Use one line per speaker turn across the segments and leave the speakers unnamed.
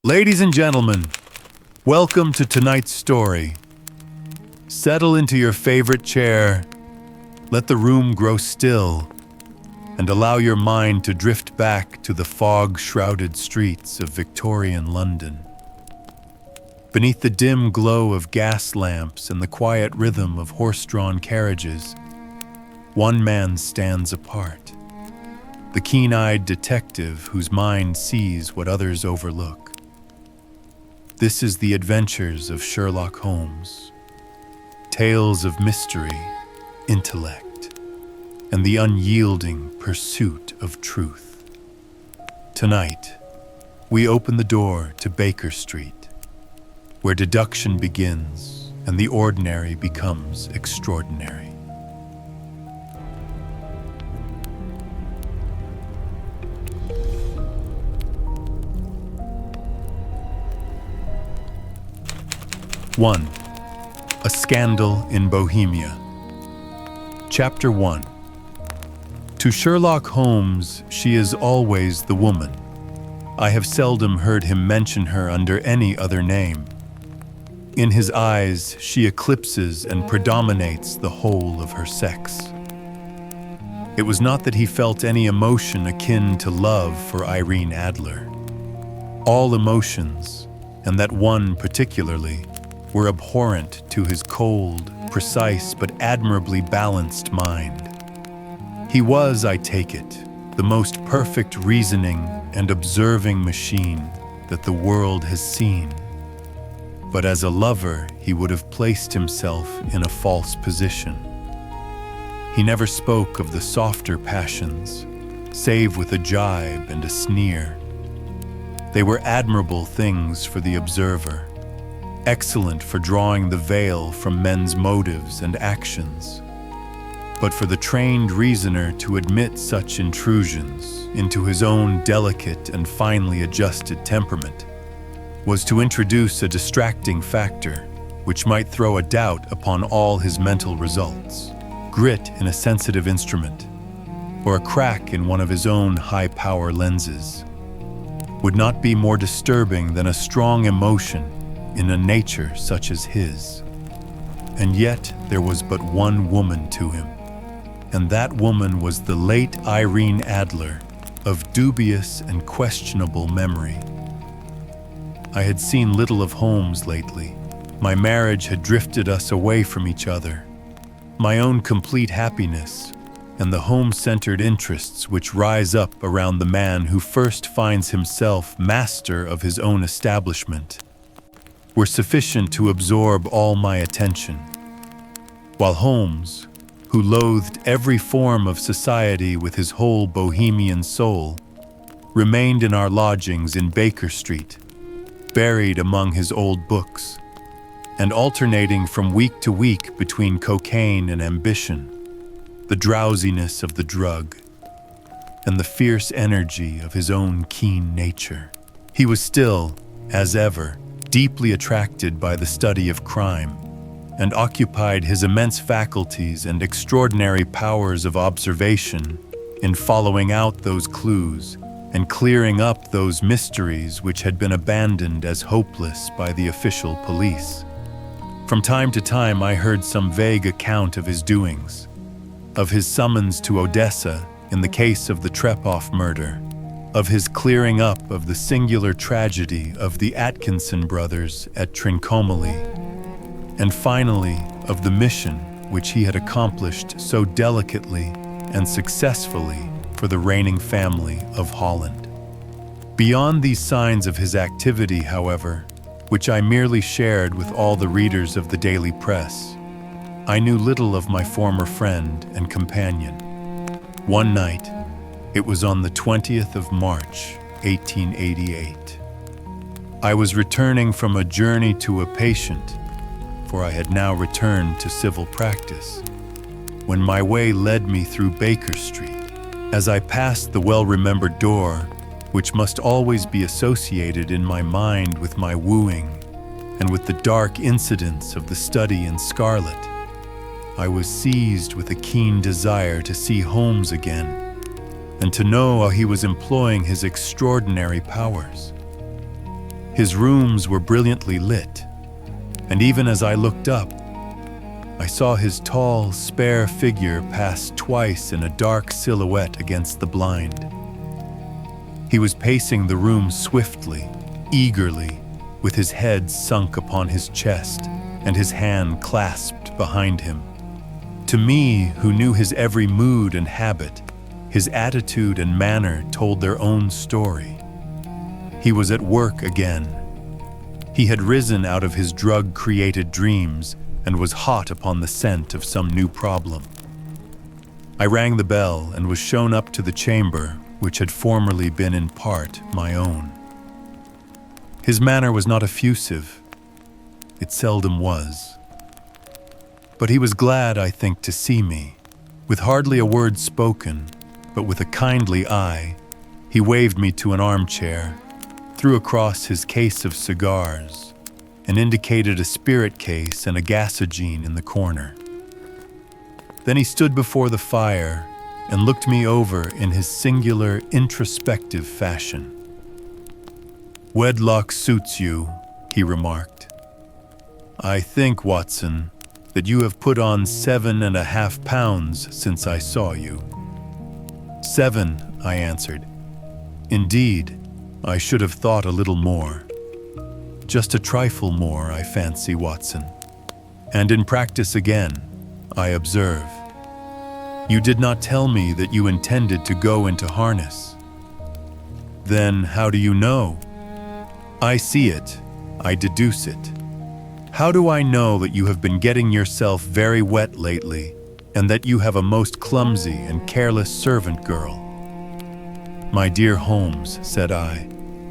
Ladies and gentlemen, welcome to tonight's story. Settle into your favorite chair, let the room grow still, and allow your mind to drift back to the fog-shrouded streets of Victorian London. Beneath the dim glow of gas lamps and the quiet rhythm of horse-drawn carriages, one man stands apart, the keen-eyed detective whose mind sees what others overlook. This is the Adventures of Sherlock Holmes, tales of mystery, intellect, and the unyielding pursuit of truth. Tonight, we open the door to Baker Street, where deduction begins and the ordinary becomes extraordinary. One, a scandal in Bohemia. Chapter 1. To Sherlock Holmes, she is always the woman. I have seldom heard him mention her under any other name. In his eyes, she eclipses and predominates the whole of her sex. It was not that he felt any emotion akin to love for Irene Adler. All emotions, and that one particularly, were abhorrent to his cold, precise, but admirably balanced mind. He was, I take it, the most perfect reasoning and observing machine that the world has seen. But as a lover, he would have placed himself in a false position. He never spoke of the softer passions, save with a jibe and a sneer. They were admirable things for the observer, excellent for drawing the veil from men's motives and actions. But for the trained reasoner to admit such intrusions into his own delicate and finely adjusted temperament was to introduce a distracting factor which might throw a doubt upon all his mental results, grit in a sensitive instrument, or a crack in one of his own high-power lenses, would not be more disturbing than a strong emotion in a nature such as his. And yet there was but one woman to him, and that woman was the late Irene Adler, of dubious and questionable memory. I had seen little of Holmes lately. My marriage had drifted us away from each other. My own complete happiness, and the home-centered interests which rise up around the man who first finds himself master of his own establishment, were sufficient to absorb all my attention, while Holmes, who loathed every form of society with his whole bohemian soul, remained in our lodgings in Baker Street, buried among his old books, and alternating from week to week between cocaine and ambition, the drowsiness of the drug, and the fierce energy of his own keen nature. He was still, as ever, deeply attracted by the study of crime, and occupied his immense faculties and extraordinary powers of observation in following out those clues and clearing up those mysteries which had been abandoned as hopeless by the official police. From time to time I heard some vague account of his doings, of his summons to Odessa in the case of the Trepoff murder, of his clearing up of the singular tragedy of the Atkinson brothers at Trincomalee, and finally of the mission which he had accomplished so delicately and successfully for the reigning family of Holland. Beyond these signs of his activity, however, which I merely shared with all the readers of the daily press, I knew little of my former friend and companion. One night, it was on the 20th of March, 1888. I was returning from a journey to a patient, for I had now returned to civil practice, when my way led me through Baker Street. As I passed the well-remembered door, which must always be associated in my mind with my wooing and with the dark incidents of the study in scarlet, I was seized with a keen desire to see Holmes again, and to know how he was employing his extraordinary powers. His rooms were brilliantly lit, and even as I looked up, I saw his tall, spare figure pass twice in a dark silhouette against the blind. He was pacing the room swiftly, eagerly, with his head sunk upon his chest and his hand clasped behind him. To me, who knew his every mood and habit, his attitude and manner told their own story. He was at work again. He had risen out of his drug-created dreams and was hot upon the scent of some new problem. I rang the bell and was shown up to the chamber which had formerly been in part my own. His manner was not effusive. It seldom was. But he was glad, I think, to see me. With hardly a word spoken, but with a kindly eye, he waved me to an armchair, threw across his case of cigars, and indicated a spirit case and a gasogene in the corner. Then he stood before the fire and looked me over in his singular, introspective fashion. "Wedlock suits you," he remarked. "I think, Watson, that you have put on 7.5 pounds since I saw you." "7," I answered. "Indeed, I should have thought a little more. Just a trifle more, I fancy, Watson. And in practice again, I observe. You did not tell me that you intended to go into harness." "Then how do you know?" "I see it. I deduce it. How do I know that you have been getting yourself very wet lately, and that you have a most clumsy and careless servant girl?" "My dear Holmes," said I,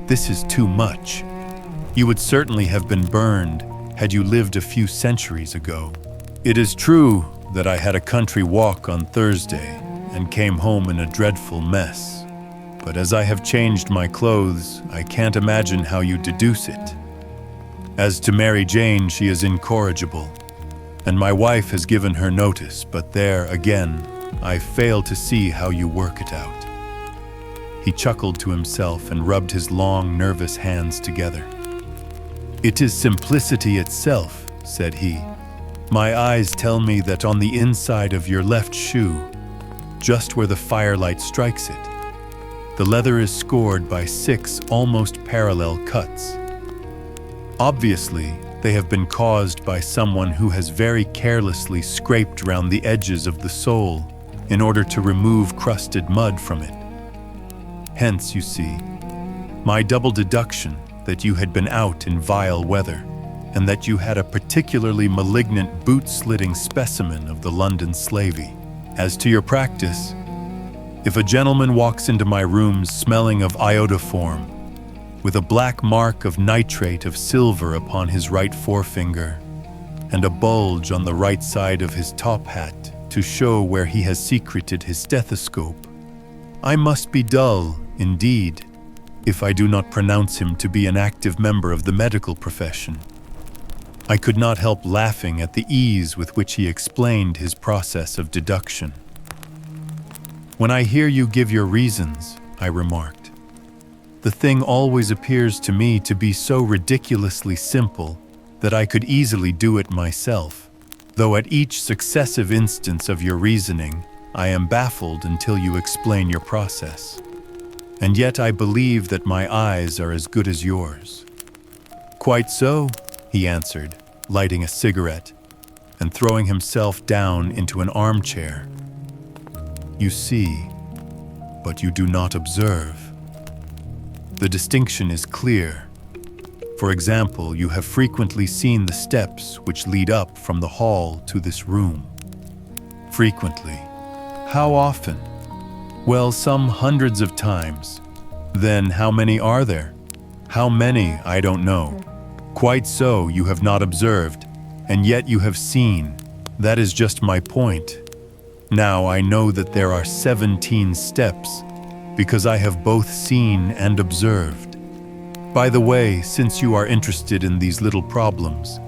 "this is too much. You would certainly have been burned had you lived a few centuries ago. It is true that I had a country walk on Thursday and came home in a dreadful mess, but as I have changed my clothes, I can't imagine how you deduce it. As to Mary Jane, she is incorrigible, and my wife has given her notice, but there, again, I fail to see how you work it out." He chuckled to himself and rubbed his long, nervous hands together. "It is simplicity itself," said he. "My eyes tell me that on the inside of your left shoe, just where the firelight strikes it, the leather is scored by 6 almost parallel cuts. Obviously, they have been caused by someone who has very carelessly scraped round the edges of the sole in order to remove crusted mud from it. Hence, you see, my double deduction that you had been out in vile weather, and that you had a particularly malignant boot-slitting specimen of the London slavey. As to your practice, if a gentleman walks into my rooms smelling of iodoform, with a black mark of nitrate of silver upon his right forefinger, and a bulge on the right side of his top hat to show where he has secreted his stethoscope, I must be dull, indeed, if I do not pronounce him to be an active member of the medical profession." I could not help laughing at the ease with which he explained his process of deduction. "When I hear you give your reasons," I remarked, "the thing always appears to me to be so ridiculously simple that I could easily do it myself, though at each successive instance of your reasoning, I am baffled until you explain your process. And yet I believe that my eyes are as good as yours." "Quite so," he answered, lighting a cigarette and throwing himself down into an armchair. "You see, but you do not observe. The distinction is clear. For example, you have frequently seen the steps which lead up from the hall to this room." "Frequently. How often?" "Well, some hundreds of times." "Then how many are there?" "How many, I don't know." "Quite so, you have not observed, and yet you have seen. That is just my point. Now I know that there are 17 steps, because I have both seen and observed. By the way, since you are interested in these little problems,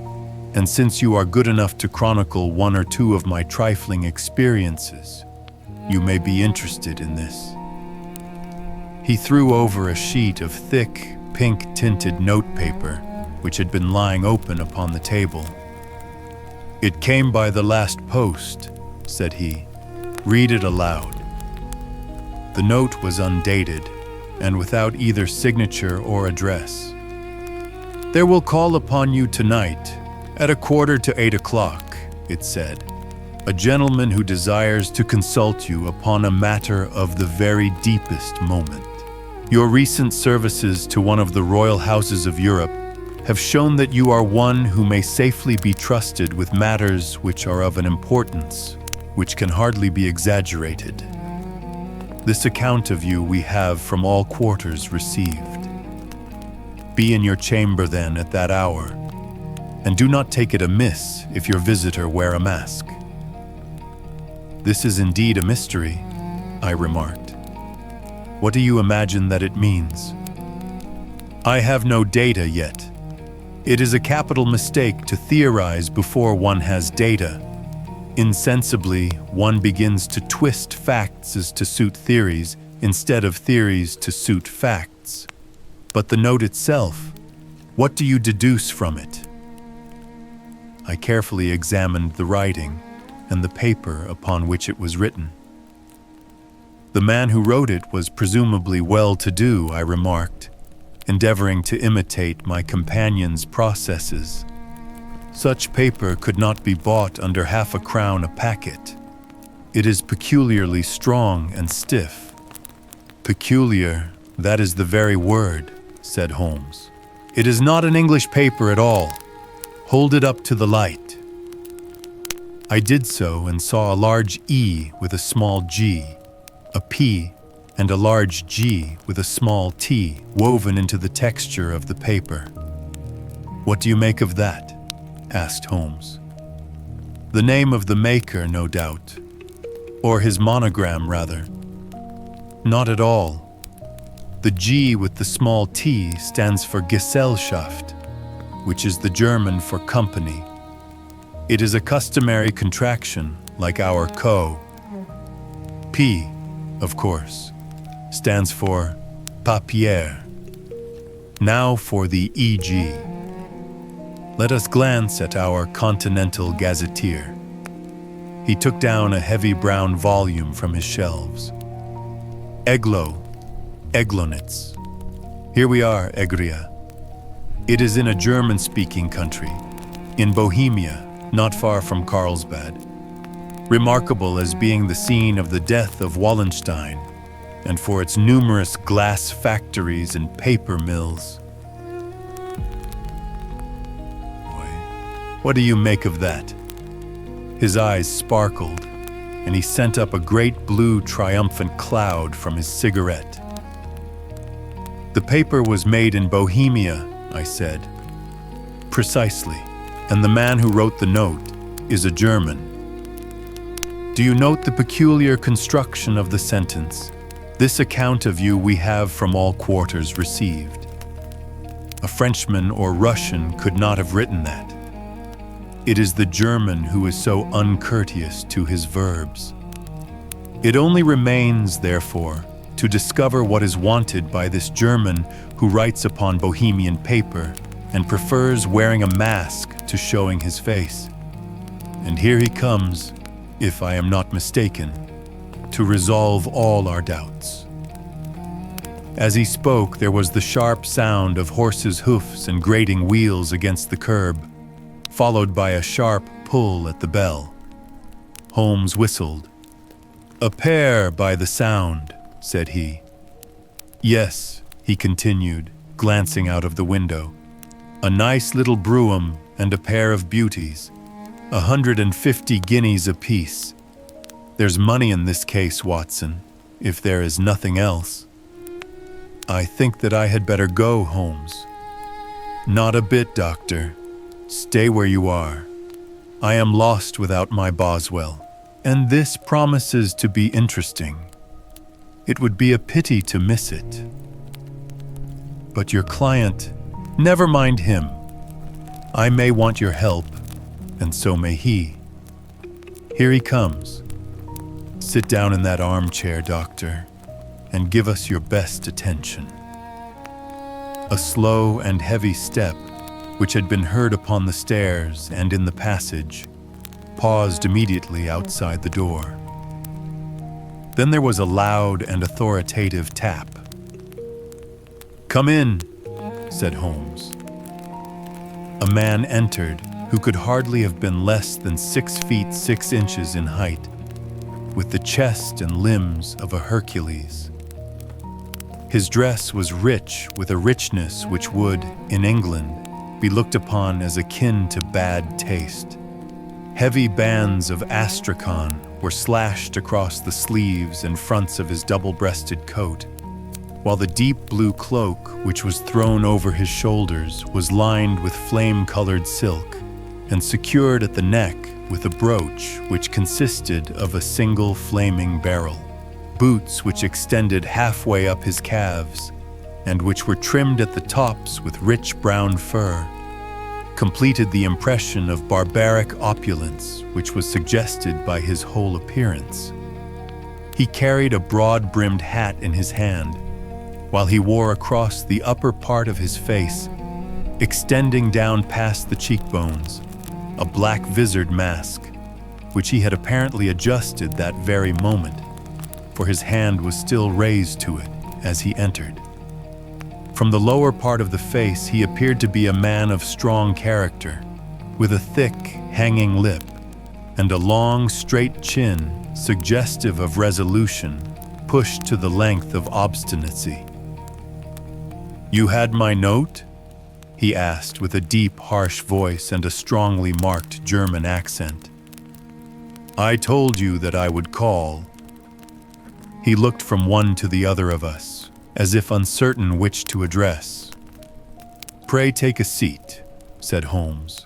and since you are good enough to chronicle 1 or 2 of my trifling experiences, you may be interested in this." He threw over a sheet of thick, pink-tinted notepaper which had been lying open upon the table. "It came by the last post," said he. "Read it aloud." The note was undated and without either signature or address. "There will call upon you tonight at 7:45, it said. "A gentleman who desires to consult you upon a matter of the very deepest moment. Your recent services to one of the royal houses of Europe have shown that you are one who may safely be trusted with matters which are of an importance which can hardly be exaggerated. This account of you we have from all quarters received. Be in your chamber then at that hour, and do not take it amiss if your visitor wear a mask." "This is indeed a mystery," I remarked. "What do you imagine that it means?" "I have no data yet. It is a capital mistake to theorize before one has data. Insensibly, one begins to twist facts as to suit theories instead of theories to suit facts. But the note itself, what do you deduce from it?" I carefully examined the writing and the paper upon which it was written. "The man who wrote it was presumably well-to-do," I remarked, endeavoring to imitate my companion's processes. "Such paper could not be bought under £0.50 a packet. It is peculiarly strong and stiff." "Peculiar, that is the very word," said Holmes. "It is not an English paper at all. Hold it up to the light." I did so and saw a large E with a small g, a P, and a large G with a small t woven into the texture of the paper. "What do you make of that?" asked Holmes. "The name of the maker, no doubt. Or his monogram, rather." "Not at all. The G with the small t stands for Gesellschaft, which is the German for company. It is a customary contraction, like our co. P, of course, stands for papier. Now for the EG. Let us glance at our Continental Gazetteer." He took down a heavy brown volume from his shelves. Eglonitz. Here we are, Egria. It is in a German-speaking country, in Bohemia, not far from Carlsbad, remarkable as being the scene of the death of Wallenstein, and for its numerous glass factories and paper mills. What do you make of that?" His eyes sparkled, and he sent up a great blue triumphant cloud from his cigarette. "The paper was made in Bohemia," I said. "Precisely, and the man who wrote the note is a German. Do you note the peculiar construction of the sentence? This account of you we have from all quarters received. A Frenchman or Russian could not have written that. It is the German who is so uncourteous to his verbs. It only remains, therefore, to discover what is wanted by this German who writes upon Bohemian paper and prefers wearing a mask to showing his face. And here he comes, if I am not mistaken, to resolve all our doubts." As he spoke, there was the sharp sound of horses' hoofs and grating wheels against the curb, followed by a sharp pull at the bell. Holmes whistled. "A pair by the sound," said he. "Yes," he continued, glancing out of the window. "A nice little brougham and a pair of beauties. 150 guineas apiece. There's money in this case, Watson, if there is nothing else." "I think that I had better go, Holmes." "Not a bit, Doctor. Stay where you are. I am lost without my Boswell, and this promises to be interesting. It would be a pity to miss it." "But your client—" "Never mind him. I may want your help, and so may he. Here he comes. Sit down in that armchair, Doctor, and give us your best attention." A slow and heavy step, which had been heard upon the stairs and in the passage, paused immediately outside the door. Then there was a loud and authoritative tap. "Come in," said Holmes. A man entered who could hardly have been less than 6 feet 6 inches in height, with the chest and limbs of a Hercules. His dress was rich with a richness which would, in England, be looked upon as akin to bad taste. Heavy bands of astrakhan were slashed across the sleeves and fronts of his double-breasted coat, while the deep blue cloak which was thrown over his shoulders was lined with flame-colored silk and secured at the neck with a brooch which consisted of a single flaming beryl. Boots which extended halfway up his calves and which were trimmed at the tops with rich brown fur completed the impression of barbaric opulence which was suggested by his whole appearance. He carried a broad-brimmed hat in his hand, while he wore across the upper part of his face, extending down past the cheekbones, a black visored mask, which he had apparently adjusted that very moment, for his hand was still raised to it as he entered. From the lower part of the face he appeared to be a man of strong character, with a thick, hanging lip, and a long, straight chin suggestive of resolution, pushed to the length of obstinacy. "You had my note?" he asked with a deep, harsh voice and a strongly marked German accent. "I told you that I would call." He looked from one to the other of us, as if uncertain which to address. "Pray take a seat," said Holmes.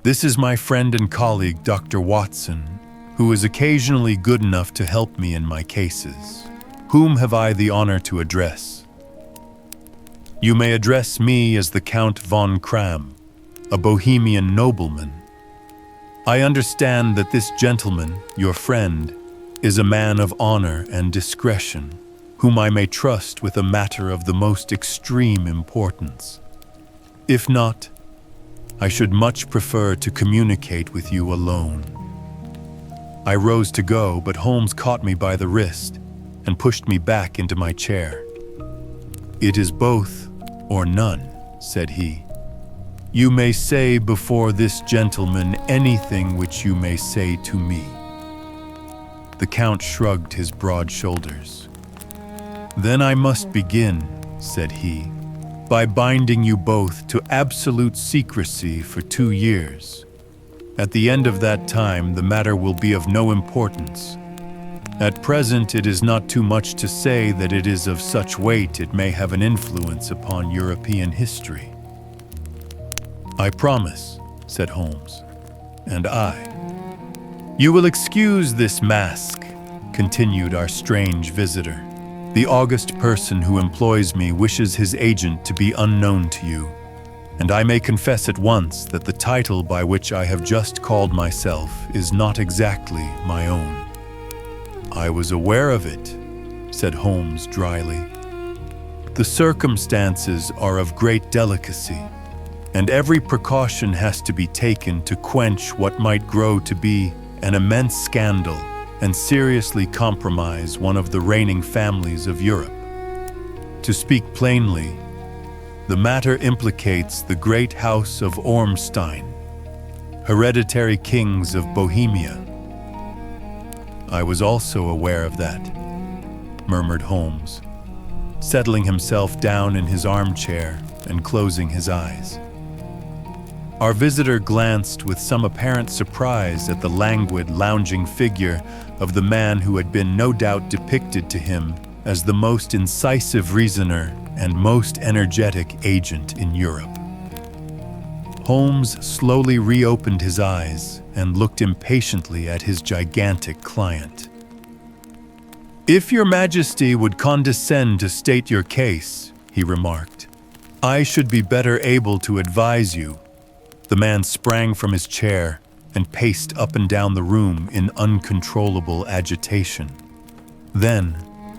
"This is my friend and colleague, Dr. Watson, who is occasionally good enough to help me in my cases. Whom have I the honor to address?" "You may address me as the Count von Kram, a Bohemian nobleman. I understand that this gentleman, your friend, is a man of honor and discretion, whom I may trust with a matter of the most extreme importance. If not, I should much prefer to communicate with you alone." I rose to go, but Holmes caught me by the wrist and pushed me back into my chair. "It is both or none," said he. "You may say before this gentleman anything which you may say to me." The Count shrugged his broad shoulders. "Then I must begin," said he, "by binding you both to absolute secrecy for 2 years. At the end of that time, the matter will be of no importance. At present, it is not too much to say that it is of such weight it may have an influence upon European history." "I promise," said Holmes. "And I." "You will excuse this mask," continued our strange visitor. "The august person who employs me wishes his agent to be unknown to you, and I may confess at once that the title by which I have just called myself is not exactly my own." "I was aware of it," said Holmes dryly. "The circumstances are of great delicacy, and every precaution has to be taken to quench what might grow to be an immense scandal and seriously compromise one of the reigning families of Europe. To speak plainly, the matter implicates the great house of Ormstein, hereditary kings of Bohemia." "I was also aware of that," murmured Holmes, settling himself down in his armchair and closing his eyes. Our visitor glanced with some apparent surprise at the languid, lounging figure of the man who had been no doubt depicted to him as the most incisive reasoner and most energetic agent in Europe. Holmes slowly reopened his eyes and looked impatiently at his gigantic client. "If your Majesty would condescend to state your case," he remarked, "I should be better able to advise you." The man sprang from his chair and paced up and down the room in uncontrollable agitation. Then,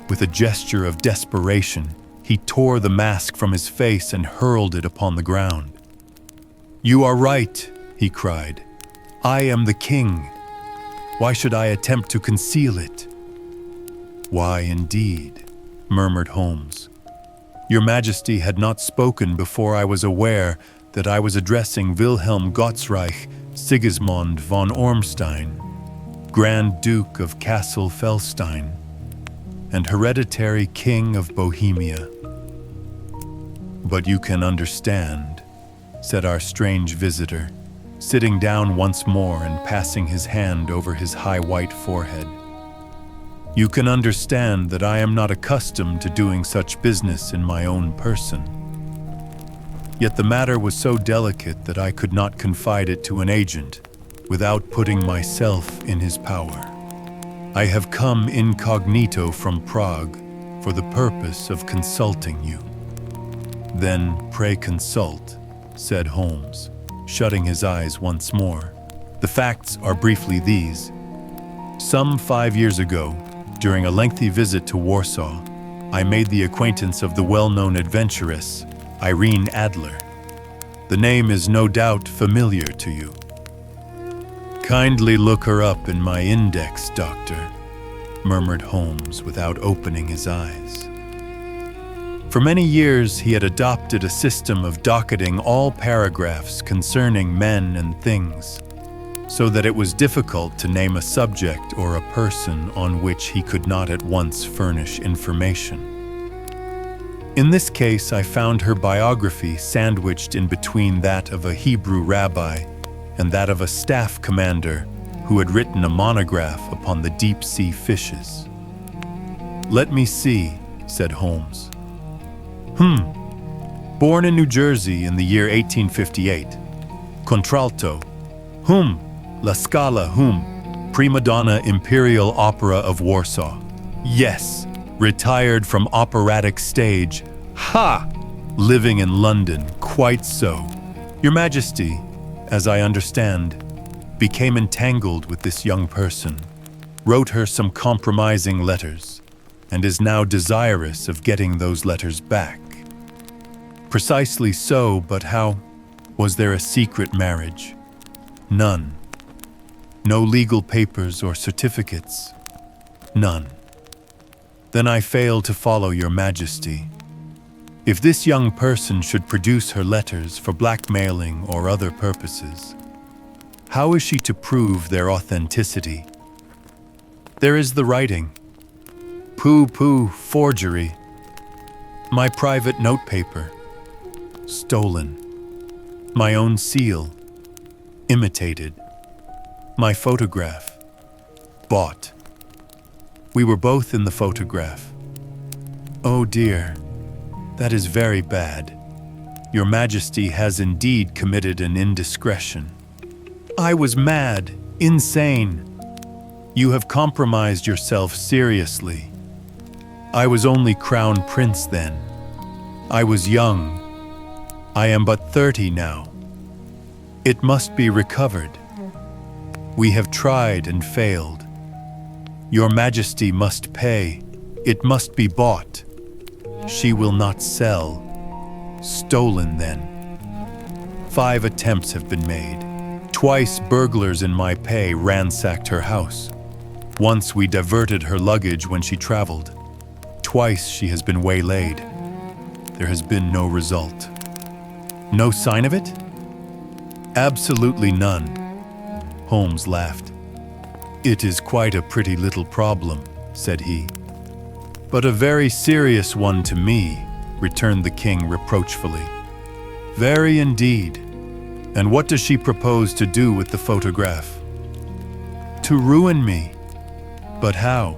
with a gesture of desperation, He tore the mask from his face and hurled it upon the ground. "You are right," he cried. "I am the king. Why should I attempt to conceal it?" "Why, indeed," murmured Holmes. "Your Majesty had not spoken before I was aware that I was addressing Wilhelm Gottsreich Sigismund von Ormstein, Grand Duke of Kassel-Felstein, and hereditary King of Bohemia." "But you can understand," said our strange visitor, sitting down once more and passing his hand over his high white forehead. "You can understand that I am not accustomed to doing such business in my own person. Yet the matter was so delicate that I could not confide it to an agent without putting myself in his power. I have come incognito from Prague for the purpose of consulting you." "Then pray consult," said Holmes, shutting his eyes once more. "The facts are briefly these. Some 5 years ago, during a lengthy visit to Warsaw, I made the acquaintance of the well-known adventuress, Irene Adler. The name is no doubt familiar to you. "Kindly look her up in my index, Doctor," murmured Holmes without opening his eyes. For many years he had adopted a system of docketing all paragraphs concerning men and things, so that it was difficult to name a subject or a person on which he could not at once furnish information. In this case, I found her biography sandwiched in between that of a Hebrew rabbi and that of a staff commander who had written a monograph upon the deep-sea fishes. "Let me see," said Holmes. Born in New Jersey in the year 1858. Contralto. La Scala. Prima donna Imperial Opera of Warsaw. Yes. Retired from operatic stage. Ha! Living in London. Quite so. Your Majesty, as I understand, became entangled with this young person, wrote her some compromising letters, and is now desirous of getting those letters back." "Precisely so, but how? Was there a secret marriage?" "None." "No legal papers or certificates?" "None." "Then I fail to follow your Majesty. If this young person should produce her letters for blackmailing or other purposes, how is she to prove their authenticity?" "There is the writing." "Pooh, forgery." "My private notepaper." "Stolen." "My own seal." "Imitated." "My photograph." "Bought." "We were both in the photograph." "Oh dear, that is very bad. Your Majesty has indeed committed an indiscretion." "I was mad, insane." "You have compromised yourself seriously." "I was only Crown Prince then. I was young. I am but 30 now. It must be recovered. We have tried and failed. Your Majesty must pay. It must be bought. She will not sell. Stolen then. 5 attempts have been made. Twice burglars in my pay ransacked her house. Once we diverted her luggage when she traveled. Twice she has been waylaid. There has been no result." "No sign of it?" "Absolutely none." Holmes laughed. "It is quite a pretty little problem," said he. "But a very serious one to me," returned the king reproachfully. "Very indeed. And what does she propose to do with the photograph?" "To ruin me." "But how?"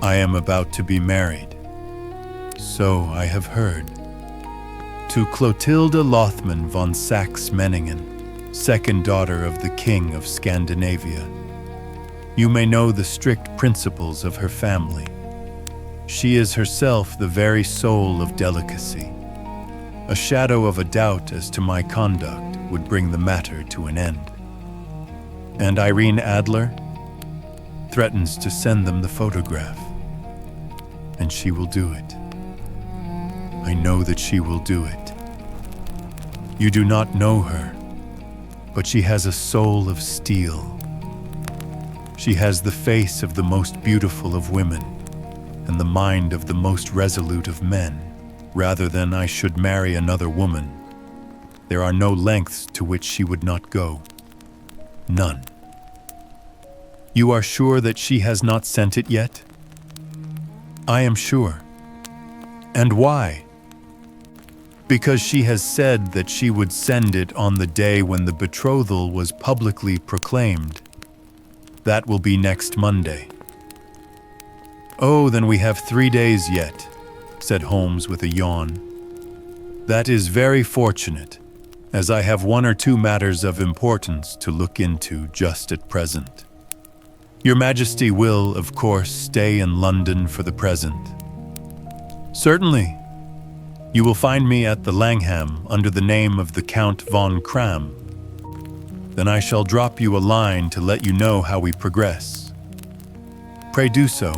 "I am about to be married." "So I have heard." "To Clotilda Lothman von Saxe-Meiningen, second daughter of the King of Scandinavia. You may know the strict principles of her family. She is herself the very soul of delicacy. A shadow of a doubt as to my conduct would bring the matter to an end." "And Irene Adler?" "Threatens to send them the photograph. And she will do it." I know that she will do it. You do not know her, but she has a soul of steel. She has the face of the most beautiful of women and the mind of the most resolute of men. Rather than I should marry another woman, there are no lengths to which she would not go. None. You are sure that she has not sent it yet? I am sure. And why? Because she has said that she would send it on the day when the betrothal was publicly proclaimed. That will be next Monday. Oh, then we have 3 days yet, said Holmes with a yawn. That is very fortunate, as I have 1 or 2 matters of importance to look into just at present. Your Majesty will, of course, stay in London for the present. Certainly. You will find me at the Langham under the name of the Count von Kram. Then I shall drop you a line to let you know how we progress. Pray do so.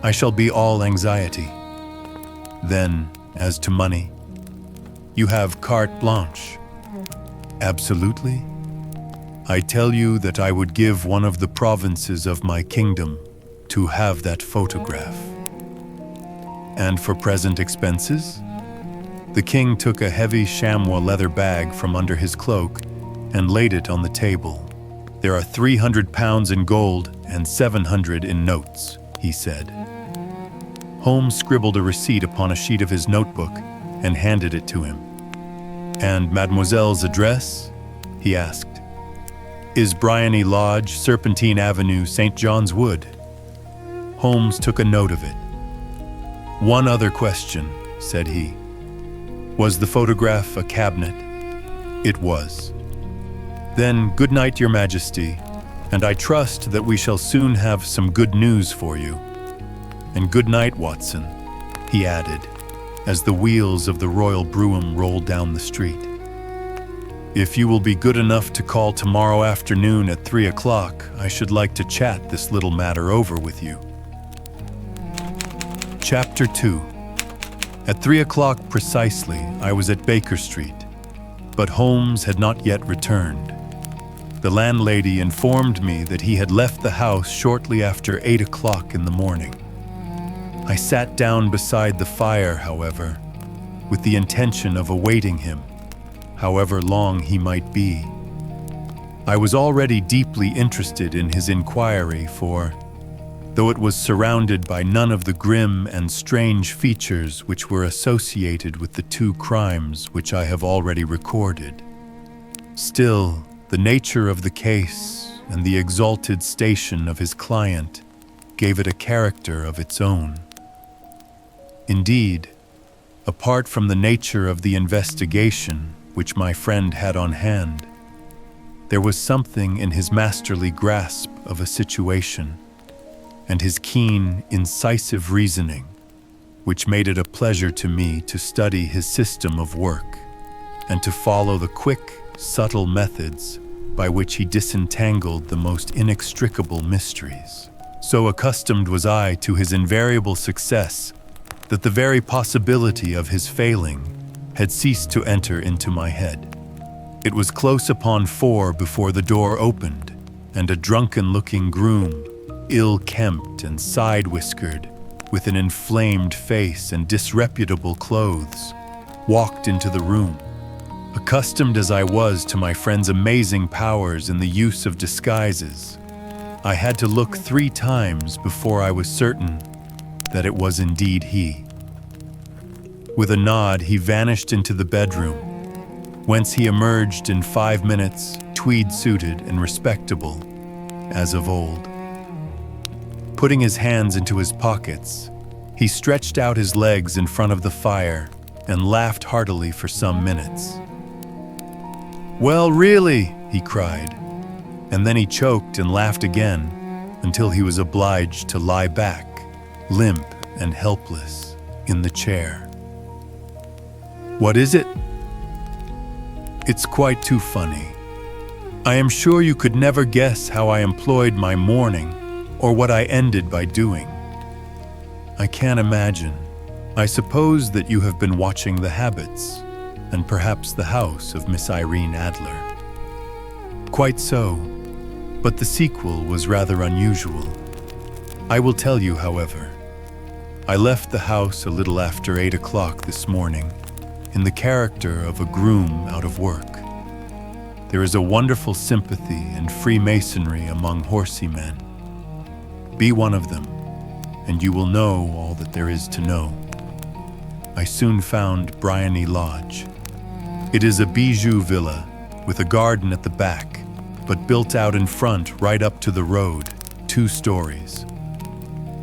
I shall be all anxiety. Then, as to money, you have carte blanche. Absolutely. I tell you that I would give one of the provinces of my kingdom to have that photograph. And for present expenses? The king took a heavy chamois leather bag from under his cloak and laid it on the table. There are 300 pounds in gold and 700 in notes, he said. Holmes scribbled a receipt upon a sheet of his notebook and handed it to him. And Mademoiselle's address? He asked. Is Bryony Lodge, Serpentine Avenue, St. John's Wood? Holmes took a note of it. One other question, said he. Was the photograph a cabinet? It was. Then good night, Your Majesty, and I trust that we shall soon have some good news for you. And good night, Watson, he added, as the wheels of the royal brougham rolled down the street. If you will be good enough to call tomorrow afternoon at 3 o'clock, I should like to chat this little matter over with you. Chapter 2. At 3 o'clock precisely, I was at Baker Street, but Holmes had not yet returned. The landlady informed me that he had left the house shortly after 8 o'clock in the morning. I sat down beside the fire, however, with the intention of awaiting him, however long he might be. I was already deeply interested in his inquiry, for, though it was surrounded by none of the grim and strange features which were associated with the 2 crimes which I have already recorded, still, the nature of the case and the exalted station of his client gave it a character of its own. Indeed, apart from the nature of the investigation which my friend had on hand, there was something in his masterly grasp of a situation and his keen, incisive reasoning which made it a pleasure to me to study his system of work and to follow the quick, subtle methods by which he disentangled the most inextricable mysteries. So accustomed was I to his invariable success that the very possibility of his failing had ceased to enter into my head. It was close upon 4 before the door opened, and a drunken-looking groom, ill-kempt and side-whiskered, with an inflamed face and disreputable clothes, walked into the room. Accustomed as I was to my friend's amazing powers in the use of disguises, I had to look 3 times before I was certain that it was indeed he. With a nod, he vanished into the bedroom, whence he emerged in 5 minutes, tweed-suited and respectable, as of old. Putting his hands into his pockets, he stretched out his legs in front of the fire and laughed heartily for some minutes. "Well, really," he cried, and then he choked and laughed again until he was obliged to lie back, limp and helpless, in the chair. "What is it?" "It's quite too funny. I am sure you could never guess how I employed my morning or what I ended by doing. I can't imagine. I suppose that you have been watching The Habits, and perhaps The House of Miss Irene Adler. Quite so, but the sequel was rather unusual. I will tell you, however. I left the house a little after 8 o'clock this morning, in the character of a groom out of work. There is a wonderful sympathy and Freemasonry among horsey men. Be one of them, and you will know all that there is to know. I soon found Bryony Lodge. It is a bijou villa with a garden at the back, but built out in front right up to the road, 2 stories.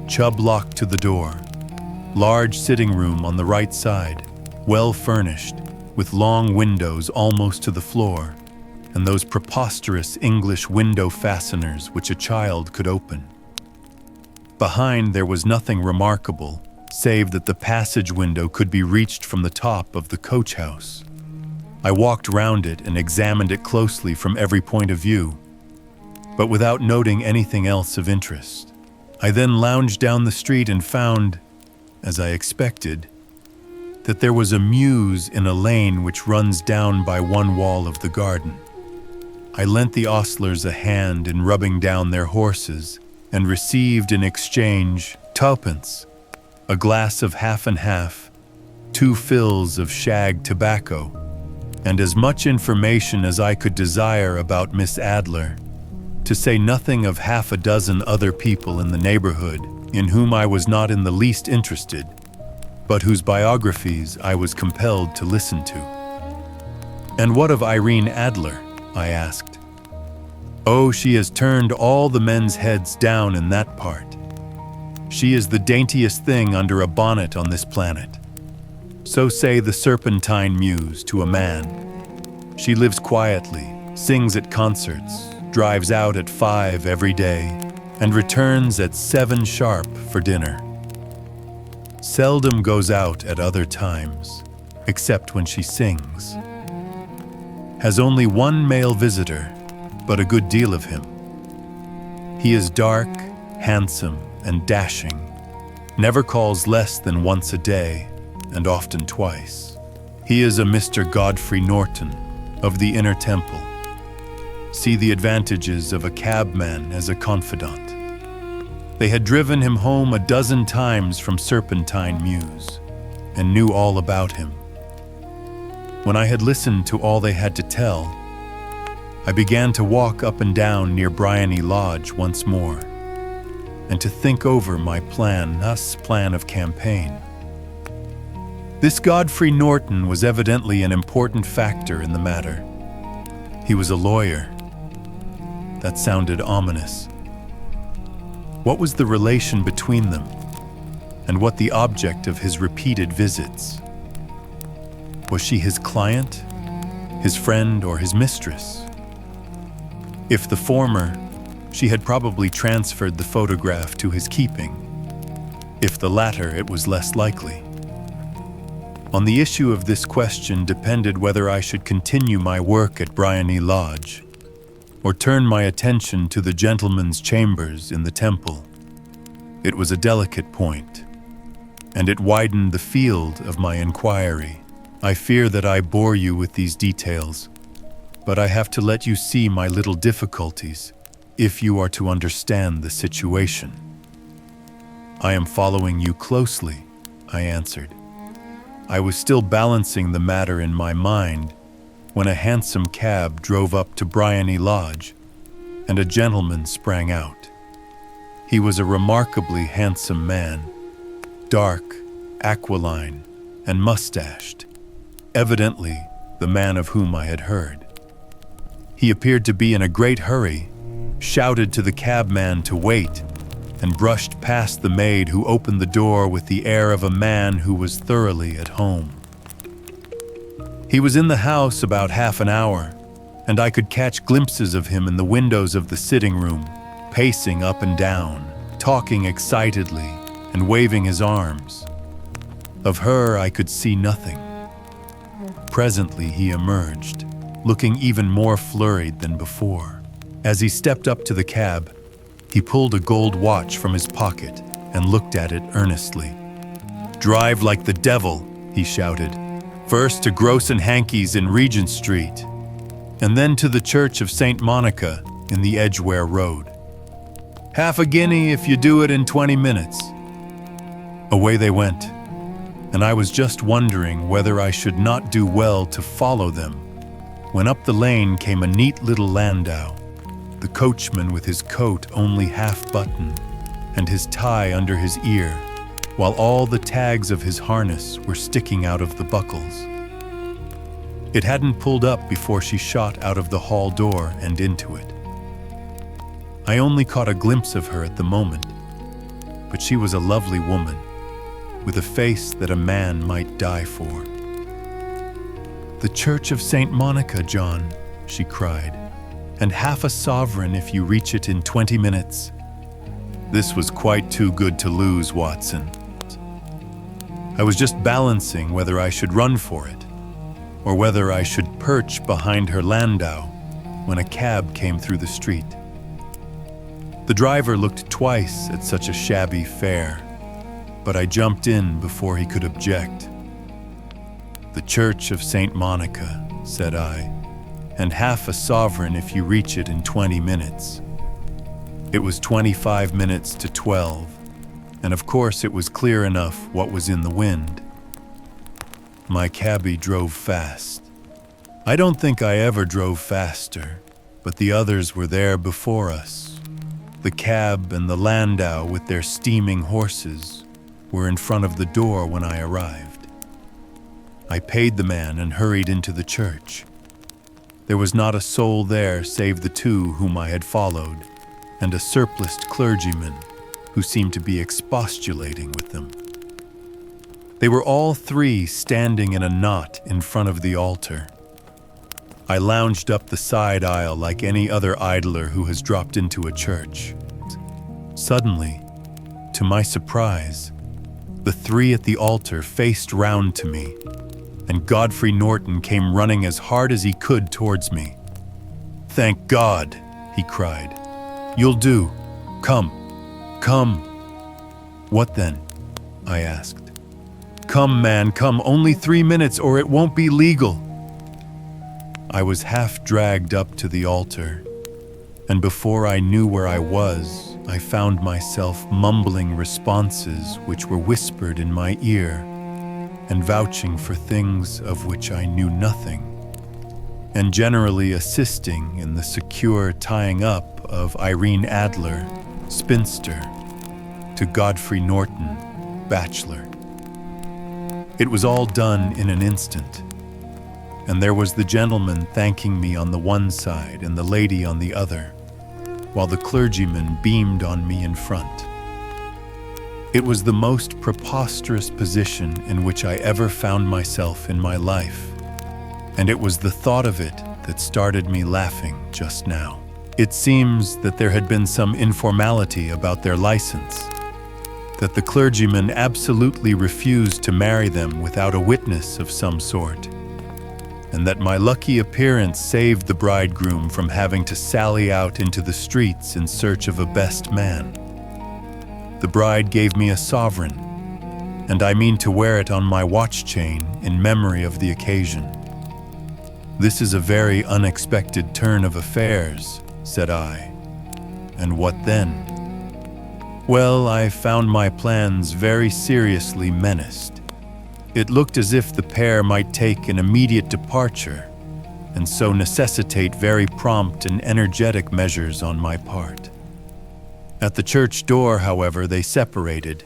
Chubb lock to the door. Large sitting room on the right side, well furnished, with long windows almost to the floor, and those preposterous English window fasteners which a child could open. Behind there was nothing remarkable, save that the passage window could be reached from the top of the coach house. I walked round it and examined it closely from every point of view, but without noting anything else of interest. I then lounged down the street and found, as I expected, that there was a mews in a lane which runs down by one wall of the garden. I lent the ostlers a hand in rubbing down their horses and received in exchange 2d, a glass of half and half, 2 fills of shag tobacco, and as much information as I could desire about Miss Adler, to say nothing of 6 other people in the neighborhood in whom I was not in the least interested, but whose biographies I was compelled to listen to. "And what of Irene Adler?" I asked. "Oh, she has turned all the men's heads down in that part. She is the daintiest thing under a bonnet on this planet. So say the Serpentine Muse to a man. She lives quietly, sings at concerts, drives out at 5 every day, and returns at 7 sharp for dinner. Seldom goes out at other times, except when she sings. Has only 1 male visitor, but a good deal of him. He is dark, handsome, and dashing, never calls less than once a day, and often twice. He is a Mr. Godfrey Norton, of the Inner Temple. See the advantages of a cabman as a confidant. They had driven him home 12 times from Serpentine Mews, and knew all about him. When I had listened to all they had to tell, I began to walk up and down near Bryony Lodge once more, and to think over my plan of campaign. This Godfrey Norton was evidently an important factor in the matter. He was a lawyer. That sounded ominous. What was the relation between them, and what the object of his repeated visits? Was she his client, his friend, or his mistress? If the former, she had probably transferred the photograph to his keeping. If the latter, it was less likely. On the issue of this question depended whether I should continue my work at Bryony Lodge, or turn my attention to the gentlemen's chambers in the temple. It was a delicate point, and it widened the field of my inquiry. I fear that I bore you with these details, but I have to let you see my little difficulties if you are to understand the situation. "I am following you closely," I answered. I was still balancing the matter in my mind when a hansom cab drove up to Bryony Lodge, and a gentleman sprang out. He was a remarkably handsome man, dark, aquiline, and mustached, evidently the man of whom I had heard. He appeared to be in a great hurry, shouted to the cabman to wait, and brushed past the maid who opened the door with the air of a man who was thoroughly at home. He was in the house about half an hour, and I could catch glimpses of him in the windows of the sitting room, pacing up and down, talking excitedly, and waving his arms. Of her I could see nothing. Presently he emerged, looking even more flurried than before. As he stepped up to the cab, he pulled a gold watch from his pocket and looked at it earnestly. "Drive like the devil," he shouted. "First to Gross and Hankey's in Regent Street, and then to the Church of St. Monica in the Edgware Road. Half a guinea if you do it in 20 minutes. Away they went, and I was just wondering whether I should not do well to follow them, when up the lane came a neat little landau, the coachman with his coat only half buttoned and his tie under his ear, while all the tags of his harness were sticking out of the buckles. It hadn't pulled up before she shot out of the hall door and into it. I only caught a glimpse of her at the moment, but she was a lovely woman, with a face that a man might die for. "The Church of St. Monica, John," she cried, "and half a sovereign if you reach it in 20 minutes. This was quite too good to lose, Watson. I was just balancing whether I should run for it, or whether I should perch behind her landau, when a cab came through the street. The driver looked twice at such a shabby fare, but I jumped in before he could object. "The Church of St. Monica," said I, "and half a sovereign if you reach it in 20 minutes. It was 25 minutes to 12, and of course it was clear enough what was in the wind. My cabbie drove fast. I don't think I ever drove faster, but the others were there before us. The cab and the landau with their steaming horses were in front of the door when I arrived. I paid the man and hurried into the church. There was not a soul there save the two whom I had followed, and a surpliced clergyman who seemed to be expostulating with them. They were all three standing in a knot in front of the altar. I lounged up the side aisle like any other idler who has dropped into a church. Suddenly, to my surprise, the three at the altar faced round to me, and Godfrey Norton came running as hard as he could towards me. "Thank God," he cried. "You'll do. Come, come." "What then?" I asked. "Come, man, come. Only 3 minutes or it won't be legal." I was half dragged up to the altar, and before I knew where I was, I found myself mumbling responses which were whispered in my ear and vouching for things of which I knew nothing, and generally assisting in the secure tying up of Irene Adler, spinster, to Godfrey Norton, bachelor. It was all done in an instant, and there was the gentleman thanking me on the one side and the lady on the other, while the clergyman beamed on me in front. It was the most preposterous position in which I ever found myself in my life, and it was the thought of it that started me laughing just now. It seems that there had been some informality about their license, that the clergyman absolutely refused to marry them without a witness of some sort, and that my lucky appearance saved the bridegroom from having to sally out into the streets in search of a best man. The bride gave me a sovereign, and I mean to wear it on my watch chain in memory of the occasion. "This is a very unexpected turn of affairs," said I. "And what then?" "Well, I found my plans very seriously menaced. It looked as if the pair might take an immediate departure, and so necessitate very prompt and energetic measures on my part. At the church door, however, they separated,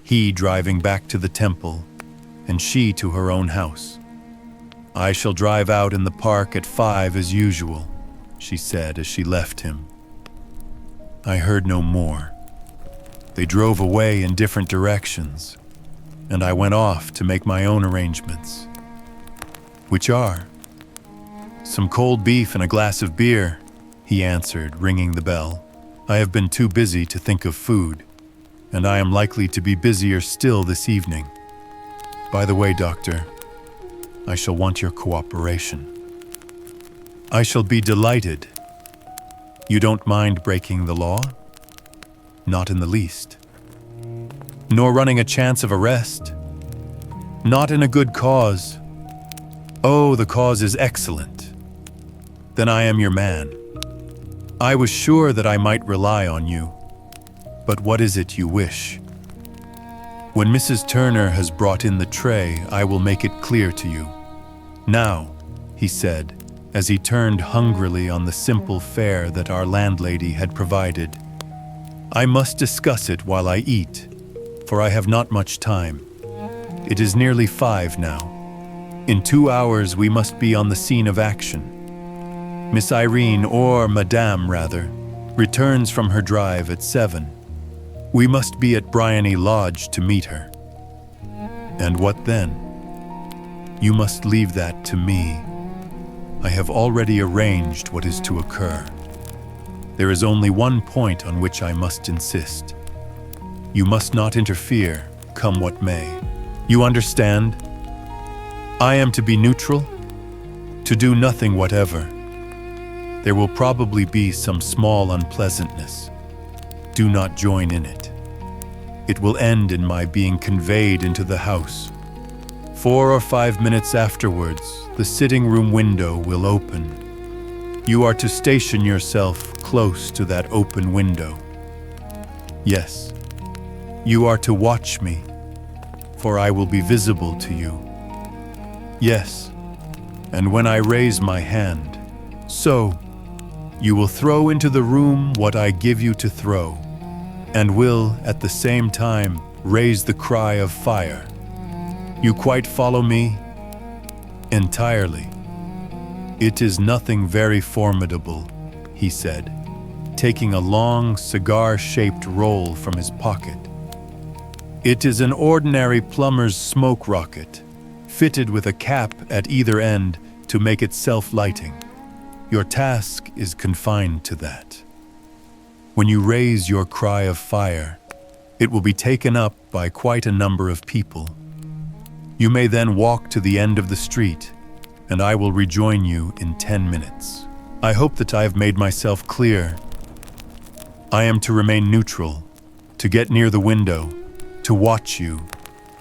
he driving back to the temple, and she to her own house. I shall drive out in the park at 5 as usual," she said as she left him. I heard no more. They drove away in different directions, and I went off to make my own arrangements. "Which are?" "Some cold beef and a glass of beer," he answered, ringing the bell. "I have been too busy to think of food, and I am likely to be busier still this evening. By the way, Doctor, I shall want your cooperation." "I shall be delighted. You don't mind breaking the law?" "Not in the least." "Nor running a chance of arrest?" Not in a good cause. Oh, the cause is excellent. Then I am your man. I was sure that I might rely on you. But what is it you wish? When Mrs. Turner has brought in the tray, I will make it clear to you. Now, he said, as he turned hungrily on the simple fare that our landlady had provided, I must discuss it while I eat, for I have not much time. It is nearly 5 now. In 2 hours we must be on the scene of action. Miss Irene, or Madame rather, returns from her drive at 7. We must be at Bryony Lodge to meet her. And what then? You must leave that to me. I have already arranged what is to occur. There is only one point on which I must insist. You must not interfere, come what may. You understand? I am to be neutral, to do nothing whatever. There will probably be some small unpleasantness. Do not join in it. It will end in my being conveyed into the house. 4 or 5 minutes afterwards, the sitting room window will open. You are to station yourself close to that open window. Yes, you are to watch me, for I will be visible to you. Yes, and when I raise my hand, so, you will throw into the room what I give you to throw, and will, at the same time, raise the cry of fire. You quite follow me? Entirely. It is nothing very formidable, he said, taking a long, cigar-shaped roll from his pocket. It is an ordinary plumber's smoke rocket, fitted with a cap at either end to make it self-lighting. Your task is confined to that. When you raise your cry of fire, it will be taken up by quite a number of people. You may then walk to the end of the street, and I will rejoin you in 10 minutes. I hope that I have made myself clear. I am to remain neutral, to get near the window, to watch you,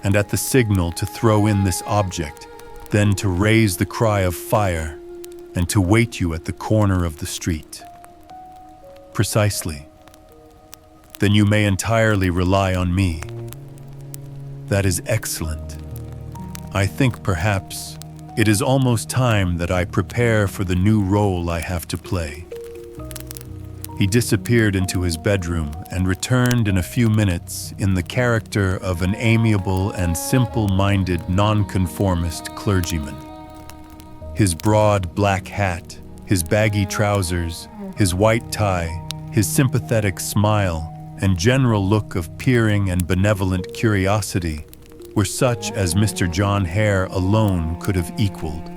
and at the signal to throw in this object, then to raise the cry of fire, and to wait you at the corner of the street. Precisely. Then you may entirely rely on me. That is excellent. I think perhaps it is almost time that I prepare for the new role I have to play. He disappeared into his bedroom and returned in a few minutes in the character of an amiable and simple-minded nonconformist clergyman. His broad black hat, his baggy trousers, his white tie, his sympathetic smile, and general look of peering and benevolent curiosity were such as Mr. John Hare alone could have equaled.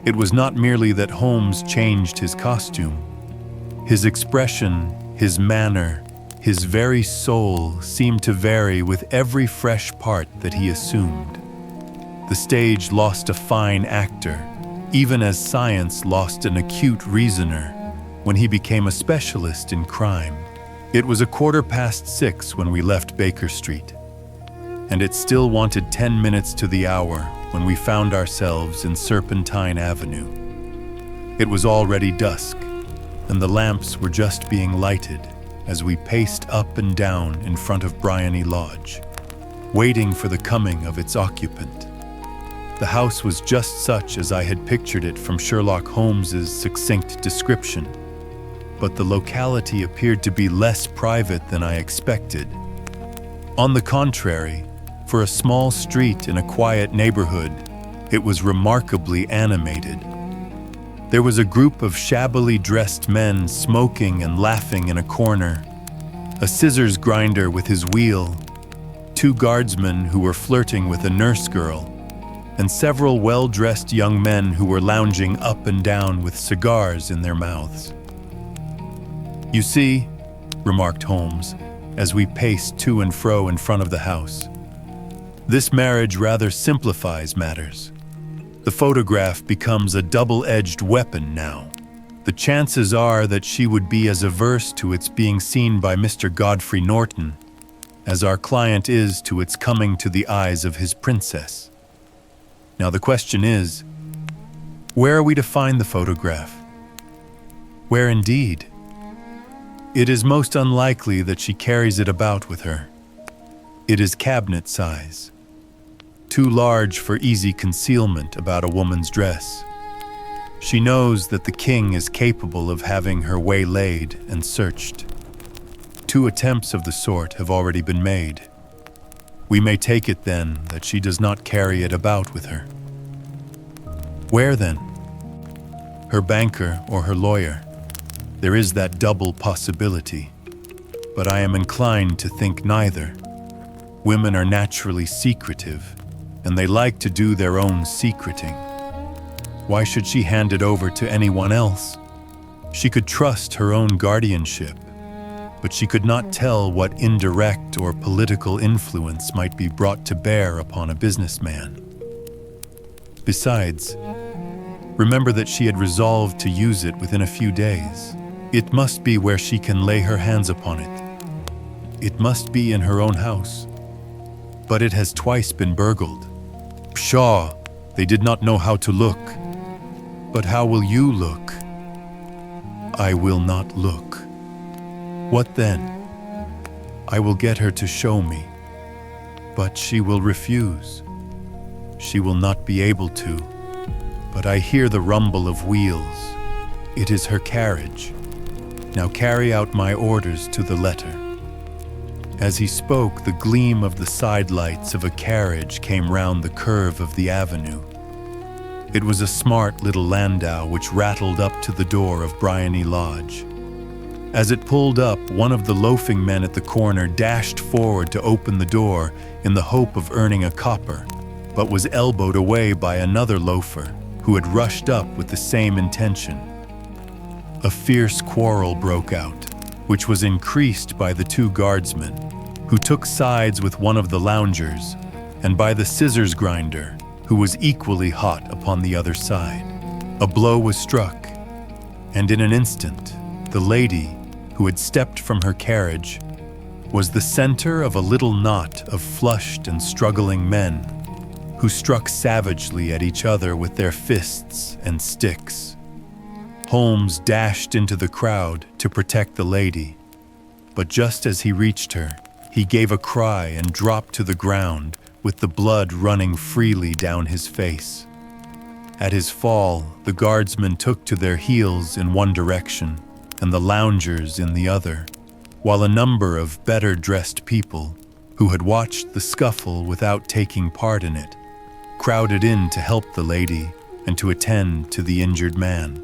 It was not merely that Holmes changed his costume. His expression, his manner, his very soul seemed to vary with every fresh part that he assumed. The stage lost a fine actor, even as science lost an acute reasoner when he became a specialist in crime. It was 6:15 when we left Baker Street, and it still wanted 10 minutes to the hour when we found ourselves in Serpentine Avenue. It was already dusk, and the lamps were just being lighted as we paced up and down in front of Bryony Lodge, waiting for the coming of its occupant. The house was just such as I had pictured it from Sherlock Holmes's succinct description, but the locality appeared to be less private than I expected. On the contrary, for a small street in a quiet neighborhood, it was remarkably animated. There was a group of shabbily dressed men smoking and laughing in a corner, a scissors grinder with his wheel, 2 guardsmen who were flirting with a nurse girl, and several well-dressed young men who were lounging up and down with cigars in their mouths. "You see," remarked Holmes, as we paced to and fro in front of the house, "this marriage rather simplifies matters. The photograph becomes a double-edged weapon now. The chances are that she would be as averse to its being seen by Mr. Godfrey Norton as our client is to its coming to the eyes of his princess. Now the question is, where are we to find the photograph? Where indeed? It is most unlikely that she carries it about with her. It is cabinet size, too large for easy concealment about a woman's dress. She knows that the king is capable of having her waylaid and searched. 2 attempts of the sort have already been made. We may take it then that she does not carry it about with her. Where then? Her banker or her lawyer? There is that double possibility, but I am inclined to think neither. Women are naturally secretive, and they like to do their own secreting. Why should she hand it over to anyone else? She could trust her own guardianship, but she could not tell what indirect or political influence might be brought to bear upon a businessman. Besides, remember that she had resolved to use it within a few days. It must be where she can lay her hands upon it. It must be in her own house. But it has twice been burgled. Pshaw, they did not know how to look. But how will you look? I will not look. What then? I will get her to show me. But she will refuse. She will not be able to. But I hear the rumble of wheels. It is her carriage. Now carry out my orders to the letter. As he spoke, the gleam of the side lights of a carriage came round the curve of the avenue. It was a smart little landau which rattled up to the door of Bryony Lodge. As it pulled up, one of the loafing men at the corner dashed forward to open the door in the hope of earning a copper, but was elbowed away by another loafer who had rushed up with the same intention. A fierce quarrel broke out, which was increased by the 2 guardsmen, who took sides with one of the loungers, and by the scissors grinder, who was equally hot upon the other side. A blow was struck, and in an instant, the lady, who had stepped from her carriage, was the center of a little knot of flushed and struggling men, who struck savagely at each other with their fists and sticks. Holmes dashed into the crowd to protect the lady, but just as he reached her, he gave a cry and dropped to the ground with the blood running freely down his face. At his fall, the guardsmen took to their heels in one direction and the loungers in the other, while a number of better-dressed people, who had watched the scuffle without taking part in it, crowded in to help the lady and to attend to the injured man.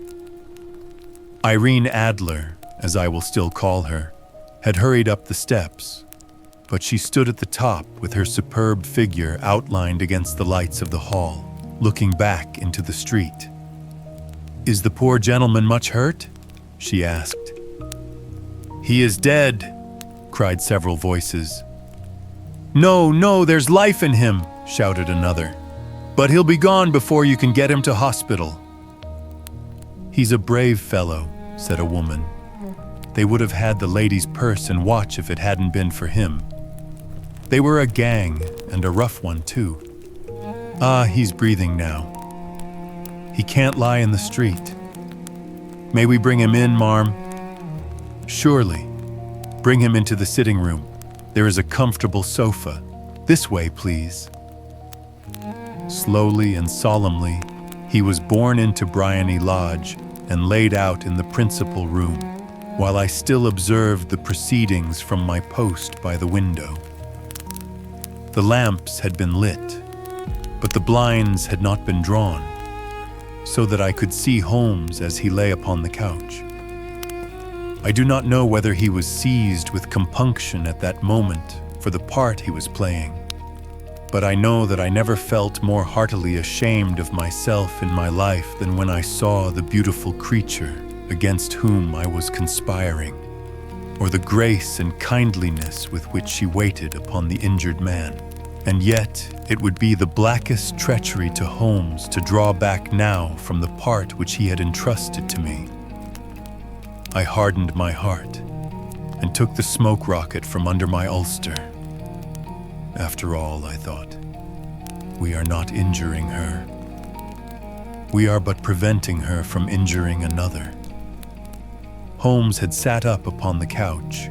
Irene Adler, as I will still call her, had hurried up the steps, but she stood at the top with her superb figure outlined against the lights of the hall, looking back into the street. "Is the poor gentleman much hurt?" she asked. "He is dead," cried several voices. "No, no, there's life in him," shouted another. "But he'll be gone before you can get him to hospital." "He's a brave fellow," said a woman. They would have had the lady's purse and watch if it hadn't been for him. They were a gang, and a rough one too. Ah, he's breathing now. He can't lie in the street. May we bring him in, marm? Surely. Bring him into the sitting room. There is a comfortable sofa. This way, please. Slowly and solemnly, he was borne into Bryony Lodge and laid out in the principal room, while I still observed the proceedings from my post by the window. The lamps had been lit, but the blinds had not been drawn, so that I could see Holmes as he lay upon the couch. I do not know whether he was seized with compunction at that moment for the part he was playing, but I know that I never felt more heartily ashamed of myself in my life than when I saw the beautiful creature against whom I was conspiring, or the grace and kindliness with which she waited upon the injured man. And yet, it would be the blackest treachery to Holmes to draw back now from the part which he had entrusted to me. I hardened my heart and took the smoke rocket from under my ulster After all, I thought, we are not injuring her. We are but preventing her from injuring another. Holmes had sat up upon the couch,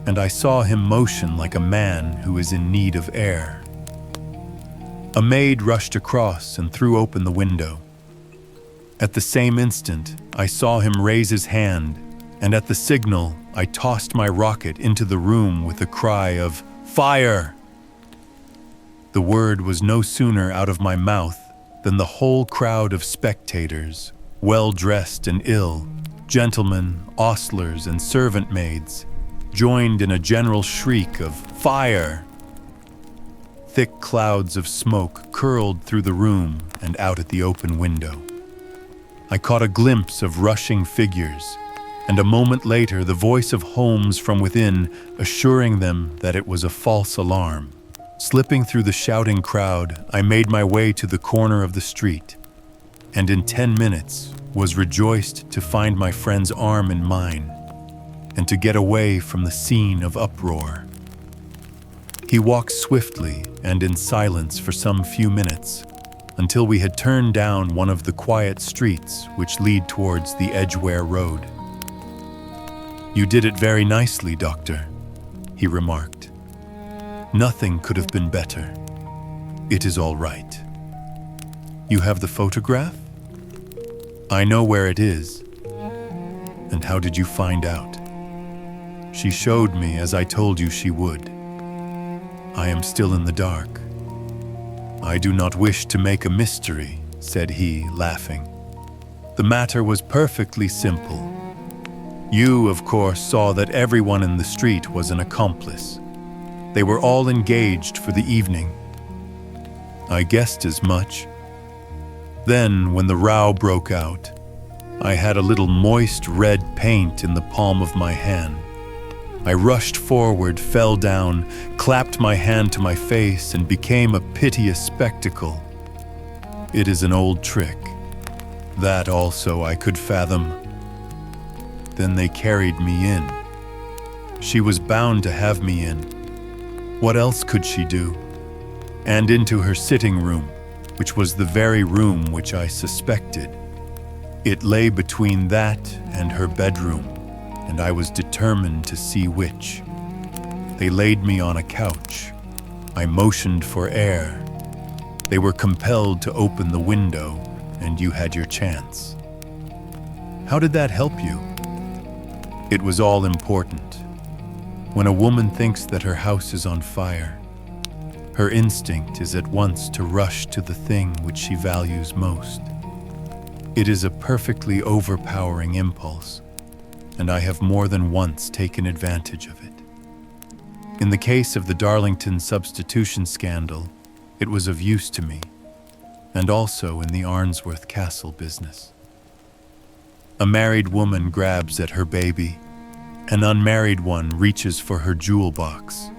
and I saw him motion like a man who is in need of air. A maid rushed across and threw open the window. At the same instant, I saw him raise his hand, and at the signal, I tossed my rocket into the room with a cry of "Fire!" The word was no sooner out of my mouth than the whole crowd of spectators, well-dressed and ill, gentlemen, ostlers, and servant maids, joined in a general shriek of "Fire!" Thick clouds of smoke curled through the room and out at the open window. I caught a glimpse of rushing figures, and a moment later the voice of Holmes from within assuring them that it was a false alarm. Slipping through the shouting crowd, I made my way to the corner of the street, and in 10 minutes was rejoiced to find my friend's arm in mine, and to get away from the scene of uproar. He walked swiftly and in silence for some few minutes, until we had turned down one of the quiet streets which lead towards the Edgware Road. "You did it very nicely, Doctor," he remarked. "Nothing could have been better. It is all right. You have the photograph? I know where it is. And how did you find out?" "She showed me as I told you she would. I am still in the dark." "I do not wish to make a mystery," said he, laughing. "The matter was perfectly simple. You, of course, saw that everyone in the street was an accomplice. They were all engaged for the evening. I guessed as much. Then, when the row broke out, I had a little moist red paint in the palm of my hand. I rushed forward, fell down, clapped my hand to my face, and became a piteous spectacle. It is an old trick. That also I could fathom. Then they carried me in. She was bound to have me in. What else could she do? And into her sitting room, which was the very room which I suspected. It lay between that and her bedroom, and I was determined to see which. They laid me on a couch. I motioned for air. They were compelled to open the window, and you had your chance. How did that help you? It was all important. When a woman thinks that her house is on fire, her instinct is at once to rush to the thing which she values most. It is a perfectly overpowering impulse, and I have more than once taken advantage of it. In the case of the Darlington substitution scandal, it was of use to me, and also in the Arnsworth Castle business. A married woman grabs at her baby. An unmarried one reaches for her jewel box.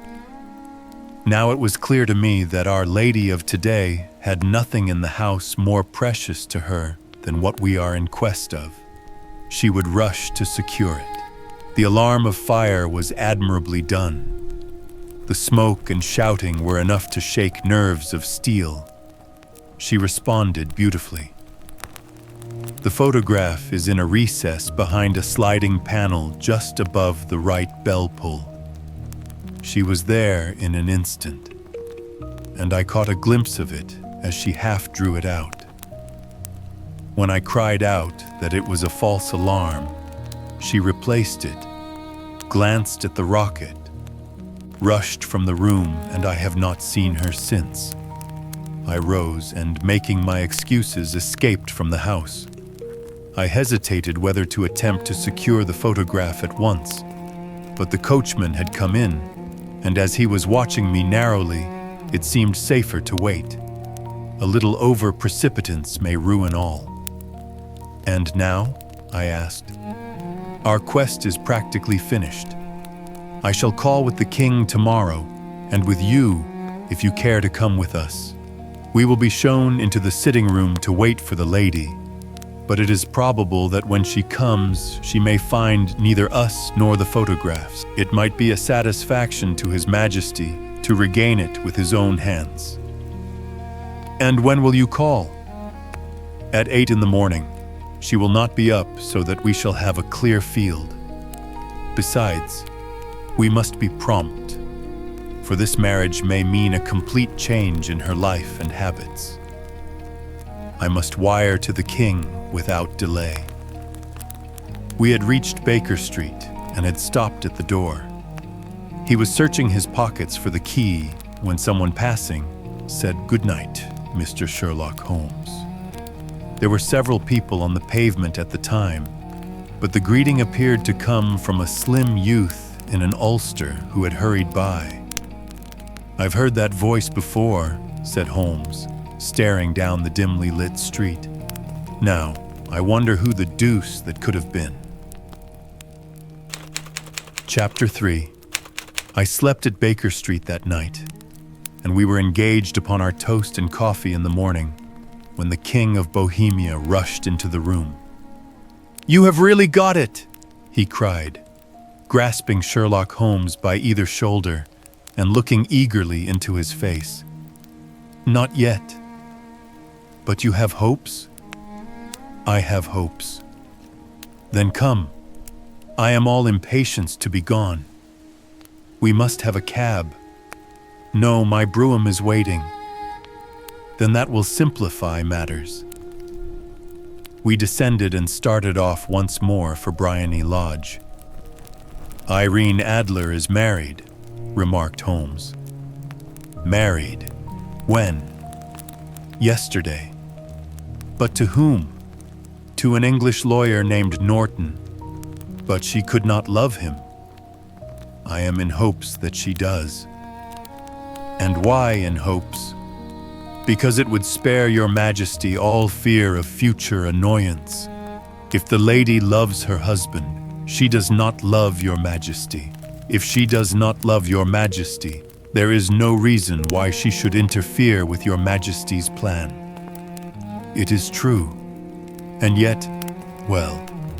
Now it was clear to me that Our Lady of today had nothing in the house more precious to her than what we are in quest of. She would rush to secure it. The alarm of fire was admirably done. The smoke and shouting were enough to shake nerves of steel. She responded beautifully. The photograph is in a recess behind a sliding panel just above the right bell pull. She was there in an instant, and I caught a glimpse of it as she half drew it out. When I cried out that it was a false alarm, she replaced it, glanced at the rocket, rushed from the room, and I have not seen her since. I rose and, making my excuses, escaped from the house. I hesitated whether to attempt to secure the photograph at once, but the coachman had come in, and as he was watching me narrowly, it seemed safer to wait. A little over-precipitance may ruin all. "And now?" I asked. "Our quest is practically finished. I shall call with the king tomorrow, and with you, if you care to come with us. We will be shown into the sitting room to wait for the lady, but it is probable that when she comes, she may find neither us nor the photographs. It might be a satisfaction to His Majesty to to regain it with his own hands. And when will you call? At 8 in the morning. She will not be up so that we shall have a clear field. Besides, we must be prompt, for this marriage may mean a complete change in her life and habits. I must wire to the king without delay. We had reached Baker Street and had stopped at the door. He was searching his pockets for the key when someone passing said, "Good night, Mr. Sherlock Holmes." There were several people on the pavement at the time, but the greeting appeared to come from a slim youth in an ulster who had hurried by. "I've heard that voice before," said Holmes, staring down the dimly lit street. "Now, I wonder who the deuce that could have been." Chapter 3. I slept at Baker Street that night, and we were engaged upon our toast and coffee in the morning when the King of Bohemia rushed into the room. "You have really got it!" he cried, grasping Sherlock Holmes by either shoulder and looking eagerly into his face. "Not yet. But you have hopes?" "I have hopes." "Then come. I am all impatience to be gone. We must have a cab." "No, my brougham is waiting." "Then that will simplify matters." We descended and started off once more for Briony Lodge. "Irene Adler is married," remarked Holmes. "Married? When?" "Yesterday." "But to whom?" "To an English lawyer named Norton." "But she could not love him." "I am in hopes that she does." "And why in hopes?" "Because it would spare your Majesty all fear of future annoyance. If the lady loves her husband, she does not love your Majesty. If she does not love your Majesty, there is no reason why she should interfere with your Majesty's plan." "It is true. And yet, well,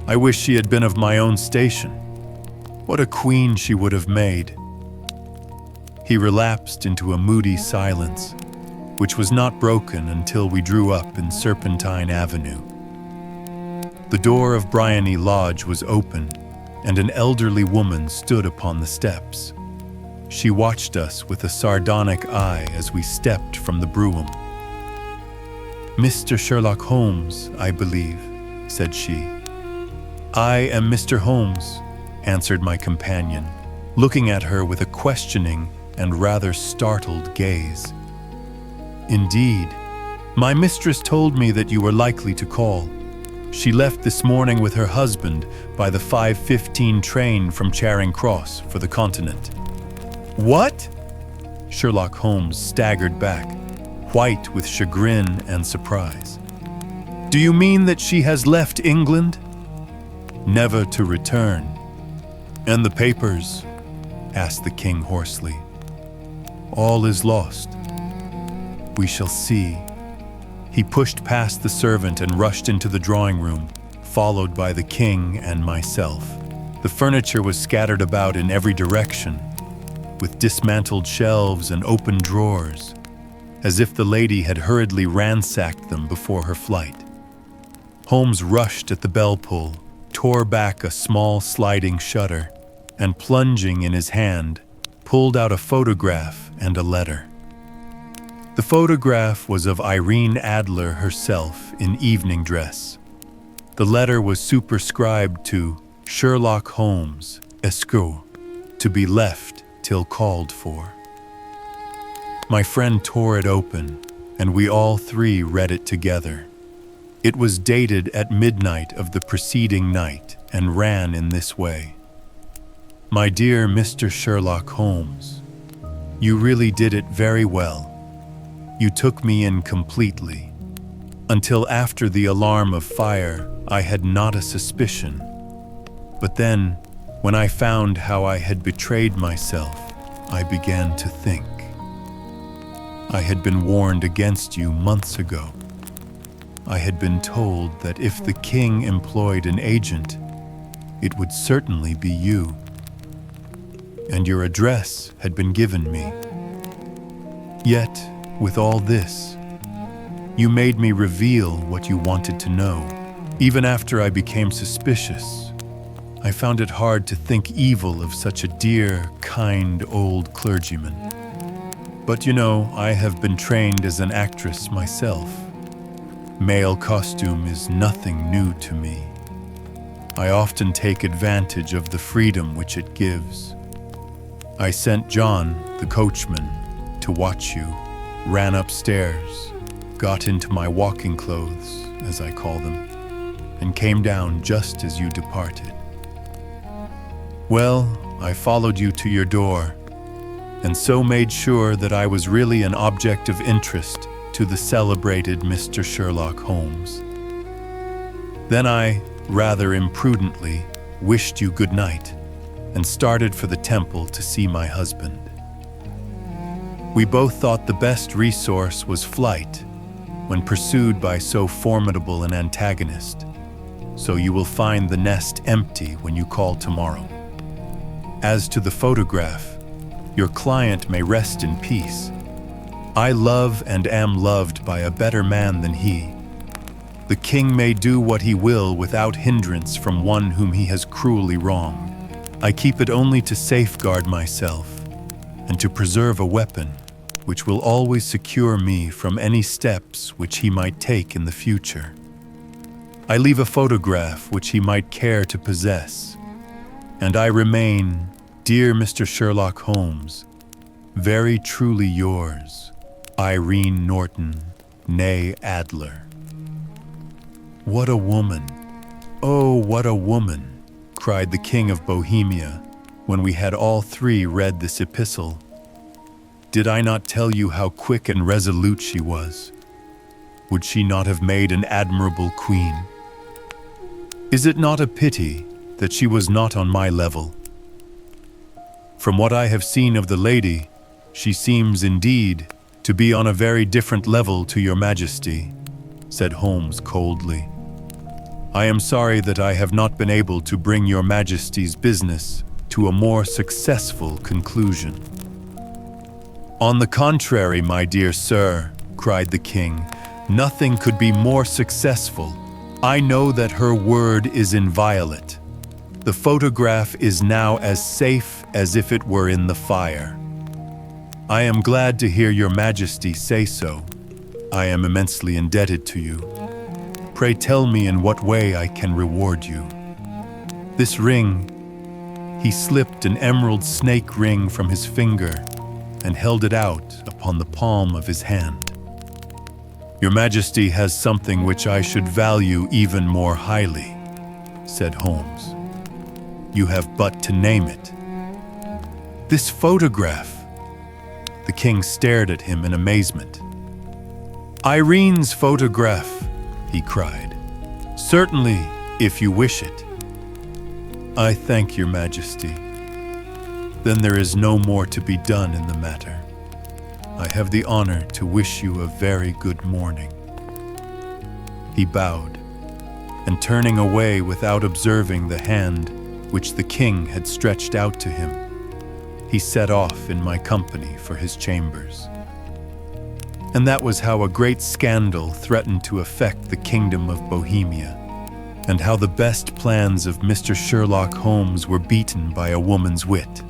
I wish she had been of my own station. What a queen she would have made." He relapsed into a moody silence, which was not broken until we drew up in Serpentine Avenue. The door of Briony Lodge was open, and an elderly woman stood upon the steps. She watched us with a sardonic eye as we stepped from the brougham. "Mr. Sherlock Holmes, I believe," said she. "I am Mr. Holmes," answered my companion, looking at her with a questioning and rather startled gaze. "Indeed. My mistress told me that you were likely to call. She left this morning with her husband by the 5:15 train from Charing Cross for the Continent." "What?" Sherlock Holmes staggered back, white with chagrin and surprise. "Do you mean that she has left England?" "Never to return." "And the papers?" asked the king hoarsely. "All is lost. We shall see." He pushed past the servant and rushed into the drawing room, followed by the king and myself. The furniture was scattered about in every direction, with dismantled shelves and open drawers, as if the lady had hurriedly ransacked them before her flight. Holmes rushed at the bell pull, tore back a small sliding shutter, and plunging in his hand, pulled out a photograph and a letter. The photograph was of Irene Adler herself in evening dress. The letter was superscribed to Sherlock Holmes, Esq., to be left till called for. My friend tore it open, and we all three read it together. It was dated at midnight of the preceding night and ran in this way. "My dear Mr. Sherlock Holmes, you really did it very well. You took me in completely. Until after the alarm of fire, I had not a suspicion. But then, when I found how I had betrayed myself, I began to think. I had been warned against you months ago. I had been told that if the king employed an agent, it would certainly be you. And your address had been given me. Yet, with all this, you made me reveal what you wanted to know. Even after I became suspicious, I found it hard to think evil of such a dear, kind old clergyman. But you know, I have been trained as an actress myself. Male costume is nothing new to me. I often take advantage of the freedom which it gives. I sent John, the coachman, to watch you, ran upstairs, got into my walking clothes, as I call them, and came down just as you departed. Well, I followed you to your door, and so made sure that I was really an object of interest to the celebrated Mr. Sherlock Holmes. Then I, rather imprudently, wished you good night and started for the temple to see my husband. We both thought the best resource was flight when pursued by so formidable an antagonist, so you will find the nest empty when you call tomorrow. As to the photograph, your client may rest in peace. I love and am loved by a better man than he. The king may do what he will without hindrance from one whom he has cruelly wronged. I keep it only to safeguard myself and to preserve a weapon which will always secure me from any steps which he might take in the future. I leave a photograph which he might care to possess, and I remain, dear Mr. Sherlock Holmes, very truly yours, Irene Norton, née Adler. What a woman! Oh, what a woman! Cried the King of Bohemia, when we had all three read this epistle. Did I not tell you how quick and resolute she was? Would she not have made an admirable queen? Is it not a pity that she was not on my level? From what I have seen of the lady, she seems indeed to be on a very different level to your Majesty, said Holmes coldly. I am sorry that I have not been able to bring your Majesty's business to a more successful conclusion. On the contrary, my dear sir, cried the king, nothing could be more successful. I know that her word is inviolate. The photograph is now as safe as if it were in the fire. I am glad to hear your Majesty say so. I am immensely indebted to you. Pray tell me in what way I can reward you. This ring, he slipped an emerald snake ring from his finger and held it out upon the palm of his hand. Your Majesty has something which I should value even more highly, said Holmes. You have but to name it. This photograph. The king stared at him in amazement. Irene's photograph, he cried. Certainly, if you wish it. I thank your Majesty. Then there is no more to be done in the matter. I have the honor to wish you a very good morning. He bowed, and turning away without observing the hand which the king had stretched out to him, he set off in my company for his chambers. And that was how a great scandal threatened to affect the kingdom of Bohemia, and how the best plans of Mr. Sherlock Holmes were beaten by a woman's wit.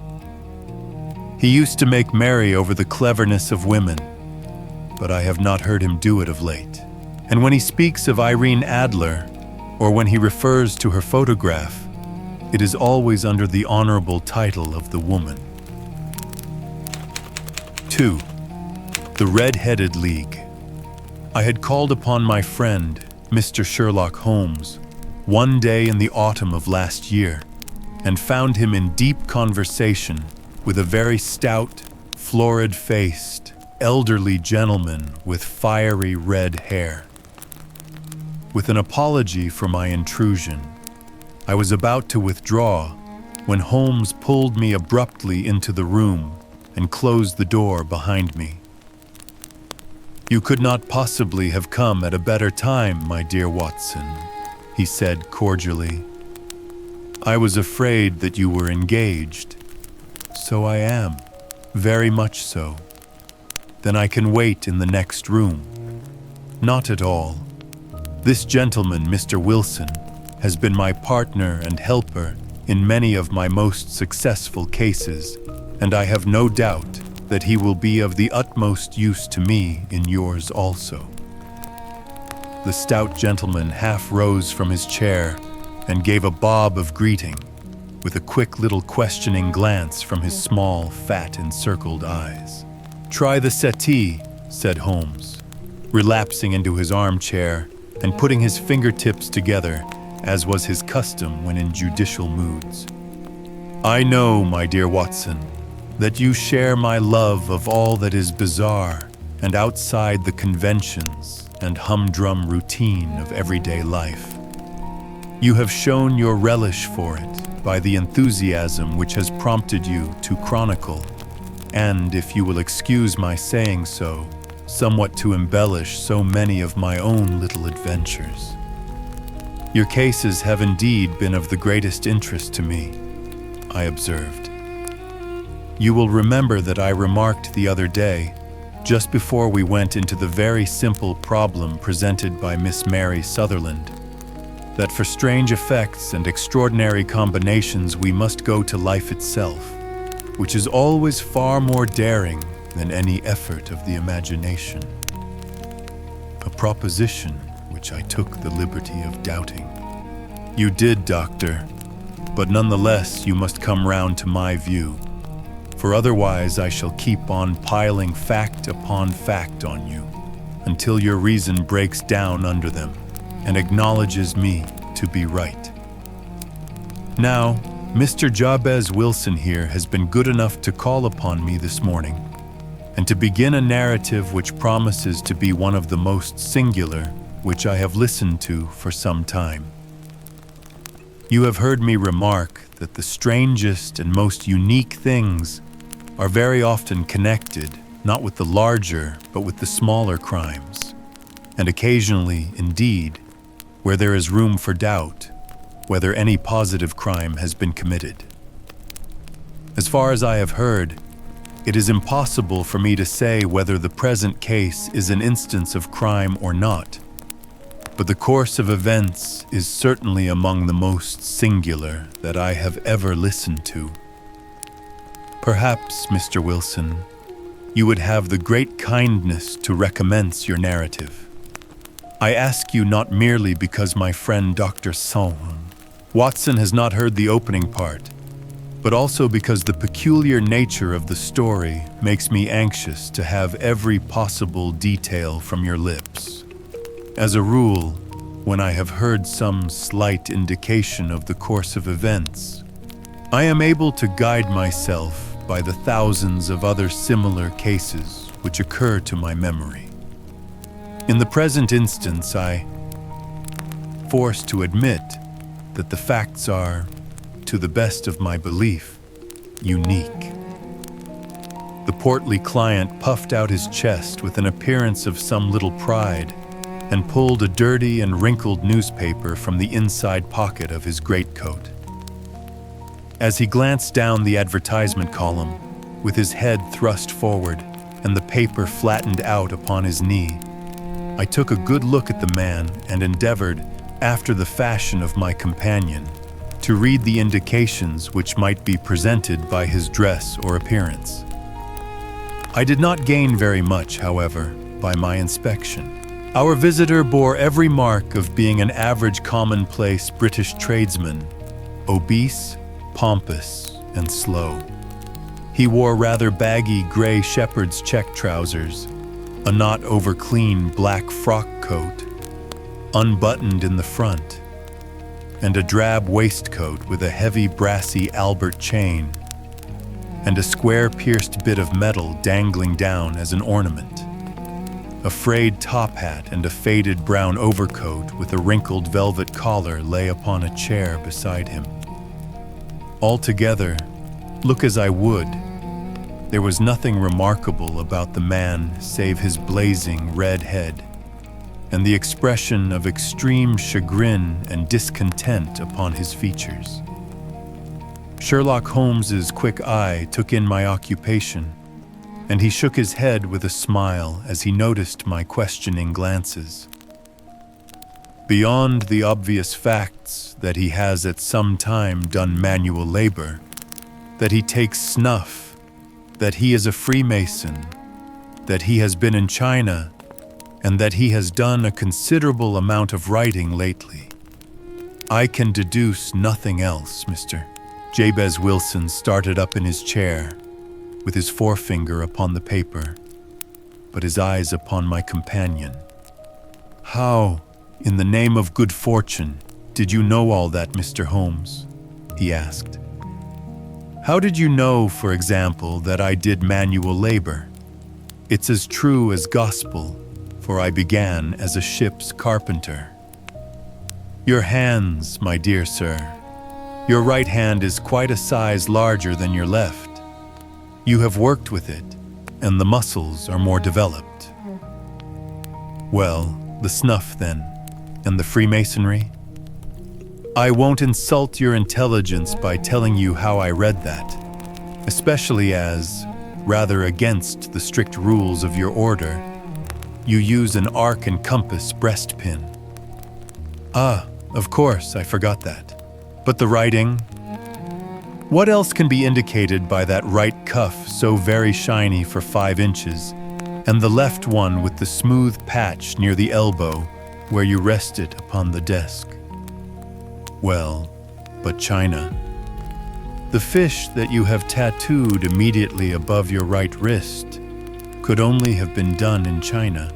He used to make merry over the cleverness of women, but I have not heard him do it of late. And when he speaks of Irene Adler, or when he refers to her photograph, it is always under the honorable title of the woman. 2. The Red-Headed League. I had called upon my friend, Mr. Sherlock Holmes, one day in the autumn of last year, and found him in deep conversation with a very stout, florid-faced, elderly gentleman with fiery red hair. With an apology for my intrusion, I was about to withdraw when Holmes pulled me abruptly into the room and closed the door behind me. You could not possibly have come at a better time, my dear Watson, he said cordially. I was afraid that you were engaged. So I am, very much so. then I can wait in the next room. Not at all. This gentleman, Mr. Wilson, has been my partner and helper in many of my most successful cases, and I have no doubt that he will be of the utmost use to me in yours also." The stout gentleman half rose from his chair and gave a bob of greeting, with a quick little questioning glance from his small, fat, encircled eyes. "Try the settee," said Holmes, relapsing into his armchair and putting his fingertips together, as was his custom when in judicial moods. "I know, my dear Watson, that you share my love of all that is bizarre and outside the conventions and humdrum routine of everyday life. You have shown your relish for it by the enthusiasm which has prompted you to chronicle, and, if you will excuse my saying so, somewhat to embellish so many of my own little adventures. Your cases have indeed been of the greatest interest to me," I observed. "You will remember that I remarked the other day, just before we went into the very simple problem presented by Miss Mary Sutherland, that for strange effects and extraordinary combinations we must go to life itself, which is always far more daring than any effort of the imagination. A proposition which I took the liberty of doubting." "You did, Doctor, but nonetheless you must come round to my view, for otherwise I shall keep on piling fact upon fact on you, until your reason breaks down under them and acknowledges me to be right. Now, Mr. Jabez Wilson here has been good enough to call upon me this morning, and to begin a narrative which promises to be one of the most singular which I have listened to for some time. You have heard me remark that the strangest and most unique things are very often connected, not with the larger, but with the smaller crimes, and occasionally, indeed, where there is room for doubt, whether any positive crime has been committed. As far as I have heard, it is impossible for me to say whether the present case is an instance of crime or not, but the course of events is certainly among the most singular that I have ever listened to. Perhaps, Mr. Wilson, you would have the great kindness to recommence your narrative. I ask you not merely because my friend Dr. Watson has not heard the opening part, but also because the peculiar nature of the story makes me anxious to have every possible detail from your lips. As a rule, when I have heard some slight indication of the course of events, I am able to guide myself by the thousands of other similar cases which occur to my memory. In the present instance, I am forced to admit that the facts are, to the best of my belief, unique. The portly client puffed out his chest with an appearance of some little pride and pulled a dirty and wrinkled newspaper from the inside pocket of his greatcoat. As he glanced down the advertisement column, with his head thrust forward and the paper flattened out upon his knee, I took a good look at the man and endeavored, after the fashion of my companion, to read the indications which might be presented by his dress or appearance. I did not gain very much, however, by my inspection. Our visitor bore every mark of being an average commonplace British tradesman, obese, pompous, and slow. He wore rather baggy gray shepherd's check trousers, a not over-clean black frock coat, unbuttoned in the front, and a drab waistcoat with a heavy brassy Albert chain, and a square-pierced bit of metal dangling down as an ornament. A frayed top hat and a faded brown overcoat with a wrinkled velvet collar lay upon a chair beside him. Altogether, look as I would, there was nothing remarkable about the man save his blazing red head and the expression of extreme chagrin and discontent upon his features. Sherlock Holmes's quick eye took in my occupation and he shook his head with a smile as he noticed my questioning glances. Beyond the obvious facts that he has at some time done manual labor, that he takes snuff, that he is a Freemason, that he has been in China, and that he has done a considerable amount of writing lately, I can deduce nothing else, Mr. Jabez Wilson started up in his chair, with his forefinger upon the paper, but his eyes upon my companion. "How, in the name of good fortune, did you know all that, Mr. Holmes?" he asked. "How did you know, for example, that I did manual labor? It's as true as gospel, for I began as a ship's carpenter." "Your hands, my dear sir. Your right hand is quite a size larger than your left. You have worked with it, and the muscles are more developed." "Well, the snuff then, and the Freemasonry?" "I won't insult your intelligence by telling you how I read that, especially as, rather against the strict rules of your order, you use an arc and compass breastpin." "Ah, of course, I forgot that. But the writing? What else can be indicated by that right cuff so very shiny for 5 inches, and the left one with the smooth patch near the elbow where you rest it upon the desk?" "Well, but China. The fish that you have tattooed immediately above your right wrist could only have been done in China.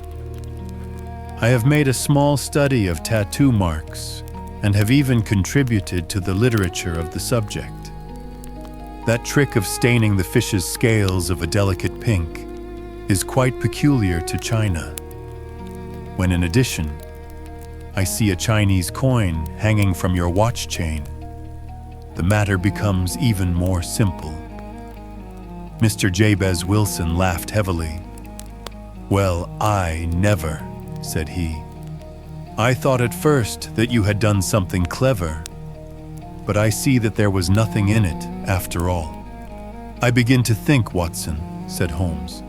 I have made a small study of tattoo marks and have even contributed to the literature of the subject. That trick of staining the fish's scales of a delicate pink is quite peculiar to China. When in addition, I see a Chinese coin hanging from your watch chain, the matter becomes even more simple." Mr. Jabez Wilson laughed heavily. "Well, I never," said he. "I thought at first that you had done something clever, but I see that there was nothing in it after all." "I begin to think, Watson," said Holmes,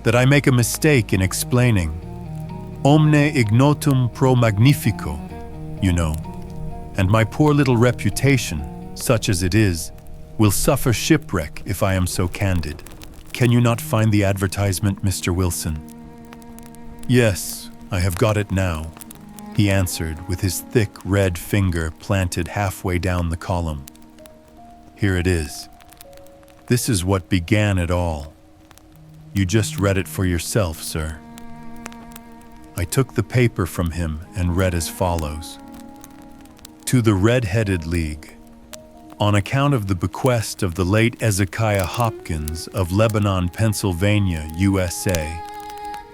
"that I make a mistake in explaining. Omne ignotum pro magnifico, you know, and my poor little reputation, such as it is, will suffer shipwreck if I am so candid. Can you not find the advertisement, Mr. Wilson?" "Yes, I have got it now," he answered with his thick red finger planted halfway down the column. "Here it is. This is what began it all. You just read it for yourself, sir." I took the paper from him and read as follows. "To the Red-Headed League. On account of the bequest of the late Ezekiah Hopkins of Lebanon, Pennsylvania, USA,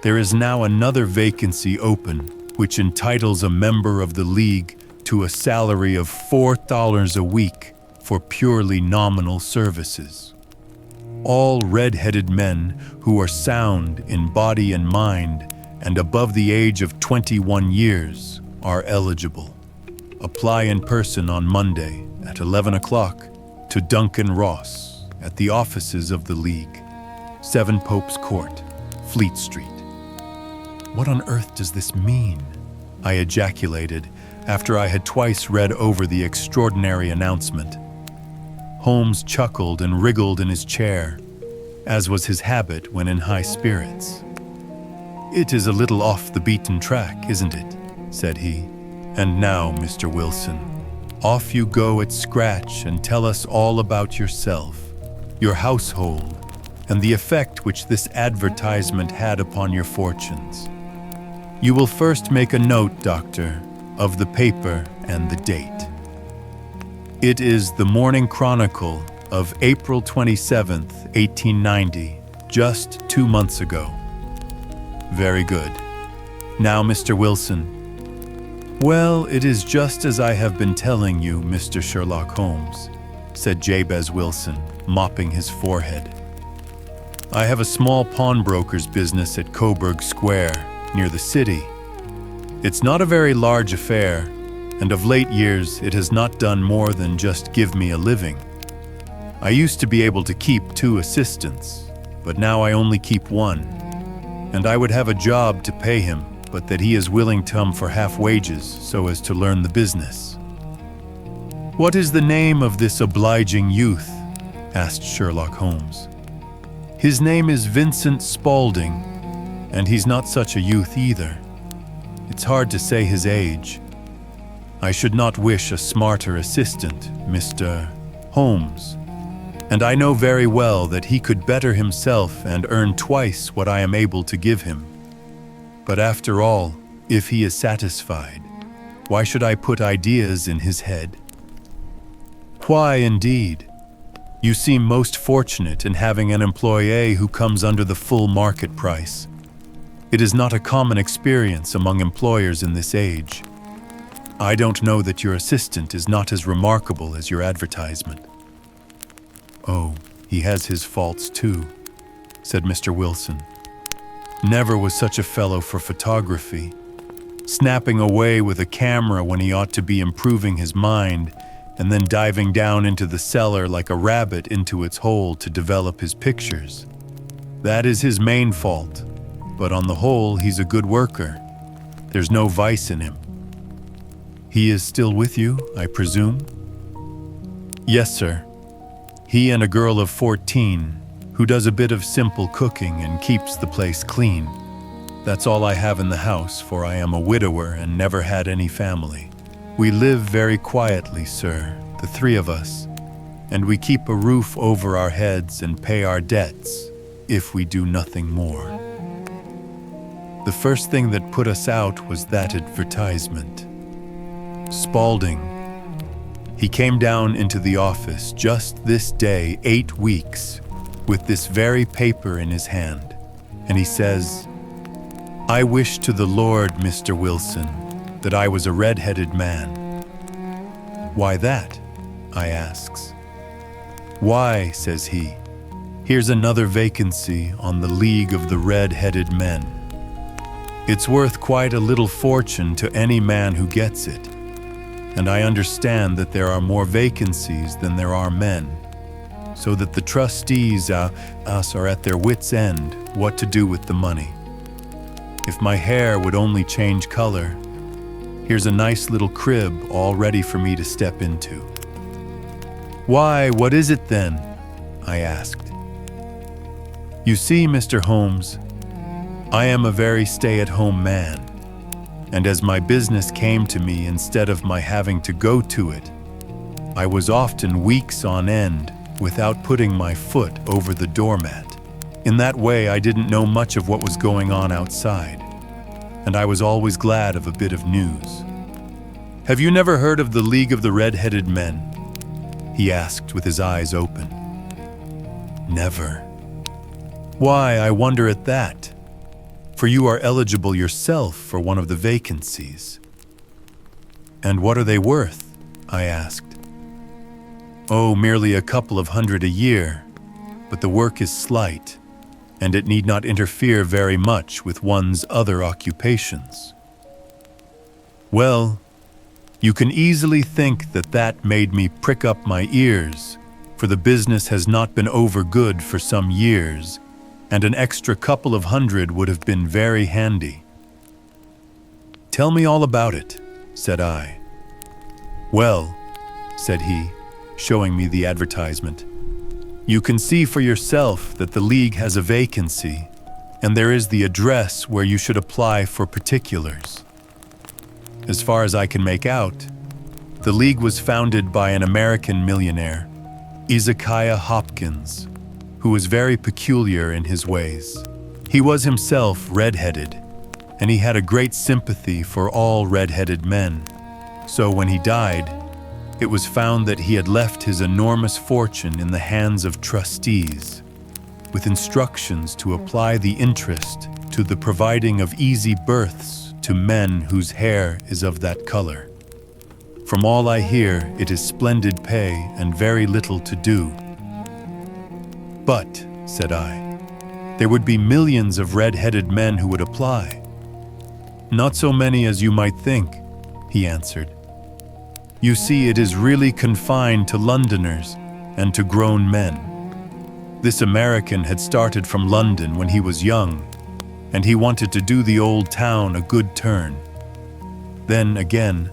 there is now another vacancy open which entitles a member of the League to a salary of $4 a week for purely nominal services. All red-headed men who are sound in body and mind and above the age of 21 years are eligible. Apply in person on Monday at 11 o'clock to Duncan Ross at the offices of the League, 7 Pope's Court, Fleet Street." "What on earth does this mean?" I ejaculated after I had twice read over the extraordinary announcement. Holmes chuckled and wriggled in his chair, as was his habit when in high spirits. "It is a little off the beaten track, isn't it?" said he. "And now, Mr. Wilson, off you go at scratch and tell us all about yourself, your household, and the effect which this advertisement had upon your fortunes. You will first make a note, Doctor, of the paper and the date." "It is the Morning Chronicle of April 27th, 1890, just 2 months ago." "Very good. Now, Mr. Wilson." "Well, it is just as I have been telling you, Mr. Sherlock Holmes," said Jabez Wilson, mopping his forehead. "I have a small pawnbroker's business at Coburg Square, near the city. It's not a very large affair, and of late years it has not done more than just give me a living. I used to be able to keep 2 assistants, but now I only keep one. And I would have a job to pay him, but that he is willing to come for half wages so as to learn the business." "What is the name of this obliging youth?" asked Sherlock Holmes. "His name is Vincent Spaulding, and he's not such a youth either. It's hard to say his age. I should not wish a smarter assistant, Mr. Holmes, and I know very well that he could better himself and earn twice what I am able to give him. But after all, if he is satisfied, why should I put ideas in his head?" "Why, indeed? You seem most fortunate in having an employee who comes under the full market price. It is not a common experience among employers in this age. I don't know that your assistant is not as remarkable as your advertisement." "Oh, he has his faults too," said Mr. Wilson. "Never was such a fellow for photography, snapping away with a camera when he ought to be improving his mind, and then diving down into the cellar like a rabbit into its hole to develop his pictures. That is his main fault, but on the whole, he's a good worker. There's no vice in him." "He is still with you, I presume?" "Yes, sir. He and a girl of 14, who does a bit of simple cooking and keeps the place clean. That's all I have in the house, for I am a widower and never had any family. We live very quietly, sir, the three of us, and we keep a roof over our heads and pay our debts, if we do nothing more. The first thing that put us out was that advertisement. Spaulding. He came down into the office just this day 8 weeks, with this very paper in his hand, and he says, 'I wish to the Lord, Mr. Wilson, that I was a red-headed man.' 'Why that?' I asks. 'Why,' says he, 'here's another vacancy on the League of the Red-Headed Men. It's worth quite a little fortune to any man who gets it, and I understand that there are more vacancies than there are men, so that the trustees us are at their wits' end what to do with the money. If my hair would only change color, here's a nice little crib all ready for me to step into.' 'Why, what is it then?' I asked. 'You see, Mr. Holmes, I am a very stay-at-home man, and as my business came to me instead of my having to go to it, I was often weeks on end without putting my foot over the doormat. In that way, I didn't know much of what was going on outside, and I was always glad of a bit of news.' 'Have you never heard of the League of the Red-Headed Men?' he asked with his eyes open. 'Never.' 'Why, I wonder at that, for you are eligible yourself for one of the vacancies.' 'And what are they worth?' I asked. 'Oh, merely a couple of hundred a year, but the work is slight, and it need not interfere very much with one's other occupations.' Well, you can easily think that that made me prick up my ears, for the business has not been over good for some years, and an extra couple of hundred would have been very handy. 'Tell me all about it,' said I. 'Well,' said he, showing me the advertisement, 'you can see for yourself that the League has a vacancy, and there is the address where you should apply for particulars. As far as I can make out, the League was founded by an American millionaire, Ezekiah Hopkins, who was very peculiar in his ways. He was himself red-headed, and he had a great sympathy for all red-headed men. So when he died, it was found that he had left his enormous fortune in the hands of trustees, with instructions to apply the interest to the providing of easy berths to men whose hair is of that color. From all I hear, it is splendid pay and very little to do.' 'But,' said I, 'there would be millions of red-headed men who would apply.' 'Not so many as you might think,' he answered. 'You see, it is really confined to Londoners and to grown men. This American had started from London when he was young, and he wanted to do the old town a good turn. Then again,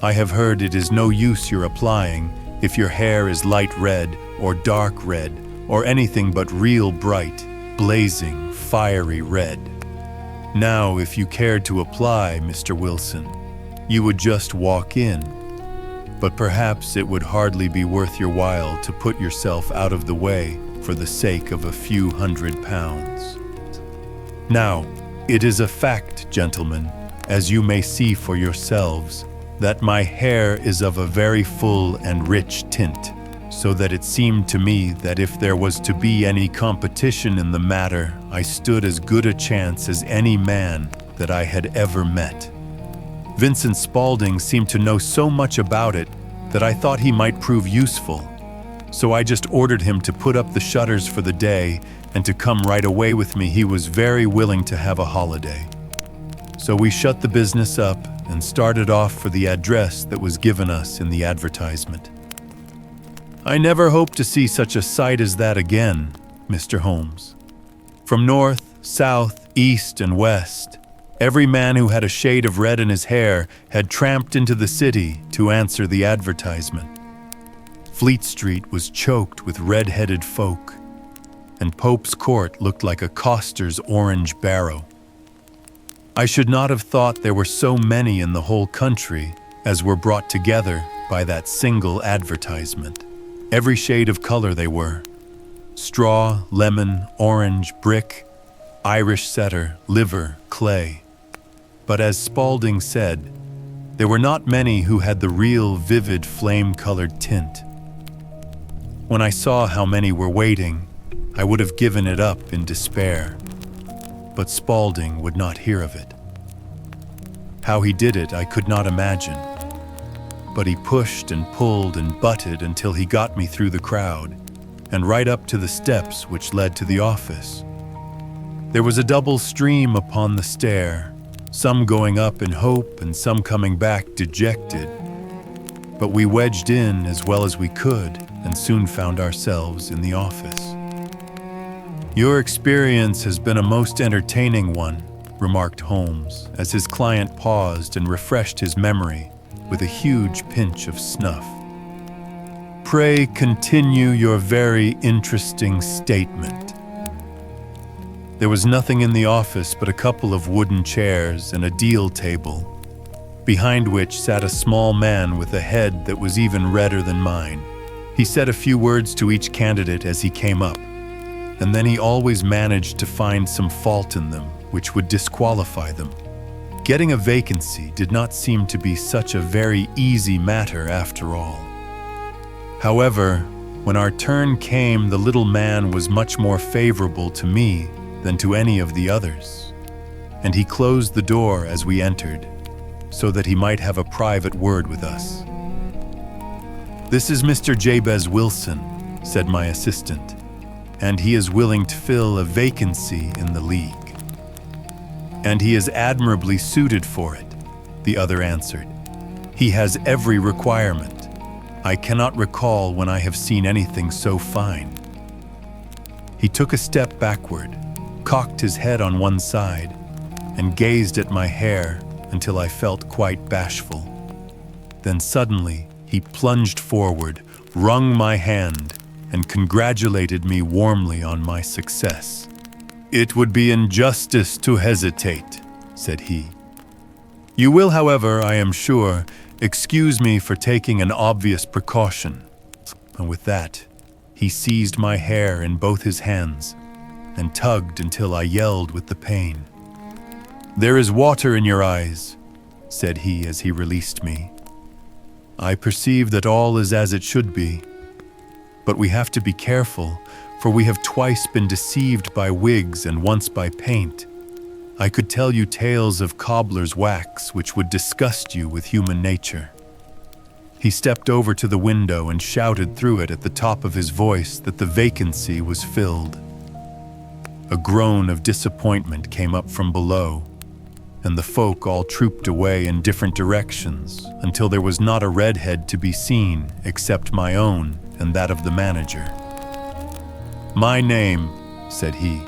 I have heard it is no use your applying if your hair is light red or dark red or anything but real bright, blazing, fiery red. Now, if you cared to apply, Mr. Wilson, you would just walk in. But perhaps it would hardly be worth your while to put yourself out of the way for the sake of a few £100. Now, it is a fact, gentlemen, as you may see for yourselves, that my hair is of a very full and rich tint, so that it seemed to me that if there was to be any competition in the matter, I stood as good a chance as any man that I had ever met. Vincent Spaulding seemed to know so much about it that I thought he might prove useful, so I just ordered him to put up the shutters for the day and to come right away with me. He was very willing to have a holiday. So we shut the business up and started off for the address that was given us in the advertisement. I never hope to see such a sight as that again, Mr. Holmes. From north, south, east, and west, every man who had a shade of red in his hair had tramped into the city to answer the advertisement. Fleet Street was choked with red-headed folk, and Pope's Court looked like a coster's orange barrow. I should not have thought there were so many in the whole country as were brought together by that single advertisement. Every shade of color they were: straw, lemon, orange, brick, Irish setter, liver, clay. But as Spaulding said, there were not many who had the real vivid flame-colored tint. When I saw how many were waiting, I would have given it up in despair. But Spaulding would not hear of it. How he did it, I could not imagine. But he pushed and pulled and butted until he got me through the crowd, and right up to the steps which led to the office. There was a double stream upon the stair, some going up in hope and some coming back dejected. But we wedged in as well as we could and soon found ourselves in the office. "Your experience has been a most entertaining one," remarked Holmes, as his client paused and refreshed his memory with a huge pinch of snuff. "Pray continue your very interesting statement." There was nothing in the office but a couple of wooden chairs and a deal table, behind which sat a small man with a head that was even redder than mine. He said a few words to each candidate as he came up, and then he always managed to find some fault in them which would disqualify them. Getting a vacancy did not seem to be such a very easy matter after all. However, when our turn came, the little man was much more favorable to me than to any of the others, and he closed the door as we entered, so that he might have a private word with us. "This is Mr. Jabez Wilson," said my assistant, "and he is willing to fill a vacancy in the league." "And he is admirably suited for it," the other answered. "He has every requirement. I cannot recall when I have seen anything so fine." He took a step backward, cocked his head on one side, and gazed at my hair until I felt quite bashful. Then suddenly he plunged forward, wrung my hand, and congratulated me warmly on my success. "It would be injustice to hesitate," said he. "You will, however, I am sure, excuse me for taking an obvious precaution." And with that, he seized my hair in both his hands and tugged until I yelled with the pain. "There is water in your eyes," said he as he released me. "I perceive that all is as it should be. But we have to be careful, for we have twice been deceived by wigs and once by paint. I could tell you tales of cobbler's wax which would disgust you with human nature." He stepped over to the window and shouted through it at the top of his voice that the vacancy was filled. A groan of disappointment came up from below, and the folk all trooped away in different directions until there was not a redhead to be seen except my own and that of the manager. "My name," said he,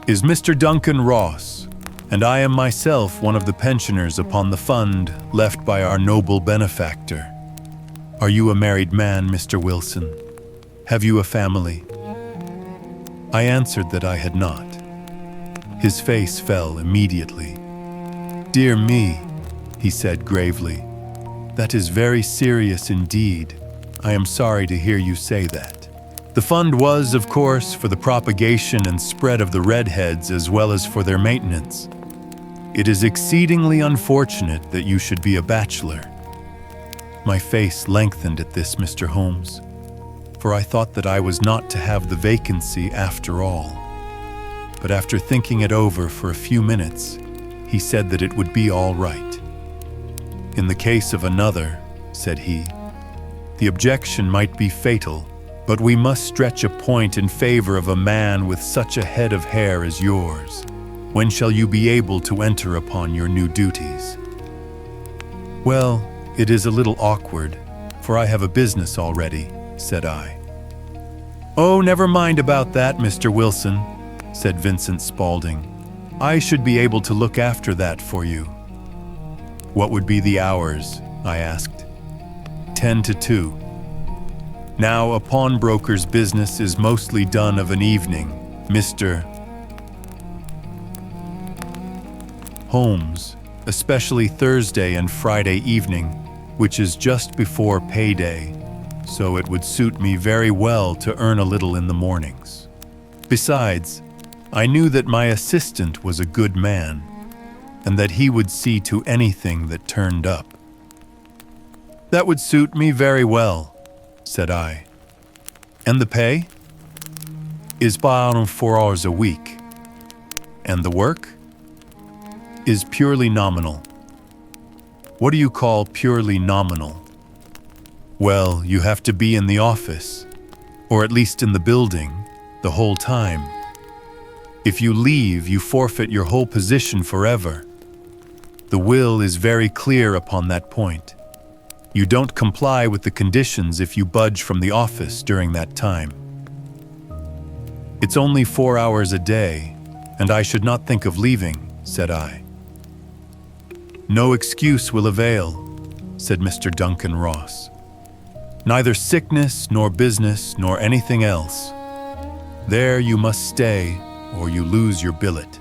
"is Mr. Duncan Ross, and I am myself one of the pensioners upon the fund left by our noble benefactor. Are you a married man, Mr. Wilson? Have you a family?" I answered that I had not. His face fell immediately. "Dear me," he said gravely, "that is very serious indeed. I am sorry to hear you say that. The fund was, of course, for the propagation and spread of the redheads as well as for their maintenance. It is exceedingly unfortunate that you should be a bachelor." My face lengthened at this, Mr. Holmes, for I thought that I was not to have the vacancy after all. But after thinking it over for a few minutes, he said that it would be all right. "In the case of another," said he, "the objection might be fatal, but we must stretch a point in favor of a man with such a head of hair as yours. When shall you be able to enter upon your new duties?" "Well, it is a little awkward, for I have a business already," said I. "Oh, never mind about that, Mr. Wilson," said Vincent Spaulding. "I should be able to look after that for you." "What would be the hours?" I asked. 10 to 2. Now, a pawnbroker's business is mostly done of an evening, Mr. Holmes, especially Thursday and Friday evening, which is just before payday, so it would suit me very well to earn a little in the mornings. Besides, I knew that my assistant was a good man, and that he would see to anything that turned up. "That would suit me very well," said I. "And the pay?" "Is about 4 hours a week." "And the work?" "Is purely nominal." "What do you call purely nominal?" "Well, you have to be in the office, or at least in the building, the whole time. If you leave, you forfeit your whole position forever. The will is very clear upon that point. You don't comply with the conditions if you budge from the office during that time. It's only 4 hours a day, and I should not think of leaving," said I. "No excuse will avail," said Mr. Duncan Ross. "Neither sickness, nor business, nor anything else. There you must stay, or you lose your billet."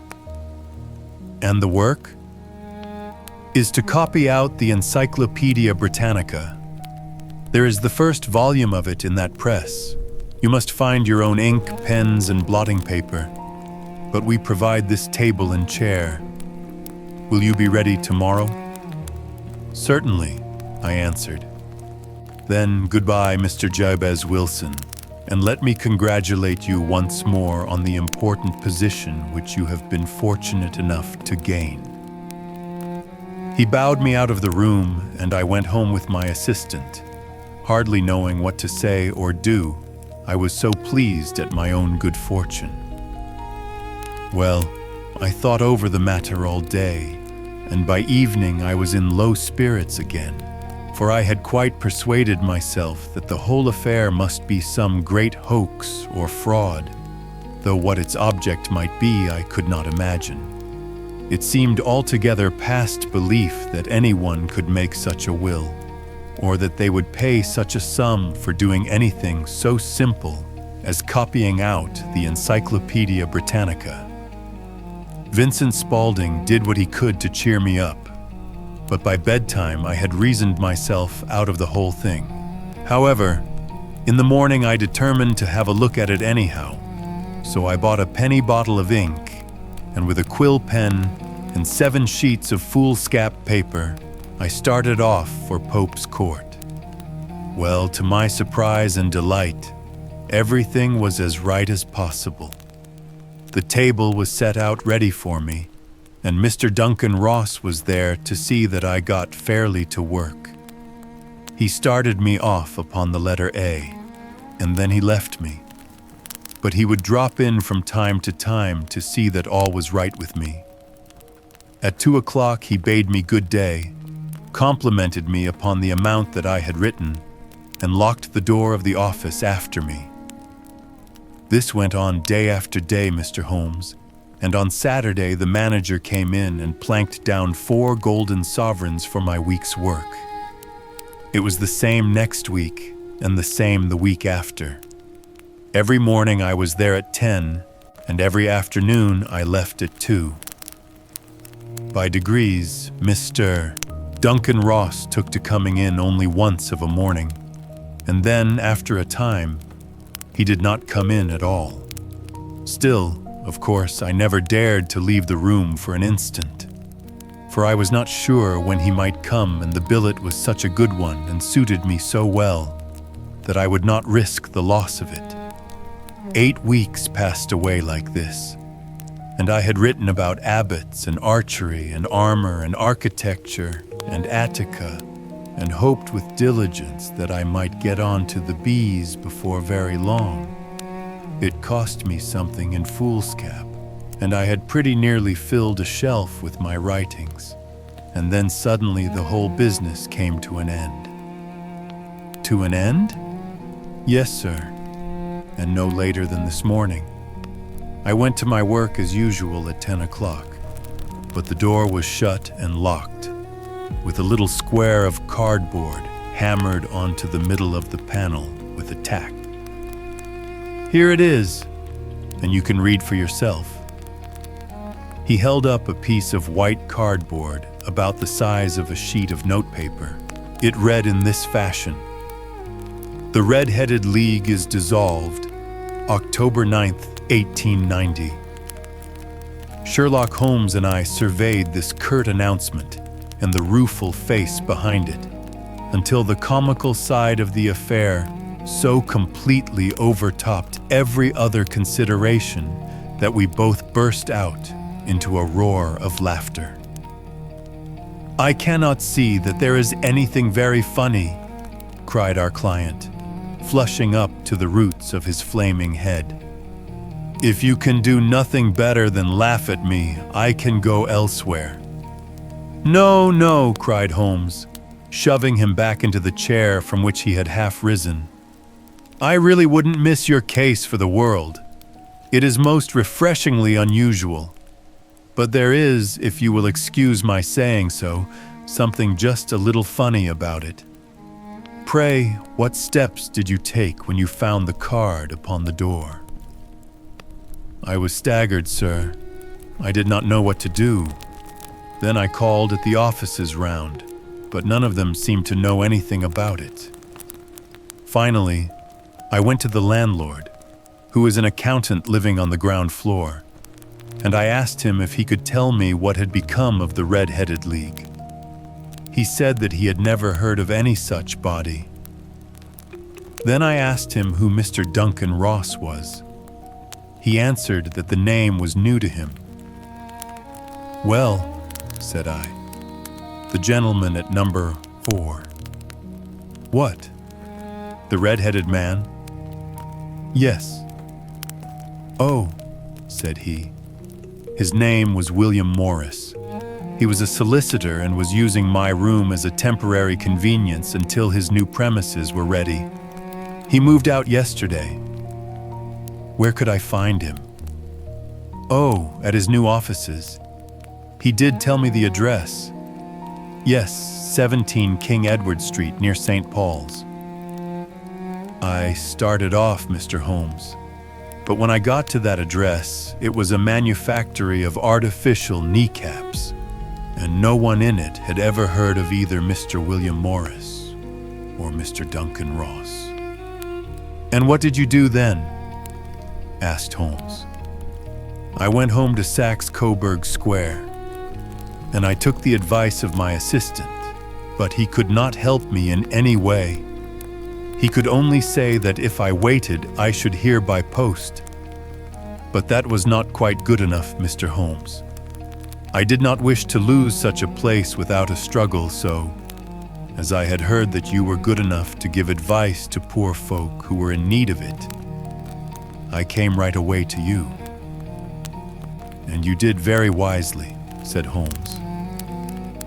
"And the work?" "Is to copy out the Encyclopedia Britannica. There is the first volume of it in that press. You must find your own ink, pens, and blotting paper, but we provide this table and chair. Will you be ready tomorrow?" "Certainly," I answered. "Then goodbye, Mr. Jabez Wilson, and let me congratulate you once more on the important position which you have been fortunate enough to gain." He bowed me out of the room, and I went home with my assistant, hardly knowing what to say or do. I was so pleased at my own good fortune. Well, I thought over the matter all day, and by evening I was in low spirits again, for I had quite persuaded myself that the whole affair must be some great hoax or fraud, though what its object might be I could not imagine. It seemed altogether past belief that anyone could make such a will, or that they would pay such a sum for doing anything so simple as copying out the Encyclopedia Britannica. Vincent Spaulding did what he could to cheer me up, but by bedtime I had reasoned myself out of the whole thing. However, in the morning I determined to have a look at it anyhow, so I bought a penny bottle of ink, and with a quill pen and 7 sheets of foolscap paper, I started off for Pope's Court. Well, to my surprise and delight, everything was as right as possible. The table was set out ready for me, and Mr. Duncan Ross was there to see that I got fairly to work. He started me off upon the letter A, and then he left me. But he would drop in from time to time to see that all was right with me. At 2 o'clock he bade me good day, complimented me upon the amount that I had written, and locked the door of the office after me. This went on day after day, Mr. Holmes, and on Saturday the manager came in and planked down 4 golden sovereigns for my week's work. It was the same next week and the same the week after. Every morning I was there at 10, and every afternoon I left at 2. By degrees, Mr. Duncan Ross took to coming in only once of a morning, and then, after a time, he did not come in at all. Still, of course, I never dared to leave the room for an instant, for I was not sure when he might come, and the billet was such a good one and suited me so well that I would not risk the loss of it. 8 weeks passed away like this, and I had written about abbots and archery and armor and architecture and Attica, and hoped with diligence that I might get on to the bees before very long. It cost me something in foolscap, and I had pretty nearly filled a shelf with my writings, and then suddenly the whole business came to an end. To an end? Yes, sir, and no later than this morning. I went to my work as usual at 10 o'clock, but the door was shut and locked, with a little square of cardboard hammered onto the middle of the panel with a tack. Here it is, and you can read for yourself. He held up a piece of white cardboard about the size of a sheet of notepaper. It read in this fashion: "The Red-Headed League is dissolved, October 9th, 1890. Sherlock Holmes and I surveyed this curt announcement and the rueful face behind it, until the comical side of the affair so completely overtopped every other consideration that we both burst out into a roar of laughter. I cannot see that there is anything very funny," cried our client, flushing up to the roots of his flaming head. "If you can do nothing better than laugh at me, I can go elsewhere." "No, no," cried Holmes, shoving him back into the chair from which he had half risen. "I really wouldn't miss your case for the world. It is most refreshingly unusual. But there is, if you will excuse my saying so, something just a little funny about it. Pray, what steps did you take when you found the card upon the door?" "I was staggered, sir. I did not know what to do. Then I called at the offices round, but none of them seemed to know anything about it. Finally, I went to the landlord, who is an accountant living on the ground floor, and I asked him if he could tell me what had become of the Red-Headed League. He said that he had never heard of any such body. Then I asked him who Mr. Duncan Ross was. He answered that the name was new to him. "Well," said I, "the gentleman at number 4. "What? The red-headed man?" "Yes." "Oh," said he. "His name was William Morris. He was a solicitor and was using my room as a temporary convenience until his new premises were ready. He moved out yesterday." "Where could I find him?" "Oh, at his new offices. He did tell me the address. Yes, 17 King Edward Street near St. Paul's." I started off, Mr. Holmes, but when I got to that address, it was a manufactory of artificial kneecaps, and no one in it had ever heard of either Mr. William Morris or Mr. Duncan Ross. "And what did you do then?" asked Holmes. "I went home to Saxe-Coburg Square, and I took the advice of my assistant, but he could not help me in any way. He could only say that if I waited, I should hear by post. But that was not quite good enough, Mr. Holmes. I did not wish to lose such a place without a struggle, so, as I had heard that you were good enough to give advice to poor folk who were in need of it, I came right away to you." "And you did very wisely," said Holmes.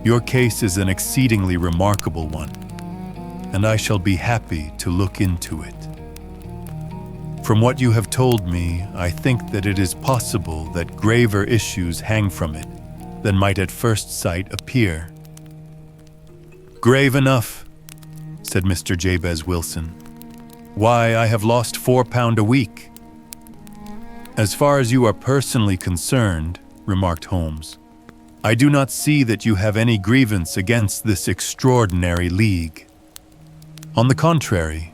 "Your case is an exceedingly remarkable one, and I shall be happy to look into it. From what you have told me, I think that it is possible that graver issues hang from it than might at first sight appear." "Grave enough," said Mr. Jabez Wilson. "Why, I have lost £4 a week." "As far as you are personally concerned," remarked Holmes, "I do not see that you have any grievance against this extraordinary league. On the contrary,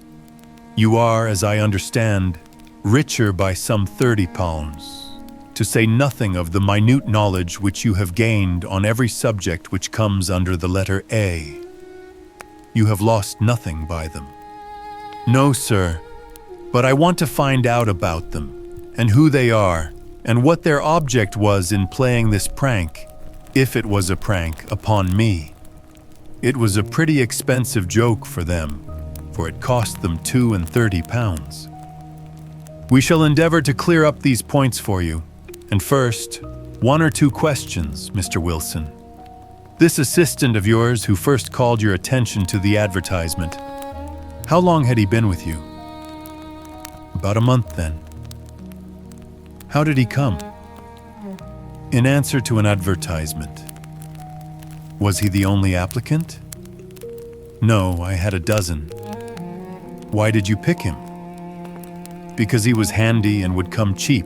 you are, as I understand, richer by some £30, to say nothing of the minute knowledge which you have gained on every subject which comes under the letter A. You have lost nothing by them." "No, sir, but I want to find out about them, and who they are, and what their object was in playing this prank, if it was a prank, upon me. It was a pretty expensive joke for them, for it cost them £32. We shall endeavor to clear up these points for you. And first, 1 or 2 questions, Mr. Wilson. This assistant of yours who first called your attention to the advertisement, how long had he been with you?" "About a month, then." "How did he come?" "In answer to an advertisement." "Was he the only applicant?" "No, I had a dozen." "Why did you pick him?" "Because he was handy and would come cheap.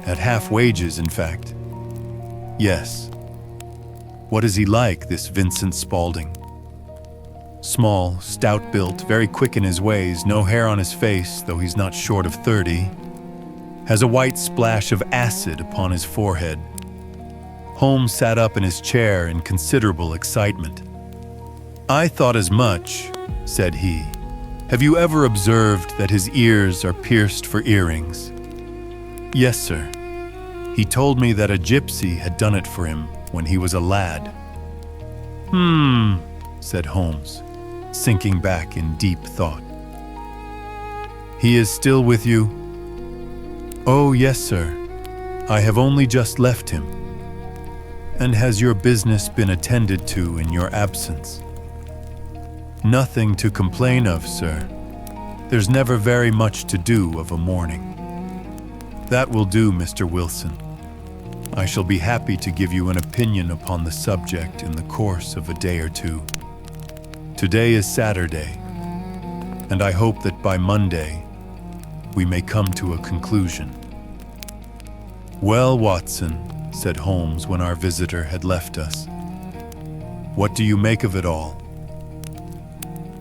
At half wages, in fact." "Yes." "What is he like, this Vincent Spaulding?" "Small, stout-built, very quick in his ways, no hair on his face, though he's not short of 30. Has a white splash of acid upon his forehead." Holmes sat up in his chair in considerable excitement. "I thought as much," said he. "Have you ever observed that his ears are pierced for earrings?" "Yes, sir. He told me that a gypsy had done it for him when he was a lad." Said Holmes, sinking back in deep thought. "He is still with you?" "Oh, yes, sir. I have only just left him." "And has your business been attended to in your absence?" "Nothing to complain of, sir. There's never very much to do of a morning." "That will do, Mr. Wilson. I shall be happy to give you an opinion upon the subject in the course of a day or two. Today is Saturday, and I hope that by Monday we may come to a conclusion." "Well, Watson," said Holmes when our visitor had left us, "what do you make of it all?"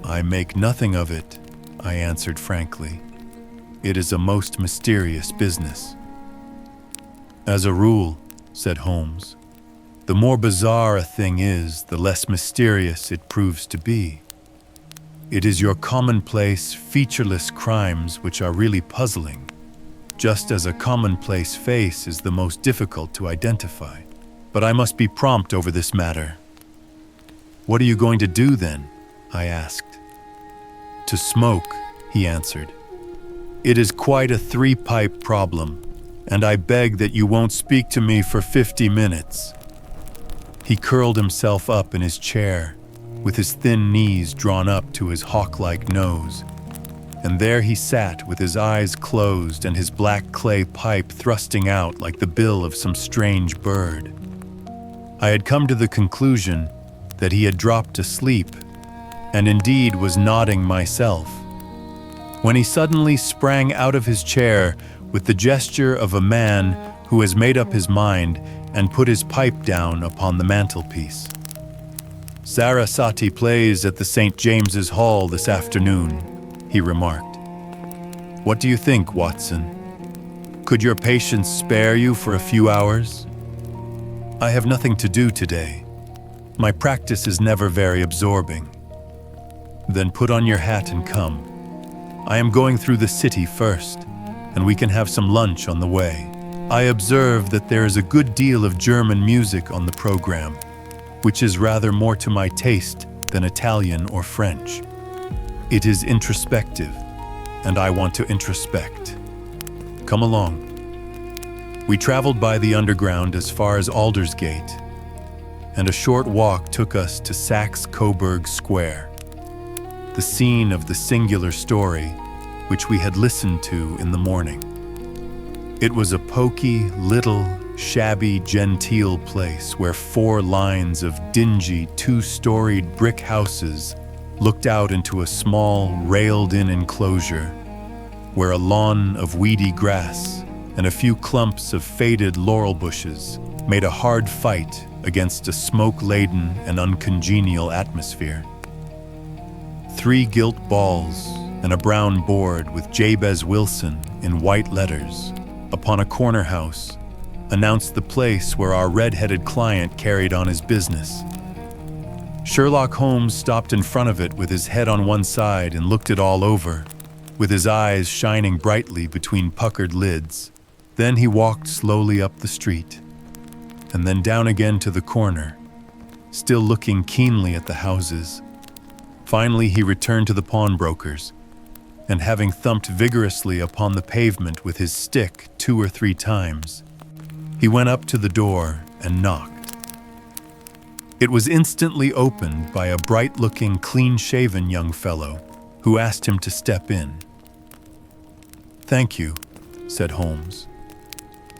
"I make nothing of it," I answered frankly. "It is a most mysterious business." "As a rule," said Holmes, "the more bizarre a thing is, the less mysterious it proves to be. It is your commonplace, featureless crimes which are really puzzling, just as a commonplace face is the most difficult to identify. But I must be prompt over this matter." "What are you going to do then?" I asked. "To smoke," he answered. "It is quite a 3-pipe problem, and I beg that you won't speak to me for 50 minutes. He curled himself up in his chair, with his thin knees drawn up to his hawk-like nose, and there he sat with his eyes closed and his black clay pipe thrusting out like the bill of some strange bird. I had come to the conclusion that he had dropped asleep, and indeed was nodding myself, when he suddenly sprang out of his chair with the gesture of a man who has made up his mind and put his pipe down upon the mantelpiece. "Sarasate plays at the St. James's Hall this afternoon," he remarked. "What do you think, Watson? Could your patients spare you for a few hours?" "I have nothing to do today. My practice is never very absorbing." "Then put on your hat and come. I am going through the city first, and we can have some lunch on the way. I observe that there is a good deal of German music on the program, which is rather more to my taste than Italian or French. It is introspective, and I want to introspect. Come along." We traveled by the underground as far as Aldersgate, and a short walk took us to Saxe-Coburg Square, the scene of the singular story which we had listened to in the morning. It was a poky, little, shabby, genteel place where 4 lines of dingy, 2-storied brick houses looked out into a small, railed-in enclosure where a lawn of weedy grass and a few clumps of faded laurel bushes made a hard fight against a smoke-laden and uncongenial atmosphere. 3 gilt balls and a brown board with Jabez Wilson in white letters upon a corner house announced the place where our red-headed client carried on his business. Sherlock Holmes stopped in front of it with his head on one side and looked it all over, with his eyes shining brightly between puckered lids. Then he walked slowly up the street, and then down again to the corner, still looking keenly at the houses. Finally, he returned to the pawnbroker's, and having thumped vigorously upon the pavement with his stick 2 or 3 times, he went up to the door and knocked. It was instantly opened by a bright-looking, clean-shaven young fellow who asked him to step in. "Thank you," said Holmes.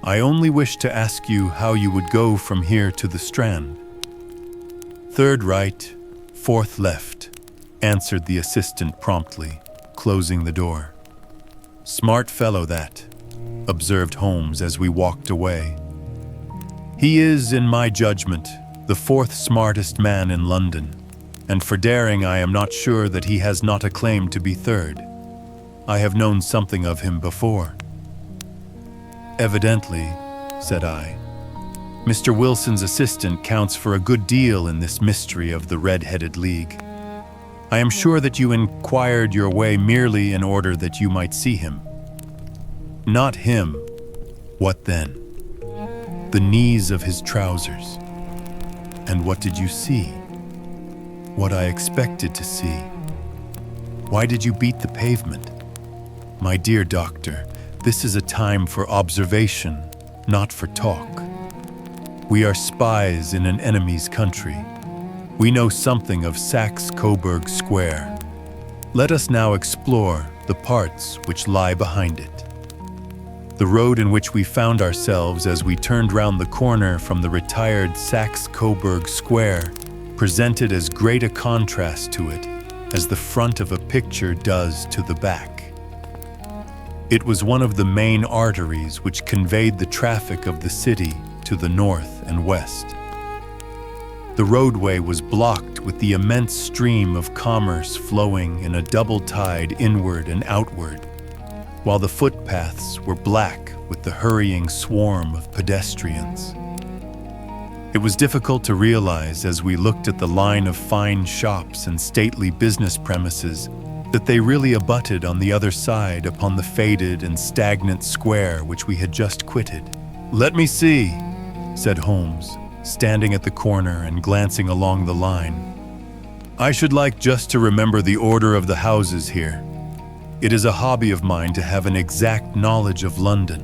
"I only wish to ask you how you would go from here to the Strand." "3rd right, 4th left," answered the assistant promptly, closing the door. "Smart fellow that," observed Holmes as we walked away. "He is, in my judgment, the 4th smartest man in London, and for daring I am not sure that he has not a claim to be 3rd. I have known something of him before." "Evidently," said I, "Mr. Wilson's assistant counts for a good deal in this mystery of the Red-Headed League. I am sure that you inquired your way merely in order that you might see him." "Not him. What then?" "The knees of his trousers." "And what did you see?" "What I expected to see." "Why did you beat the pavement?" "My dear doctor, this is a time for observation, not for talk. We are spies in an enemy's country. We know something of Saxe-Coburg Square. Let us now explore the parts which lie behind it." The road in which we found ourselves as we turned round the corner from the retired Saxe-Coburg Square presented as great a contrast to it as the front of a picture does to the back. It was one of the main arteries which conveyed the traffic of the city to the north and west. The roadway was blocked with the immense stream of commerce flowing in a double tide inward and outward, while the footpaths were black with the hurrying swarm of pedestrians. It was difficult to realize as we looked at the line of fine shops and stately business premises that they really abutted on the other side upon the faded and stagnant square which we had just quitted. "Let me see," said Holmes, standing at the corner and glancing along the line. "I should like just to remember the order of the houses here. It is a hobby of mine to have an exact knowledge of London.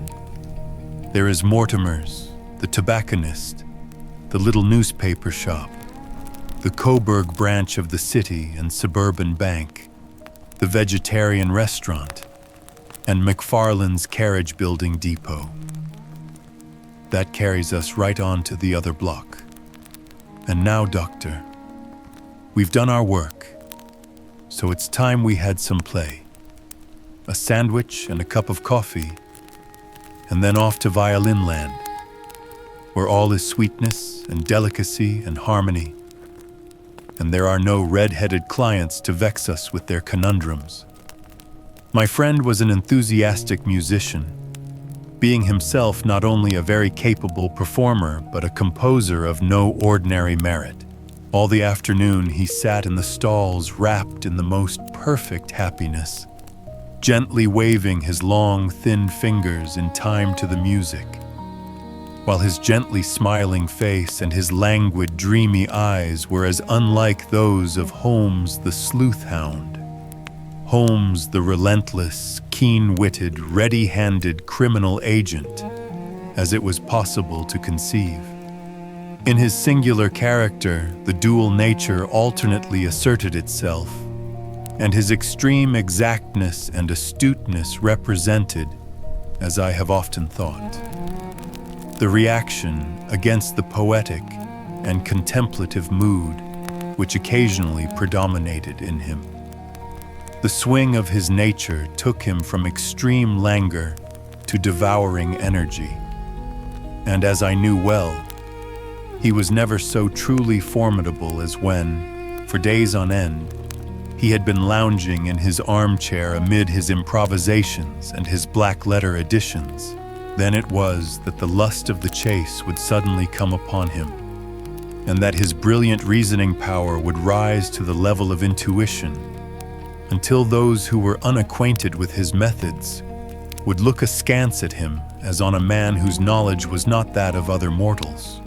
There is Mortimer's, the tobacconist, the little newspaper shop, the Coburg branch of the City and Suburban Bank, the vegetarian restaurant, and McFarlane's carriage building depot. That carries us right on to the other block. And now, Doctor, we've done our work, so it's time we had some play. A sandwich and a cup of coffee, and then off to Violin Land, where all is sweetness and delicacy and harmony, and there are no red-headed clients to vex us with their conundrums." My friend was an enthusiastic musician, being himself not only a very capable performer but a composer of no ordinary merit. All the afternoon he sat in the stalls wrapped in the most perfect happiness, gently waving his long, thin fingers in time to the music, while his gently smiling face and his languid, dreamy eyes were as unlike those of Holmes the sleuth-hound, Holmes the relentless, keen-witted, ready-handed criminal agent, as it was possible to conceive. In his singular character, the dual nature alternately asserted itself, and his extreme exactness and astuteness represented, as I have often thought, the reaction against the poetic and contemplative mood which occasionally predominated in him. The swing of his nature took him from extreme languor to devouring energy, and as I knew well, he was never so truly formidable as when, for days on end, he had been lounging in his armchair amid his improvisations and his black-letter editions. Then it was that the lust of the chase would suddenly come upon him, and that his brilliant reasoning power would rise to the level of intuition, until those who were unacquainted with his methods would look askance at him as on a man whose knowledge was not that of other mortals.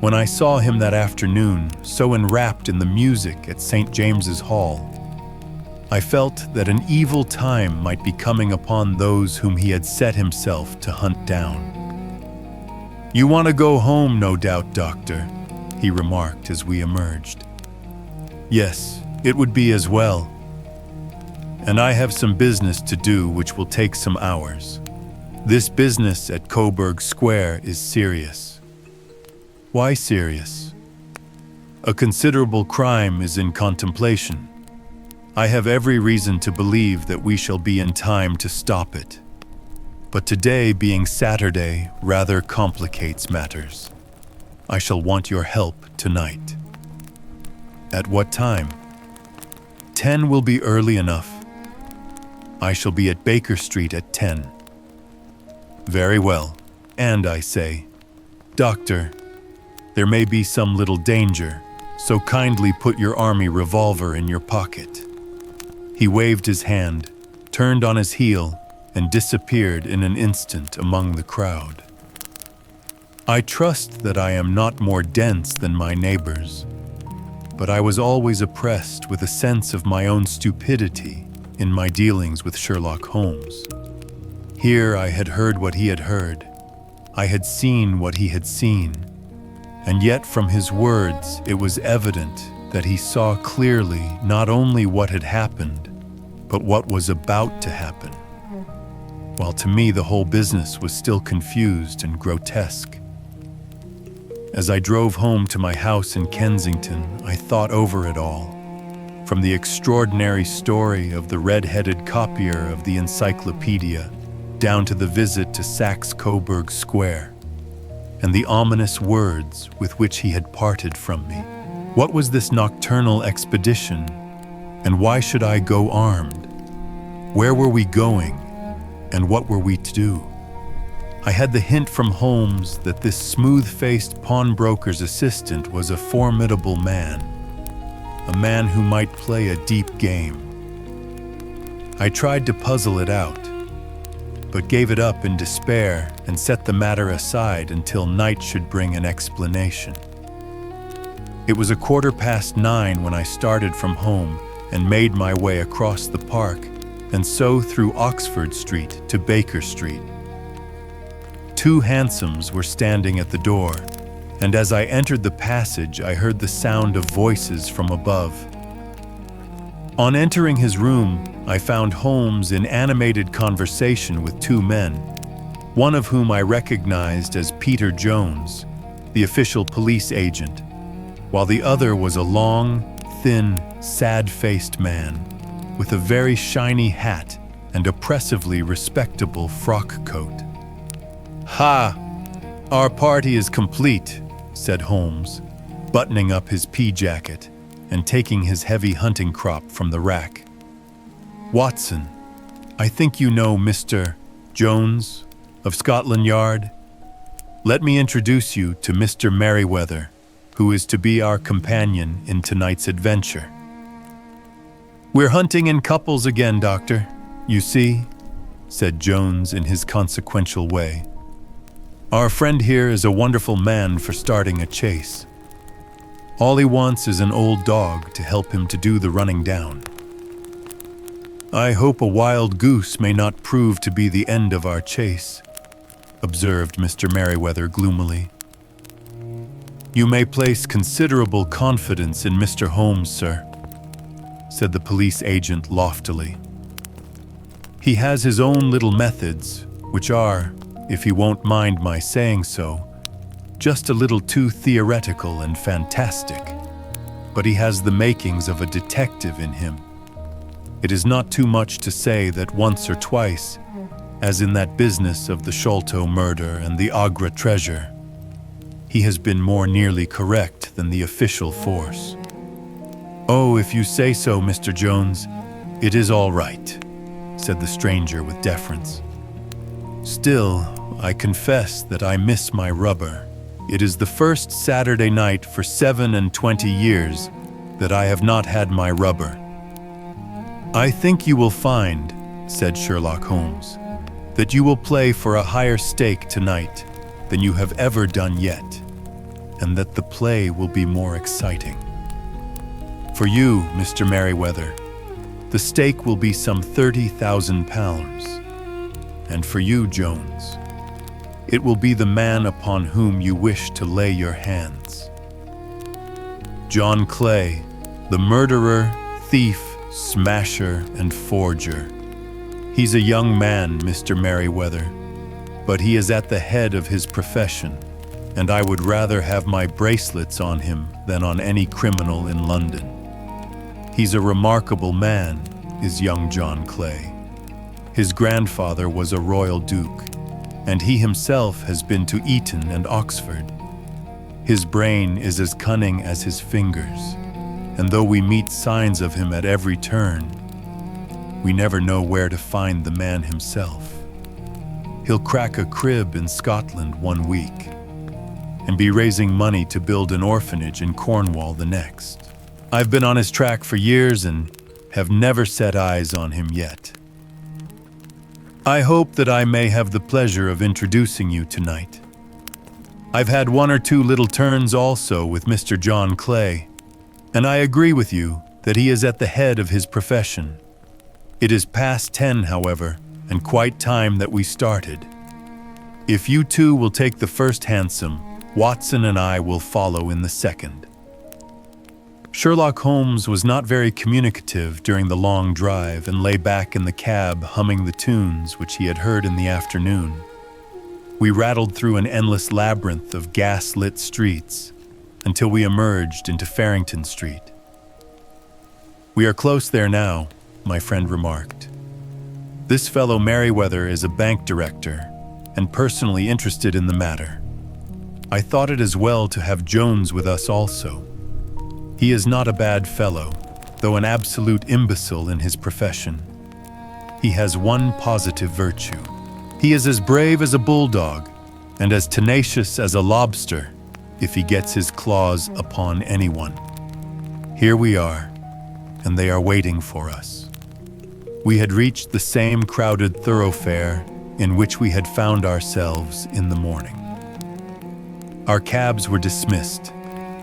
When I saw him that afternoon, so enwrapped in the music at St. James's Hall, I felt that an evil time might be coming upon those whom he had set himself to hunt down. "You want to go home, no doubt, Doctor," he remarked as we emerged. "Yes, it would be as well. And I have some business to do which will take some hours. This business at Coburg Square is serious." "Why serious?" "A considerable crime is in contemplation. I have every reason to believe that we shall be in time to stop it. But today, being Saturday, rather complicates matters. I shall want your help tonight." "At what time?" 10 will be early enough. I shall be at Baker Street at 10. "Very well. And I say, Doctor, there may be some little danger, so kindly put your army revolver in your pocket." He waved his hand, turned on his heel, and disappeared in an instant among the crowd. I trust that I am not more dense than my neighbors, but I was always oppressed with a sense of my own stupidity in my dealings with Sherlock Holmes. Here I had heard what he had heard. I had seen what he had seen. And yet from his words it was evident that he saw clearly not only what had happened, but what was about to happen, while to me the whole business was still confused and grotesque. As I drove home to my house in Kensington, I thought over it all, from the extraordinary story of the red-headed copier of the encyclopedia down to the visit to Saxe-Coburg Square, and the ominous words with which he had parted from me. What was this nocturnal expedition, and why should I go armed? Where were we going, and what were we to do? I had the hint from Holmes that this smooth-faced pawnbroker's assistant was a formidable man, a man who might play a deep game. I tried to puzzle it out, but gave it up in despair and set the matter aside until night should bring an explanation. It was 9:15 when I started from home and made my way across the park and so through Oxford Street to Baker Street. 2 hansoms were standing at the door, and as I entered the passage I heard the sound of voices from above. On entering his room, I found Holmes in animated conversation with 2 men, one of whom I recognized as Peter Jones, the official police agent, while the other was a long, thin, sad-faced man with a very shiny hat and oppressively respectable frock coat. "Ha! Our party is complete," said Holmes, buttoning up his pea-jacket and taking his heavy hunting crop from the rack. "Watson, I think you know Mr. Jones of Scotland Yard. Let me introduce you to Mr. Merriweather, who is to be our companion in tonight's adventure." "We're hunting in couples again, Doctor, you see," said Jones in his consequential way. "Our friend here is a wonderful man for starting a chase. All he wants is an old dog to help him to do the running down. I hope a wild goose may not prove to be the end of our chase," observed Mr. Merriweather gloomily. "You may place considerable confidence in Mr. Holmes, sir," said the police agent loftily. "He has his own little methods, which are, if he won't mind my saying so, just a little too theoretical and fantastic. But he has the makings of a detective in him. It is not too much to say that once or twice, as in that business of the Sholto murder and the Agra treasure, he has been more nearly correct than the official force." "Oh, if you say so, Mr. Jones, it is all right," said the stranger with deference. "Still, I confess that I miss my rubber. It is the first Saturday night for 27 years that I have not had my rubber." "I think you will find," said Sherlock Holmes, "that you will play for a higher stake tonight than you have ever done yet, and that the play will be more exciting. For you, Mr. Merriweather, the stake will be some £30,000, and for you, Jones, it will be the man upon whom you wish to lay your hands. John Clay, the murderer, thief, smasher, and forger. He's a young man, Mr. Merriweather, but he is at the head of his profession, and I would rather have my bracelets on him than on any criminal in London. He's a remarkable man, is young John Clay. His grandfather was a royal duke, and he himself has been to Eton and Oxford. His brain is as cunning as his fingers, and though we meet signs of him at every turn, we never know where to find the man himself. He'll crack a crib in Scotland one week, and be raising money to build an orphanage in Cornwall the next. I've been on his track for years and have never set eyes on him yet. I hope that I may have the pleasure of introducing you tonight. I've had one or two little turns also with Mr. John Clay, and I agree with you that he is at the head of his profession. It is past 10, however, and quite time that we started. If you two will take the first hansom, Watson and I will follow in the second." Sherlock Holmes was not very communicative during the long drive and lay back in the cab humming the tunes which he had heard in the afternoon. We rattled through an endless labyrinth of gas-lit streets until we emerged into Farrington Street. "We are close there now," my friend remarked. "This fellow Merriweather is a bank director and personally interested in the matter. I thought it as well to have Jones with us also. He is not a bad fellow, though an absolute imbecile in his profession. He has one positive virtue. He is as brave as a bulldog and as tenacious as a lobster if he gets his claws upon anyone. Here we are, and they are waiting for us." We had reached the same crowded thoroughfare in which we had found ourselves in the morning. Our cabs were dismissed,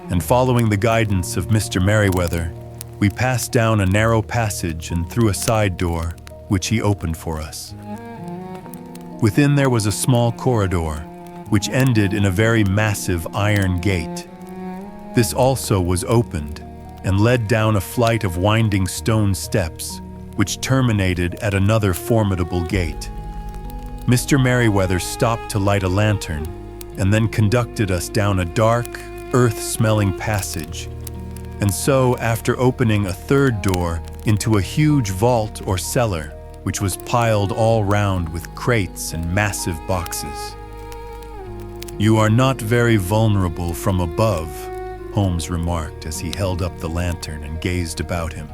and following the guidance of Mr. Merriweather, we passed down a narrow passage and through a side door, which he opened for us. Within there was a small corridor, which ended in a very massive iron gate. This also was opened, and led down a flight of winding stone steps, which terminated at another formidable gate. Mr. Merriweather stopped to light a lantern, and then conducted us down a dark, earth-smelling passage, and so, after opening a third door, into a huge vault or cellar, which was piled all round with crates and massive boxes. "You are not very vulnerable from above," Holmes remarked as he held up the lantern and gazed about him.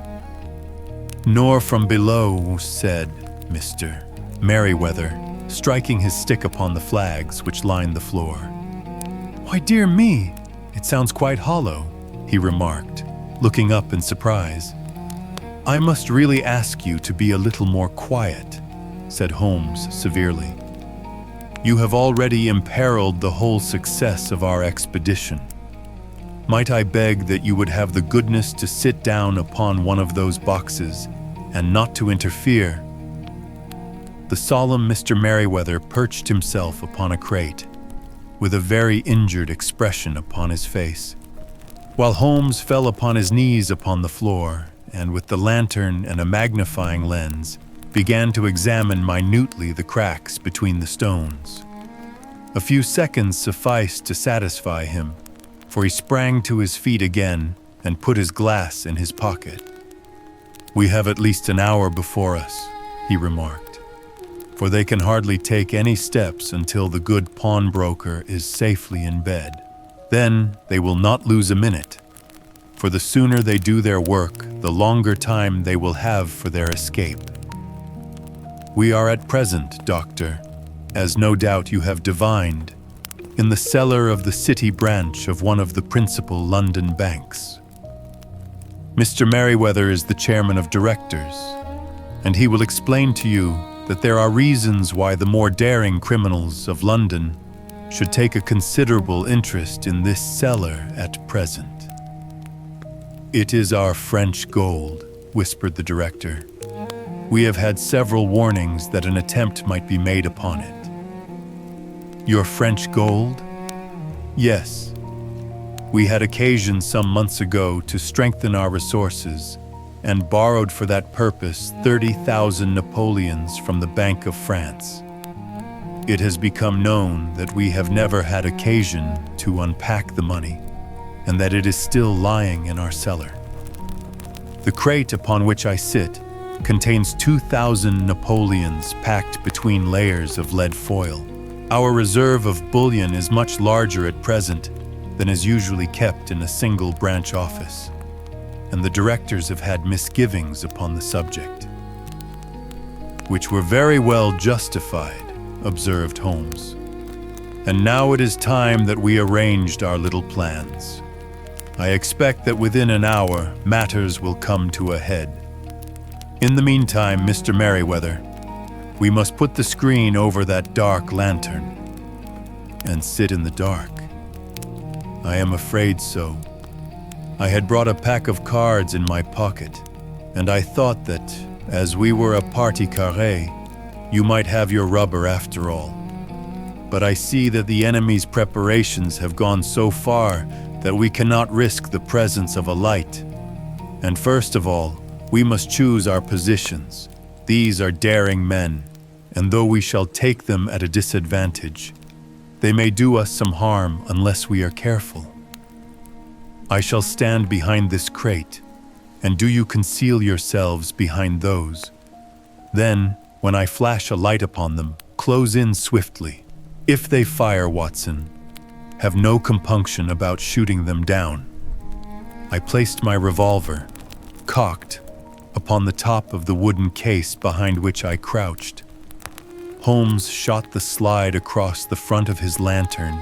"Nor from below," said Mr. Merriweather, striking his stick upon the flags which lined the floor. "Why, dear me, it sounds quite hollow," he remarked, looking up in surprise. "I must really ask you to be a little more quiet," said Holmes severely. "You have already imperiled the whole success of our expedition. Might I beg that you would have the goodness to sit down upon one of those boxes and not to interfere?" The solemn Mr. Merriweather perched himself upon a crate, with a very injured expression upon his face, while Holmes fell upon his knees upon the floor and with the lantern and a magnifying lens, began to examine minutely the cracks between the stones. A few seconds sufficed to satisfy him, for he sprang to his feet again and put his glass in his pocket. "We have at least an hour before us," he remarked, "for they can hardly take any steps until the good pawnbroker is safely in bed. Then they will not lose a minute, for the sooner they do their work, the longer time they will have for their escape. We are at present, Doctor, as no doubt you have divined, in the cellar of the city branch of one of the principal London banks. Mr. Merriweather is the chairman of directors, and he will explain to you that there are reasons why the more daring criminals of London should take a considerable interest in this cellar at present." "It is our French gold," whispered the director. "We have had several warnings that an attempt might be made upon it." "Your French gold?" "Yes. We had occasion some months ago to strengthen our resources and borrowed for that purpose 30,000 Napoleons from the Bank of France. It has become known that we have never had occasion to unpack the money and that it is still lying in our cellar. The crate upon which I sit contains 2,000 Napoleons packed between layers of lead foil. Our reserve of bullion is much larger at present than is usually kept in a single branch office, and the directors have had misgivings upon the subject." "Which were very well justified," observed Holmes. "And now it is time that we arranged our little plans. I expect that within an hour matters will come to a head. In the meantime, Mr. Merriweather, we must put the screen over that dark lantern and sit in the dark." "I am afraid so. I had brought a pack of cards in my pocket, and I thought that, as we were a partie carrée, you might have your rubber after all. But I see that the enemy's preparations have gone so far that we cannot risk the presence of a light. And first of all, we must choose our positions. These are daring men, and though we shall take them at a disadvantage, they may do us some harm unless we are careful. I shall stand behind this crate, and do you conceal yourselves behind those. Then, when I flash a light upon them, close in swiftly. If they fire, Watson, have no compunction about shooting them down." I placed my revolver, cocked, upon the top of the wooden case behind which I crouched. Holmes shot the slide across the front of his lantern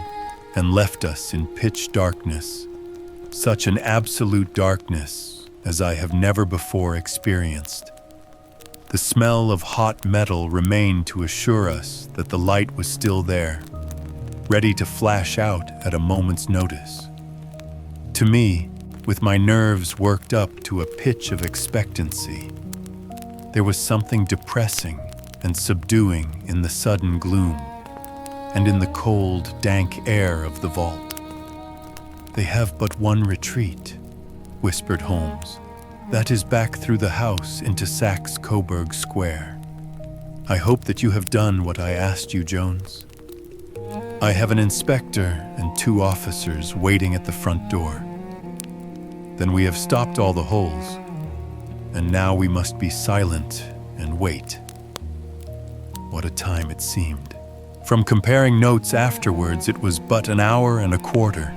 and left us in pitch darkness, such an absolute darkness as I have never before experienced. The smell of hot metal remained to assure us that the light was still there, ready to flash out at a moment's notice. To me, with my nerves worked up to a pitch of expectancy, there was something depressing and subduing in the sudden gloom and in the cold, dank air of the vault. "They have but one retreat," whispered Holmes. "That is back through the house into Saxe-Coburg Square. I hope that you have done what I asked you, Jones. I have an inspector and 2 officers waiting at the front door. Then we have stopped all the holes, and now we must be silent and wait." What a time it seemed. From comparing notes afterwards, it was but an hour and a quarter.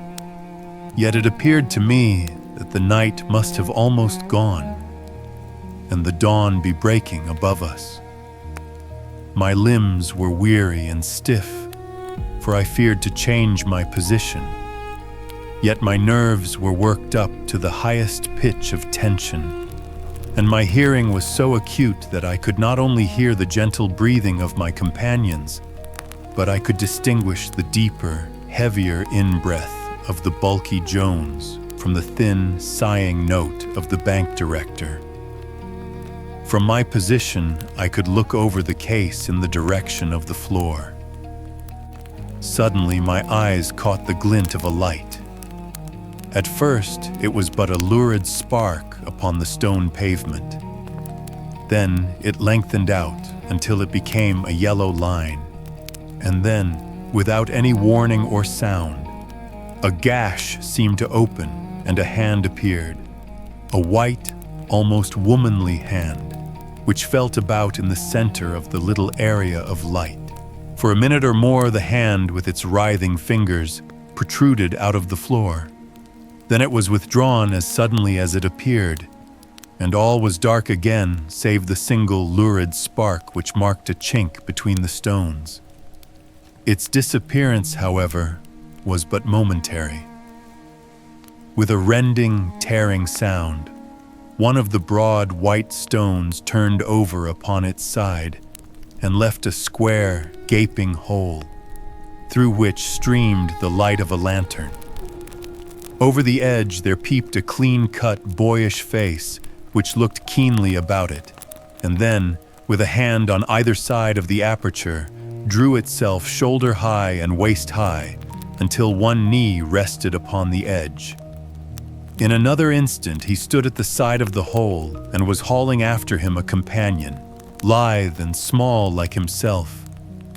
Yet it appeared to me that the night must have almost gone, and the dawn be breaking above us. My limbs were weary and stiff, for I feared to change my position. Yet my nerves were worked up to the highest pitch of tension, and my hearing was so acute that I could not only hear the gentle breathing of my companions, but I could distinguish the deeper, heavier in-breath of the bulky Jones from the thin, sighing note of the bank director. From my position, I could look over the case in the direction of the floor. Suddenly, my eyes caught the glint of a light. At first, it was but a lurid spark upon the stone pavement. Then it lengthened out until it became a yellow line. And then, without any warning or sound, a gash seemed to open and a hand appeared. A white, almost womanly hand, which felt about in the center of the little area of light. For a minute or more, the hand, with its writhing fingers, protruded out of the floor. Then it was withdrawn as suddenly as it appeared, and all was dark again save the single lurid spark which marked a chink between the stones. Its disappearance, however, was but momentary. With a rending, tearing sound, one of the broad white stones turned over upon its side and left a square, gaping hole, through which streamed the light of a lantern. Over the edge there peeped a clean-cut, boyish face which looked keenly about it, and then, with a hand on either side of the aperture, drew itself shoulder-high and waist-high until one knee rested upon the edge. In another instant he stood at the side of the hole and was hauling after him a companion, lithe and small like himself,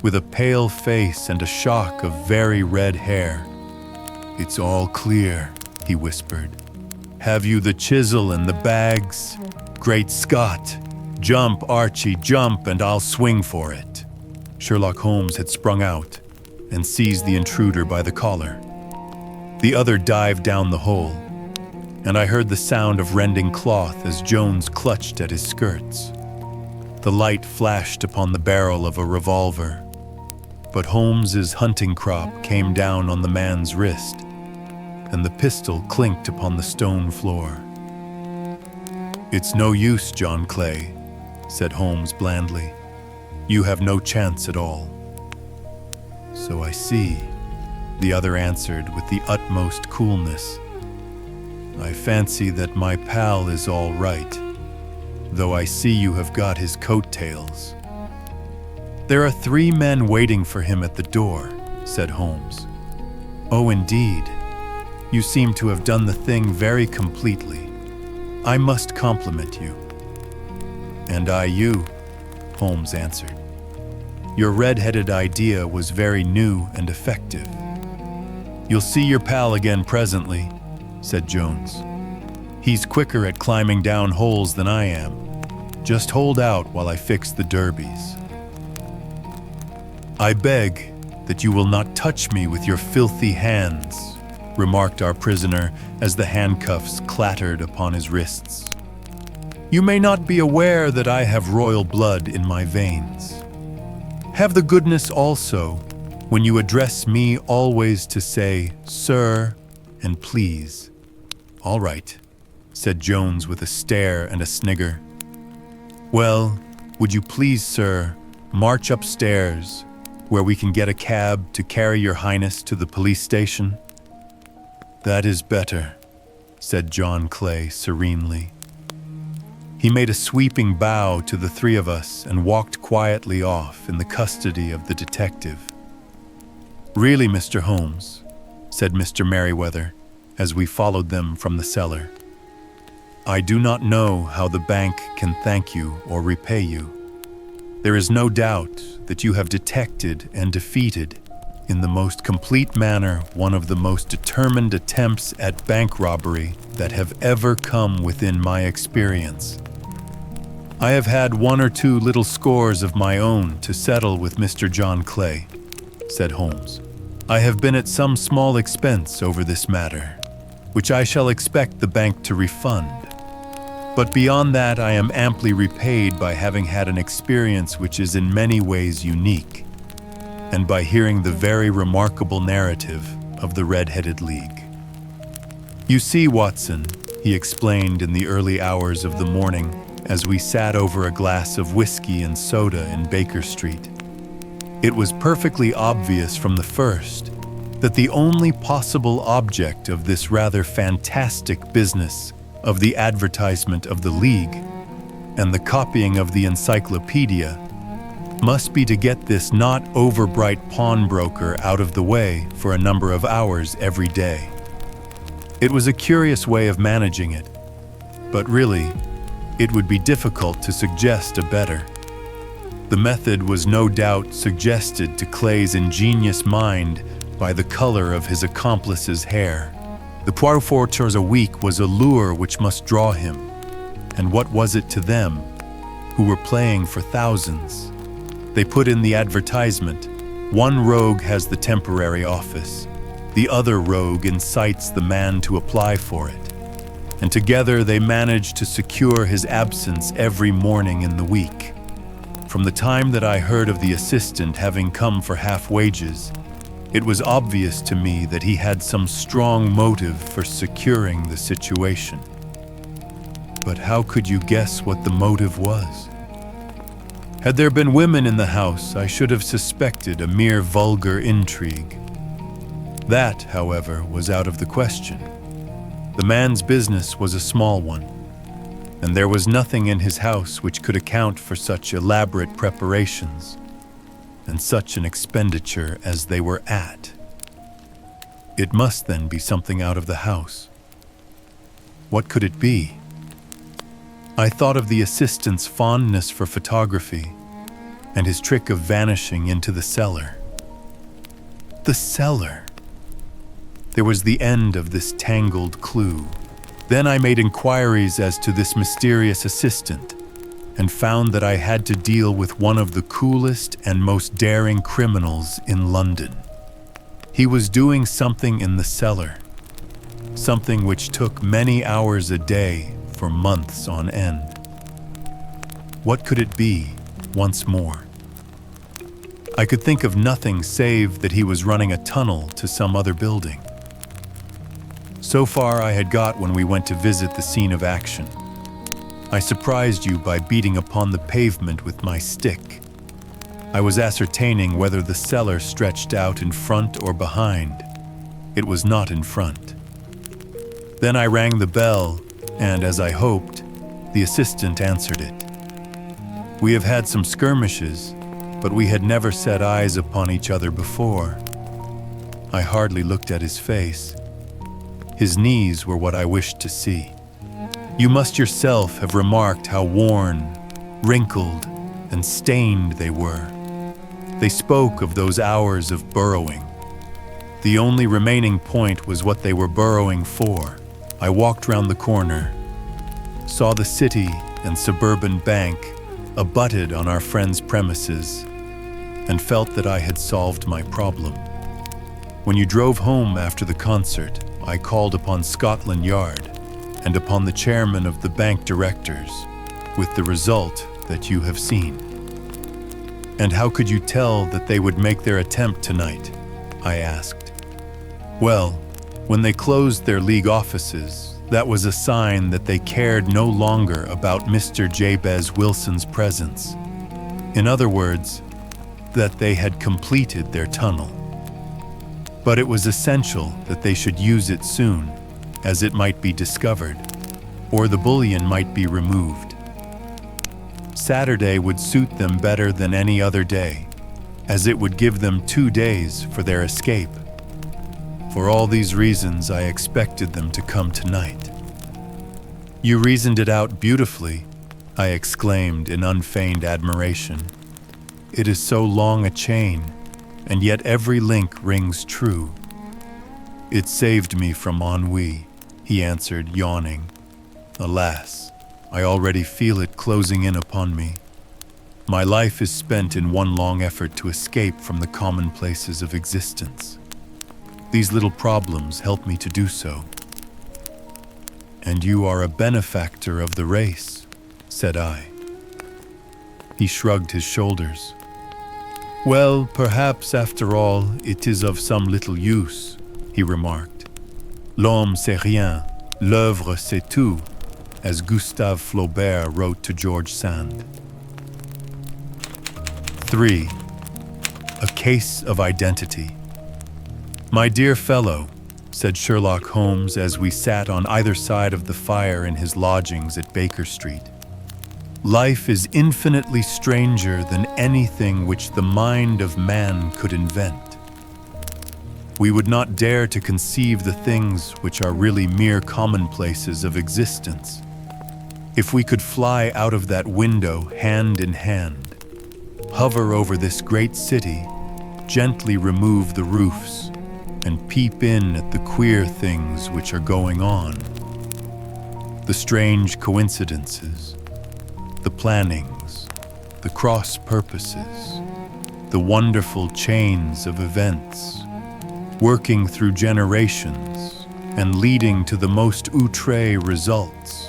with a pale face and a shock of very red hair. "It's all clear," he whispered. "Have you the chisel and the bags? Great Scott! Jump, Archie, jump, and I'll swing for it." Sherlock Holmes had sprung out and seized the intruder by the collar. The other dived down the hole, and I heard the sound of rending cloth as Jones clutched at his skirts. The light flashed upon the barrel of a revolver, but Holmes's hunting crop came down on the man's wrist, and the pistol clinked upon the stone floor. "It's no use, John Clay," said Holmes blandly. "You have no chance at all." "So I see," the other answered with the utmost coolness. "I fancy that my pal is all right, though I see you have got his coattails." "There are 3 men waiting for him at the door," said Holmes. "Oh, indeed. You seem to have done the thing very completely. I must compliment you." "And I you," Holmes answered. "Your red-headed idea was very new and effective." "You'll see your pal again presently," said Jones. "He's quicker at climbing down holes than I am. Just hold out while I fix the derbies." "I beg that you will not touch me with your filthy hands," remarked our prisoner as the handcuffs clattered upon his wrists. "You may not be aware that I have royal blood in my veins. Have the goodness also, when you address me, always to say, 'Sir,' and 'please.'" "All right," said Jones with a stare and a snigger. "Well, would you please, sir, march upstairs, where we can get a cab to carry your highness to the police station?" "That is better," said John Clay serenely. He made a sweeping bow to the 3 of us and walked quietly off in the custody of the detective. "Really, Mr. Holmes," said Mr. Merriweather, as we followed them from the cellar, "I do not know how the bank can thank you or repay you. There is no doubt that you have detected and defeated, in the most complete manner, one of the most determined attempts at bank robbery that have ever come within my experience. I have had 1 or 2 little scores of my own to settle with Mr. John Clay," said Holmes. "I have been at some small expense over this matter, which I shall expect the bank to refund. But beyond that, I am amply repaid by having had an experience which is in many ways unique, and by hearing the very remarkable narrative of the Red-Headed League. You see, Watson," he explained in the early hours of the morning as we sat over a glass of whiskey and soda in Baker Street, "it was perfectly obvious from the first that the only possible object of this rather fantastic business of the advertisement of the League and the copying of the encyclopedia must be to get this not overbright pawnbroker out of the way for a number of hours every day. It was a curious way of managing it, but really, it would be difficult to suggest a better. The method was no doubt suggested to Clay's ingenious mind by the color of his accomplice's hair. The 4 hours a week was a lure which must draw him. And what was it to them, who were playing for thousands? They put in the advertisement, one rogue has the temporary office, the other rogue incites the man to apply for it. And together they managed to secure his absence every morning in the week. From the time that I heard of the assistant having come for half wages, it was obvious to me that he had some strong motive for securing the situation. But how could you guess what the motive was? Had there been women in the house, I should have suspected a mere vulgar intrigue. That, however, was out of the question. The man's business was a small one, and there was nothing in his house which could account for such elaborate preparations and such an expenditure as they were at. It must then be something out of the house. What could it be? I thought of the assistant's fondness for photography and his trick of vanishing into the cellar. The cellar! There was the end of this tangled clue. Then I made inquiries as to this mysterious assistant and found that I had to deal with one of the coolest and most daring criminals in London. He was doing something in the cellar, something which took many hours a day for months on end. What could it be, once more? I could think of nothing save that he was running a tunnel to some other building. So far I had got when we went to visit the scene of action. I surprised you by beating upon the pavement with my stick. I was ascertaining whether the cellar stretched out in front or behind. It was not in front. Then I rang the bell, and as I hoped, the assistant answered it. We have had some skirmishes, but we had never set eyes upon each other before. I hardly looked at his face. His knees were what I wished to see. You must yourself have remarked how worn, wrinkled, and stained they were. They spoke of those hours of burrowing. The only remaining point was what they were burrowing for. I walked round the corner, saw the city and suburban bank abutted on our friend's premises, and felt that I had solved my problem. When you drove home after the concert, I called upon Scotland Yard and upon the chairman of the bank directors, with the result that you have seen. And how could you tell that they would make their attempt tonight? I asked. Well, when they closed their league offices, that was a sign that they cared no longer about Mr. Jabez Wilson's presence. In other words, that they had completed their tunnel. But it was essential that they should use it soon, as it might be discovered, or the bullion might be removed. Saturday would suit them better than any other day, as it would give them 2 days for their escape. For all these reasons, I expected them to come tonight. You reasoned it out beautifully, I exclaimed in unfeigned admiration. It is so long a chain, and yet every link rings true. It saved me from ennui, he answered, yawning. Alas, I already feel it closing in upon me. My life is spent in one long effort to escape from the commonplaces of existence. These little problems help me to do so. And you are a benefactor of the race, said I. He shrugged his shoulders. Well, perhaps after all, it is of some little use, he remarked. L'homme c'est rien, l'œuvre c'est tout, as Gustave Flaubert wrote to George Sand. 3. A case of identity. My dear fellow, said Sherlock Holmes as we sat on either side of the fire in his lodgings at Baker Street, life is infinitely stranger than anything which the mind of man could invent. We would not dare to conceive the things which are really mere commonplaces of existence. If we could fly out of that window hand in hand, hover over this great city, gently remove the roofs, and peep in at the queer things which are going on, the strange coincidences, the plannings, the cross purposes, the wonderful chains of events, working through generations and leading to the most outre results,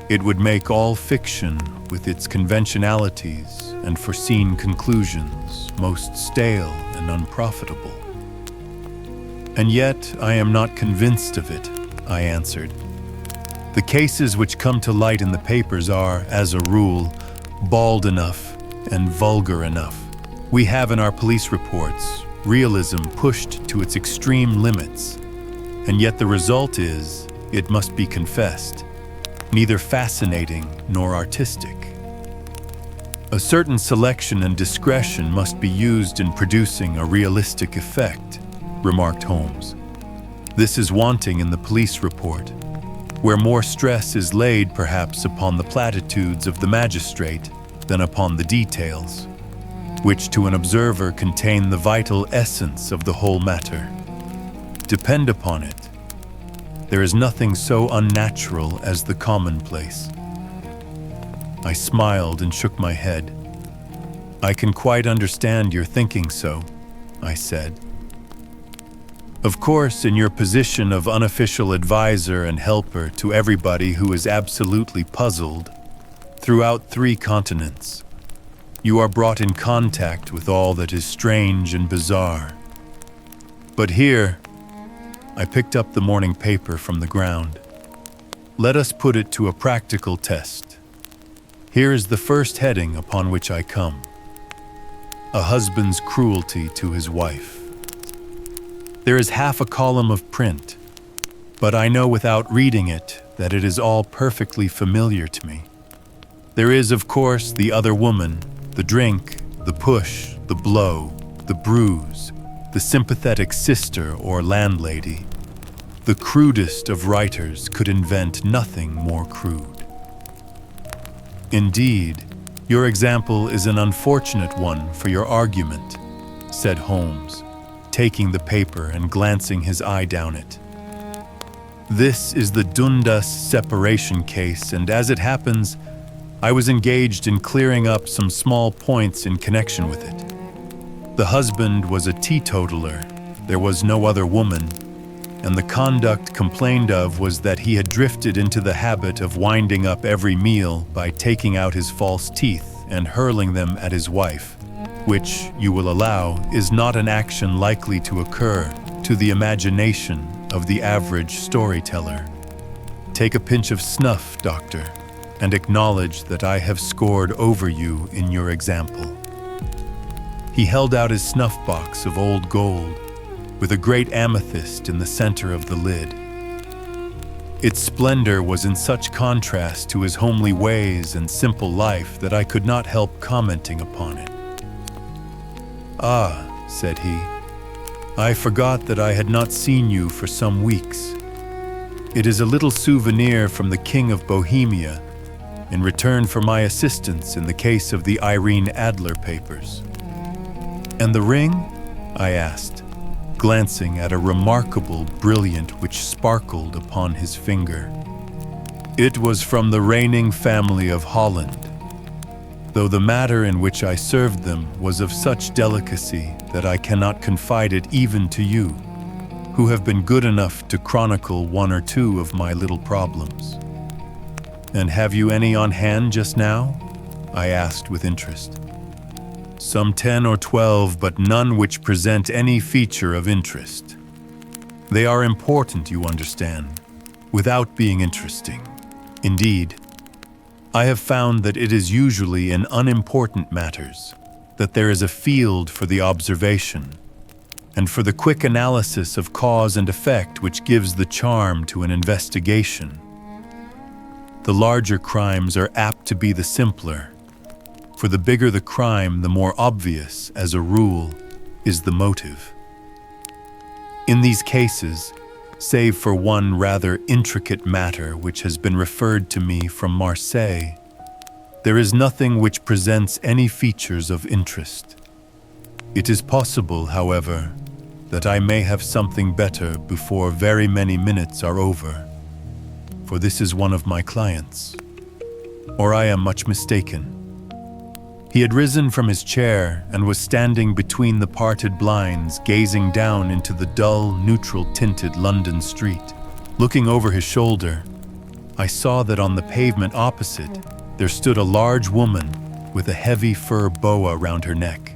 it would make all fiction with its conventionalities and foreseen conclusions most stale and unprofitable. And yet I am not convinced of it, I answered. The cases which come to light in the papers are, as a rule, bald enough and vulgar enough. We have in our police reports realism pushed to its extreme limits, and yet the result is, it must be confessed, neither fascinating nor artistic. A certain selection and discretion must be used in producing a realistic effect, remarked Holmes. This is wanting in the police report, where more stress is laid perhaps upon the platitudes of the magistrate than upon the details, which to an observer contain the vital essence of the whole matter. Depend upon it, there is nothing so unnatural as the commonplace. I smiled and shook my head. I can quite understand your thinking so, I said. Of course, in your position of unofficial advisor and helper to everybody who is absolutely puzzled, throughout 3 continents, you are brought in contact with all that is strange and bizarre. But here, I picked up the morning paper from the ground. Let us put it to a practical test. Here is the first heading upon which I come. A husband's cruelty to his wife. There is half a column of print, but I know without reading it that it is all perfectly familiar to me. There is, of course, the other woman, the drink, the push, the blow, the bruise, the sympathetic sister or landlady. The crudest of writers could invent nothing more crude. Indeed, your example is an unfortunate one for your argument, said Holmes, taking the paper and glancing his eye down it. This is the Dundas separation case, and as it happens, I was engaged in clearing up some small points in connection with it. The husband was a teetotaler, there was no other woman, and the conduct complained of was that he had drifted into the habit of winding up every meal by taking out his false teeth and hurling them at his wife, which, you will allow, is not an action likely to occur to the imagination of the average storyteller. Take a pinch of snuff, Doctor, and acknowledge that I have scored over you in your example. He held out his snuff box of old gold, with a great amethyst in the center of the lid. Its splendor was in such contrast to his homely ways and simple life that I could not help commenting upon it. "Ah," said he, "I forgot that I had not seen you for some weeks. It is a little souvenir from the King of Bohemia in return for my assistance in the case of the Irene Adler papers." "And the ring?" I asked, glancing at a remarkable brilliant which sparkled upon his finger. "It was from the reigning family of Holland, though the matter in which I served them was of such delicacy that I cannot confide it even to you, who have been good enough to chronicle 1 or 2 of my little problems." "And have you any on hand just now?" I asked with interest. "Some 10 or 12, but none which present any feature of interest. They are important, you understand, without being interesting. Indeed, I have found that it is usually in unimportant matters that there is a field for the observation and for the quick analysis of cause and effect which gives the charm to an investigation. The larger crimes are apt to be the simpler, for the bigger the crime, the more obvious, as a rule, is the motive. In these cases, save for one rather intricate matter which has been referred to me from Marseille, there is nothing which presents any features of interest. It is possible, however, that I may have something better before very many minutes are over, for this is one of my clients. Or I am much mistaken. He had risen from his chair and was standing between the parted blinds, gazing down into the dull, neutral-tinted London street. Looking over his shoulder, I saw that on the pavement opposite there stood a large woman with a heavy fur boa round her neck,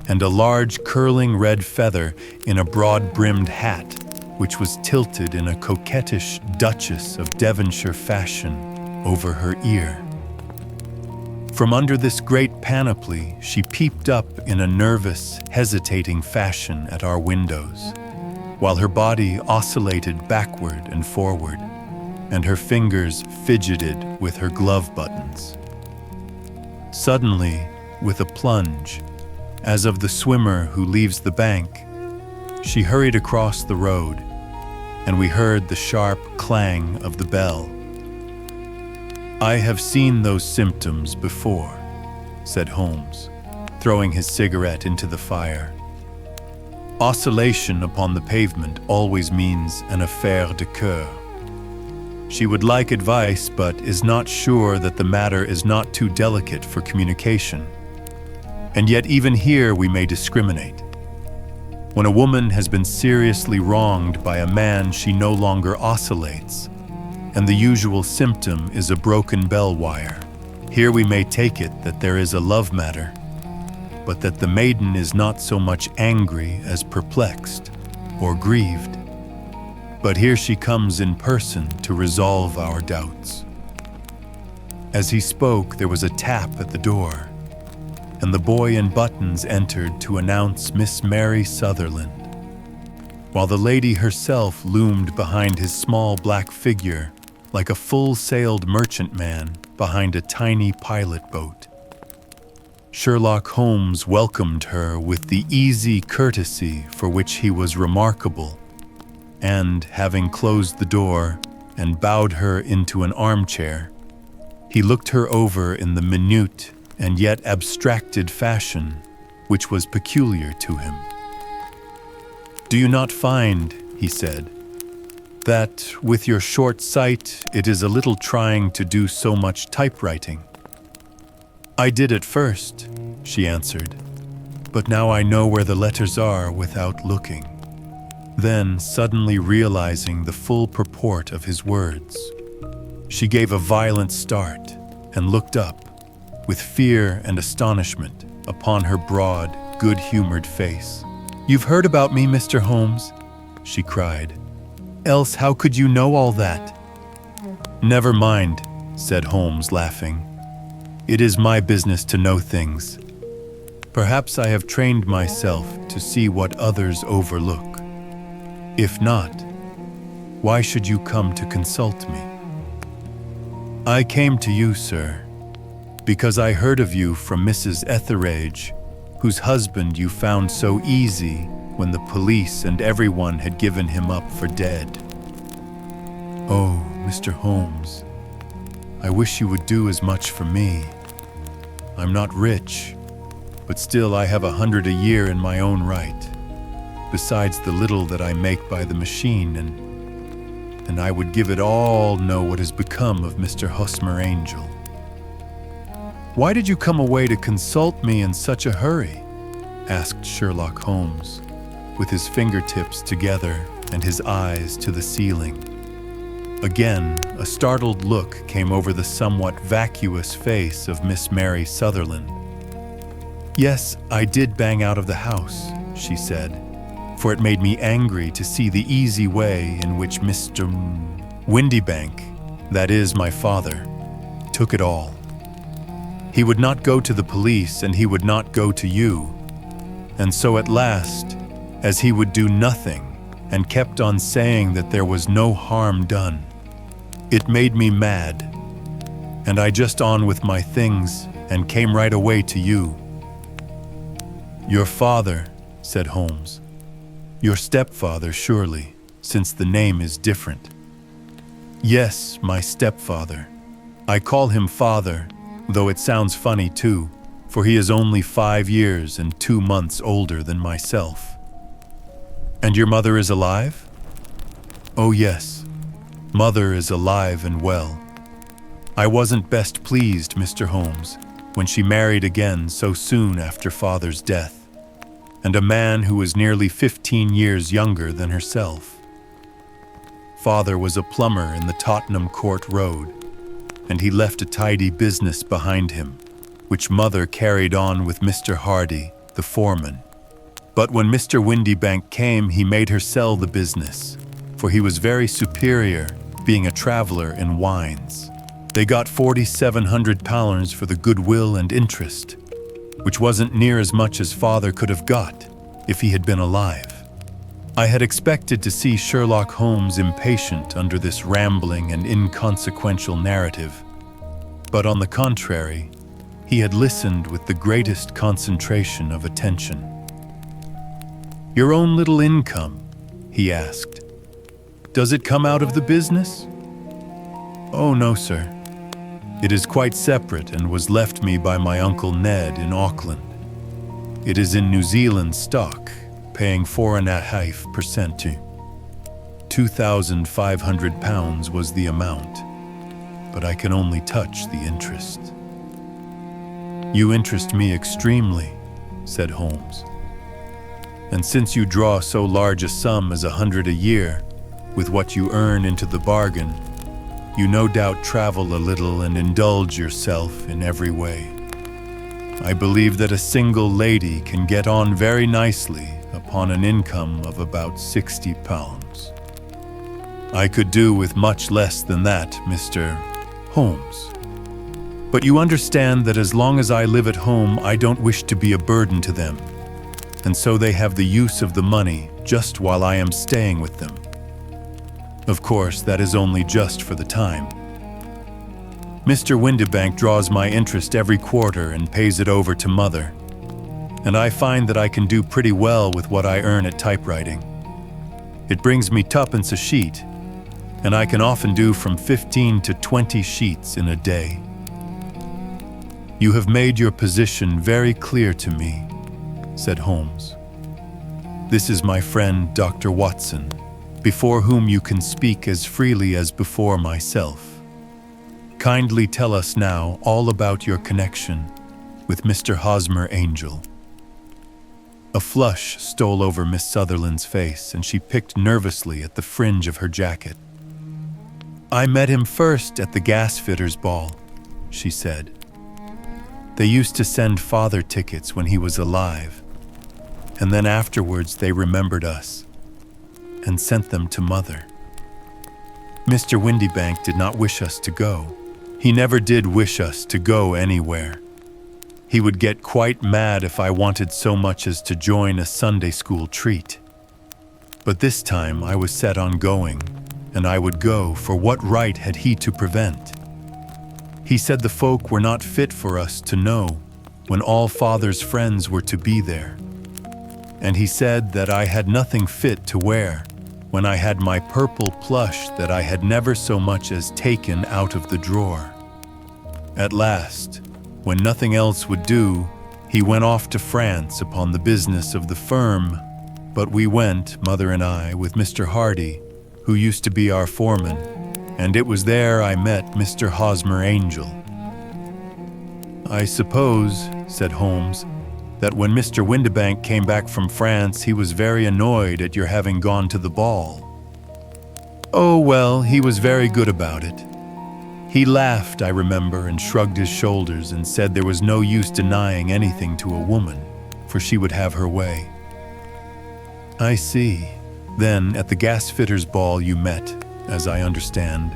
and a large curling red feather in a broad-brimmed hat, which was tilted in a coquettish Duchess of Devonshire fashion over her ear. From under this great panoply, she peeped up in a nervous, hesitating fashion at our windows, while her body oscillated backward and forward, and her fingers fidgeted with her glove buttons. Suddenly, with a plunge, as of the swimmer who leaves the bank, she hurried across the road, and we heard the sharp clang of the bell. "I have seen those symptoms before," said Holmes, throwing his cigarette into the fire. "Oscillation upon the pavement always means an affaire de cœur. She would like advice, but is not sure that the matter is not too delicate for communication. And yet even here we may discriminate. When a woman has been seriously wronged by a man, she no longer oscillates, and the usual symptom is a broken bell wire. Here we may take it that there is a love matter, but that the maiden is not so much angry as perplexed or grieved. But here she comes in person to resolve our doubts." As he spoke, there was a tap at the door, and the boy in buttons entered to announce Miss Mary Sutherland, while the lady herself loomed behind his small black figure like a full-sailed merchantman behind a tiny pilot boat. Sherlock Holmes welcomed her with the easy courtesy for which he was remarkable, and, having closed the door and bowed her into an armchair, he looked her over in the minute and yet abstracted fashion which was peculiar to him. "Do you not find," he said, "that with your short sight it is a little trying to do so much typewriting?" "I did at first," she answered, "but now I know where the letters are without looking." Then, suddenly realizing the full purport of his words, she gave a violent start and looked up, with fear and astonishment upon her broad, good-humored face. "You've heard about me, Mr. Holmes," she cried. "Else how could you know all that?" "Never mind," said Holmes, laughing. "It is my business to know things. Perhaps I have trained myself to see what others overlook. If not, why should you come to consult me?" "I came to you, sir, because I heard of you from Mrs. Etheridge, whose husband you found so easy when the police and everyone had given him up for dead." "Oh, Mr. Holmes, I wish you would do as much for me. I'm not rich, but still I have 100 a year in my own right, besides the little that I make by the machine, and I would give it all know what has become of Mr. Hosmer Angel." "Why did you come away to consult me in such a hurry?" asked Sherlock Holmes, with his fingertips together and his eyes to the ceiling. Again, a startled look came over the somewhat vacuous face of Miss Mary Sutherland. "Yes, I did bang out of the house," she said, "for it made me angry to see the easy way in which Mr. Windybank, that is my father, took it all. He would not go to the police, and he would not go to you. And so at last, as he would do nothing and kept on saying that there was no harm done, it made me mad, and I just on with my things and came right away to you." "Your father," said Holmes, Your stepfather, surely, since the name is different. Yes, my stepfather. I call him father, though it sounds funny too, for he is only 5 years and 2 months older than myself. And your mother is alive? Oh yes, mother is alive and well. I wasn't best pleased, Mr. Holmes, when she married again so soon after father's death, and a man who was nearly 15 years younger than herself. Father was a plumber in the Tottenham Court Road, and he left a tidy business behind him, which mother carried on with Mr. Hardy, the foreman. But when Mr. Windybank came, he made her sell the business, for he was very superior, being a traveller in wines. They got £4,700 for the goodwill and interest, which wasn't near as much as father could have got if he had been alive. I had expected to see Sherlock Holmes impatient under this rambling and inconsequential narrative, but on the contrary, he had listened with the greatest concentration of attention. "Your own little income?" he asked. "Does it come out of the business?" "Oh, no, sir. It is quite separate and was left me by my Uncle Ned in Auckland. It is in New Zealand stock, paying 4.5% to £2,500 was the amount, but I can only touch the interest." "You interest me extremely," said Holmes. "And since you draw so large a sum as 100 a year, with what you earn into the bargain, you no doubt travel a little and indulge yourself in every way. I believe that a single lady can get on very nicely upon an income of about £60. I could do with much less than that, Mr. Holmes. But you understand that as long as I live at home, I don't wish to be a burden to them, and so they have the use of the money just while I am staying with them. Of course, that is only just for the time. Mr. Windybank draws my interest every quarter and pays it over to mother, and I find that I can do pretty well with what I earn at typewriting. It brings me twopence a sheet, and I can often do from 15 to 20 sheets in a day. "You have made your position very clear to me," said Holmes. "This is my friend Dr. Watson, before whom you can speak as freely as before myself. Kindly tell us now all about your connection with Mr. Hosmer Angel." A flush stole over Miss Sutherland's face, and she picked nervously at the fringe of her jacket. "I met him first at the gasfitters' ball," she said. "They used to send father tickets when he was alive, and then afterwards they remembered us and sent them to mother. Mr. Windybank did not wish us to go. He never did wish us to go anywhere. He would get quite mad if I wanted so much as to join a Sunday school treat. But this time I was set on going, and I would go, for what right had he to prevent? He said the folk were not fit for us to know when all father's friends were to be there. And he said that I had nothing fit to wear when I had my purple plush that I had never so much as taken out of the drawer. At last, when nothing else would do, he went off to France upon the business of the firm, but we went, mother and I, with Mr. Hardy, who used to be our foreman, and it was there I met Mr. Hosmer Angel." "I suppose," said Holmes, "that when Mr. Windybank came back from France, he was very annoyed at your having gone to the ball." "Oh, well, he was very good about it. He laughed, I remember, and shrugged his shoulders and said there was no use denying anything to a woman, for she would have her way." "I see. Then, at the gasfitters' ball you met, as I understand,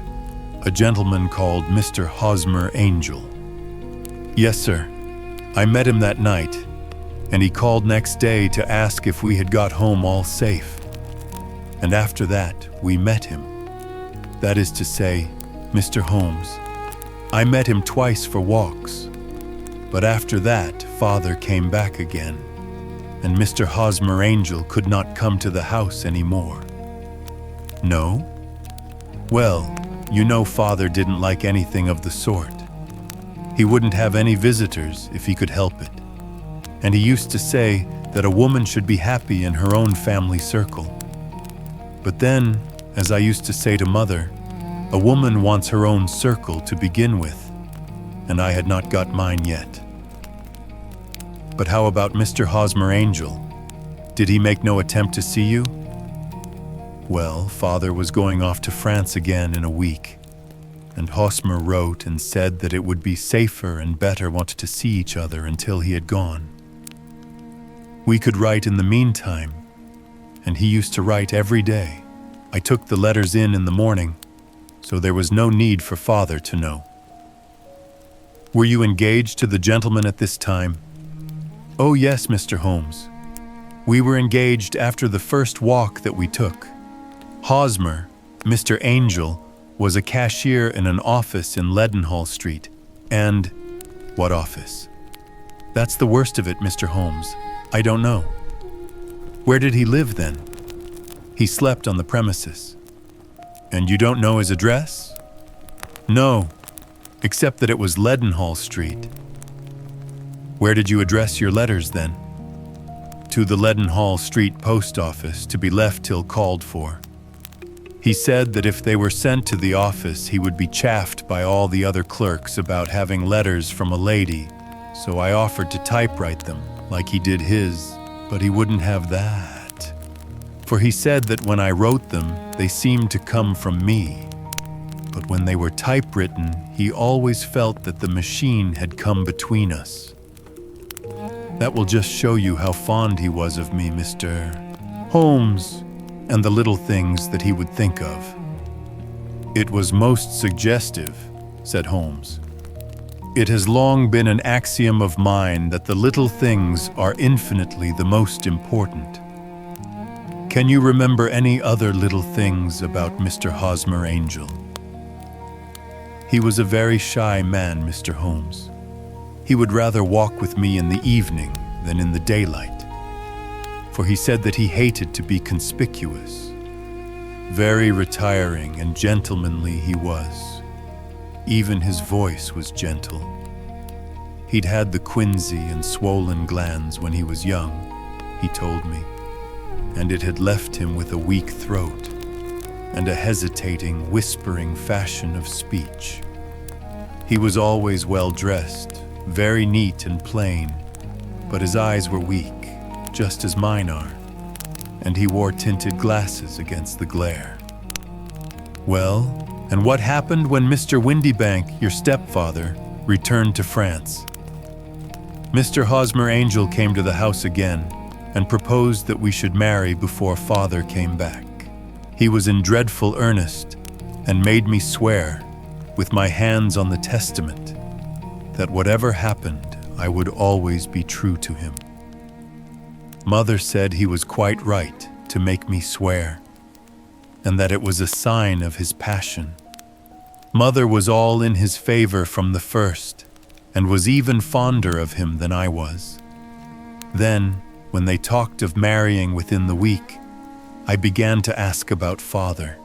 a gentleman called Mr. Hosmer Angel." "Yes, sir. I met him that night, and he called next day to ask if we had got home all safe. And after that, we met him. That is to say, Mr. Holmes, I met him twice for walks, but after that, father came back again. and Mr. Hosmer Angel could not come to the house anymore. No? Well, you know Father didn't like anything of the sort. He wouldn't have any visitors if he could help it. And he used to say that a woman should be happy in her own family circle. But then, as I used to say to Mother, a woman wants her own circle to begin with, and I had not got mine yet. But how about Mr. Hosmer Angel? Did he make no attempt to see you? Well, Father was going off to France again in a week, and Hosmer wrote and said that it would be safer and better wanted to see each other until he had gone. We could write in the meantime, and he used to write every day. I took the letters in the morning, so there was no need for Father to know. Were you engaged to the gentleman at this time? Oh yes, Mr. Holmes. We were engaged after the first walk that we took. Hosmer, Mr. Angel, was a cashier in an office in Leadenhall Street. And what office? That's the worst of it, Mr. Holmes. I don't know. Where did he live then? He slept on the premises. And you don't know his address? No, except that it was Leadenhall Street. Where did you address your letters then? To the Leadenhall Street post office to be left till called for. He said that if they were sent to the office, he would be chaffed by all the other clerks about having letters from a lady, so I offered to typewrite them, like he did his, but he wouldn't have that. For he said that when I wrote them, they seemed to come from me. But when they were typewritten, he always felt that the machine had come between us. That will just show you how fond he was of me, Mr. Holmes, and the little things that he would think of. It was most suggestive, said Holmes. It has long been an axiom of mine that the little things are infinitely the most important. Can you remember any other little things about Mr. Hosmer Angel? He was a very shy man, Mr. Holmes. He would rather walk with me in the evening than in the daylight, for he said that he hated to be conspicuous. Very retiring and gentlemanly he was. Even his voice was gentle. He'd had the quinsy and swollen glands when he was young, he told me, and it had left him with a weak throat and a hesitating, whispering fashion of speech. He was always well dressed, very neat and plain, but his eyes were weak, just as mine are, and he wore tinted glasses against the glare. Well, and what happened when Mr. Windybank, your stepfather, returned to France? Mr. Hosmer Angel came to the house again and proposed that we should marry before Father came back. He was in dreadful earnest and made me swear, with my hands on the testament, that whatever happened, I would always be true to him. Mother said he was quite right to make me swear, and that it was a sign of his passion. Mother was all in his favor from the first, and was even fonder of him than I was. Then, when they talked of marrying within the week, I began to ask about Father.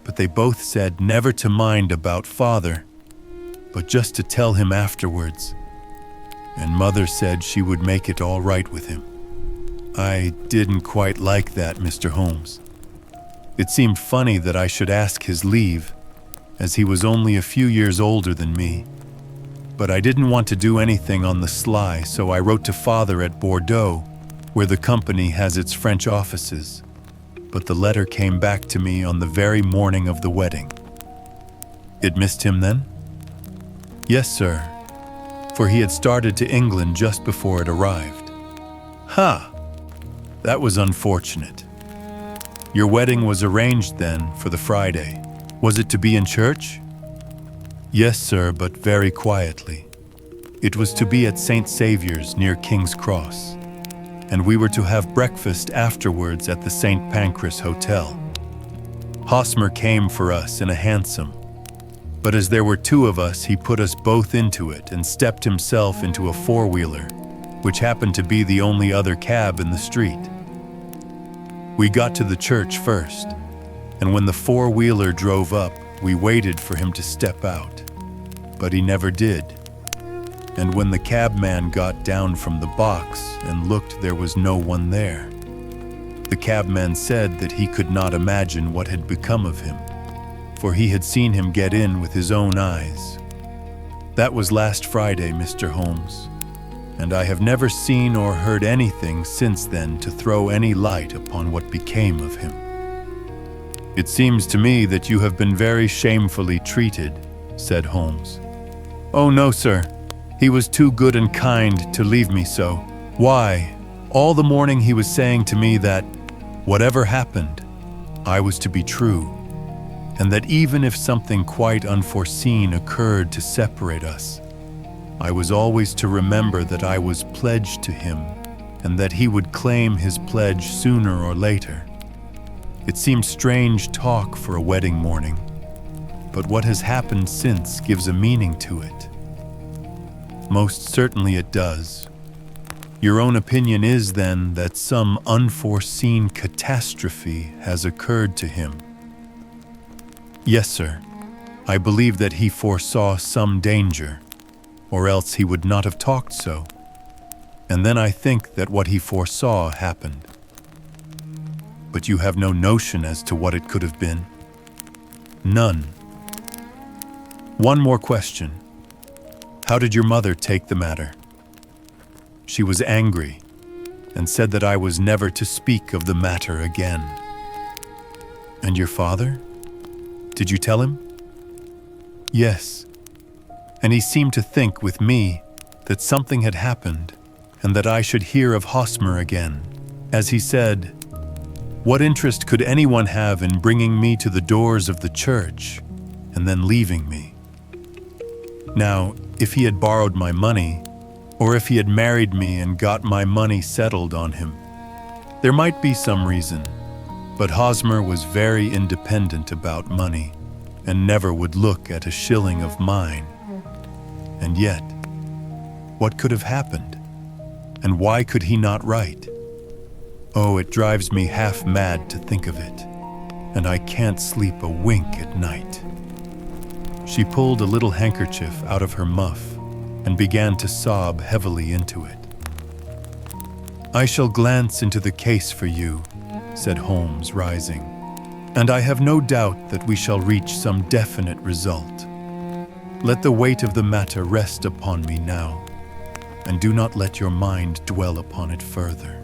But they both said never to mind about Father, but just to tell him afterwards. And Mother said she would make it all right with him. I didn't quite like that, Mr. Holmes. It seemed funny that I should ask his leave, as he was only a few years older than me. But I didn't want to do anything on the sly, so I wrote to Father at Bordeaux, where the company has its French offices. But the letter came back to me on the very morning of the wedding. It missed him then? Yes, sir, for he had started to England just before it arrived. Ha! That was unfortunate. Your wedding was arranged then for the Friday. Was it to be in church? Yes, sir, but very quietly. It was to be at St. Saviour's near King's Cross, and we were to have breakfast afterwards at the St. Pancras Hotel. Hosmer came for us in a hansom, but as there were two of us, he put us both into it and stepped himself into a four-wheeler, which happened to be the only other cab in the street. We got to the church first, and when the four-wheeler drove up, we waited for him to step out, but he never did. And when the cabman got down from the box and looked, there was no one there. The cabman said that he could not imagine what had become of him, for he had seen him get in with his own eyes. That was last Friday, Mr. Holmes, and I have never seen or heard anything since then to throw any light upon what became of him. It seems to me that you have been very shamefully treated, said Holmes. Oh, no, sir. He was too good and kind to leave me so. Why, all the morning he was saying to me that, whatever happened, I was to be true, and that even if something quite unforeseen occurred to separate us, I was always to remember that I was pledged to him and that he would claim his pledge sooner or later. It seems strange talk for a wedding morning, but what has happened since gives a meaning to it. Most certainly it does. Your own opinion is, then, that some unforeseen catastrophe has occurred to him. Yes, sir. I believe that he foresaw some danger, or else he would not have talked so. And then I think that what he foresaw happened. But you have no notion as to what it could have been? None. One more question. How did your mother take the matter? She was angry and said that I was never to speak of the matter again. And your father? Did you tell him? Yes. And he seemed to think with me that something had happened and that I should hear of Hosmer again. As he said, what interest could anyone have in bringing me to the doors of the church and then leaving me? Now, if he had borrowed my money, or if he had married me and got my money settled on him, there might be some reason, but Hosmer was very independent about money and never would look at a shilling of mine. And yet, what could have happened? And why could he not write? Oh, it drives me half mad to think of it, and I can't sleep a wink at night. She pulled a little handkerchief out of her muff and began to sob heavily into it. I shall glance into the case for you, said Holmes, rising, and I have no doubt that we shall reach some definite result. Let the weight of the matter rest upon me now, and do not let your mind dwell upon it further.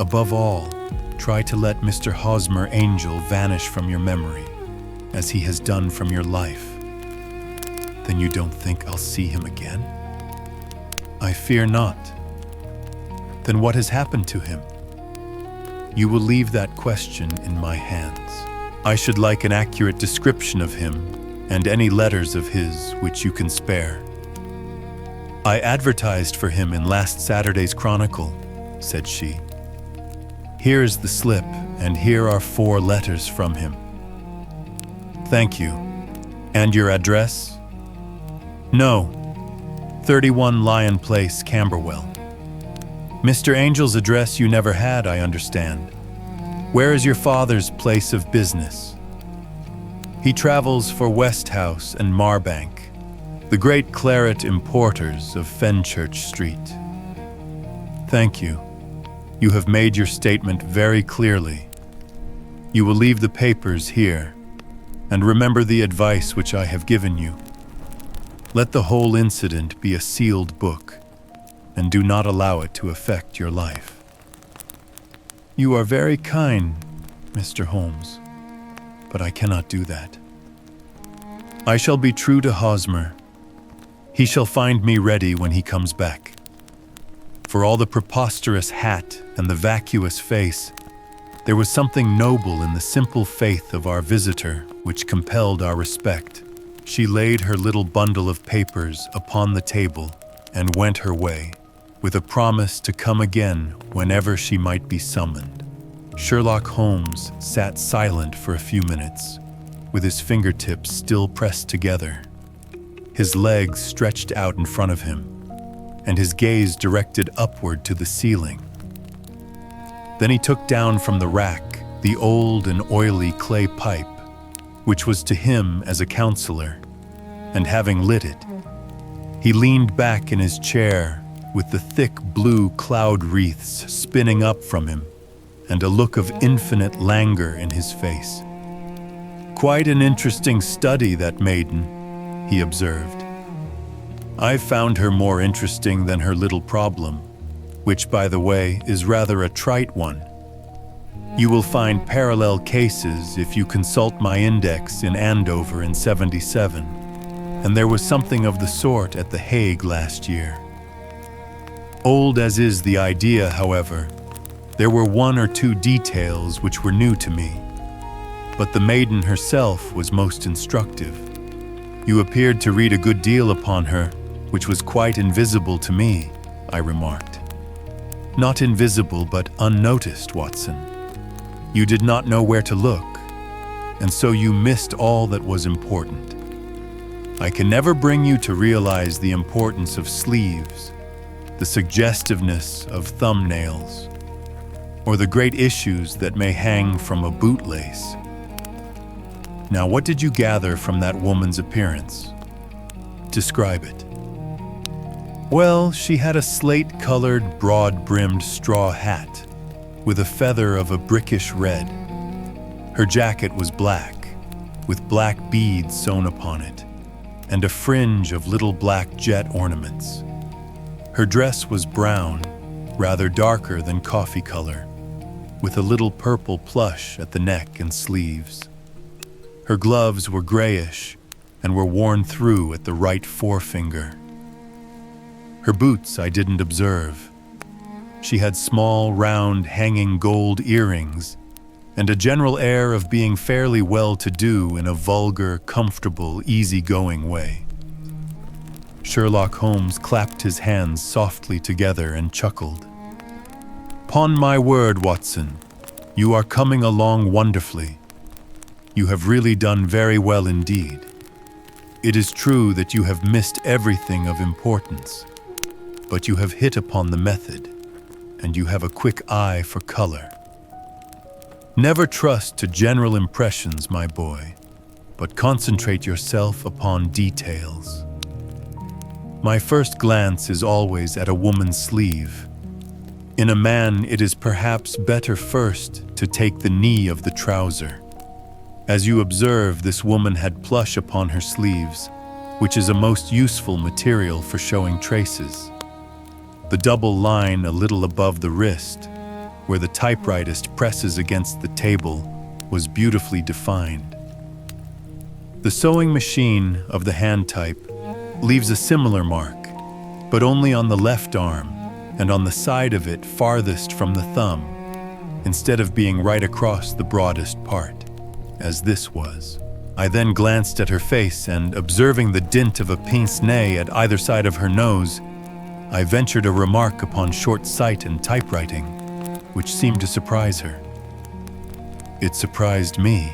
Above all, try to let Mr. Hosmer Angel vanish from your memory, as he has done from your life. Then you don't think I'll see him again? I fear not. Then what has happened to him? You will leave that question in my hands. I should like an accurate description of him and any letters of his which you can spare. I advertised for him in last Saturday's Chronicle, said she. Here is the slip, and here are 4 letters from him. Thank you. And your address? No, 31 Lion Place, Camberwell. Mr. Angel's address you never had, I understand. Where is your father's place of business? He travels for Westhouse and Marbank, the great claret importers of Fenchurch Street. Thank you. You have made your statement very clearly. You will leave the papers here, and remember the advice which I have given you. Let the whole incident be a sealed book, and do not allow it to affect your life. You are very kind, Mr. Holmes, but I cannot do that. I shall be true to Hosmer. He shall find me ready when he comes back. For all the preposterous hat and the vacuous face, there was something noble in the simple faith of our visitor which compelled our respect. She laid her little bundle of papers upon the table and went her way, with a promise to come again whenever she might be summoned. Sherlock Holmes sat silent for a few minutes, with his fingertips still pressed together, his legs stretched out in front of him, and his gaze directed upward to the ceiling. Then he took down from the rack the old and oily clay pipe, which was to him as a counselor, and having lit it, he leaned back in his chair with the thick blue cloud wreaths spinning up from him and a look of infinite languor in his face. "Quite an interesting study, that maiden," he observed. "I've found her more interesting than her little problem, which, by the way, is rather a trite one. You will find parallel cases if you consult my index in Andover in '77, and there was something of the sort at The Hague last year. Old as is the idea, however, there were one or two details which were new to me, but the maiden herself was most instructive. You appeared to read a good deal upon her, which was quite invisible to me," I remarked. "Not invisible, but unnoticed, Watson. You did not know where to look, and so you missed all that was important. I can never bring you to realize the importance of sleeves, the suggestiveness of thumbnails, or the great issues that may hang from a bootlace. Now, what did you gather from that woman's appearance? Describe it." "Well, she had a slate-colored, broad-brimmed straw hat with a feather of a brickish red. Her jacket was black, with black beads sewn upon it, and a fringe of little black jet ornaments. Her dress was brown, rather darker than coffee color, with a little purple plush at the neck and sleeves. Her gloves were grayish and were worn through at the right forefinger. Her boots I didn't observe. She had small, round, hanging gold earrings and a general air of being fairly well-to-do in a vulgar, comfortable, easy-going way." Sherlock Holmes clapped his hands softly together and chuckled. "'Pon my word, Watson, you are coming along wonderfully. You have really done very well indeed. It is true that you have missed everything of importance, but you have hit upon the method, and you have a quick eye for color. Never trust to general impressions, my boy, but concentrate yourself upon details. My first glance is always at a woman's sleeve. In a man, it is perhaps better first to take the knee of the trouser. As you observe, this woman had plush upon her sleeves, which is a most useful material for showing traces. The double line a little above the wrist, where the typewritist presses against the table, was beautifully defined. The sewing machine of the hand type leaves a similar mark, but only on the left arm and on the side of it farthest from the thumb, instead of being right across the broadest part, as this was. I then glanced at her face and, observing the dint of a pince-nez at either side of her nose, I ventured a remark upon short sight and typewriting, which seemed to surprise her. It surprised me,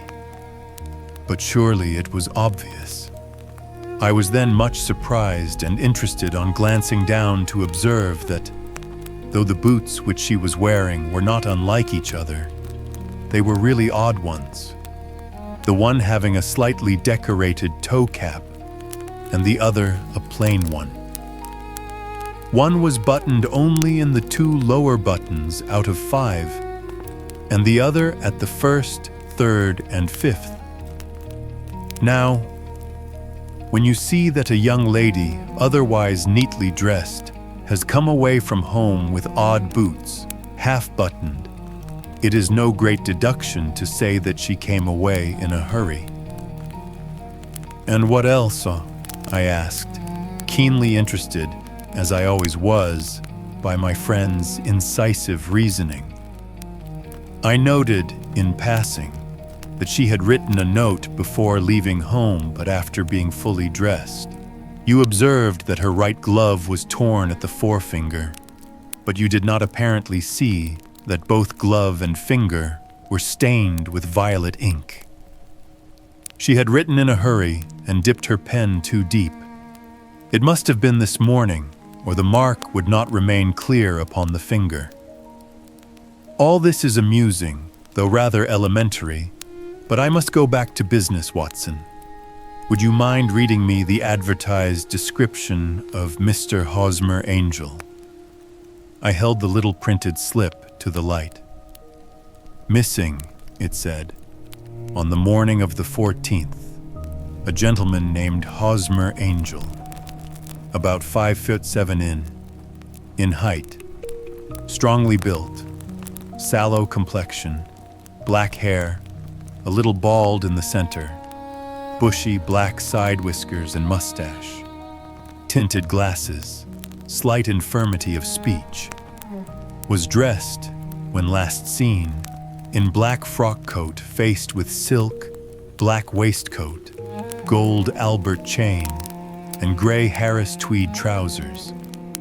but surely it was obvious. I was then much surprised and interested on glancing down to observe that, though the boots which she was wearing were not unlike each other, they were really odd ones, the one having a slightly decorated toe cap, and the other a plain one. One was buttoned only in the 2 lower buttons out of 5, and the other at the 1st, 3rd, and 5th. Now, when you see that a young lady, otherwise neatly dressed, has come away from home with odd boots, half-buttoned, it is no great deduction to say that she came away in a hurry. "And what else?" I asked, keenly interested, as I always was, by my friend's incisive reasoning. I noted, in passing, that she had written a note before leaving home but after being fully dressed. You observed that her right glove was torn at the forefinger, but you did not apparently see that both glove and finger were stained with violet ink. She had written in a hurry and dipped her pen too deep. It must have been this morning, or the mark would not remain clear upon the finger. All this is amusing, though rather elementary, but I must go back to business, Watson. Would you mind reading me the advertised description of Mr. Hosmer Angel? I held the little printed slip to the light. Missing, it said, on the morning of the 14th, a gentleman named Hosmer Angel, about 5'7" in height, strongly built, sallow complexion, black hair, a little bald in the center, bushy black side whiskers and mustache, tinted glasses, slight infirmity of speech, was dressed, when last seen, in black frock coat faced with silk, black waistcoat, gold Albert chain, and gray Harris tweed trousers,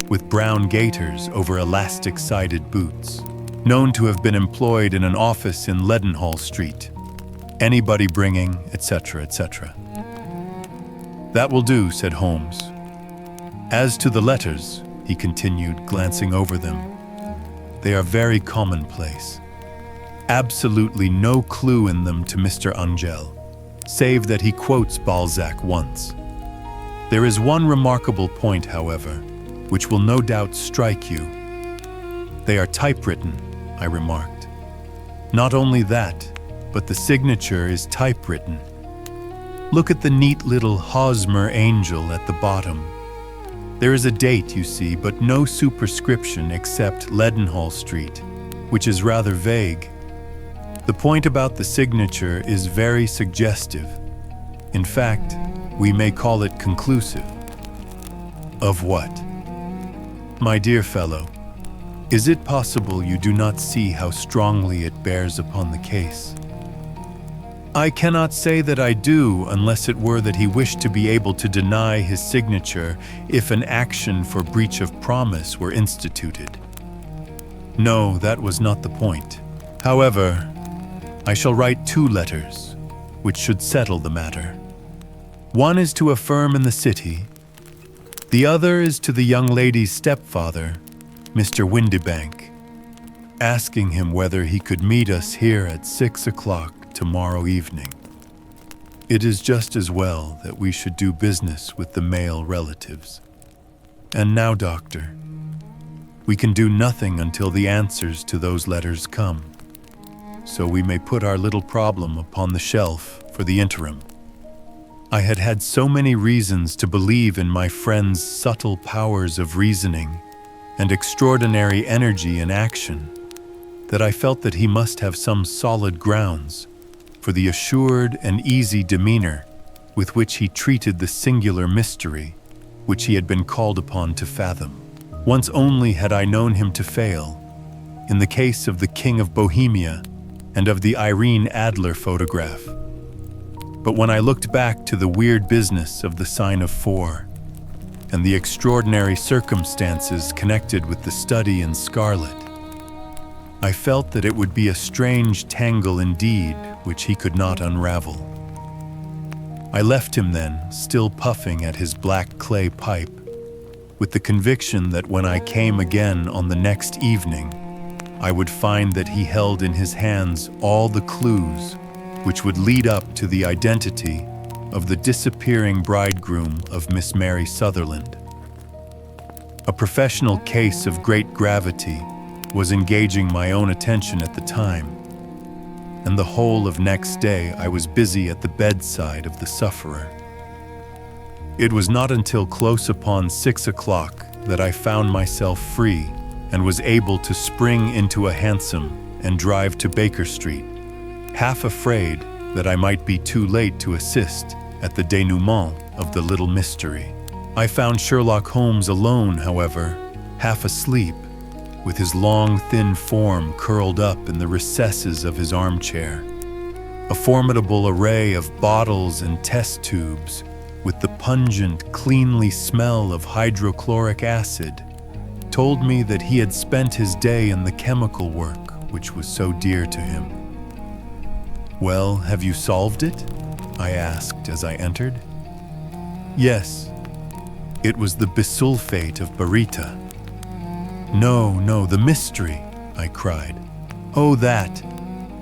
with brown gaiters over elastic-sided boots, known to have been employed in an office in Leadenhall Street. Anybody bringing, etc., etc. That will do, said Holmes. As to the letters, he continued, glancing over them, they are very commonplace. Absolutely no clue in them to Mr. Angel, save that he quotes Balzac once. There is one remarkable point, however, which will no doubt strike you. They are typewritten, I remarked. Not only that, but the signature is typewritten. Look at the neat little Hosmer Angel at the bottom. There is a date, you see, but no superscription except Leadenhall Street, which is rather vague. The point about the signature is very suggestive. In fact, we may call it conclusive. Of what? My dear fellow, is it possible you do not see how strongly it bears upon the case? I cannot say that I do, unless it were that he wished to be able to deny his signature if an action for breach of promise were instituted. No, that was not the point. However, I shall write 2 letters, which should settle the matter. One is to a firm in the city. The other is to the young lady's stepfather, Mr. Windibank, asking him whether he could meet us here at 6 o'clock tomorrow evening. It is just as well that we should do business with the male relatives. And now, Doctor, we can do nothing until the answers to those letters come, so we may put our little problem upon the shelf for the interim. I had had so many reasons to believe in my friend's subtle powers of reasoning and extraordinary energy in action that I felt that he must have some solid grounds for the assured and easy demeanor with which he treated the singular mystery which he had been called upon to fathom. Once only had I known him to fail, in the case of the King of Bohemia and of the Irene Adler photograph. But when I looked back to the weird business of the sign of 4 and the extraordinary circumstances connected with the study in scarlet, I felt that it would be a strange tangle indeed which he could not unravel. I left him then, still puffing at his black clay pipe, with the conviction that when I came again on the next evening, I would find that he held in his hands all the clues which would lead up to the identity of the disappearing bridegroom of Miss Mary Sutherland. A professional case of great gravity was engaging my own attention at the time, and the whole of next day I was busy at the bedside of the sufferer. It was not until close upon 6 o'clock that I found myself free and was able to spring into a hansom and drive to Baker Street, half afraid that I might be too late to assist at the denouement of the little mystery. I found Sherlock Holmes alone, however, half asleep, with his long, thin form curled up in the recesses of his armchair. A formidable array of bottles and test tubes, with the pungent, cleanly smell of hydrochloric acid, told me that he had spent his day in the chemical work which was so dear to him. "Well, have you solved it?" I asked as I entered. "Yes. It was the bisulfate of baryta. No, the mystery, I cried. Oh, that.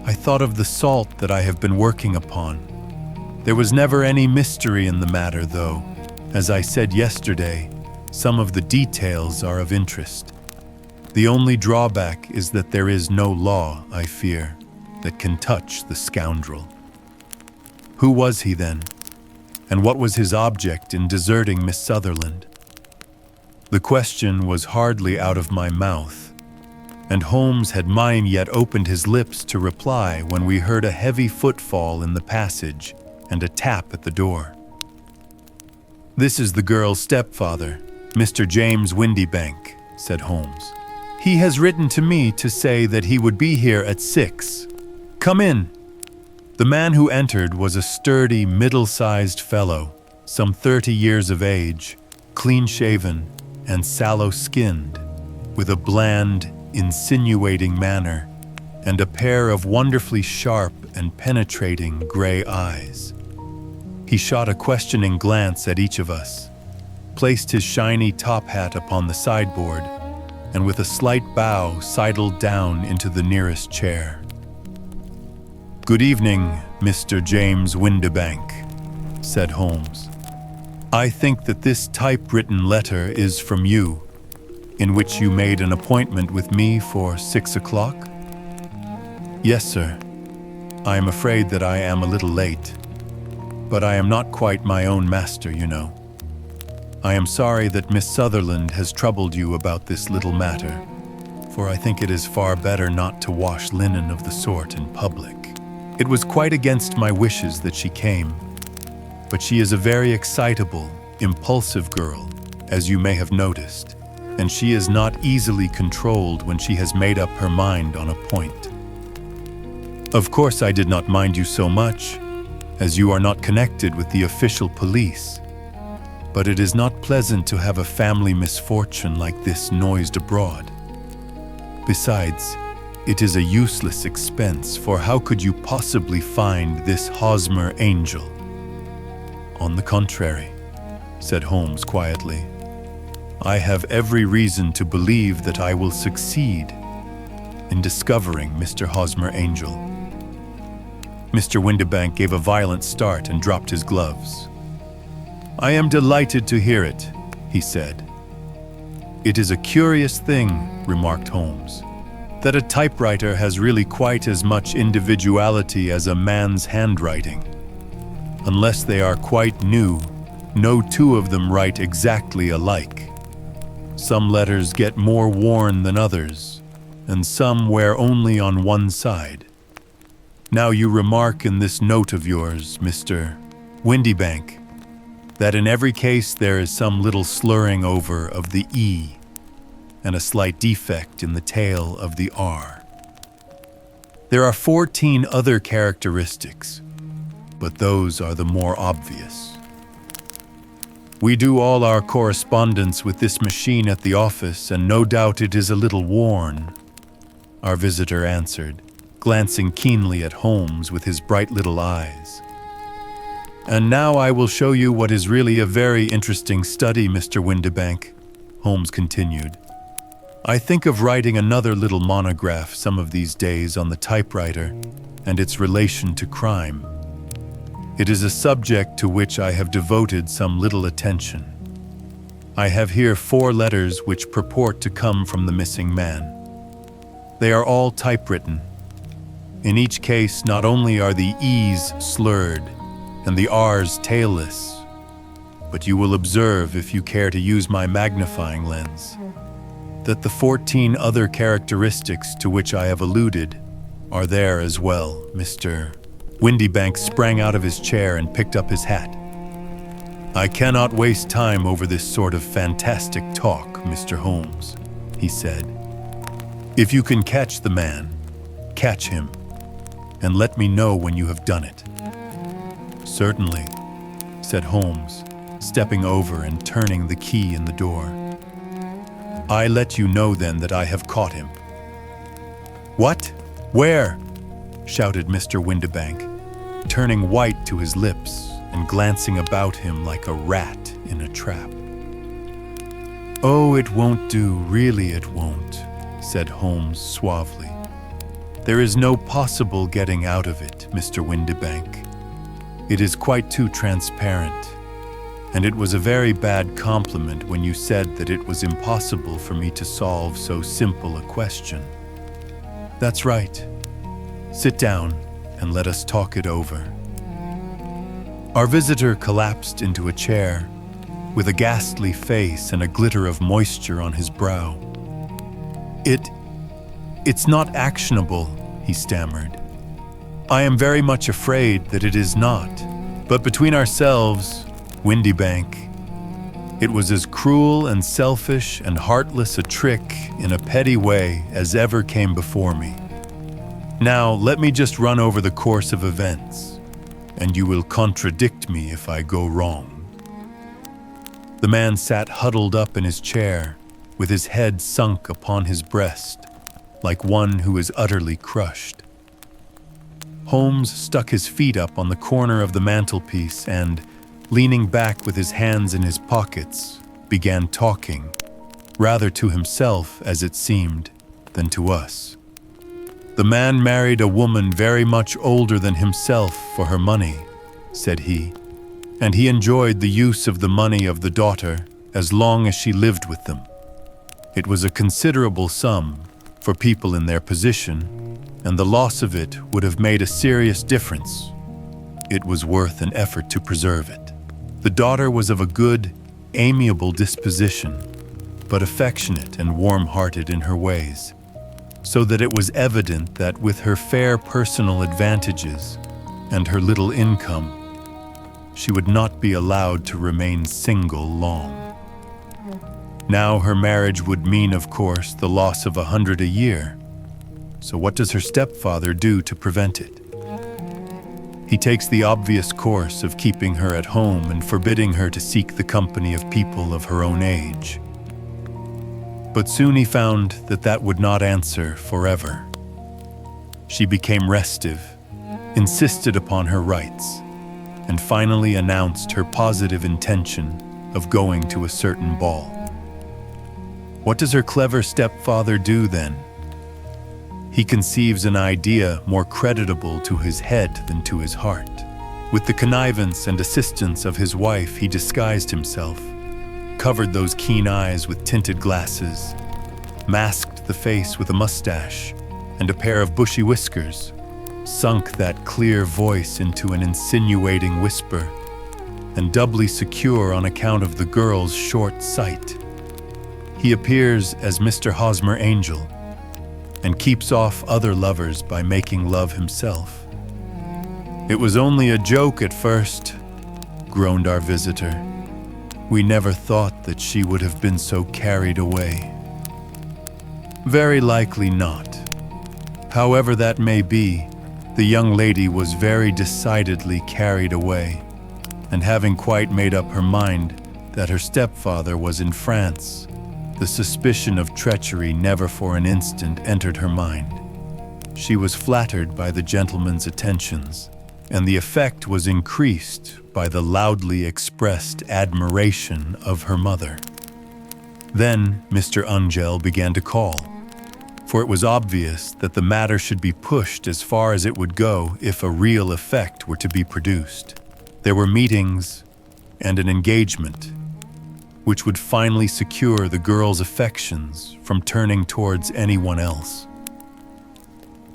I thought of the salt that I have been working upon. There was never any mystery in the matter, though. As I said yesterday, some of the details are of interest. The only drawback is that there is no law, I fear, that can touch the scoundrel. Who was he then? And what was his object in deserting Miss Sutherland? The question was hardly out of my mouth, and Holmes had not yet opened his lips to reply when we heard a heavy footfall in the passage and a tap at the door. "This is the girl's stepfather, Mr. James Windybank," said Holmes. "He has written to me to say that he would be here at 6. Come in." The man who entered was a sturdy, middle-sized fellow, some 30 years of age, clean-shaven and sallow-skinned, with a bland, insinuating manner and a pair of wonderfully sharp and penetrating gray eyes. He shot a questioning glance at each of us, placed his shiny top hat upon the sideboard, and with a slight bow sidled down into the nearest chair. "Good evening, Mr. James Windybank," said Holmes. "I think that this typewritten letter is from you, in which you made an appointment with me for 6 o'clock?" "Yes, sir. I am afraid that I am a little late, but I am not quite my own master, you know. I am sorry that Miss Sutherland has troubled you about this little matter, for I think it is far better not to wash linen of the sort in public. It was quite against my wishes that she came, but she is a very excitable, impulsive girl, as you may have noticed, and she is not easily controlled when she has made up her mind on a point. Of course, I did not mind you so much, as you are not connected with the official police, but it is not pleasant to have a family misfortune like this noised abroad. Besides, it is a useless expense, for how could you possibly find this Hosmer angel? On the contrary, said Holmes quietly, I have every reason to believe that I will succeed in discovering Mr. Hosmer Angel. Mr. Windybank gave a violent start and dropped his gloves. I am delighted to hear it, he said. It is a curious thing, remarked Holmes, that a typewriter has really quite as much individuality as a man's handwriting. Unless they are quite new, no two of them write exactly alike. Some letters get more worn than others, and some wear only on one side. Now you remark in this note of yours, Mr. Windybank, that in every case there is some little slurring over of the E and a slight defect in the tail of the R. There are 14 other characteristics, but those are the more obvious. We do all our correspondence with this machine at the office, and no doubt it is a little worn, our visitor answered, glancing keenly at Holmes with his bright little eyes. And now I will show you what is really a very interesting study, Mr. Windybank, Holmes continued. I think of writing another little monograph some of these days on the typewriter and its relation to crime. It is a subject to which I have devoted some little attention. I have here 4 letters which purport to come from the missing man. They are all typewritten. In each case, not only are the E's slurred and the R's tailless, but you will observe, if you care to use my magnifying lens, that the 14 other characteristics to which I have alluded are there as well. Mr. Windybank sprang out of his chair and picked up his hat. I cannot waste time over this sort of fantastic talk, Mr. Holmes, he said. If you can catch the man, catch him, and let me know when you have done it. Certainly, said Holmes, stepping over and turning the key in the door. I let you know then that I have caught him. What? Where? Shouted Mr. Windybank, turning white to his lips and glancing about him like a rat in a trap. "Oh, it won't do, really it won't," said Holmes suavely. "There is no possible getting out of it, Mr. Windibank. It is quite too transparent, and it was a very bad compliment when you said that it was impossible for me to solve so simple a question. That's right. Sit down and let us talk it over." Our visitor collapsed into a chair, with a ghastly face and a glitter of moisture on his brow. It's not actionable," he stammered. "I am very much afraid that it is not. But between ourselves, Windibank, it was as cruel and selfish and heartless a trick in a petty way as ever came before me. Now, let me just run over the course of events, and you will contradict me if I go wrong." The man sat huddled up in his chair, with his head sunk upon his breast, like one who is utterly crushed. Holmes stuck his feet up on the corner of the mantelpiece and, leaning back with his hands in his pockets, began talking, rather to himself, as it seemed, than to us. "The man married a woman very much older than himself for her money," said he, "and he enjoyed the use of the money of the daughter as long as she lived with them. It was a considerable sum for people in their position, and the loss of it would have made a serious difference. It was worth an effort to preserve it. The daughter was of a good, amiable disposition, but affectionate and warm-hearted in her ways, so that it was evident that with her fair personal advantages and her little income, she would not be allowed to remain single long. Now her marriage would mean, of course, the loss of 100 a year. So what does her stepfather do to prevent it? He takes the obvious course of keeping her at home and forbidding her to seek the company of people of her own age. But soon he found that that would not answer forever. She became restive, insisted upon her rights, and finally announced her positive intention of going to a certain ball. What does her clever stepfather do then? He conceives an idea more creditable to his head than to his heart. With the connivance and assistance of his wife, he disguised himself, covered those keen eyes with tinted glasses, masked the face with a mustache and a pair of bushy whiskers, sunk that clear voice into an insinuating whisper, and doubly secure on account of the girl's short sight, he appears as Mr. Hosmer Angel, and keeps off other lovers by making love himself. "It was only a joke at first," groaned our visitor. "We never thought that she would have been so carried away." "Very likely not. However that may be, the young lady was very decidedly carried away, and having quite made up her mind that her stepfather was in France, the suspicion of treachery never for an instant entered her mind. She was flattered by the gentleman's attentions, and the effect was increased by the loudly expressed admiration of her mother. Then Mr. Angel began to call, for it was obvious that the matter should be pushed as far as it would go if a real effect were to be produced. There were meetings and an engagement, which would finally secure the girl's affections from turning towards anyone else.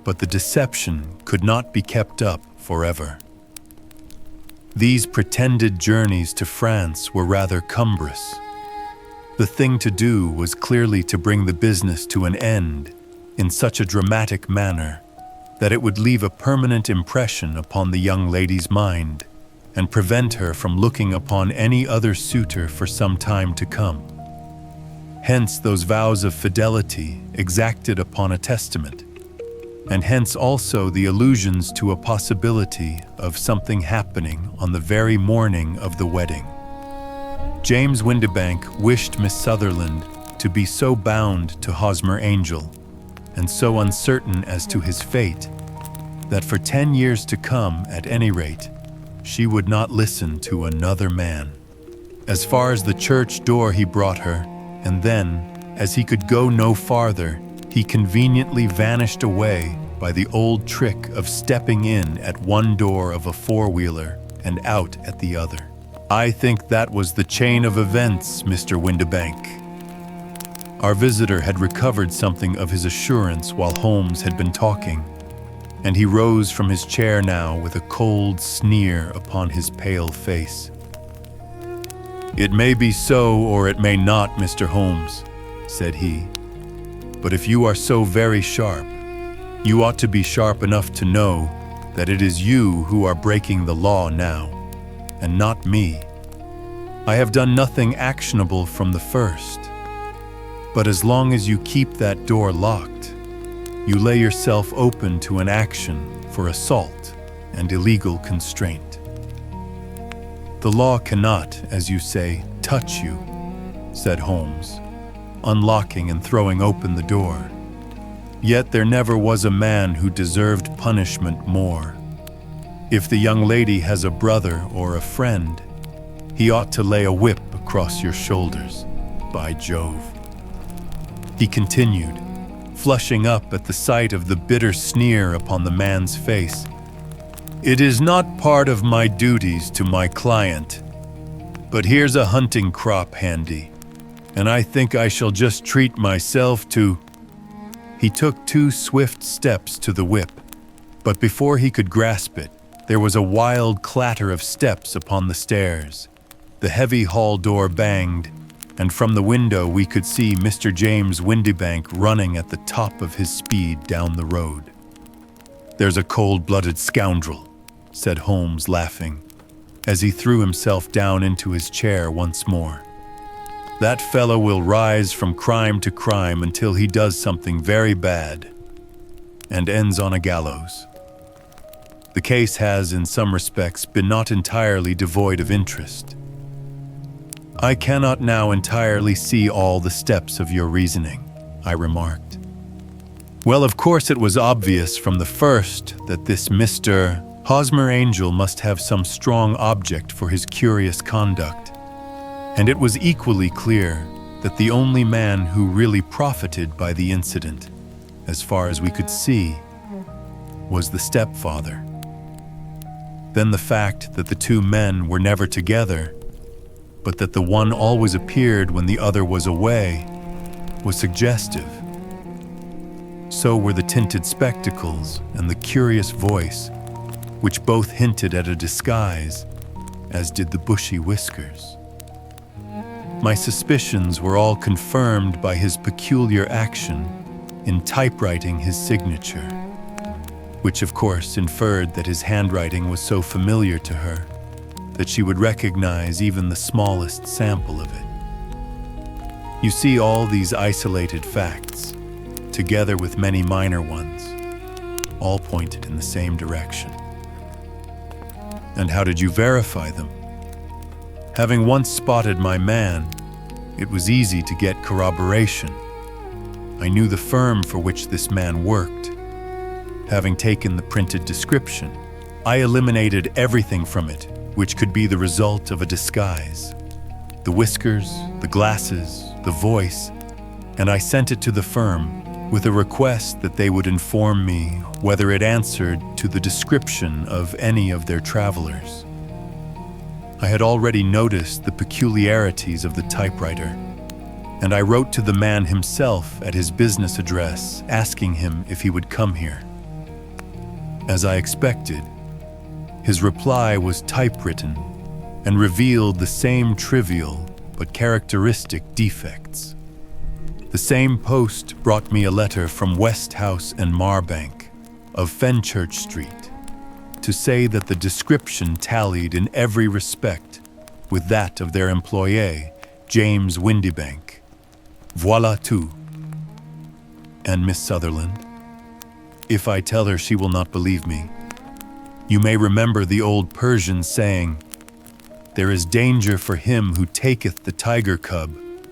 But the deception could not be kept up forever. These pretended journeys to France were rather cumbrous. The thing to do was clearly to bring the business to an end in such a dramatic manner that it would leave a permanent impression upon the young lady's mind and prevent her from looking upon any other suitor for some time to come. Hence those vows of fidelity exacted upon a testament, and hence also the allusions to a possibility of something happening on the very morning of the wedding. James Windibank wished Miss Sutherland to be so bound to Hosmer Angel, and so uncertain as to his fate, that for 10 years to come, at any rate, she would not listen to another man. As far as the church door he brought her, and then, as he could go no farther, he conveniently vanished away by the old trick of stepping in at one door of a four-wheeler and out at the other. I think that was the chain of events, Mr. Windibank. Our visitor had recovered something of his assurance while Holmes had been talking, and he rose from his chair now with a cold sneer upon his pale face. "It may be so or it may not, Mr. Holmes," said he, "but if you are so very sharp, you ought to be sharp enough to know that it is you who are breaking the law now, and not me. I have done nothing actionable from the first, but as long as you keep that door locked, you lay yourself open to an action for assault and illegal constraint. The law cannot, as you say, touch you," said Holmes, unlocking and throwing open the door. "Yet there never was a man who deserved punishment more. If the young lady has a brother or a friend, he ought to lay a whip across your shoulders, by Jove." He continued, flushing up at the sight of the bitter sneer upon the man's face. "It is not part of my duties to my client, but here's a hunting crop handy, and I think I shall just treat myself to—" He took 2 swift steps to the whip, but before he could grasp it, there was a wild clatter of steps upon the stairs. The heavy hall door banged, and from the window we could see Mr. James Windibank running at the top of his speed down the road. "There's a cold-blooded scoundrel," said Holmes, laughing, as he threw himself down into his chair once more. "That fellow will rise from crime to crime until he does something very bad, and ends on a gallows. The case has, in some respects, been not entirely devoid of interest. I cannot now entirely see all the steps of your reasoning," I remarked. "Well, of course it was obvious from the first that this Mr. Hosmer Angel must have some strong object for his curious conduct, and it was equally clear that the only man who really profited by the incident, as far as we could see, was the stepfather. Then the fact that the 2 men were never together, but that the one always appeared when the other was away, was suggestive. So were the tinted spectacles and the curious voice, which both hinted at a disguise, as did the bushy whiskers. My suspicions were all confirmed by his peculiar action in typewriting his signature, which of course inferred that his handwriting was so familiar to her that she would recognize even the smallest sample of it. You see, all these isolated facts, together with many minor ones, all pointed in the same direction." "And how did you verify them?" "Having once spotted my man, it was easy to get corroboration. I knew the firm for which this man worked. Having taken the printed description, I eliminated everything from it which could be the result of a disguise. The whiskers, the glasses, the voice, and I sent it to the firm with a request that they would inform me whether it answered to the description of any of their travelers. I had already noticed the peculiarities of the typewriter, and I wrote to the man himself at his business address asking him if he would come here. As I expected, his reply was typewritten and revealed the same trivial but characteristic defects. The same post brought me a letter from Westhouse and Marbank of Fenchurch Street to say that the description tallied in every respect with that of their employé, James Windibank. Voilà tout. And Miss Sutherland? If I tell her, she will not believe me. You may remember the old Persian saying, 'There is danger for him who taketh the tiger cub,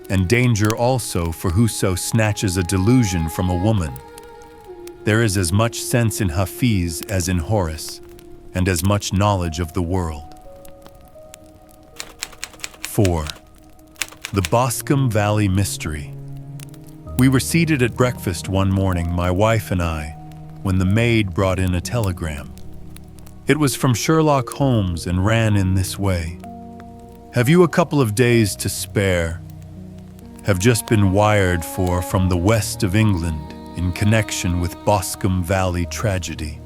and danger also for whoso snatches a delusion from a woman.' There is as much sense in Hafiz as in Horace, and as much knowledge of the world." 4. The Boscombe Valley Mystery. We were seated at breakfast one morning, my wife and I, when the maid brought in a telegram. It was from Sherlock Holmes and ran in this way. "Have you a couple of days to spare? Have just been wired for from the west of England in connection with Boscombe Valley tragedy.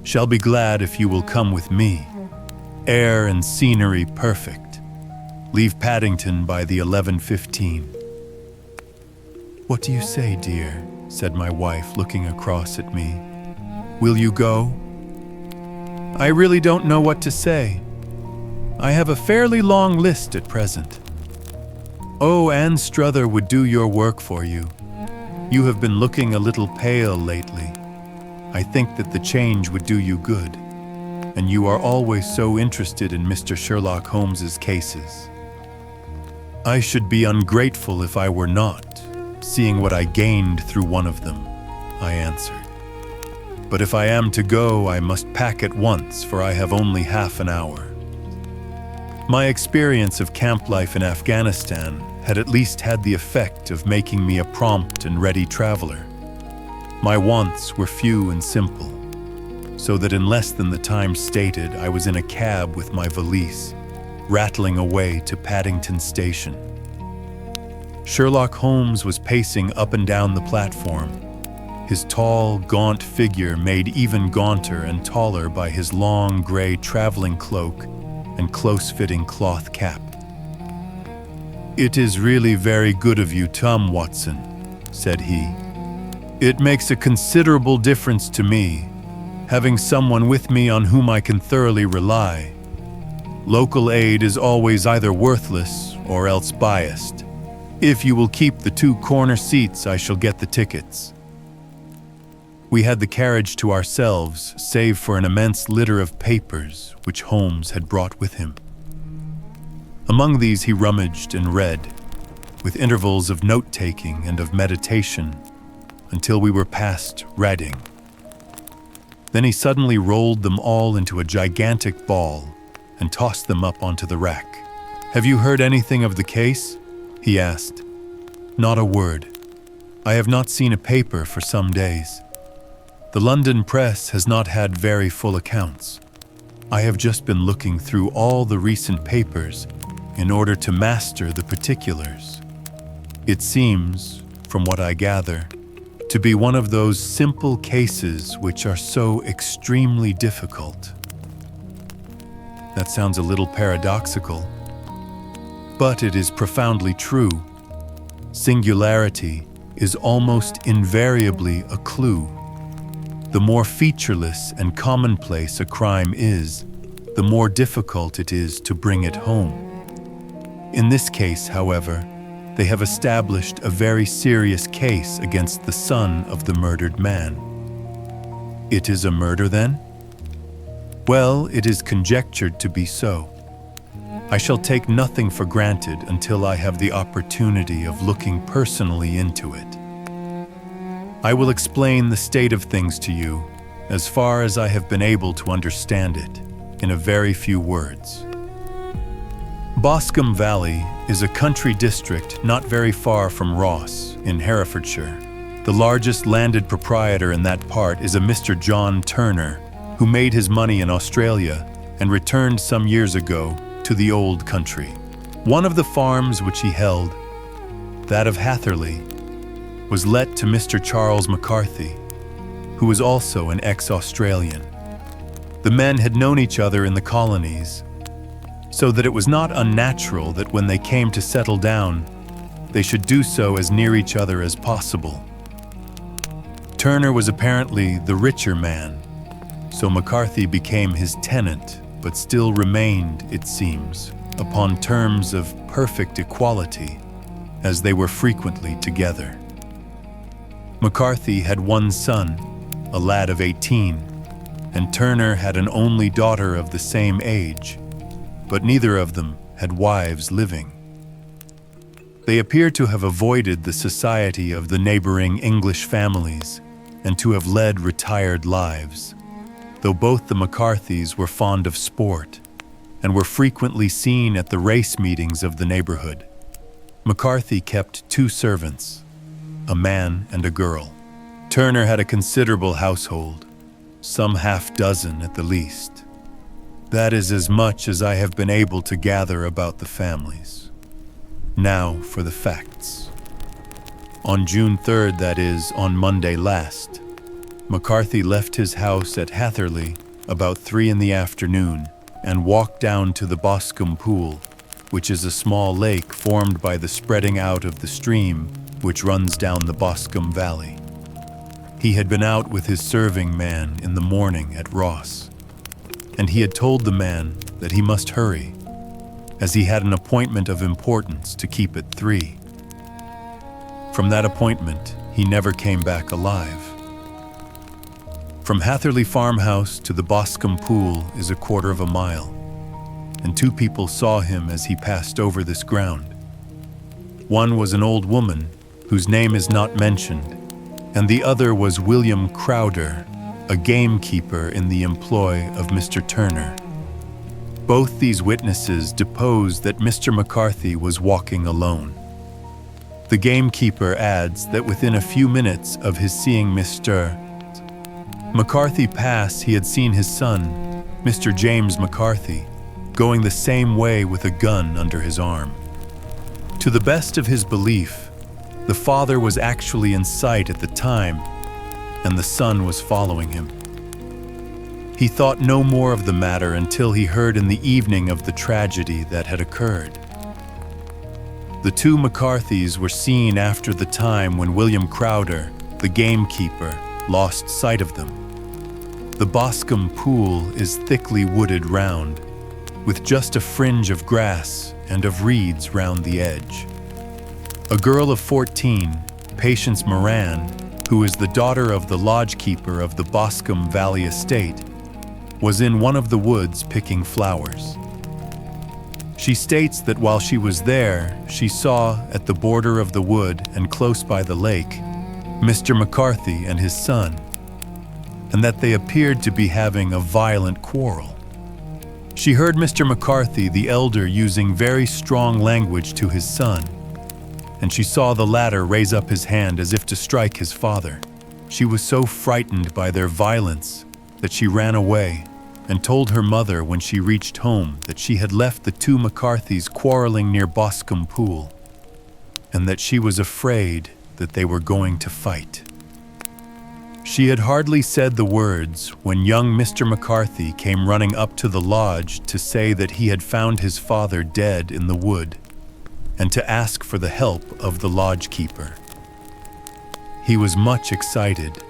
Shall be glad if you will come with me. Air and scenery perfect. Leave Paddington by the 11:15. "What do you say, dear?" said my wife, looking across at me. "Will you go?" "I really don't know what to say. I have a fairly long list at present." "Oh, Anne Struther would do your work for you. You have been looking a little pale lately. I think that the change would do you good. And you are always so interested in Mr. Sherlock Holmes's cases." "I should be ungrateful if I were not, seeing what I gained through one of them," I answered. "But if I am to go, I must pack at once, for I have only half an hour." My experience of camp life in Afghanistan had at least had the effect of making me a prompt and ready traveler. My wants were few and simple, so that in less than the time stated, I was in a cab with my valise, rattling away to Paddington Station. Sherlock Holmes was pacing up and down the platform, his tall, gaunt figure made even gaunter and taller by his long gray traveling cloak and close-fitting cloth cap. "It is really very good of you, Tom Watson," said he. "It makes a considerable difference to me, having someone with me on whom I can thoroughly rely. Local aid is always either worthless or else biased. If you will keep the 2 corner seats, I shall get the tickets." We had the carriage to ourselves, save for an immense litter of papers which Holmes had brought with him. Among these he rummaged and read, with intervals of note-taking and of meditation, until we were past Reading. Then he suddenly rolled them all into a gigantic ball and tossed them up onto the rack. "Have you heard anything of the case?" he asked. "Not a word. I have not seen a paper for some days. The London press has not had very full accounts. I have just been looking through all the recent papers in order to master the particulars. It seems, from what I gather, to be one of those simple cases which are so extremely difficult." That sounds a little paradoxical, but it is profoundly true. Singularity is almost invariably a clue. The more featureless and commonplace a crime is, the more difficult it is to bring it home. In this case, however, they have established a very serious case against the son of the murdered man. It is a murder, then? Well, it is conjectured to be so. I shall take nothing for granted until I have the opportunity of looking personally into it. I will explain the state of things to you, as far as I have been able to understand it, in a very few words. Boscombe Valley is a country district not very far from Ross, in Herefordshire. The largest landed proprietor in that part is a Mr. John Turner, who made his money in Australia and returned some years ago to the old country. One of the farms which he held, that of Hatherley, was let to Mr. Charles McCarthy, who was also an ex-Australian. The men had known each other in the colonies, so that it was not unnatural that when they came to settle down, they should do so as near each other as possible. Turner was apparently the richer man, so McCarthy became his tenant, but still remained, it seems, upon terms of perfect equality, as they were frequently together. McCarthy had one son, a lad of 18, and Turner had an only daughter of the same age, but neither of them had wives living. They appear to have avoided the society of the neighboring English families and to have led retired lives, though both the McCarthys were fond of sport and were frequently seen at the race meetings of the neighborhood. McCarthy kept 2 servants, a man and a girl. Turner had a considerable household, some half-dozen at the least. That is as much as I have been able to gather about the families. Now for the facts. On June 3rd, that is, on Monday last, McCarthy left his house at Hatherley about 3 in the afternoon and walked down to the Boscombe Pool, which is a small lake formed by the spreading out of the stream which runs down the Boscombe Valley. He had been out with his serving man in the morning at Ross, and he had told the man that he must hurry, as he had an appointment of importance to keep at 3. From that appointment, he never came back alive. From Hatherley farmhouse to the Boscombe Pool is a quarter of a mile, and 2 people saw him as he passed over this ground. One was an old woman, whose name is not mentioned, and the other was William Crowder, a gamekeeper in the employ of Mr. Turner. Both these witnesses deposed that Mr. McCarthy was walking alone. The gamekeeper adds that within a few minutes of his seeing Mr. McCarthy pass, he had seen his son, Mr. James McCarthy, going the same way with a gun under his arm. To the best of his belief, the father was actually in sight at the time, and the son was following him. He thought no more of the matter until he heard in the evening of the tragedy that had occurred. The 2 McCarthys were seen after the time when William Crowder, the gamekeeper, lost sight of them. The Boscombe Pool is thickly wooded round, with just a fringe of grass and of reeds round the edge. A girl of 14, Patience Moran, who is the daughter of the lodgekeeper of the Boscombe Valley estate, was in one of the woods picking flowers. She states that while she was there, she saw at the border of the wood and close by the lake, Mr. McCarthy and his son, and that they appeared to be having a violent quarrel. She heard Mr. McCarthy, the elder, using very strong language to his son, and she saw the latter raise up his hand as if to strike his father. She was so frightened by their violence that she ran away and told her mother when she reached home that she had left the 2 McCarthys quarreling near Boscombe Pool, and that she was afraid that they were going to fight. She had hardly said the words when young Mr. McCarthy came running up to the lodge to say that he had found his father dead in the wood, and to ask for the help of the lodgekeeper. He was much excited,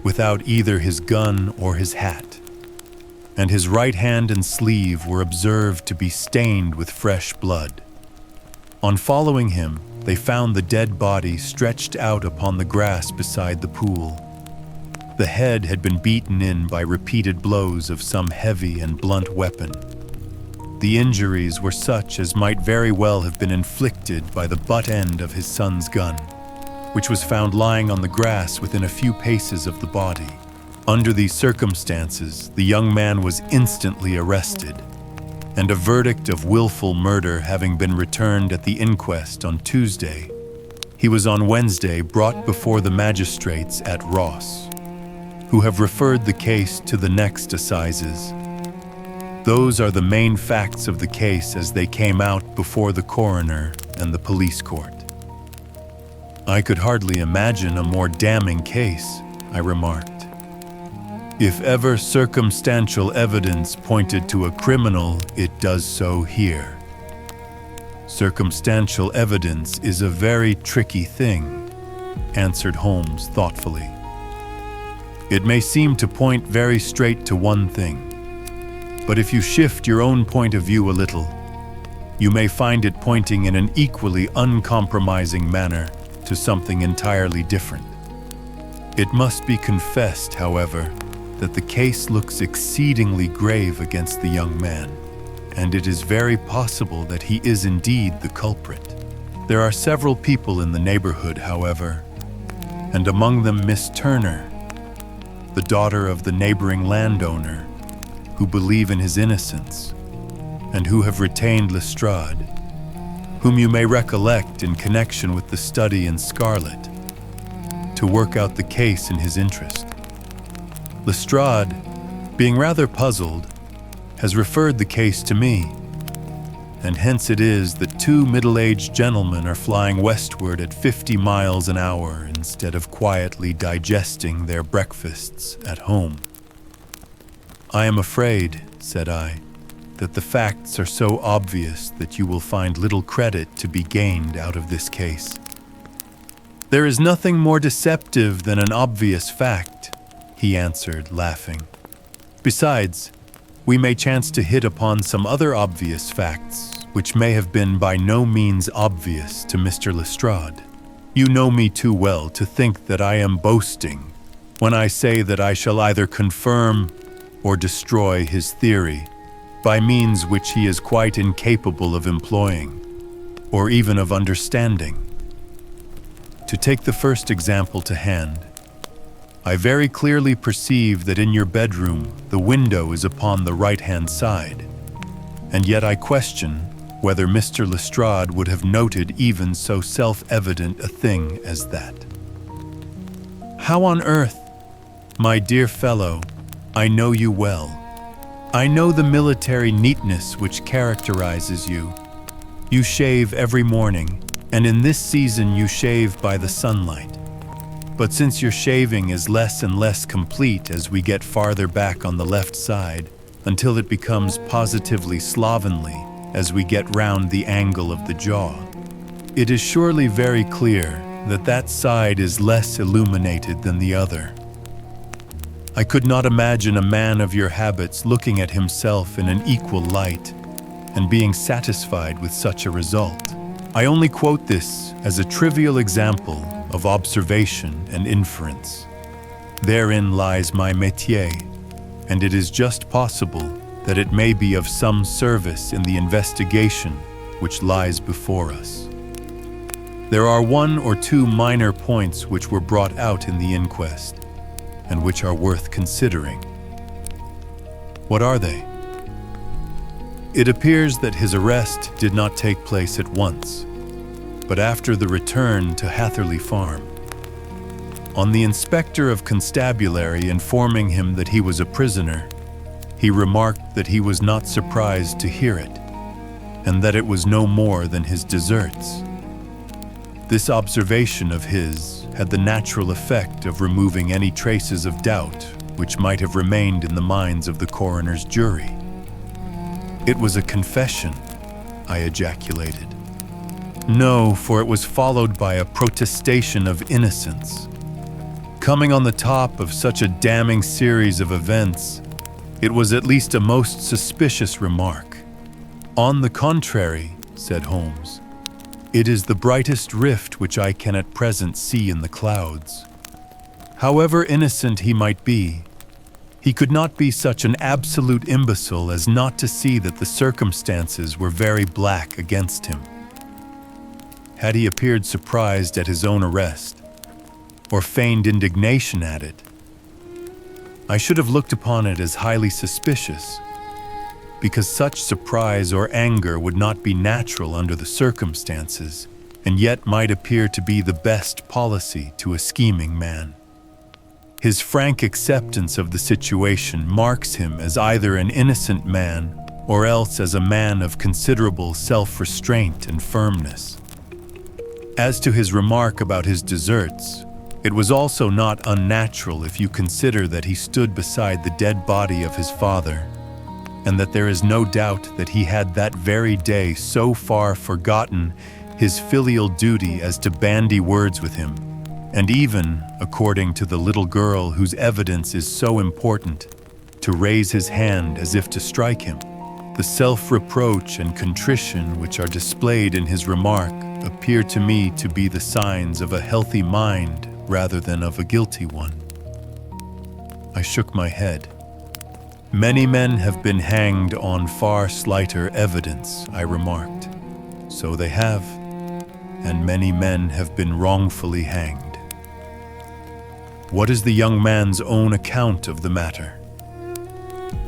without either his gun or his hat, and his right hand and sleeve were observed to be stained with fresh blood. On following him, they found the dead body stretched out upon the grass beside the pool. The head had been beaten in by repeated blows of some heavy and blunt weapon. The injuries were such as might very well have been inflicted by the butt end of his son's gun, which was found lying on the grass within a few paces of the body. Under these circumstances, the young man was instantly arrested, and a verdict of willful murder having been returned at the inquest on Tuesday, he was on Wednesday brought before the magistrates at Ross, who have referred the case to the next assizes. Those are the main facts of the case as they came out before the coroner and the police court. I could hardly imagine a more damning case, I remarked. If ever circumstantial evidence pointed to a criminal, it does so here. Circumstantial evidence is a very tricky thing, answered Holmes thoughtfully. It may seem to point very straight to one thing, but if you shift your own point of view a little, you may find it pointing in an equally uncompromising manner to something entirely different. It must be confessed, however, that the case looks exceedingly grave against the young man, and it is very possible that he is indeed the culprit. There are several people in the neighborhood, however, and among them Miss Turner, the daughter of the neighboring landowner, who believe in his innocence, and who have retained Lestrade, whom you may recollect in connection with the study in Scarlet, to work out the case in his interest. Lestrade, being rather puzzled, has referred the case to me, and hence it is that two middle-aged gentlemen are flying westward at 50 miles an hour instead of quietly digesting their breakfasts at home. I am afraid, said I, that the facts are so obvious that you will find little credit to be gained out of this case. There is nothing more deceptive than an obvious fact, he answered, laughing. Besides, we may chance to hit upon some other obvious facts, which may have been by no means obvious to Mr. Lestrade. You know me too well to think that I am boasting when I say that I shall either confirm or destroy his theory by means which he is quite incapable of employing, or even of understanding. To take the first example to hand, I very clearly perceive that in your bedroom the window is upon the right-hand side, and yet I question whether Mr. Lestrade would have noted even so self-evident a thing as that. How on earth, my dear fellow, I know you well. I know the military neatness which characterizes you. You shave every morning, and in this season you shave by the sunlight. But since your shaving is less and less complete as we get farther back on the left side, until it becomes positively slovenly as we get round the angle of the jaw, it is surely very clear that that side is less illuminated than the other. I could not imagine a man of your habits looking at himself in an equal light and being satisfied with such a result. I only quote this as a trivial example of observation and inference. Therein lies my métier, and it is just possible that it may be of some service in the investigation which lies before us. There are one or two minor points which were brought out in the inquest, and which are worth considering. What are they? It appears that his arrest did not take place at once, but after the return to Hatherley Farm. On the inspector of constabulary informing him that he was a prisoner, he remarked that he was not surprised to hear it, and that it was no more than his deserts. This observation of his had the natural effect of removing any traces of doubt which might have remained in the minds of the coroner's jury. It was a confession, I ejaculated. No, for it was followed by a protestation of innocence. Coming on the top of such a damning series of events, it was at least a most suspicious remark. On the contrary, said Holmes, it is the brightest rift which I can at present see in the clouds. However innocent he might be, he could not be such an absolute imbecile as not to see that the circumstances were very black against him. Had he appeared surprised at his own arrest, or feigned indignation at it, I should have looked upon it as highly suspicious, because such surprise or anger would not be natural under the circumstances, and yet might appear to be the best policy to a scheming man. His frank acceptance of the situation marks him as either an innocent man or else as a man of considerable self-restraint and firmness. As to his remark about his deserts, it was also not unnatural if you consider that he stood beside the dead body of his father, and that there is no doubt that he had that very day so far forgotten his filial duty as to bandy words with him, and even, according to the little girl whose evidence is so important, to raise his hand as if to strike him. The self-reproach and contrition which are displayed in his remark appear to me to be the signs of a healthy mind rather than of a guilty one. I shook my head. Many men have been hanged on far slighter evidence, I remarked. So they have, and many men have been wrongfully hanged. What is the young man's own account of the matter?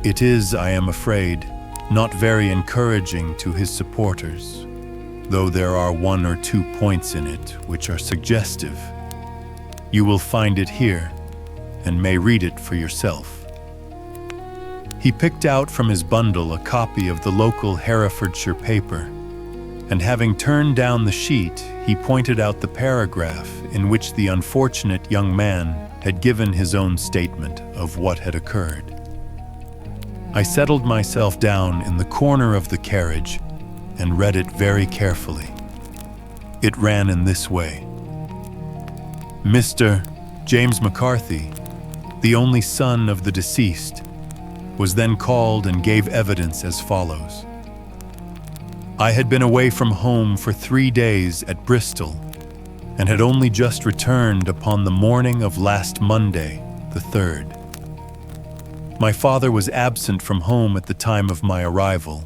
It is, I am afraid, not very encouraging to his supporters. though there are 1 or 2 points in it which are suggestive. You will find it here and may read it for yourself." He picked out from his bundle a copy of the local Herefordshire paper, and having turned down the sheet, he pointed out the paragraph in which the unfortunate young man had given his own statement of what had occurred. I settled myself down in the corner of the carriage and read it very carefully. It ran in this way: Mr. James McCarthy, the only son of the deceased, was then called and gave evidence as follows. I had been away from home for 3 days at Bristol and had only just returned upon the morning of last Monday, the 3rd. My father was absent from home at the time of my arrival,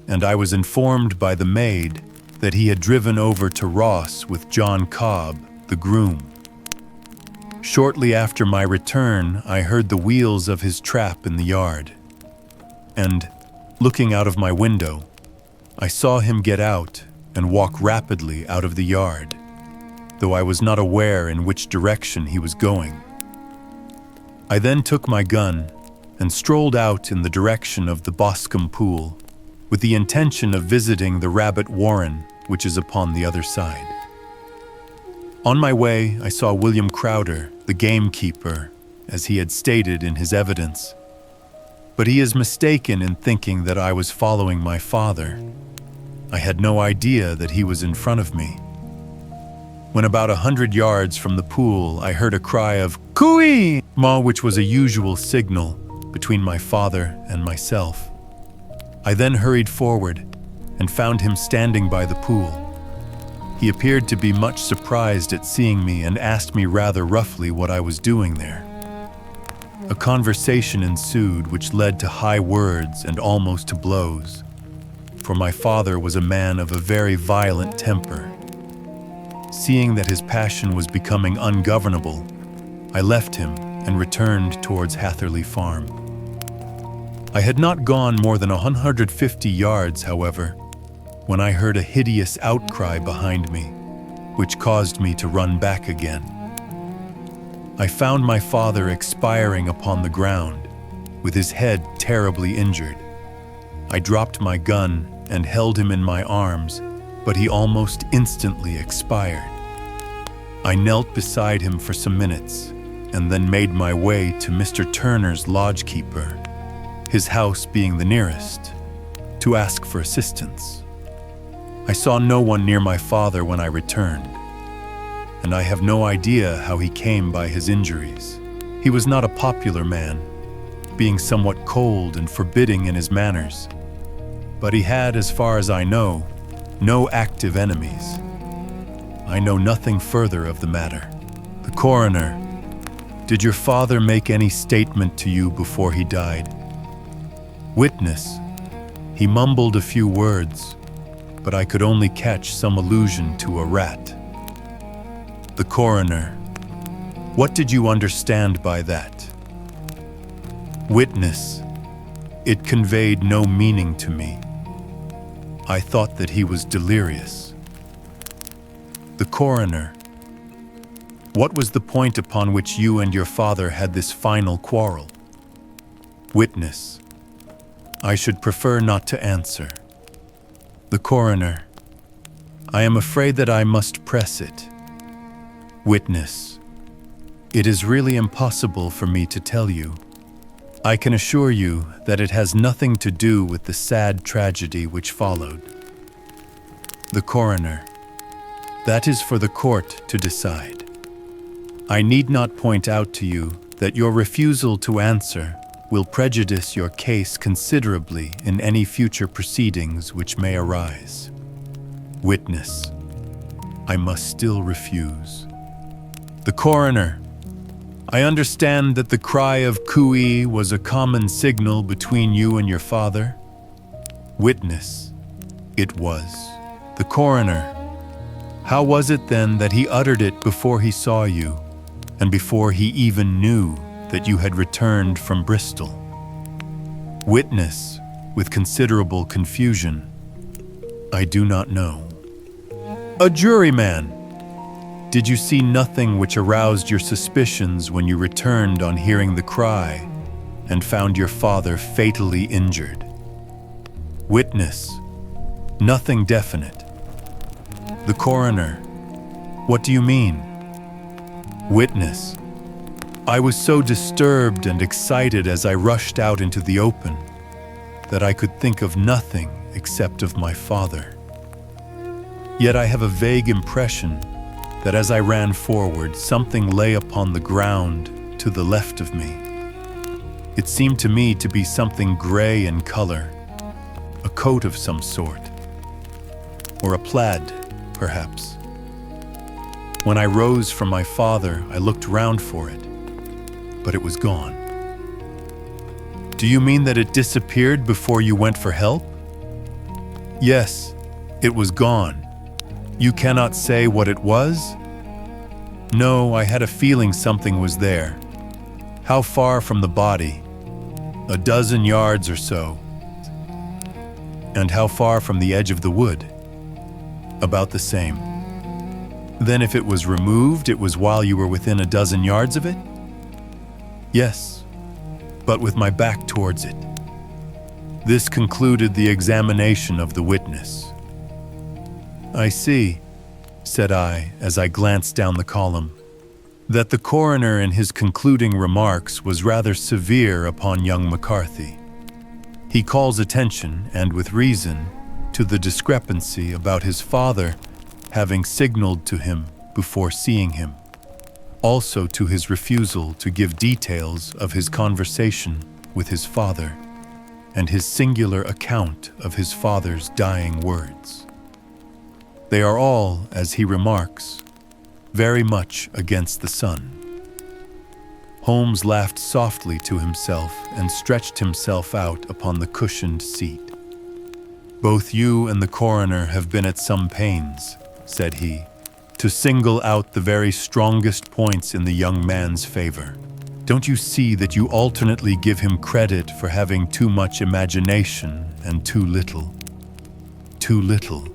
and I was informed by the maid that he had driven over to Ross with John Cobb, the groom. Shortly after my return, I heard the wheels of his trap in the yard, and, looking out of my window, I saw him get out and walk rapidly out of the yard, though I was not aware in which direction he was going. I then took my gun and strolled out in the direction of the Boscombe Pool, with the intention of visiting the rabbit warren, which is upon the other side. On my way, I saw William Crowder, the gamekeeper, as he had stated in his evidence. But he is mistaken in thinking that I was following my father. I had no idea that he was in front of me. When about 100 yards from the pool, I heard a cry of "Cooey!" which was a usual signal between my father and myself. I then hurried forward and found him standing by the pool. He appeared to be much surprised at seeing me and asked me rather roughly what I was doing there. A conversation ensued which led to high words and almost to blows, for my father was a man of a very violent temper. Seeing that his passion was becoming ungovernable, I left him and returned towards Hatherley Farm. I had not gone more than 150 yards, however, when I heard a hideous outcry behind me, which caused me to run back again. I found my father expiring upon the ground, with his head terribly injured. I dropped my gun and held him in my arms, but he almost instantly expired. I knelt beside him for some minutes, and then made my way to Mr. Turner's lodgekeeper, his house being the nearest, to ask for assistance. I saw no one near my father when I returned, and I have no idea how he came by his injuries. He was not a popular man, being somewhat cold and forbidding in his manners, but he had, as far as I know, no active enemies. I know nothing further of the matter. The coroner: Did your father make any statement to you before he died? Witness: He mumbled a few words, but I could only catch some allusion to a rat. The coroner: What did you understand by that? Witness: It conveyed no meaning to me. I thought that he was delirious. The coroner: What was the point upon which you and your father had this final quarrel? Witness: I should prefer not to answer. The coroner: I am afraid that I must press it. Witness: It is really impossible for me to tell you. I can assure you that it has nothing to do with the sad tragedy which followed. The coroner: That is for the court to decide. I need not point out to you that your refusal to answer will prejudice your case considerably in any future proceedings which may arise. Witness: I must still refuse. The coroner: I understand that the cry of "Cooey" was a common signal between you and your father? Witness: It was. The coroner: How was it then that he uttered it before he saw you, and before he even knew that you had returned from Bristol? Witness, with considerable confusion: I do not know. A juryman! Did you see nothing which aroused your suspicions when you returned on hearing the cry and found your father fatally injured? Witness: nothing definite. The coroner: what do you mean? Witness: I was so disturbed and excited as I rushed out into the open that I could think of nothing except of my father. Yet I have a vague impression that as I ran forward, something lay upon the ground to the left of me. It seemed to me to be something gray in color, a coat of some sort, or a plaid, perhaps. When I rose from my father, I looked round for it, but it was gone. Do you mean that it disappeared before you went for help? Yes, it was gone. You cannot say what it was? No, I had a feeling something was there. How far from the body? 12 yards or so. And how far from the edge of the wood? About the same. Then if it was removed, it was while you were within 12 yards of it? Yes, but with my back towards it. This concluded the examination of the witness. I see, said I as I glanced down the column, that the coroner in his concluding remarks was rather severe upon young McCarthy. He calls attention, and with reason, to the discrepancy about his father having signaled to him before seeing him. Also to his refusal to give details of his conversation with his father and his singular account of his father's dying words. They are all, as he remarks, very much against the sun. Holmes laughed softly to himself and stretched himself out upon the cushioned seat. Both you and the coroner have been at some pains, said he, to single out the very strongest points in the young man's favor. Don't you see that you alternately give him credit for having too much imagination and too little? Too little.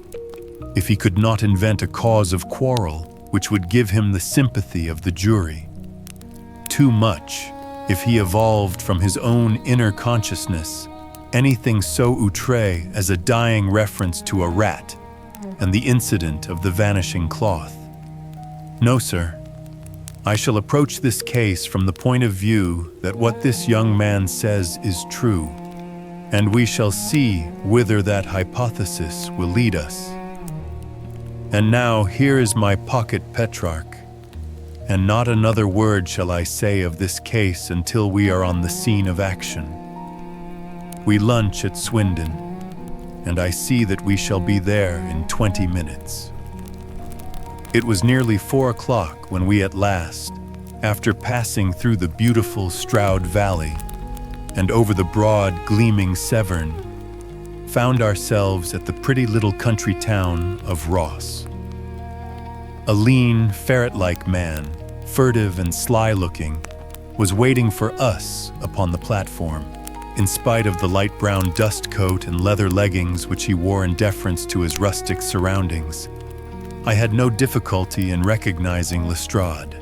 If he could not invent a cause of quarrel which would give him the sympathy of the jury. Too much if he evolved from his own inner consciousness anything so outré as a dying reference to a rat and the incident of the vanishing cloth. No, sir. I shall approach this case from the point of view that what this young man says is true, and we shall see whither that hypothesis will lead us. And now here is my pocket Petrarch, and not another word shall I say of this case until we are on the scene of action. We lunch at Swindon, and I see that we shall be there in 20 minutes. It was nearly 4 o'clock when we at last, after passing through the beautiful Stroud Valley and over the broad, gleaming Severn, found ourselves at the pretty little country town of Ross. A lean, ferret-like man, furtive and sly-looking, was waiting for us upon the platform, in spite of the light brown dust coat and leather leggings which he wore in deference to his rustic surroundings. I had no difficulty in recognizing Lestrade,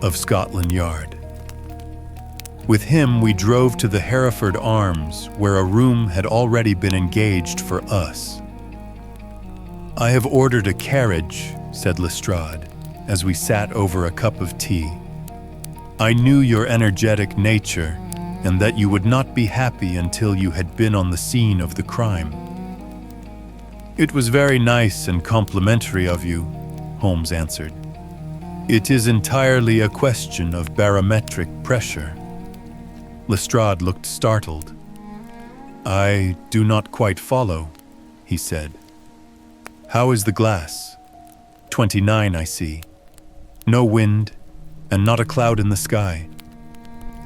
of Scotland Yard. With him we drove to the Hereford Arms, where a room had already been engaged for us. "I have ordered a carriage," said Lestrade, as we sat over a cup of tea. "I knew your energetic nature, and that you would not be happy until you had been on the scene of the crime." "It was very nice and complimentary of you," Holmes answered. "It is entirely a question of barometric pressure." Lestrade looked startled. "I do not quite follow," he said. "How is the glass?" 29, I see. No wind, and not a cloud in the sky.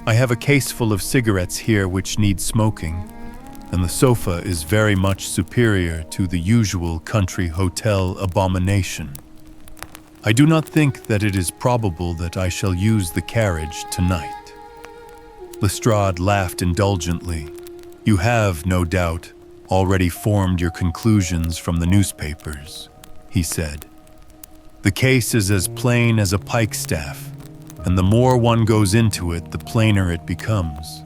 I have a case full of cigarettes here which need smoking, and the sofa is very much superior to the usual country hotel abomination. I do not think that it is probable that I shall use the carriage tonight." Lestrade laughed indulgently. "You have, no doubt, already formed your conclusions from the newspapers," he said. The case is as plain as a pikestaff, and the more one goes into it, the plainer it becomes.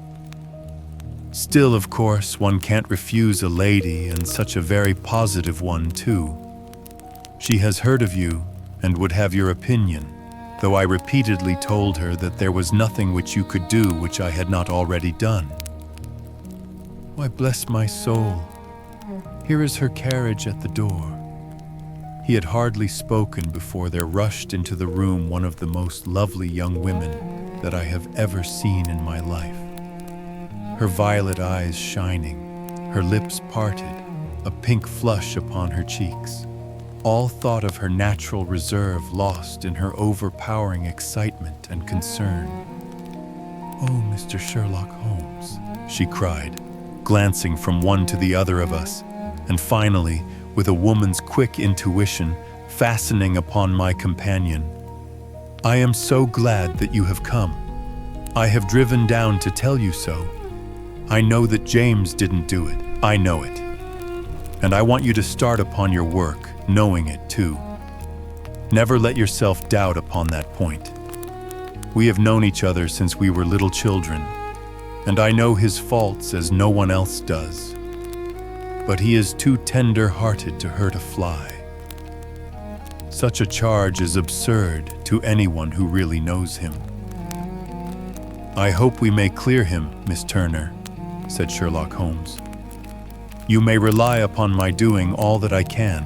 Still, of course, one can't refuse a lady, and such a very positive one, too. She has heard of you and would have your opinion, though I repeatedly told her that there was nothing which you could do which I had not already done. Why, bless my soul, here is her carriage at the door. He had hardly spoken before there rushed into the room one of the most lovely young women that I have ever seen in my life. Her violet eyes shining, her lips parted, a pink flush upon her cheeks, all thought of her natural reserve lost in her overpowering excitement and concern. "Oh, Mr. Sherlock Holmes," she cried, glancing from one to the other of us, and finally, with a woman's quick intuition, fastening upon my companion. "I am so glad that you have come. I have driven down to tell you so. I know that James didn't do it. I know it. And I want you to start upon your work, knowing it too. Never let yourself doubt upon that point. We have known each other since we were little children, and I know his faults as no one else does. But he is too tender-hearted to hurt a fly. Such a charge is absurd to anyone who really knows him." "I hope we may clear him, Miss Turner," said Sherlock Holmes. "You may rely upon my doing all that I can."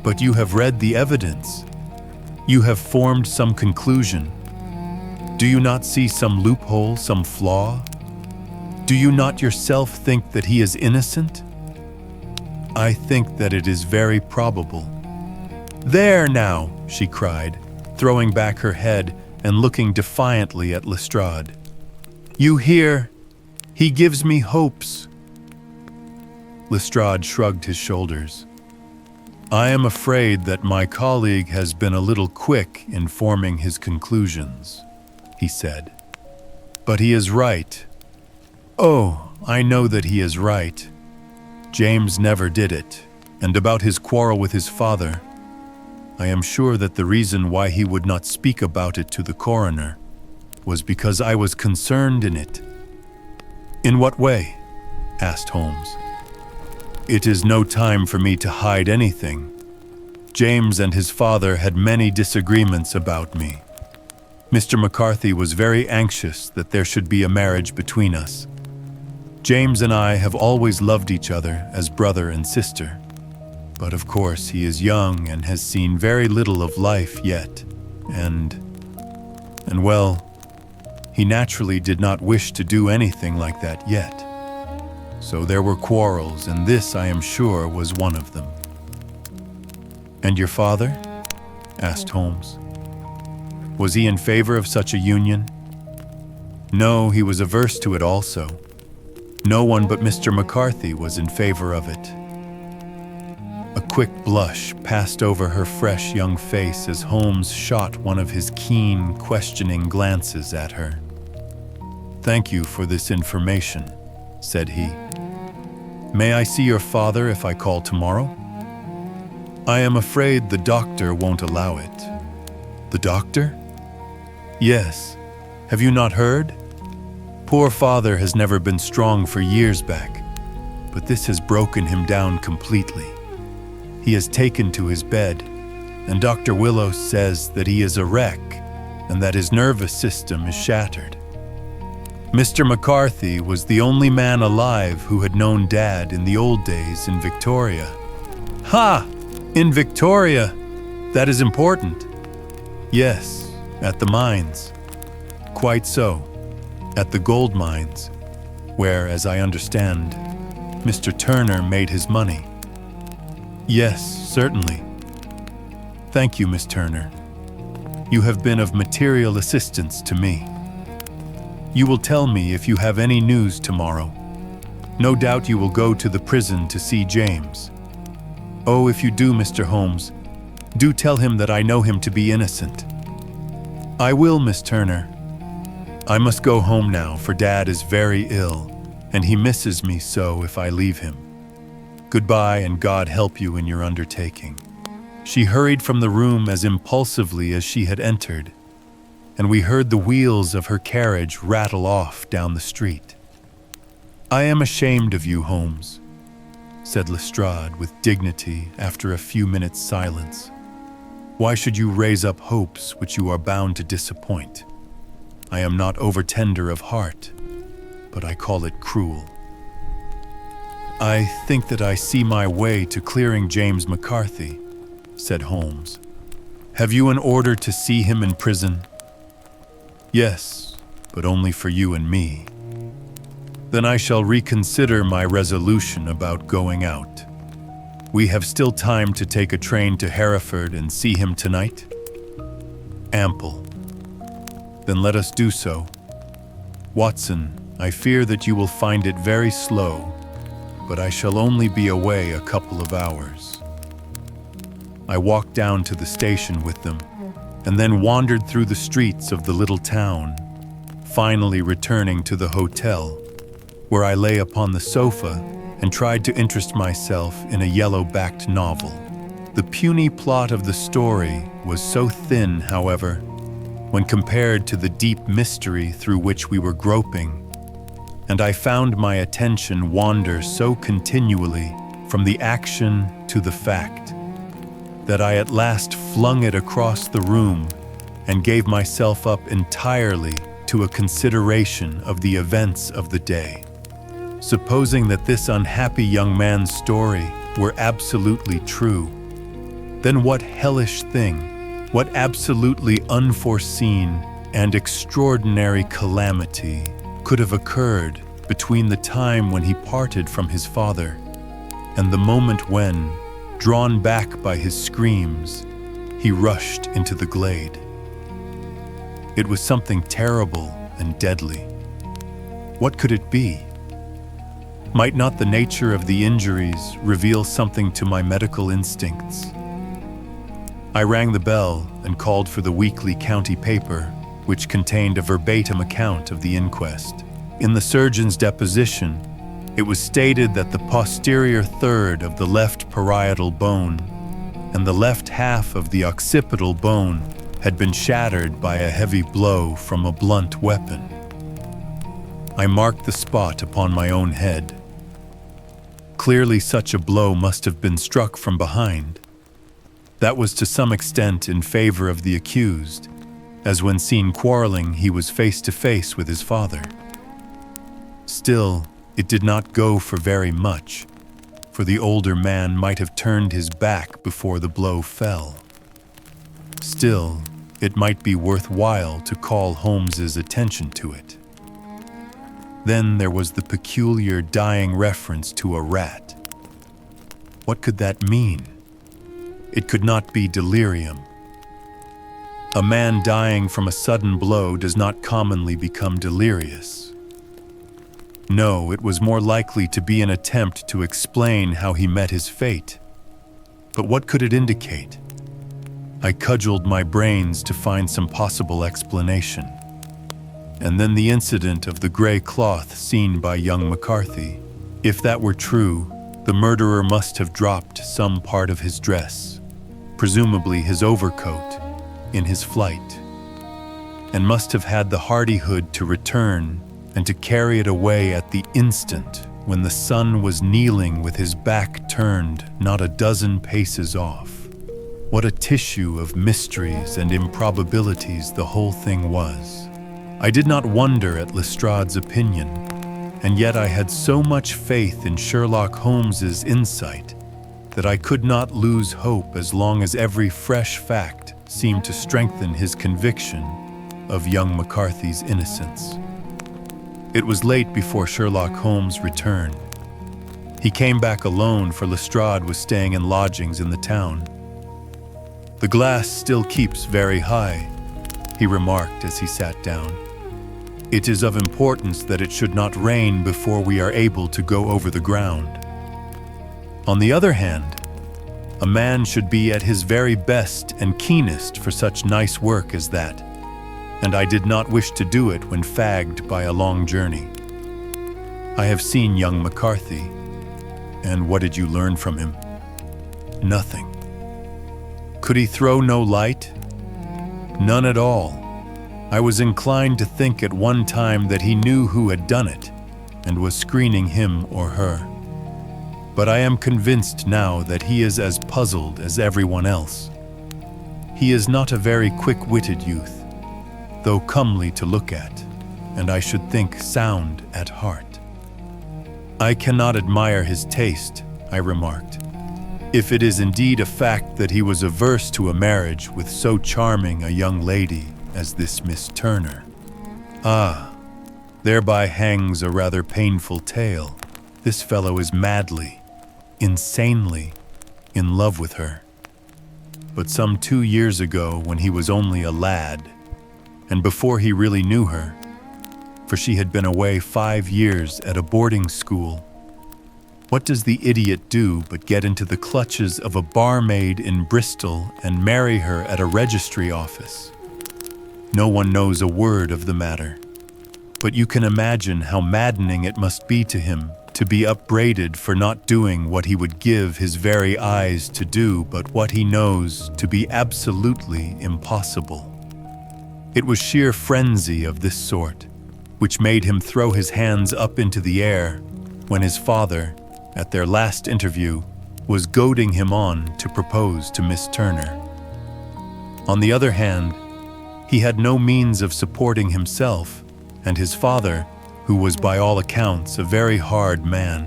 "But you have read the evidence. You have formed some conclusion. Do you not see some loophole, some flaw? Do you not yourself think that he is innocent?" "I think that it is very probable." "There now," she cried, throwing back her head and looking defiantly at Lestrade. "You hear? He gives me hopes." Lestrade shrugged his shoulders. "I am afraid that my colleague has been a little quick in forming his conclusions," he said. "But he is right. Oh, I know that he is right. James never did it, and about his quarrel with his father, I am sure that the reason why he would not speak about it to the coroner was because I was concerned in it." "In what way?" asked Holmes. "It is no time for me to hide anything. James and his father had many disagreements about me. Mr. McCarthy was very anxious that there should be a marriage between us. James and I have always loved each other as brother and sister. But of course he is young and has seen very little of life yet, and well, he naturally did not wish to do anything like that yet. So there were quarrels, and this, I am sure, was one of them." "And your father?" asked Holmes. "Was he in favor of such a union?" "No, he was averse to it also. No one but Mr. McCarthy was in favor of it." A quick blush passed over her fresh young face as Holmes shot one of his keen, questioning glances at her. "Thank you for this information," said he. "May I see your father if I call tomorrow?" "I am afraid the doctor won't allow it." "The doctor?" "Yes. Have you not heard? Poor father has never been strong for years back, but this has broken him down completely. He has taken to his bed, and Dr. Willows says that he is a wreck and that his nervous system is shattered. Mr. McCarthy was the only man alive who had known Dad in the old days in Victoria." "Ha! In Victoria! That is important." "Yes, at the mines." "Quite so. At the gold mines, where, as I understand, Mr. Turner made his money." "Yes, certainly." "Thank you, Miss Turner. You have been of material assistance to me. You will tell me if you have any news tomorrow. No doubt you will go to the prison to see James. Oh, if you do, Mr. Holmes, do tell him that I know him to be innocent." "I will, Miss Turner. I must go home now, for Dad is very ill, and he misses me so if I leave him. Goodbye, and God help you in your undertaking." She hurried from the room as impulsively as she had entered, and we heard the wheels of her carriage rattle off down the street. "I am ashamed of you, Holmes," said Lestrade with dignity after a few minutes' silence. "Why should you raise up hopes which you are bound to disappoint? I am not over-tender of heart, but I call it cruel." "I think that I see my way to clearing James McCarthy," said Holmes. "Have you an order to see him in prison?" "Yes, but only for you and me." "Then I shall reconsider my resolution about going out. We have still time to take a train to Hereford and see him tonight?" "Ample." "Then let us do so. Watson, I fear that you will find it very slow, but I shall only be away a couple of hours." I walked down to the station with them, and then wandered through the streets of the little town, finally returning to the hotel, where I lay upon the sofa and tried to interest myself in a yellow-backed novel. The puny plot of the story was so thin, however, when compared to the deep mystery through which we were groping, and I found my attention wander so continually from the action to the fact that I at last flung it across the room and gave myself up entirely to a consideration of the events of the day. Supposing that this unhappy young man's story were absolutely true, then what hellish thing, what absolutely unforeseen and extraordinary calamity could have occurred between the time when he parted from his father and the moment when, drawn back by his screams, he rushed into the glade? It was something terrible and deadly. What could it be? Might not the nature of the injuries reveal something to my medical instincts? I rang the bell and called for the weekly county paper, which contained a verbatim account of the inquest. In the surgeon's deposition, it was stated that the posterior third of the left parietal bone and the left half of the occipital bone had been shattered by a heavy blow from a blunt weapon. I marked the spot upon my own head. Clearly, such a blow must have been struck from behind. That was to some extent in favor of the accused, as when seen quarreling, he was face to face with his father. Still, it did not go for very much, for the older man might have turned his back before the blow fell. Still, it might be worthwhile to call Holmes's attention to it. Then there was the peculiar dying reference to a rat. What could that mean? It could not be delirium. A man dying from a sudden blow does not commonly become delirious. No, it was more likely to be an attempt to explain how he met his fate. But what could it indicate? I cudgeled my brains to find some possible explanation. And then the incident of the gray cloth seen by young McCarthy. If that were true, the murderer must have dropped some part of his dress, presumably his overcoat, in his flight, and must have had the hardihood to return and to carry it away at the instant when the sun was kneeling with his back turned not a dozen paces off. What a tissue of mysteries and improbabilities the whole thing was. I did not wonder at Lestrade's opinion, and yet I had so much faith in Sherlock Holmes's insight that I could not lose hope as long as every fresh fact seemed to strengthen his conviction of young McCarthy's innocence. It was late before Sherlock Holmes returned. He came back alone, for Lestrade was staying in lodgings in the town. "The glass still keeps very high," he remarked as he sat down. "It is of importance that it should not rain before we are able to go over the ground. On the other hand, a man should be at his very best and keenest for such nice work as that, and I did not wish to do it when fagged by a long journey. I have seen young McCarthy, and what did you learn from him? Nothing. Could he throw no light? None at all. I was inclined to think at one time that he knew who had done it and was screening him or her. But I am convinced now that he is as puzzled as everyone else. He is not a very quick-witted youth, though comely to look at, and I should think sound at heart. I cannot admire his taste, I remarked, if it is indeed a fact that he was averse to a marriage with so charming a young lady as this Miss Turner. Ah, thereby hangs a rather painful tale. This fellow is madly, insanely in love with her. But some 2 years ago, when he was only a lad, and before he really knew her, for she had been away 5 years at a boarding school, what does the idiot do but get into the clutches of a barmaid in Bristol and marry her at a registry office? No one knows a word of the matter, but you can imagine how maddening it must be to him to be upbraided for not doing what he would give his very eyes to do, but what he knows to be absolutely impossible. It was sheer frenzy of this sort which made him throw his hands up into the air when his father, at their last interview, was goading him on to propose to Miss Turner. On the other hand, he had no means of supporting himself, and his father, who was by all accounts a very hard man,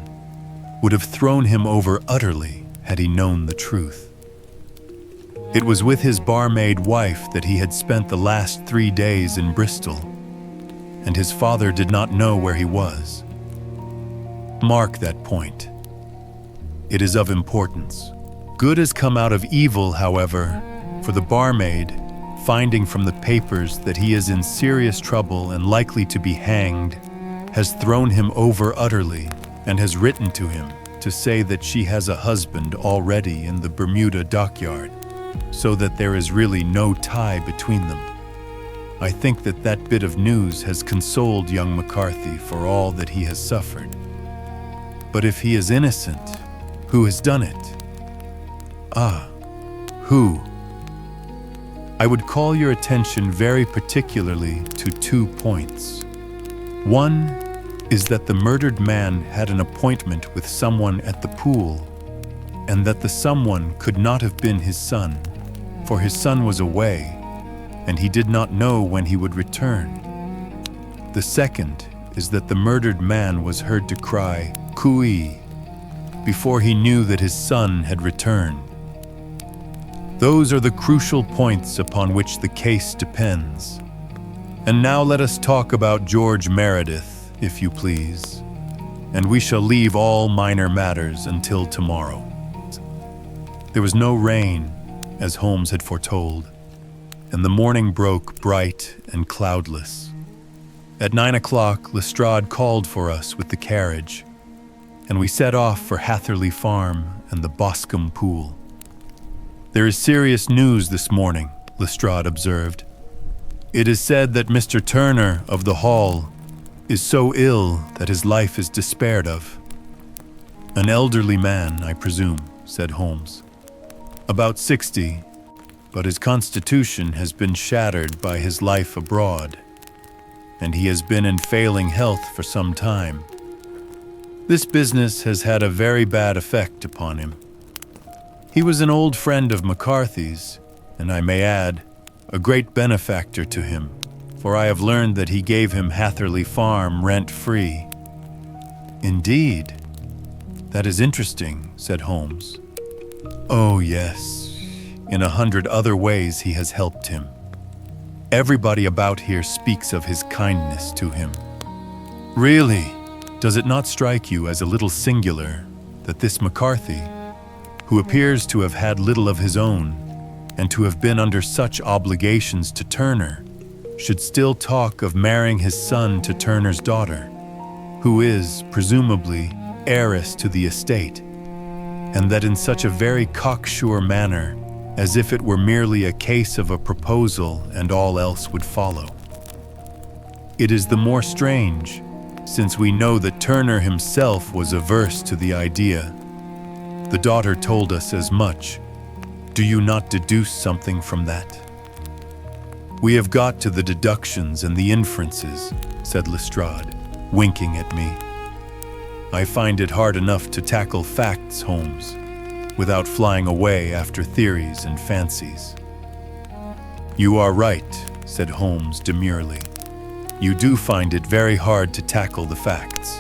would have thrown him over utterly had he known the truth. It was with his barmaid wife that he had spent the last 3 days in Bristol, and his father did not know where he was. Mark that point. It is of importance. Good has come out of evil, however, for the barmaid, finding from the papers that he is in serious trouble and likely to be hanged, has thrown him over utterly and has written to him to say that she has a husband already in the Bermuda dockyard, so that there is really no tie between them. I think that that bit of news has consoled young McCarthy for all that he has suffered. But if he is innocent, who has done it? Ah, who? I would call your attention very particularly to 2 points. One is that the murdered man had an appointment with someone at the pool, and that the someone could not have been his son, for his son was away, and he did not know when he would return. The second is that the murdered man was heard to cry, "Cooey," before he knew that his son had returned. Those are the crucial points upon which the case depends. And now let us talk about George Meredith, if you please, and we shall leave all minor matters until tomorrow. There was no rain, as Holmes had foretold, and the morning broke bright and cloudless. At 9 o'clock, Lestrade called for us with the carriage, and we set off for Hatherley Farm and the Boscombe Pool. "There is serious news this morning," Lestrade observed. "It is said that Mr. Turner of the Hall is so ill that his life is despaired of." "An elderly man, I presume," said Holmes. "About 60, but his constitution has been shattered by his life abroad, and he has been in failing health for some time. This business has had a very bad effect upon him. He was an old friend of McCarthy's, and I may add, a great benefactor to him, for I have learned that he gave him Hatherley Farm rent-free." "Indeed? That is interesting," said Holmes. "Oh, yes. In 100 other ways he has helped him. Everybody about here speaks of his kindness to him. Really, does it not strike you as a little singular that this McCarthy, who appears to have had little of his own, and to have been under such obligations to Turner, should still talk of marrying his son to Turner's daughter, who is, presumably, heiress to the estate, and that in such a very cocksure manner, as if it were merely a case of a proposal and all else would follow? It is the more strange, since we know that Turner himself was averse to the idea. The daughter told us as much, Do you not deduce something from that? We have got to the deductions and the inferences, said Lestrade, winking at me. I find it hard enough to tackle facts, Holmes, without flying away after theories and fancies. You are right, said Holmes demurely. You do find it very hard to tackle the facts.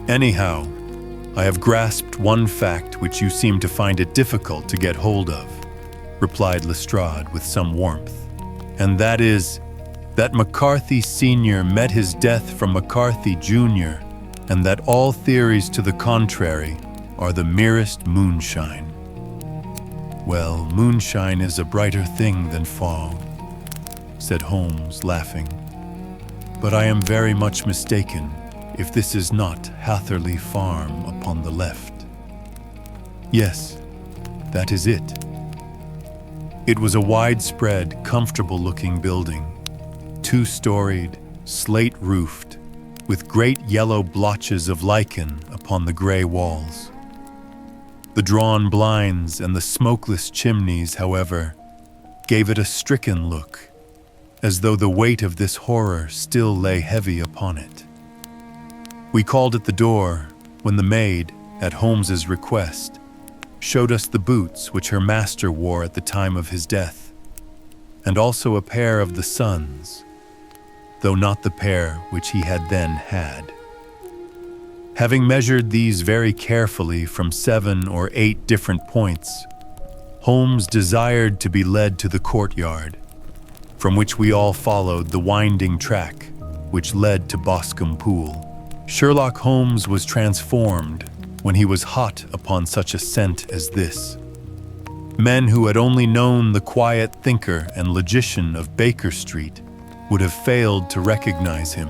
Anyhow, I have grasped one fact which you seem to find it difficult to get hold of, replied Lestrade with some warmth, and that is that McCarthy Sr. met his death from McCarthy Jr., and that all theories to the contrary are the merest moonshine. Well, moonshine is a brighter thing than fog, said Holmes, laughing. But I am very much mistaken if this is not Hatherley Farm upon the left. Yes, that is it. It was a widespread, comfortable-looking building, two-storied, slate-roofed, with great yellow blotches of lichen upon the gray walls. The drawn blinds and the smokeless chimneys, however, gave it a stricken look, as though the weight of this horror still lay heavy upon it. We called at the door when the maid, at Holmes's request, showed us the boots which her master wore at the time of his death, and also a pair of the son's, though not the pair which he had then had. Having measured these very carefully from 7 or 8 different points, Holmes desired to be led to the courtyard, from which we all followed the winding track which led to Boscombe Pool. Sherlock Holmes was transformed when he was hot upon such a scent as this. Men who had only known the quiet thinker and logician of Baker Street would have failed to recognize him.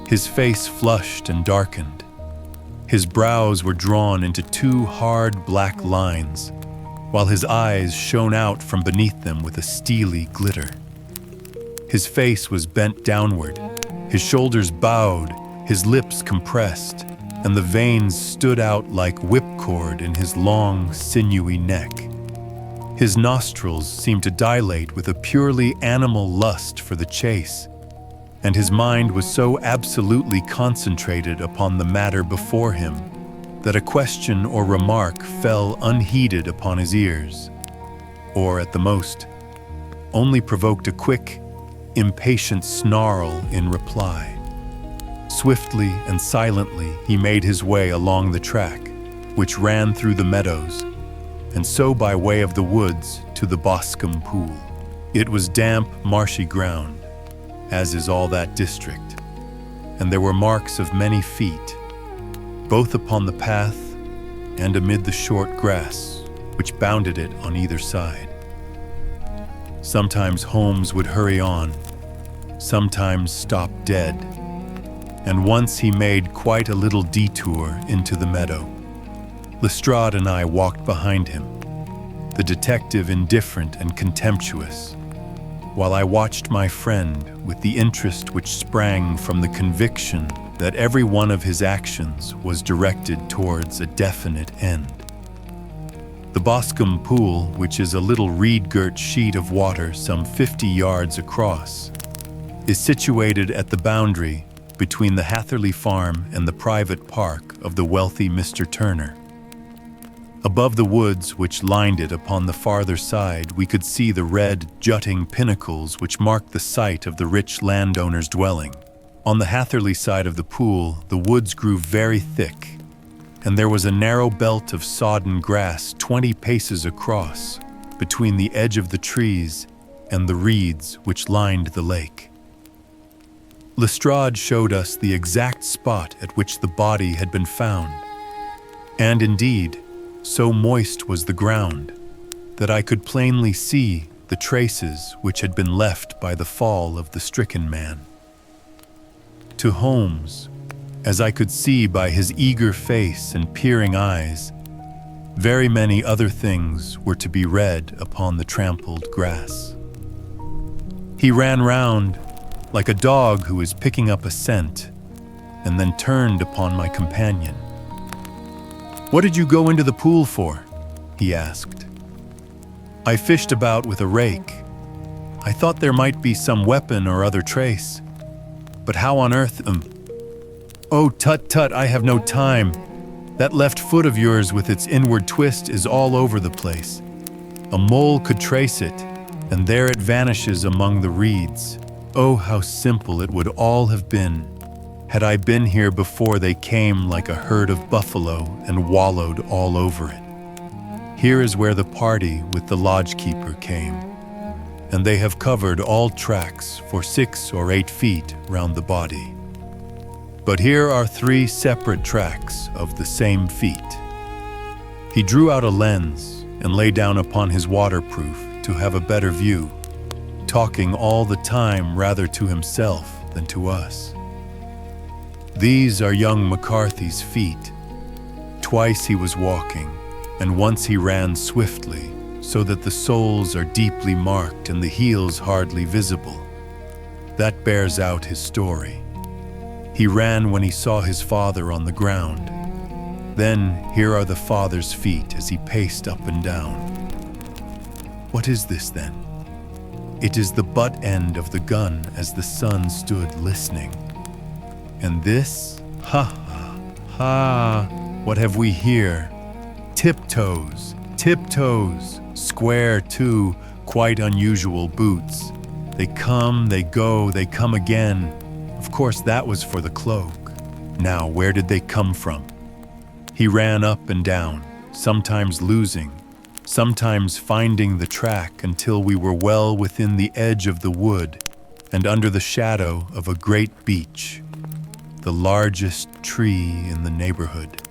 His face flushed and darkened. His brows were drawn into 2 hard black lines, while his eyes shone out from beneath them with a steely glitter. His face was bent downward, his shoulders bowed, his lips compressed, and the veins stood out like whipcord in his long, sinewy neck. His nostrils seemed to dilate with a purely animal lust for the chase, and his mind was so absolutely concentrated upon the matter before him that a question or remark fell unheeded upon his ears, or at the most, only provoked a quick, impatient snarl in reply. Swiftly and silently he made his way along the track, which ran through the meadows, and so by way of the woods to the Boscombe Pool. It was damp, marshy ground, as is all that district, and there were marks of many feet, both upon the path and amid the short grass which bounded it on either side. Sometimes Holmes would hurry on, sometimes stop dead, and once he made quite a little detour into the meadow. Lestrade and I walked behind him, the detective indifferent and contemptuous, while I watched my friend with the interest which sprang from the conviction that every one of his actions was directed towards a definite end. The Boscombe Pool, which is a little reed-girt sheet of water some 50 yards across, is situated at the boundary between the Hatherley Farm and the private park of the wealthy Mr. Turner. Above the woods which lined it upon the farther side, we could see the red, jutting pinnacles which marked the site of the rich landowner's dwelling. On the Hatherley side of the pool, the woods grew very thick, and there was a narrow belt of sodden grass 20 paces across between the edge of the trees and the reeds which lined the lake. Lestrade showed us the exact spot at which the body had been found, and indeed, so moist was the ground that I could plainly see the traces which had been left by the fall of the stricken man. To Holmes, as I could see by his eager face and peering eyes, very many other things were to be read upon the trampled grass. He ran round like a dog who is picking up a scent, and then turned upon my companion. "What did you go into the pool for?" he asked. I fished about with a rake. I thought there might be some weapon or other trace. But how on earth... Oh, tut, I have no time. That left foot of yours with its inward twist is all over the place. A mole could trace it, and there it vanishes among the reeds. Oh, how simple it would all have been, had I been here before they came like a herd of buffalo and wallowed all over it. Here is where the party with the lodge-keeper came, and they have covered all tracks for 6 or 8 feet round the body. But here are 3 separate tracks of the same feet. He drew out a lens and lay down upon his waterproof to have a better view, talking all the time rather to himself than to us. These are young McCarthy's feet. Twice he was walking, and once he ran swiftly, so that the soles are deeply marked and the heels hardly visible. That bears out his story. He ran when he saw his father on the ground. Then here are the father's feet as he paced up and down. What is this then? It is the butt end of the gun as the son stood listening. And this? Ha ha ha! What have we here? Tiptoes, square too, quite unusual boots. They come, they go, they come again. Of course that was for the cloak. Now where did they come from? He ran up and down, sometimes losing, sometimes finding the track until we were well within the edge of the wood and under the shadow of a great beech, the largest tree in the neighborhood.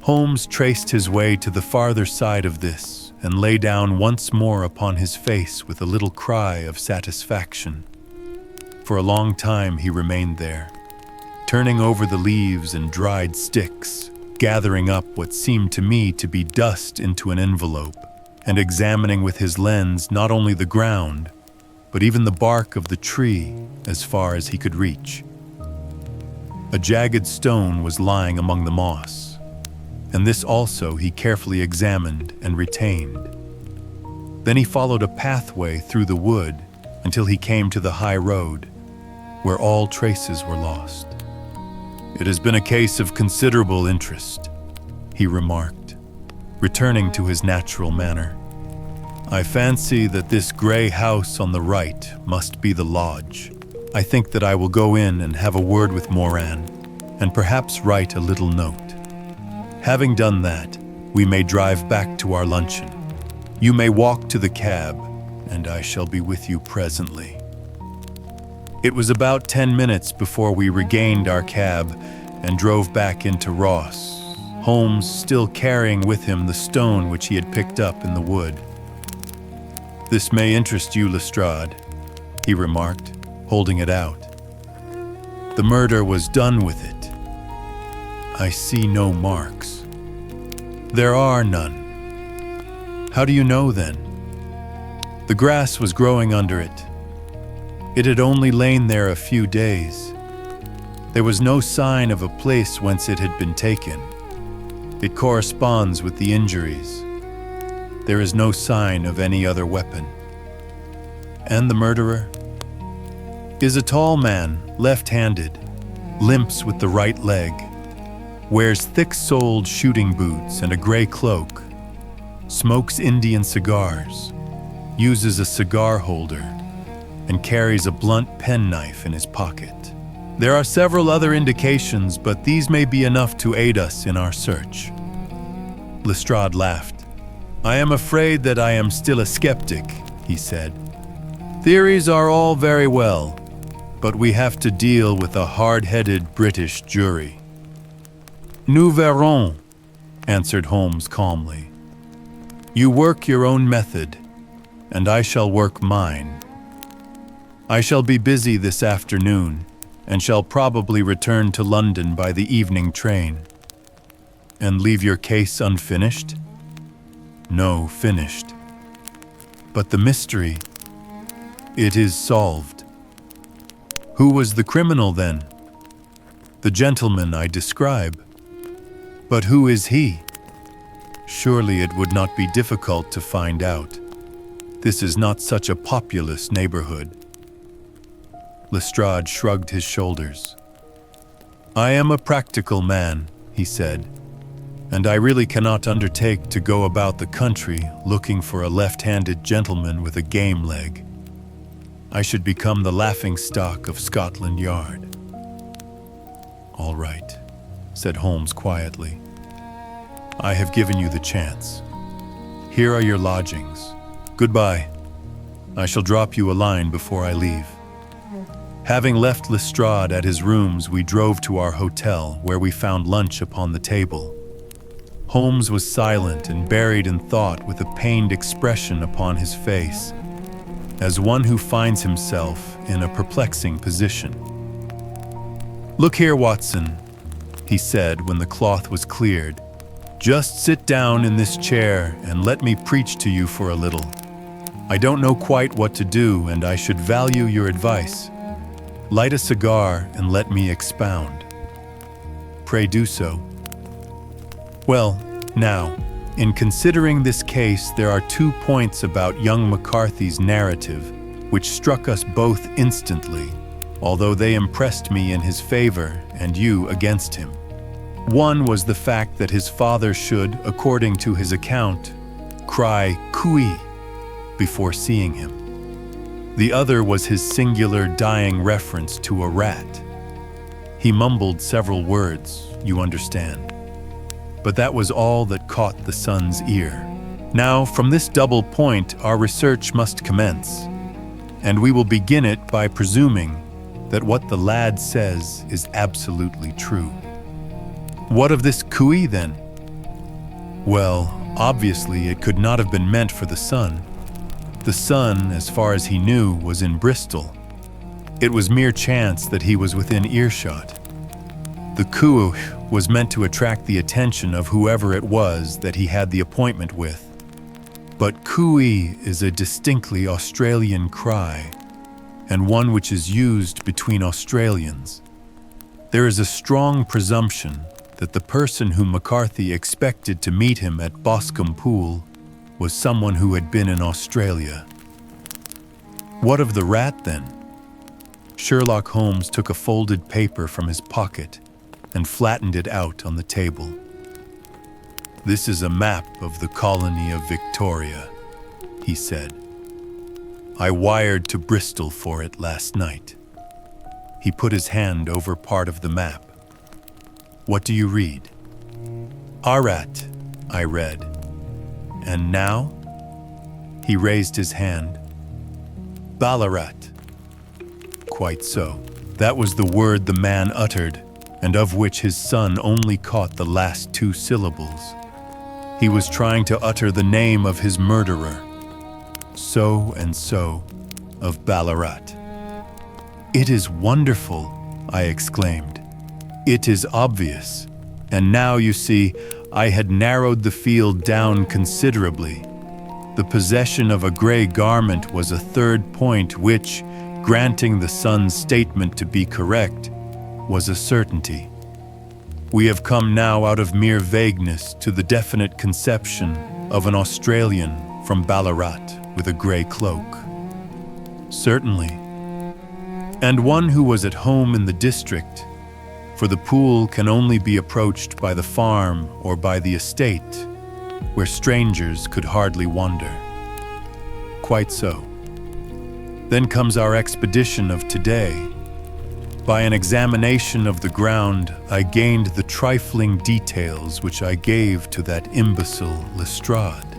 Holmes traced his way to the farther side of this and lay down once more upon his face with a little cry of satisfaction. For a long time he remained there, turning over the leaves and dried sticks, gathering up what seemed to me to be dust into an envelope, and examining with his lens not only the ground, but even the bark of the tree as far as he could reach. A jagged stone was lying among the moss, and this also he carefully examined and retained. Then he followed a pathway through the wood until he came to the high road, where all traces were lost. It has been a case of considerable interest, he remarked, returning to his natural manner. I fancy that this gray house on the right must be the lodge. I think that I will go in and have a word with Moran, and perhaps write a little note. Having done that, we may drive back to our luncheon. You may walk to the cab, and I shall be with you presently. It was about 10 minutes before we regained our cab and drove back into Ross, Holmes still carrying with him the stone which he had picked up in the wood. This may interest you, Lestrade, he remarked, holding it out. The murder was done with it. I see no marks. There are none. How do you know then? The grass was growing under it. It had only lain there a few days. There was no sign of a place whence it had been taken. It corresponds with the injuries. There is no sign of any other weapon. And the murderer is a tall man, left-handed, limps with the right leg, wears thick-soled shooting boots and a gray cloak, smokes Indian cigars, uses a cigar holder, and carries a blunt penknife in his pocket. There are several other indications, but these may be enough to aid us in our search. Lestrade laughed. I am afraid that I am still a skeptic, he said. Theories are all very well, but we have to deal with a hard-headed British jury. Nous verrons, answered Holmes calmly. You work your own method, and I shall work mine. I shall be busy this afternoon, and shall probably return to London by the evening train. And leave your case unfinished? No, finished. But the mystery, it is solved. Who was the criminal then? The gentleman I describe. But who is he? Surely it would not be difficult to find out. This is not such a populous neighborhood." Lestrade shrugged his shoulders. "I am a practical man," he said, "and I really cannot undertake to go about the country looking for a left-handed gentleman with a game leg. I should become the laughingstock of Scotland Yard." "All right," said Holmes quietly. "I have given you the chance. Here are your lodgings. Goodbye. I shall drop you a line before I leave." Having left Lestrade at his rooms, we drove to our hotel, where we found lunch upon the table. Holmes was silent and buried in thought, with a pained expression upon his face, as one who finds himself in a perplexing position. "Look here, Watson," he said when the cloth was cleared. "Just sit down in this chair and let me preach to you for a little. I don't know quite what to do, and I should value your advice. Light a cigar and let me expound." "Pray do so." "Well, now, in considering this case, there are 2 points about young McCarthy's narrative which struck us both instantly, although they impressed me in his favor and you against him. One was the fact that his father should, according to his account, cry "Cooey" before seeing him. The other was his singular dying reference to a rat. He mumbled several words, you understand. But that was all that caught the son's ear. Now, from this double point, our research must commence, and we will begin it by presuming that what the lad says is absolutely true. What of this cooey, then? Well, obviously it could not have been meant for the son. The son, as far as he knew, was in Bristol. It was mere chance that he was within earshot. The coo was meant to attract the attention of whoever it was that he had the appointment with. But cooey is a distinctly Australian cry, and one which is used between Australians. There is a strong presumption that the person whom McCarthy expected to meet him at Boscombe Pool was someone who had been in Australia. What of the rat, then? Sherlock Holmes took a folded paper from his pocket and flattened it out on the table. "This is a map of the colony of Victoria," he said. "I wired to Bristol for it last night." He put his hand over part of the map. "What do you read?" "Arat," I read. "And now?" He raised his hand. "Ballarat." Quite so. That was the word the man uttered, and of which his son only caught the last 2 syllables. He was trying to utter the name of his murderer. So and so of Ballarat. "It is wonderful," I exclaimed. "It is obvious. And now, you see, I had narrowed the field down considerably. The possession of a gray garment was a third point which, granting the son's statement to be correct, was a certainty. We have come now out of mere vagueness to the definite conception of an Australian from Ballarat with a gray cloak. Certainly. And one who was at home in the district, for the pool can only be approached by the farm or by the estate, where strangers could hardly wander." "Quite so. Then comes our expedition of today. By an examination of the ground, I gained the trifling details which I gave to that imbecile Lestrade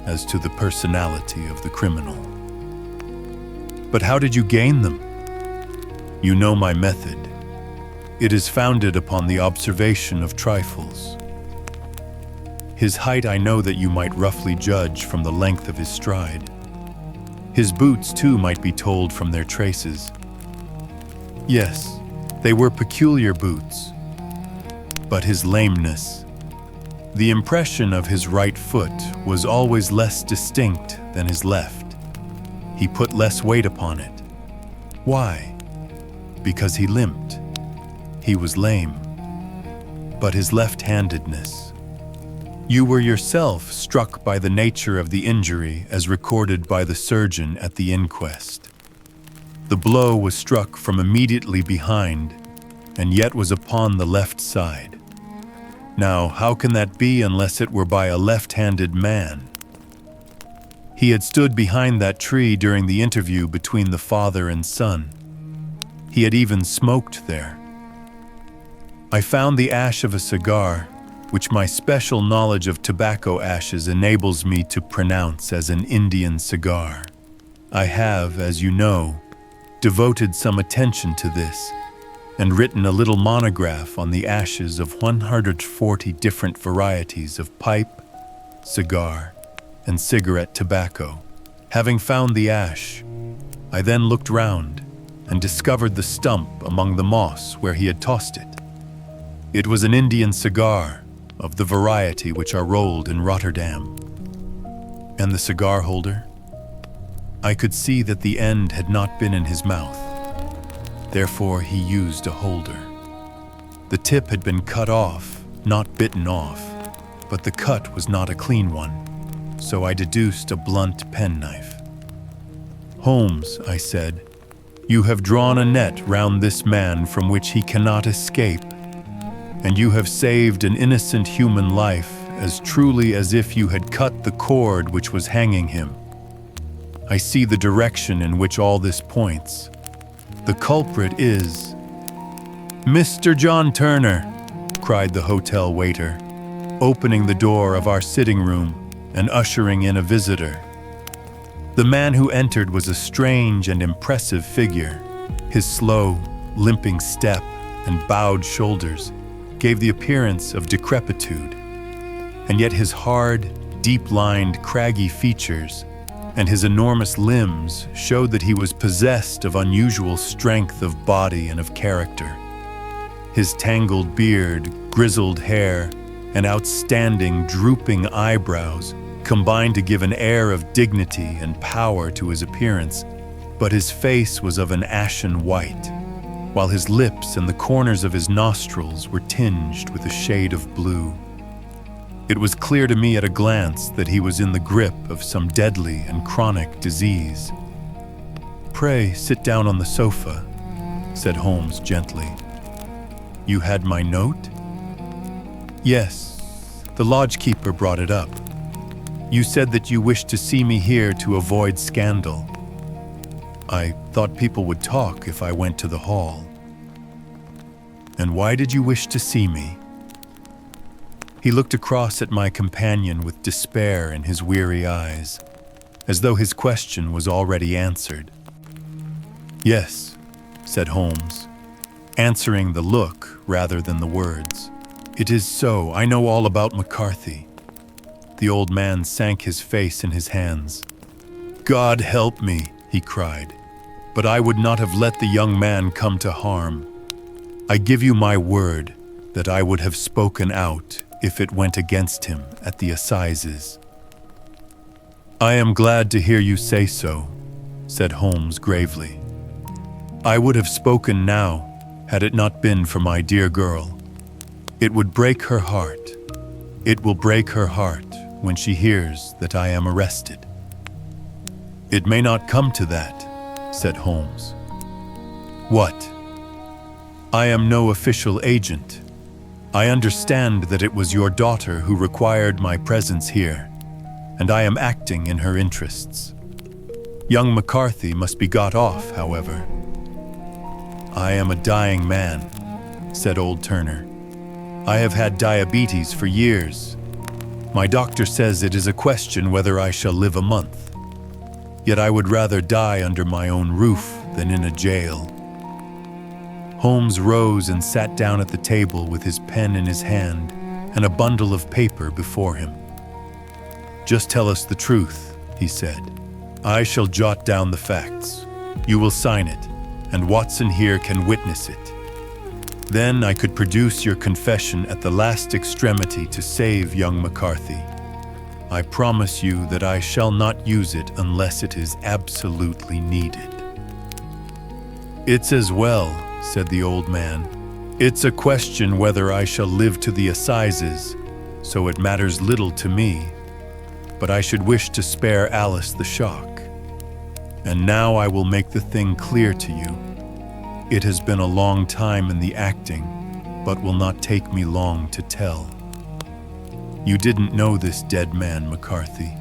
as to the personality of the criminal." "But how did you gain them?" "You know my method. It is founded upon the observation of trifles. His height I know that you might roughly judge from the length of his stride. His boots, too, might be told from their traces. Yes, they were peculiar boots. But his lameness, the impression of his right foot was always less distinct than his left. He put less weight upon it. Why? Because he limped. He was lame. But his left-handedness, You were yourself struck by the nature of the injury as recorded by the surgeon at the inquest. The blow was struck from immediately behind, and yet was upon the left side. Now, how can that be unless it were by a left-handed man? He had stood behind that tree during the interview between the father and son. He had even smoked there. I found the ash of a cigar, which my special knowledge of tobacco ashes enables me to pronounce as an Indian cigar. I have, as you know, devoted some attention to this and written a little monograph on the ashes of 140 different varieties of pipe, cigar, and cigarette tobacco. Having found the ash, I then looked round and discovered the stump among the moss where he had tossed it. It was an Indian cigar, of the variety which are rolled in Rotterdam. And the cigar holder? I could see that the end had not been in his mouth. Therefore, he used a holder. The tip had been cut off, not bitten off, but the cut was not a clean one, so I deduced a blunt penknife. Holmes, I said, you have drawn a net round this man from which he cannot escape, and you have saved an innocent human life as truly as if you had cut the cord which was hanging him. I see the direction in which all this points. The culprit is— "Mr. John Turner," cried the hotel waiter, opening the door of our sitting room and ushering in a visitor. The man who entered was a strange and impressive figure. His slow, limping step and bowed shoulders gave the appearance of decrepitude, and yet his hard, deep-lined, craggy features and his enormous limbs showed that he was possessed of unusual strength of body and of character. His tangled beard, grizzled hair, and outstanding, drooping eyebrows combined to give an air of dignity and power to his appearance, but his face was of an ashen white, while his lips and the corners of his nostrils were tinged with a shade of blue. It was clear to me at a glance that he was in the grip of some deadly and chronic disease. "Pray sit down on the sofa," said Holmes gently. "You had my note?" "Yes, the lodgekeeper brought it up. You said that you wished to see me here to avoid scandal. I thought people would talk if I went to the hall." "And why did you wish to see me?" He looked across at my companion with despair in his weary eyes, as though his question was already answered. "Yes," said Holmes, answering the look rather than the words. "It is so. I know all about McCarthy." The old man sank his face in his hands. "God help me," he cried, "but I would not have let the young man come to harm. I give you my word that I would have spoken out if it went against him at the assizes." "I am glad to hear you say so," said Holmes gravely. "I would have spoken now had it not been for my dear girl. It would break her heart. It will break her heart when she hears that I am arrested." "It may not come to that," said Holmes. "What?" "I am no official agent. I understand that it was your daughter who required my presence here, and I am acting in her interests. Young McCarthy must be got off, however." "I am a dying man," said old Turner. "I have had diabetes for years. My doctor says it is a question whether I shall live a month. Yet I would rather die under my own roof than in a jail." Holmes rose and sat down at the table with his pen in his hand and a bundle of paper before him. "Just tell us the truth," he said. "I shall jot down the facts. You will sign it, and Watson here can witness it. Then I could produce your confession at the last extremity to save young McCarthy. I promise you that I shall not use it unless it is absolutely needed." "It's as well," said the old man. "It's a question whether I shall live to the assizes, so it matters little to me, but I should wish to spare Alice the shock. And now I will make the thing clear to you. It has been a long time in the acting, but will not take me long to tell. You didn't know this dead man, McCarthy.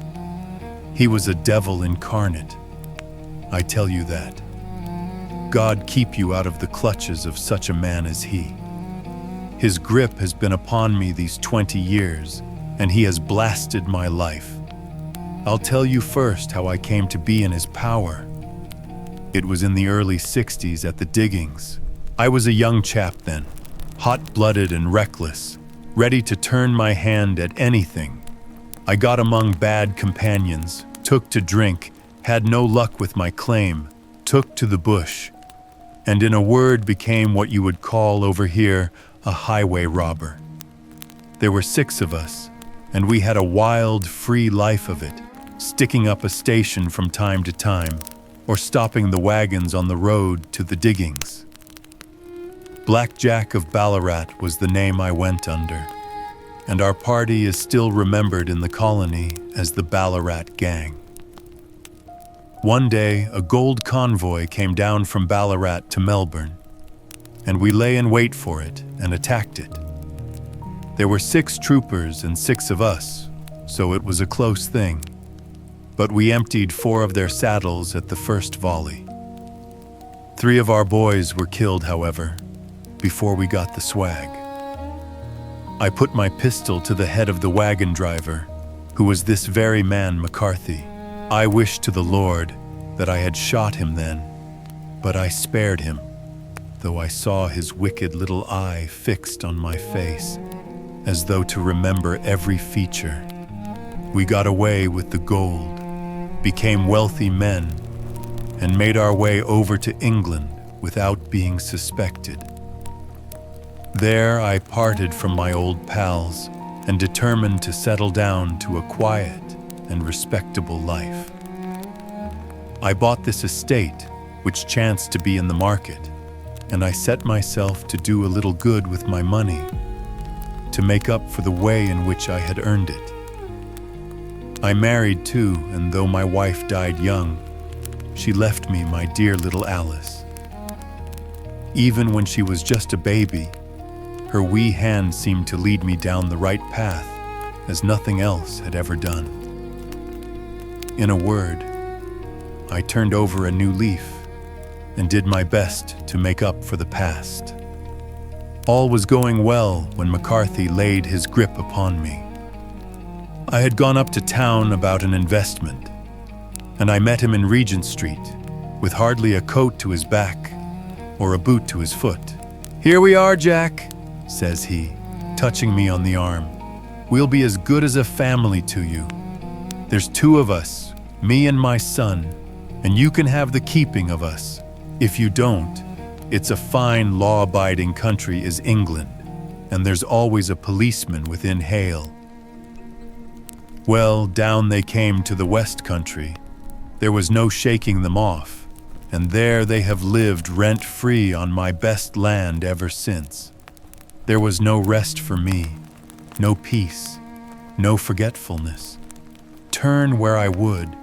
He was a devil incarnate. I tell you that. God keep you out of the clutches of such a man as he. His grip has been upon me these 20 years, and he has blasted my life. I'll tell you first how I came to be in his power. It was in the early 60s at the diggings. I was a young chap then, hot-blooded and reckless, ready to turn my hand at anything. I got among bad companions, took to drink, had no luck with my claim, took to the bush, and in a word became what you would call over here a highway robber. There were 6 of us, and we had a wild, free life of it, sticking up a station from time to time, or stopping the wagons on the road to the diggings. Black Jack of Ballarat was the name I went under, and our party is still remembered in the colony as the Ballarat Gang. One day, a gold convoy came down from Ballarat to Melbourne, and we lay in wait for it and attacked it. There were 6 troopers and 6 of us, so it was a close thing, but we emptied 4 of their saddles at the first volley. 3 of our boys were killed, however, before we got the swag. I put my pistol to the head of the wagon driver, who was this very man McCarthy. I wished to the Lord that I had shot him then, but I spared him, though I saw his wicked little eye fixed on my face, as though to remember every feature. We got away with the gold, became wealthy men, and made our way over to England without being suspected. There I parted from my old pals and determined to settle down to a quiet and respectable life. I bought this estate, which chanced to be in the market, and I set myself to do a little good with my money, to make up for the way in which I had earned it. I married too, and though my wife died young, she left me my dear little Alice. Even when she was just a baby, her wee hand seemed to lead me down the right path, as nothing else had ever done. In a word, I turned over a new leaf and did my best to make up for the past. All was going well when McCarthy laid his grip upon me. I had gone up to town about an investment, and I met him in Regent Street, with hardly a coat to his back or a boot to his foot. "Here we are, Jack," says he, touching me on the arm. "We'll be as good as a family to you. There's 2 of us, me and my son, and you can have the keeping of us. If you don't, it's a fine law-abiding country is England, and there's always a policeman within hail." Well, down they came to the West Country. There was no shaking them off, and there they have lived rent-free on my best land ever since. There was no rest for me, no peace, no forgetfulness. Turn where I would,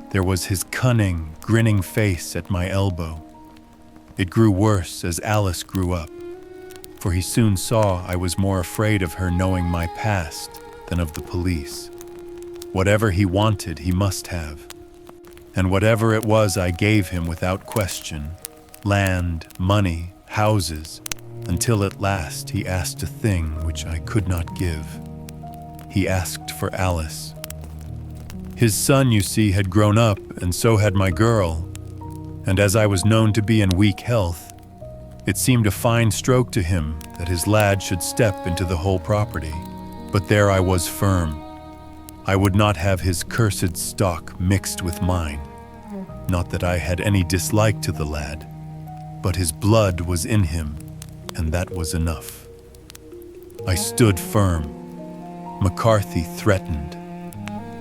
there was his cunning, grinning face at my elbow. It grew worse as Alice grew up, for he soon saw I was more afraid of her knowing my past than of the police. Whatever he wanted, he must have. And whatever it was, I gave him without question. Land, money, houses, until at last he asked a thing which I could not give. He asked for Alice. His son, you see, had grown up, and so had my girl, and as I was known to be in weak health, it seemed a fine stroke to him that his lad should step into the whole property. But there I was firm. I would not have his cursed stock mixed with mine. Not that I had any dislike to the lad, but his blood was in him, and that was enough. I stood firm. McCarthy threatened.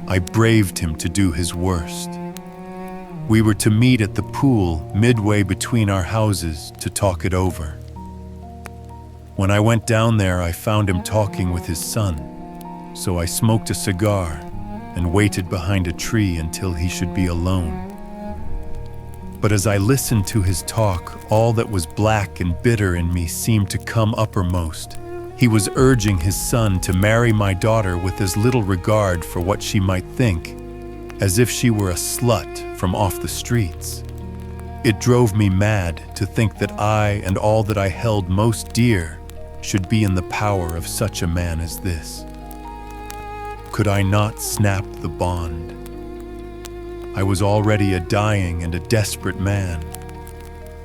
I braved him to do his worst. We were to meet at the pool midway between our houses to talk it over. When I went down there, I found him talking with his son, so I smoked a cigar and waited behind a tree until he should be alone. But as I listened to his talk, all that was black and bitter in me seemed to come uppermost. He was urging his son to marry my daughter with as little regard for what she might think, as if she were a slut from off the streets. It drove me mad to think that I and all that I held most dear should be in the power of such a man as this. Could I not snap the bond? I was already a dying and a desperate man.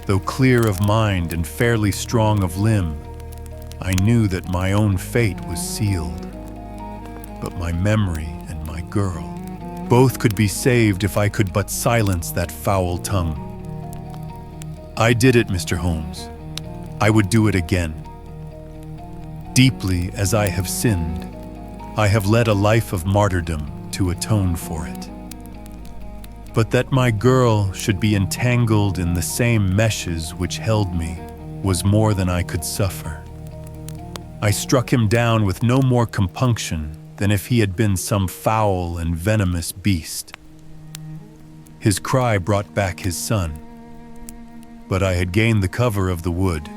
Though clear of mind and fairly strong of limb, I knew that my own fate was sealed. But my memory and my girl, both could be saved if I could but silence that foul tongue. I did it, Mr. Holmes. I would do it again. Deeply as I have sinned, I have led a life of martyrdom to atone for it. But that my girl should be entangled in the same meshes which held me was more than I could suffer. I struck him down with no more compunction than if he had been some foul and venomous beast. His cry brought back his son, but I had gained the cover of the wood,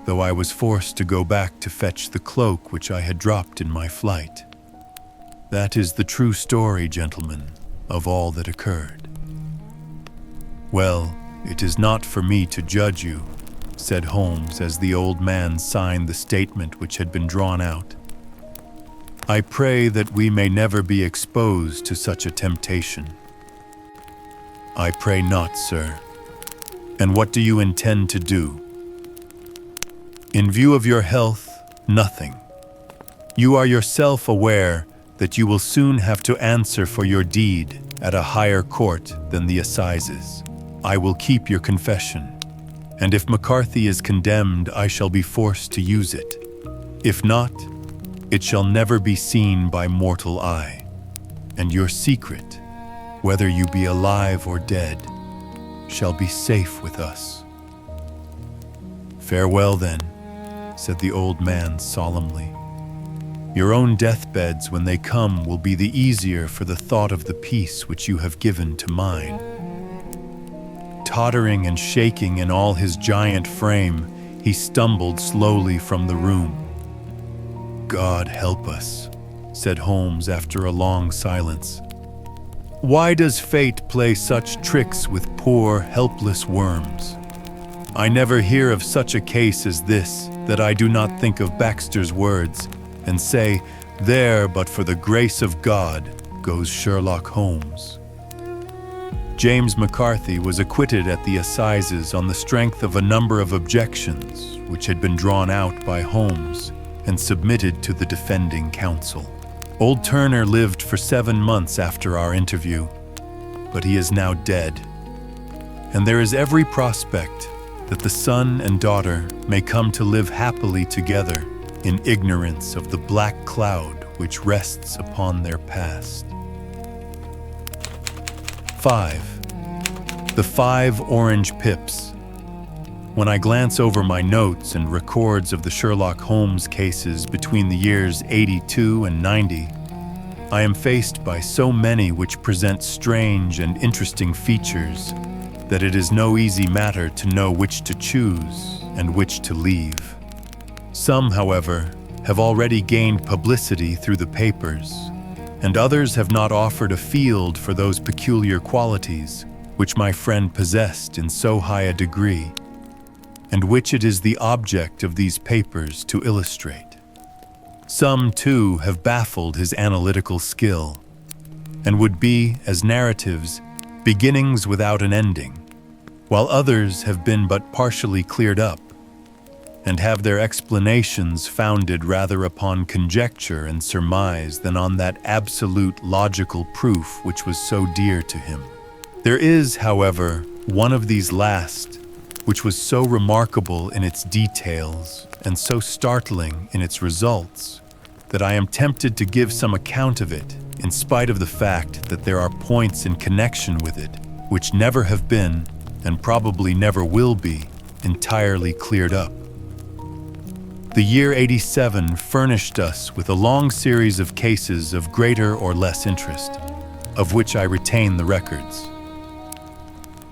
though I was forced to go back to fetch the cloak which I had dropped in my flight. That is the true story, gentlemen, of all that occurred. Well, it is not for me to judge you, said Holmes as the old man signed the statement which had been drawn out. I pray that we may never be exposed to such a temptation. I pray not, sir. And what do you intend to do? In view of your health, nothing. You are yourself aware that you will soon have to answer for your deed at a higher court than the assizes. I will keep your confession, and if McCarthy is condemned, I shall be forced to use it. If not, it shall never be seen by mortal eye, and your secret, whether you be alive or dead, shall be safe with us. Farewell then, said the old man solemnly. Your own deathbeds, when they come, will be the easier for the thought of the peace which you have given to mine. Tottering and shaking in all his giant frame, he stumbled slowly from the room. God help us, said Holmes after a long silence. Why does fate play such tricks with poor, helpless worms? I never hear of such a case as this that I do not think of Baxter's words and say, there, but for the grace of God, goes Sherlock Holmes. James McCarthy was acquitted at the assizes on the strength of a number of objections which had been drawn out by Holmes and submitted to the defending counsel. Old Turner lived for 7 months after our interview, but he is now dead, and there is every prospect that the son and daughter may come to live happily together in ignorance of the black cloud which rests upon their past. 5. The 5 Orange Pips. When I glance over my notes and records of the Sherlock Holmes cases between the years 82 and 90, I am faced by so many which present strange and interesting features that it is no easy matter to know which to choose and which to leave. Some, however, have already gained publicity through the papers, and others have not offered a field for those peculiar qualities which my friend possessed in so high a degree, and which it is the object of these papers to illustrate. Some, too, have baffled his analytical skill, and would be, as narratives, beginnings without an ending, while others have been but partially cleared up, and have their explanations founded rather upon conjecture and surmise than on that absolute logical proof which was so dear to him. There is, however, one of these last, which was so remarkable in its details and so startling in its results, that I am tempted to give some account of it, in spite of the fact that there are points in connection with it which never have been, and probably never will be, entirely cleared up. The year 87 furnished us with a long series of cases of greater or less interest, of which I retain the records.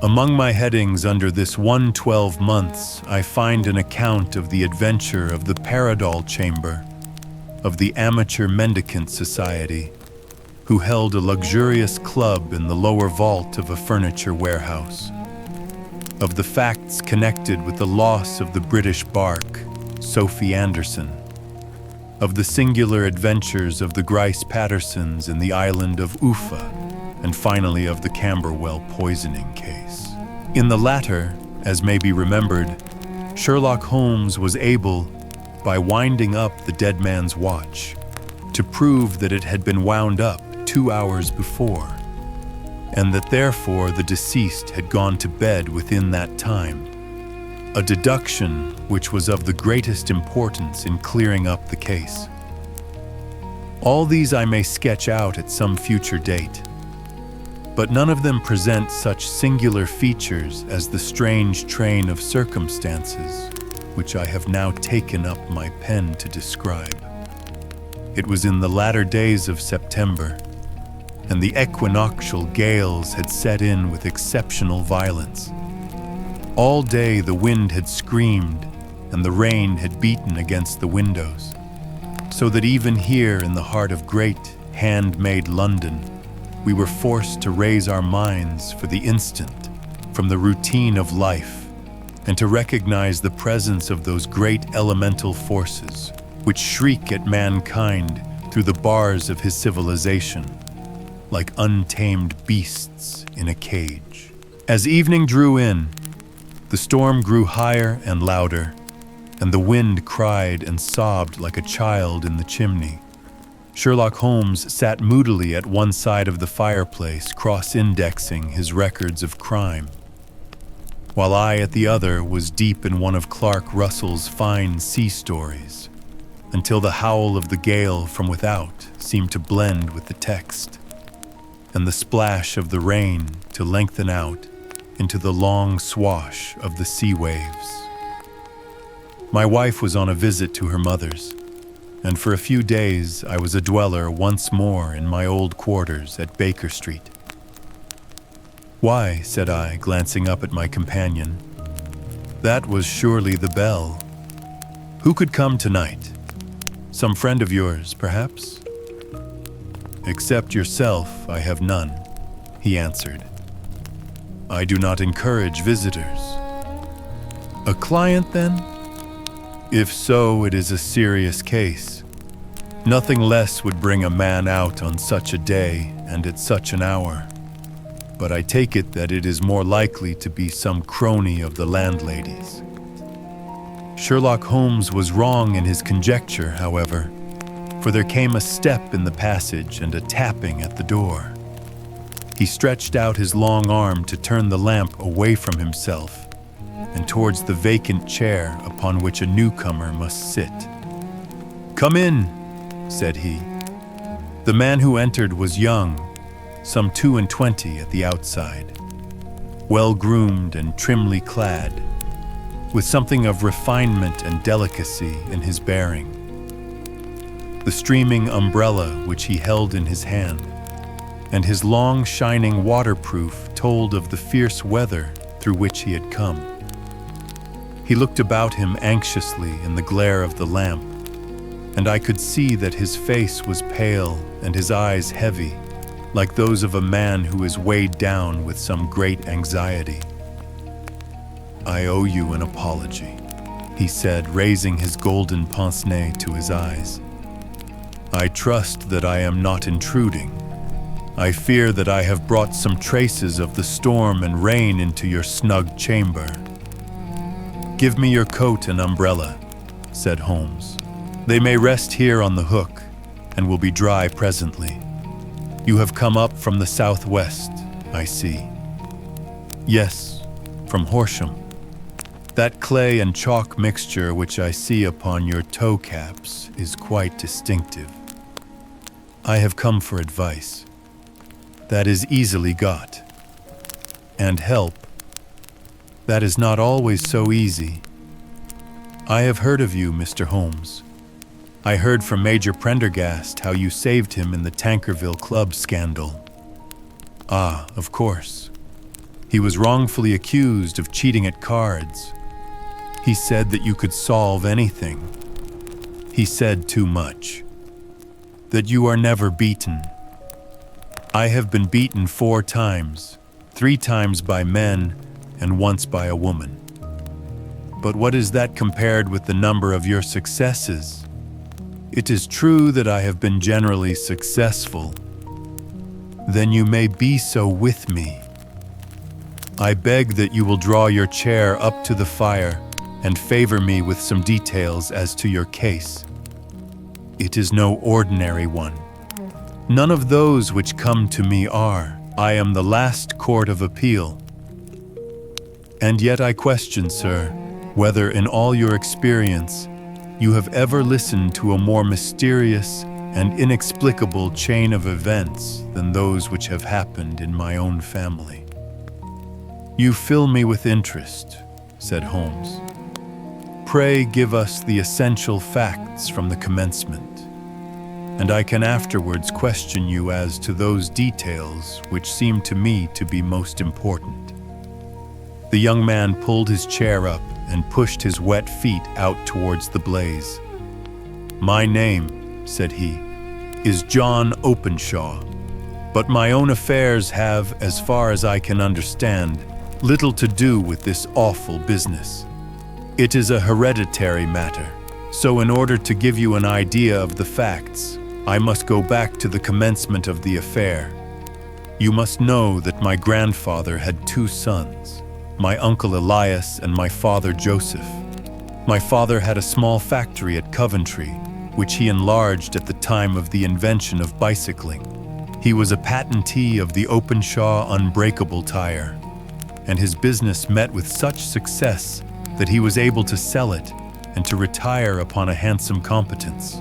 Among my headings under this 112 months, I find an account of the adventure of the Paradol Chamber, of the Amateur Mendicant Society, who held a luxurious club in the lower vault of a furniture warehouse, of the facts connected with the loss of the British bark, Sophie Anderson, of the singular adventures of the Grice Pattersons in the island of Ufa, and finally of the Camberwell poisoning case. In the latter, as may be remembered, Sherlock Holmes was able, by winding up the dead man's watch, to prove that it had been wound up 2 hours before, and that therefore the deceased had gone to bed within that time, a deduction which was of the greatest importance in clearing up the case. All these I may sketch out at some future date, but none of them present such singular features as the strange train of circumstances which I have now taken up my pen to describe. It was in the latter days of September, and the equinoctial gales had set in with exceptional violence. All day the wind had screamed, and the rain had beaten against the windows, so that even here in the heart of great, handmade London, we were forced to raise our minds for the instant from the routine of life and to recognize the presence of those great elemental forces which shriek at mankind through the bars of his civilization, like untamed beasts in a cage. As evening drew in, the storm grew higher and louder, and the wind cried and sobbed like a child in the chimney. Sherlock Holmes sat moodily at one side of the fireplace, cross-indexing his records of crime, while I at the other was deep in one of Clark Russell's fine sea stories, until the howl of the gale from without seemed to blend with the text, and the splash of the rain to lengthen out into the long swash of the sea waves. My wife was on a visit to her mother's, and for a few days I was a dweller once more in my old quarters at Baker Street. "Why," said I, glancing up at my companion, "that was surely the bell. Who could come tonight? Some friend of yours, perhaps?" "Except yourself, I have none," he answered. "I do not encourage visitors." "A client, then? If so, it is a serious case. Nothing less would bring a man out on such a day and at such an hour. But I take it that it is more likely to be some crony of the landlady's." Sherlock Holmes was wrong in his conjecture, however, for there came a step in the passage and a tapping at the door. He stretched out his long arm to turn the lamp away from himself and towards the vacant chair upon which a newcomer must sit. "Come in," said he. The man who entered was young, some 22 at the outside, well-groomed and trimly clad, with something of refinement and delicacy in his bearing. The streaming umbrella which he held in his hand, and his long shining waterproof told of the fierce weather through which he had come. He looked about him anxiously in the glare of the lamp, and I could see that his face was pale and his eyes heavy, like those of a man who is weighed down with some great anxiety. "I owe you an apology," he said, raising his golden pince-nez to his eyes. "I trust that I am not intruding. I fear that I have brought some traces of the storm and rain into your snug chamber." "Give me your coat and umbrella," said Holmes. "They may rest here on the hook, and will be dry presently. You have come up from the southwest, I see." "Yes, from Horsham. That clay and chalk mixture which I see upon your toe caps is quite distinctive. I have come for advice. That is easily got. And help. That is not always so easy. I have heard of you, Mr. Holmes. I heard from Major Prendergast how you saved him in the Tankerville Club scandal. Ah, of course. He was wrongfully accused of cheating at cards. He said that you could solve anything. He said too much. That you are never beaten. I have been beaten 4 times, 3 times by men and once by a woman. But what is that compared with the number of your successes? It is true that I have been generally successful. Then you may be so with me. I beg that you will draw your chair up to the fire and favor me with some details as to your case. It is no ordinary one. None of those which come to me are. I am the last court of appeal. And yet I question, sir, whether in all your experience you have ever listened to a more mysterious and inexplicable chain of events than those which have happened in my own family. You fill me with interest, said Holmes. Pray give us the essential facts from the commencement, and I can afterwards question you as to those details which seem to me to be most important. The young man pulled his chair up and pushed his wet feet out towards the blaze. My name, said he, is John Openshaw, but my own affairs have, as far as I can understand, little to do with this awful business. It is a hereditary matter, so in order to give you an idea of the facts, I must go back to the commencement of the affair. You must know that my grandfather had 2 sons, my uncle Elias and my father Joseph. My father had a small factory at Coventry, which he enlarged at the time of the invention of bicycling. He was a patentee of the Openshaw unbreakable tire, and his business met with such success that he was able to sell it and to retire upon a handsome competence.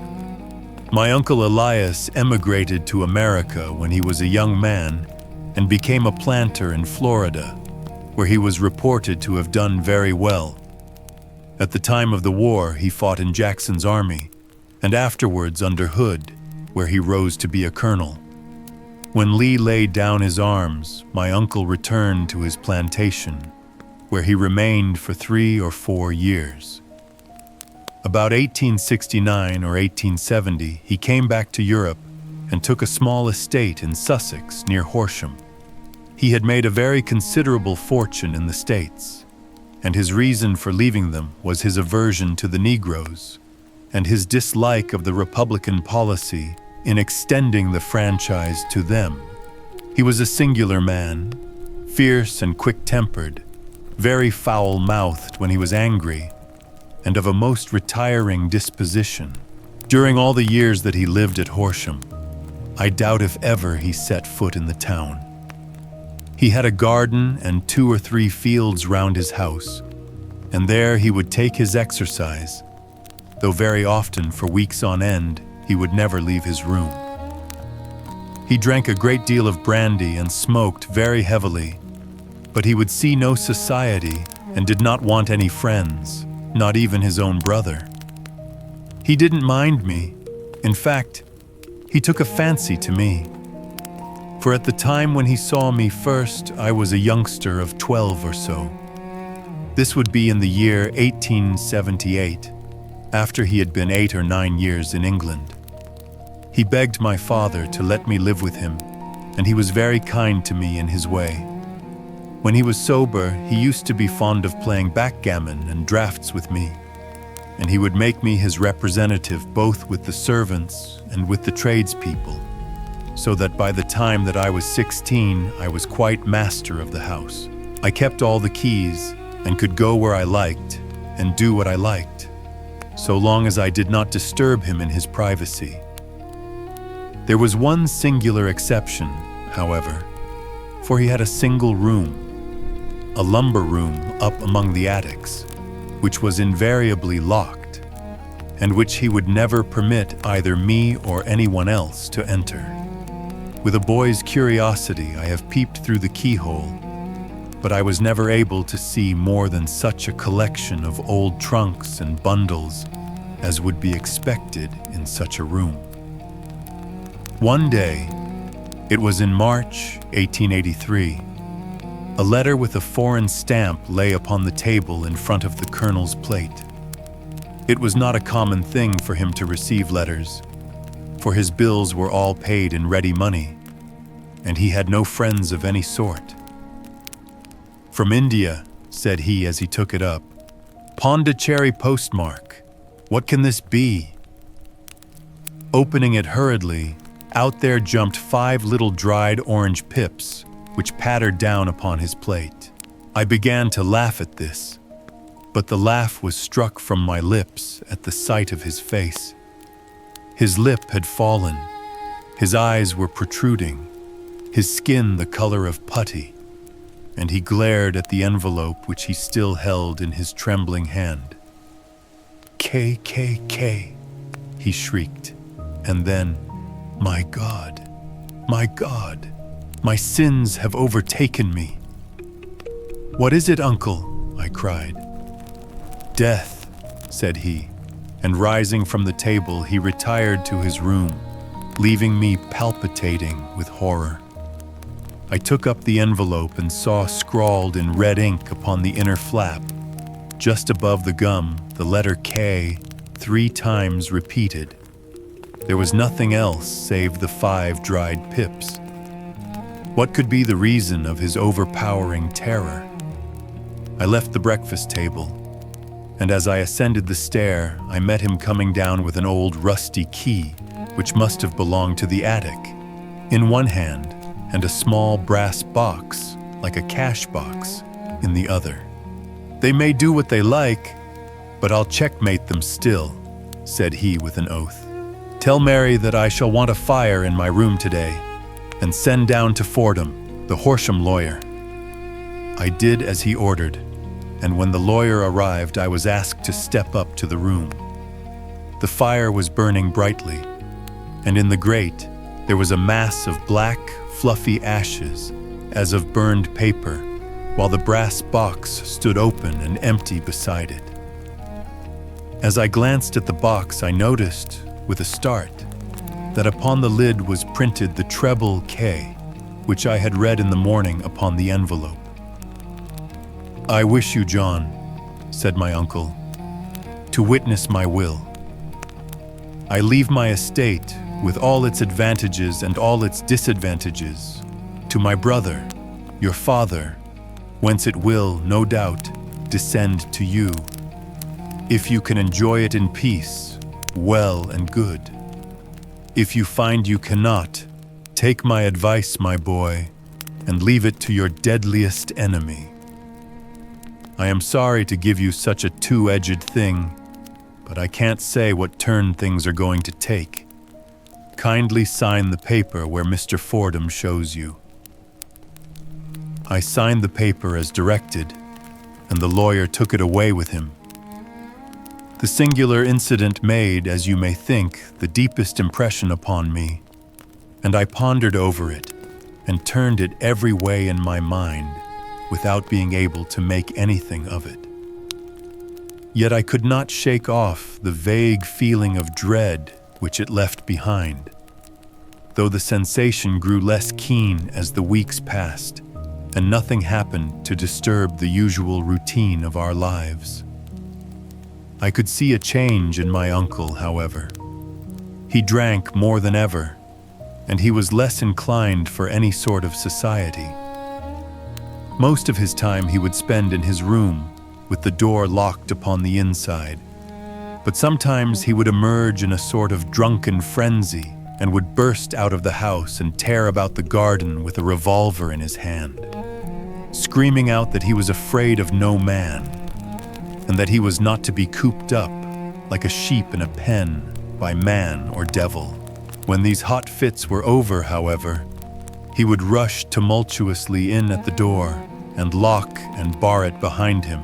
My uncle Elias emigrated to America when he was a young man and became a planter in Florida, where he was reported to have done very well. At the time of the war, he fought in Jackson's army, and afterwards under Hood, where he rose to be a colonel. When Lee laid down his arms, my uncle returned to his plantation, where he remained for 3 or 4 years. About 1869 or 1870, he came back to Europe and took a small estate in Sussex near Horsham. He had made a very considerable fortune in the States, and his reason for leaving them was his aversion to the Negroes and his dislike of the Republican policy in extending the franchise to them. He was a singular man, fierce and quick-tempered, very foul-mouthed when he was angry, and of a most retiring disposition. During all the years that he lived at Horsham, I doubt if ever he set foot in the town. He had a garden and 2 or 3 fields round his house, and there he would take his exercise, though very often for weeks on end he would never leave his room. He drank a great deal of brandy and smoked very heavily, but he would see no society and did not want any friends, not even his own brother. He didn't mind me. In fact, he took a fancy to me. For at the time when he saw me first, I was a youngster of 12 or so. This would be in the year 1878, after he had been 8 or 9 years in England. He begged my father to let me live with him, and he was very kind to me in his way. When he was sober, he used to be fond of playing backgammon and draughts with me, and he would make me his representative both with the servants and with the tradespeople, so that by the time that I was 16, I was quite master of the house. I kept all the keys and could go where I liked and do what I liked, so long as I did not disturb him in his privacy. There was one singular exception, however, for he had a single room, a lumber room up among the attics, which was invariably locked, and which he would never permit either me or anyone else to enter. With a boy's curiosity, I have peeped through the keyhole, but I was never able to see more than such a collection of old trunks and bundles as would be expected in such a room. One day, it was in March 1883, a letter with a foreign stamp lay upon the table in front of the colonel's plate. It was not a common thing for him to receive letters, for his bills were all paid in ready money, and he had no friends of any sort. "From India," said he as he took it up. "Pondicherry postmark. What can this be?" Opening it hurriedly, out there jumped 5 little dried orange pips, which pattered down upon his plate. I began to laugh at this, but the laugh was struck from my lips at the sight of his face. His lip had fallen, his eyes were protruding, his skin the color of putty, and he glared at the envelope which he still held in his trembling hand. "KKK," he shrieked, and then, my God, my sins have overtaken me." "What is it, uncle?" I cried. "Death," said he, and rising from the table, he retired to his room, leaving me palpitating with horror. I took up the envelope and saw scrawled in red ink upon the inner flap, just above the gum, the letter K 3 times repeated. There was nothing else save the 5 dried pips. What could be the reason of his overpowering terror? I left the breakfast table, and as I ascended the stair, I met him coming down with an old rusty key, which must have belonged to the attic, in one hand, and a small brass box, like a cash box, in the other. "They may do what they like, but I'll checkmate them still," said he with an oath. "Tell Mary that I shall want a fire in my room today, and send down to Fordham, the Horsham lawyer." I did as he ordered, and when the lawyer arrived, I was asked to step up to the room. The fire was burning brightly, and in the grate there was a mass of black, fluffy ashes, as of burned paper, while the brass box stood open and empty beside it. As I glanced at the box, I noticed, with a start, that upon the lid was printed the treble K, which I had read in the morning upon the envelope. "I wish you, John," said my uncle, "to witness my will. I leave my estate, with all its advantages and all its disadvantages, to my brother, your father, whence it will, no doubt, descend to you. If you can enjoy it in peace, well and good. If you find you cannot, take my advice, my boy, and leave it to your deadliest enemy. I am sorry to give you such a two-edged thing, but I can't say what turn things are going to take. Kindly sign the paper where Mr. Fordham shows you." I signed the paper as directed, and the lawyer took it away with him. The singular incident made, as you may think, the deepest impression upon me, and I pondered over it and turned it every way in my mind without being able to make anything of it. Yet I could not shake off the vague feeling of dread which it left behind, though the sensation grew less keen as the weeks passed, and nothing happened to disturb the usual routine of our lives. I could see a change in my uncle, however. He drank more than ever, and he was less inclined for any sort of society. Most of his time he would spend in his room, with the door locked upon the inside, but sometimes he would emerge in a sort of drunken frenzy and would burst out of the house and tear about the garden with a revolver in his hand, screaming out that he was afraid of no man, and that he was not to be cooped up like a sheep in a pen by man or devil. When these hot fits were over, however, he would rush tumultuously in at the door and lock and bar it behind him,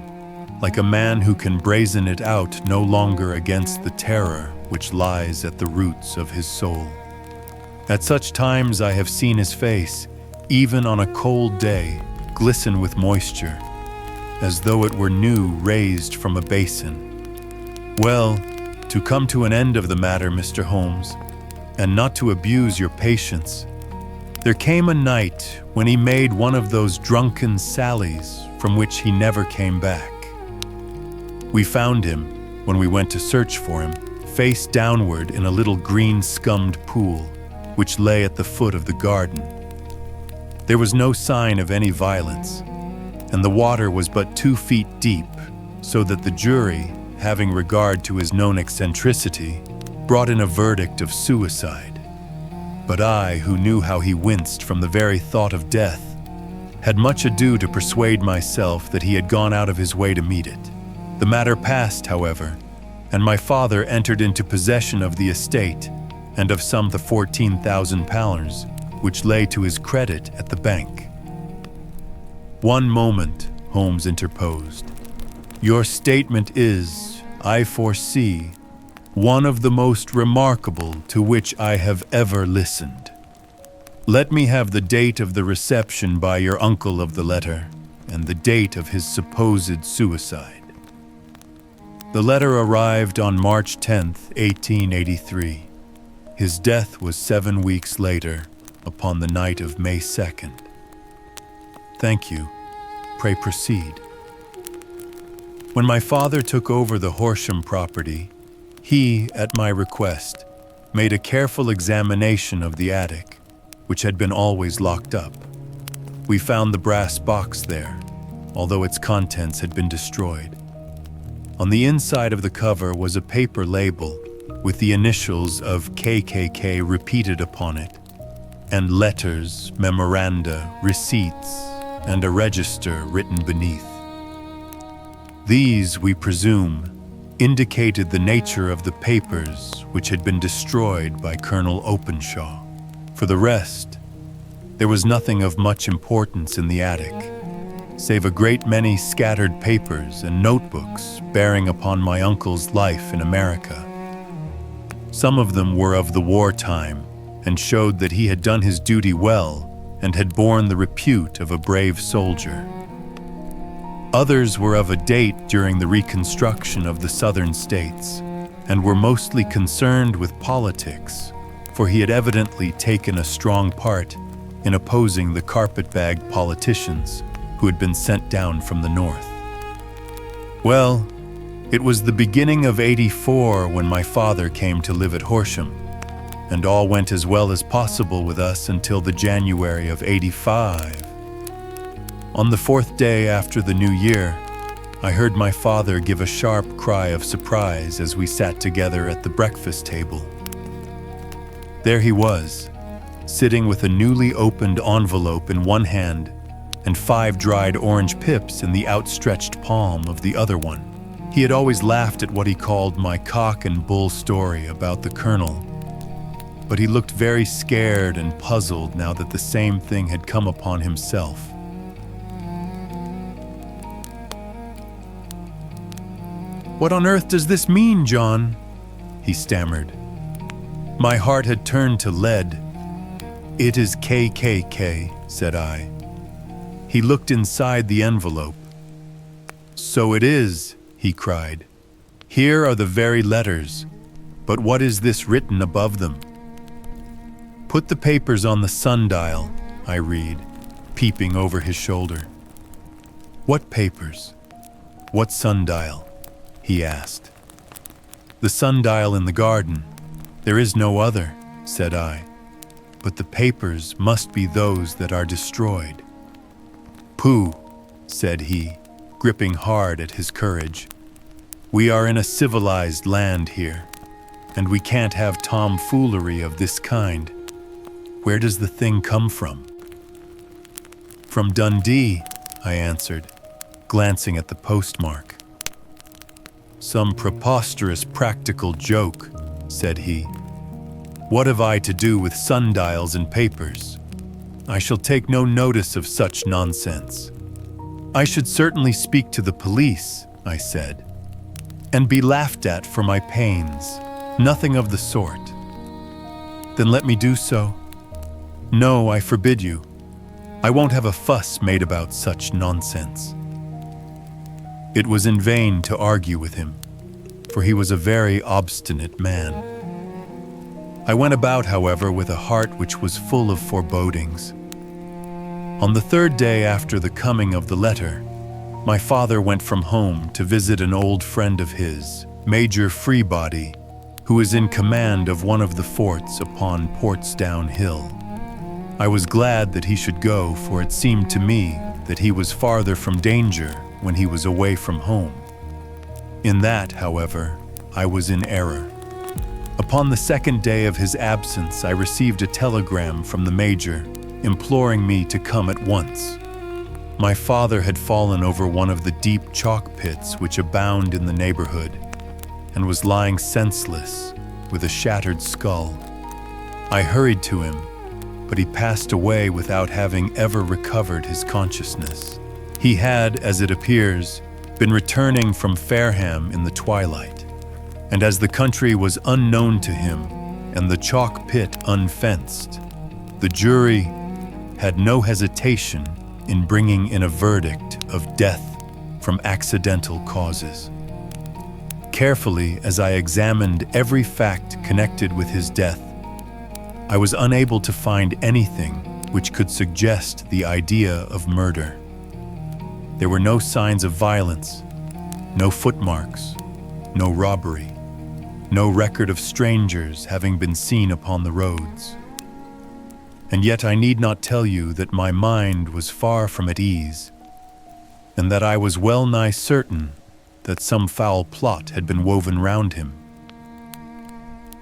like a man who can brazen it out no longer against the terror which lies at the roots of his soul. At such times I have seen his face, even on a cold day, glisten with moisture, as though it were new raised from a basin. Well, to come to an end of the matter, Mr. Holmes, and not to abuse your patience, there came a night when he made one of those drunken sallies from which he never came back. We found him, when we went to search for him, face downward in a little green scummed pool, which lay at the foot of the garden. There was no sign of any violence, and the water was but 2 feet deep, so that the jury, having regard to his known eccentricity, brought in a verdict of suicide. But I, who knew how he winced from the very thought of death, had much ado to persuade myself that he had gone out of his way to meet it. The matter passed, however, and my father entered into possession of the estate and of some the £14,000 which lay to his credit at the bank. "One moment," Holmes interposed. "Your statement is, I foresee, one of the most remarkable to which I have ever listened. Let me have the date of the reception by your uncle of the letter and the date of his supposed suicide." The letter arrived on March 10th, 1883. His death was 7 weeks later, upon the night of May 2nd. "Thank you. Pray proceed." When my father took over the Horsham property, he, at my request, made a careful examination of the attic, which had been always locked up. We found the brass box there, although its contents had been destroyed. On the inside of the cover was a paper label with the initials of KKK repeated upon it, and letters, memoranda, receipts, and a register written beneath. These, we presume, indicated the nature of the papers which had been destroyed by Colonel Openshaw. For the rest, there was nothing of much importance in the attic, save a great many scattered papers and notebooks bearing upon my uncle's life in America. Some of them were of the wartime and showed that he had done his duty well and had borne the repute of a brave soldier. Others were of a date during the Reconstruction of the Southern states and were mostly concerned with politics, for he had evidently taken a strong part in opposing the carpetbag politicians who had been sent down from the north. Well, it was the beginning of '84 when my father came to live at Horsham, and all went as well as possible with us until the January of '85. On the 4th day after the New Year, I heard my father give a sharp cry of surprise as we sat together at the breakfast table. There he was, sitting with a newly opened envelope in one hand and 5 dried orange pips in the outstretched palm of the other one. He had always laughed at what he called my cock and bull story about the colonel, but he looked very scared and puzzled now that the same thing had come upon himself. "What on earth does this mean, John?" he stammered. My heart had turned to lead. "It is KKK," said I. He looked inside the envelope. "So it is," he cried. "Here are the very letters, but what is this written above them?" "Put the papers on the sundial," I read, peeping over his shoulder. "What papers? What sundial?" he asked. "The sundial in the garden. There is no other," said I. "But the papers must be those that are destroyed." "Pooh," said he, gripping hard at his courage. "We are in a civilized land here, and we can't have tomfoolery of this kind. Where does the thing come from?" "From Dundee," I answered, glancing at the postmark. "Some preposterous practical joke," said he. "What have I to do with sundials and papers? I shall take no notice of such nonsense." "I should certainly speak to the police," I said, "and be laughed at for my pains. Nothing of the sort." "Then let me do so." "No, I forbid you." I won't have a fuss made about such nonsense." It was in vain to argue with him, for he was a very obstinate man. I went about, however, with a heart which was full of forebodings. On the third day after the coming of the letter, my father went from home to visit an old friend of his, Major Freebody, who is in command of one of the forts upon Portsdown Hill. I was glad that he should go, for it seemed to me that he was farther from danger when he was away from home. In that, however, I was in error. Upon the second day of his absence, I received a telegram from the Major, imploring me to come at once. My father had fallen over one of the deep chalk pits which abound in the neighborhood, and was lying senseless with a shattered skull. I hurried to him, but he passed away without having ever recovered his consciousness. He had, as it appears, been returning from Fareham in the twilight, and as the country was unknown to him and the chalk pit unfenced, the jury had no hesitation in bringing in a verdict of death from accidental causes. Carefully, as I examined every fact connected with his death, I was unable to find anything which could suggest the idea of murder. There were no signs of violence, no footmarks, no robbery, no record of strangers having been seen upon the roads. And yet I need not tell you that my mind was far from at ease, and that I was well nigh certain that some foul plot had been woven round him.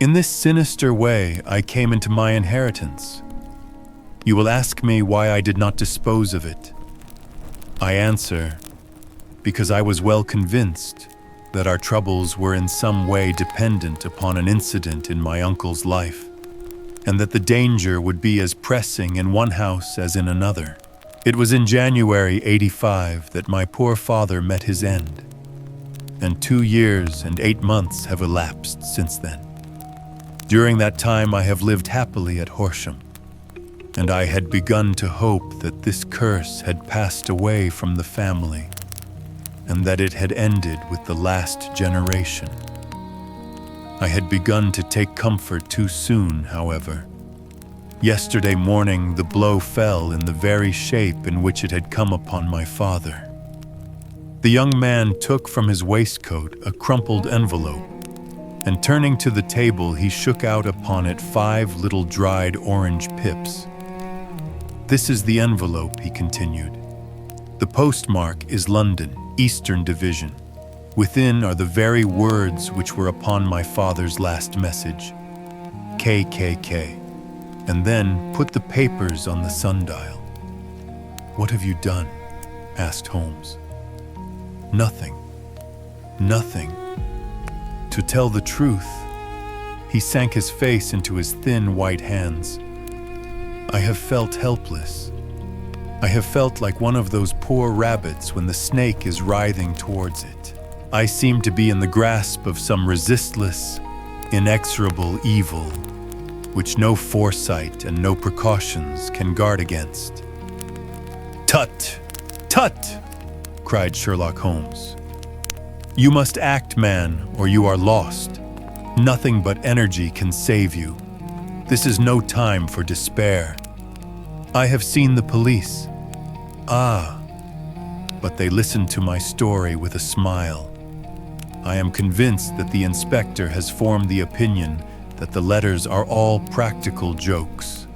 In this sinister way I came into my inheritance. You will ask me why I did not dispose of it. I answer, because I was well convinced that our troubles were in some way dependent upon an incident in my uncle's life, and that the danger would be as pressing in one house as in another. It was in January '85 that my poor father met his end, and 2 years and 8 months have elapsed since then. During that time I have lived happily at Horsham, and I had begun to hope that this curse had passed away from the family, and that it had ended with the last generation. I had begun to take comfort too soon, however. Yesterday morning the blow fell in the very shape in which it had come upon my father. The young man took from his waistcoat a crumpled envelope, and turning to the table he shook out upon it 5 little dried orange pips. "This is the envelope," he continued. "The postmark is London, Eastern Division. Within are the very words which were upon my father's last message, KKK, and then put the papers on the sundial." "What have you done?" asked Holmes. "Nothing. Nothing. To tell the truth," he sank his face into his thin white hands, "I have felt helpless. I have felt like one of those poor rabbits when the snake is writhing towards it. I seem to be in the grasp of some resistless, inexorable evil, which no foresight and no precautions can guard against." "Tut! Tut!" cried Sherlock Holmes. "You must act, man, or you are lost. Nothing but energy can save you. This is no time for despair. I have seen the police. Ah, but they listened to my story with a smile. I am convinced that the inspector has formed the opinion that the letters are all practical jokes,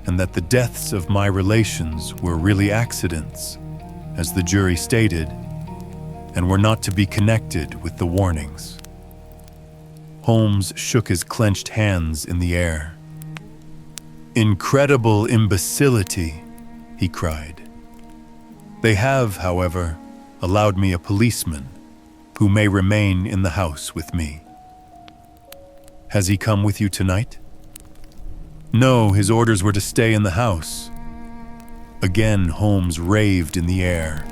and that the deaths of my relations were really accidents, as the jury stated, and were not to be connected with the warnings." Holmes shook his clenched hands in the air. "Incredible imbecility," he cried. "They have, however, allowed me a policeman who may remain in the house with me." "Has he come with you tonight?" "No, his orders were to stay in the house." Again Holmes raved in the air.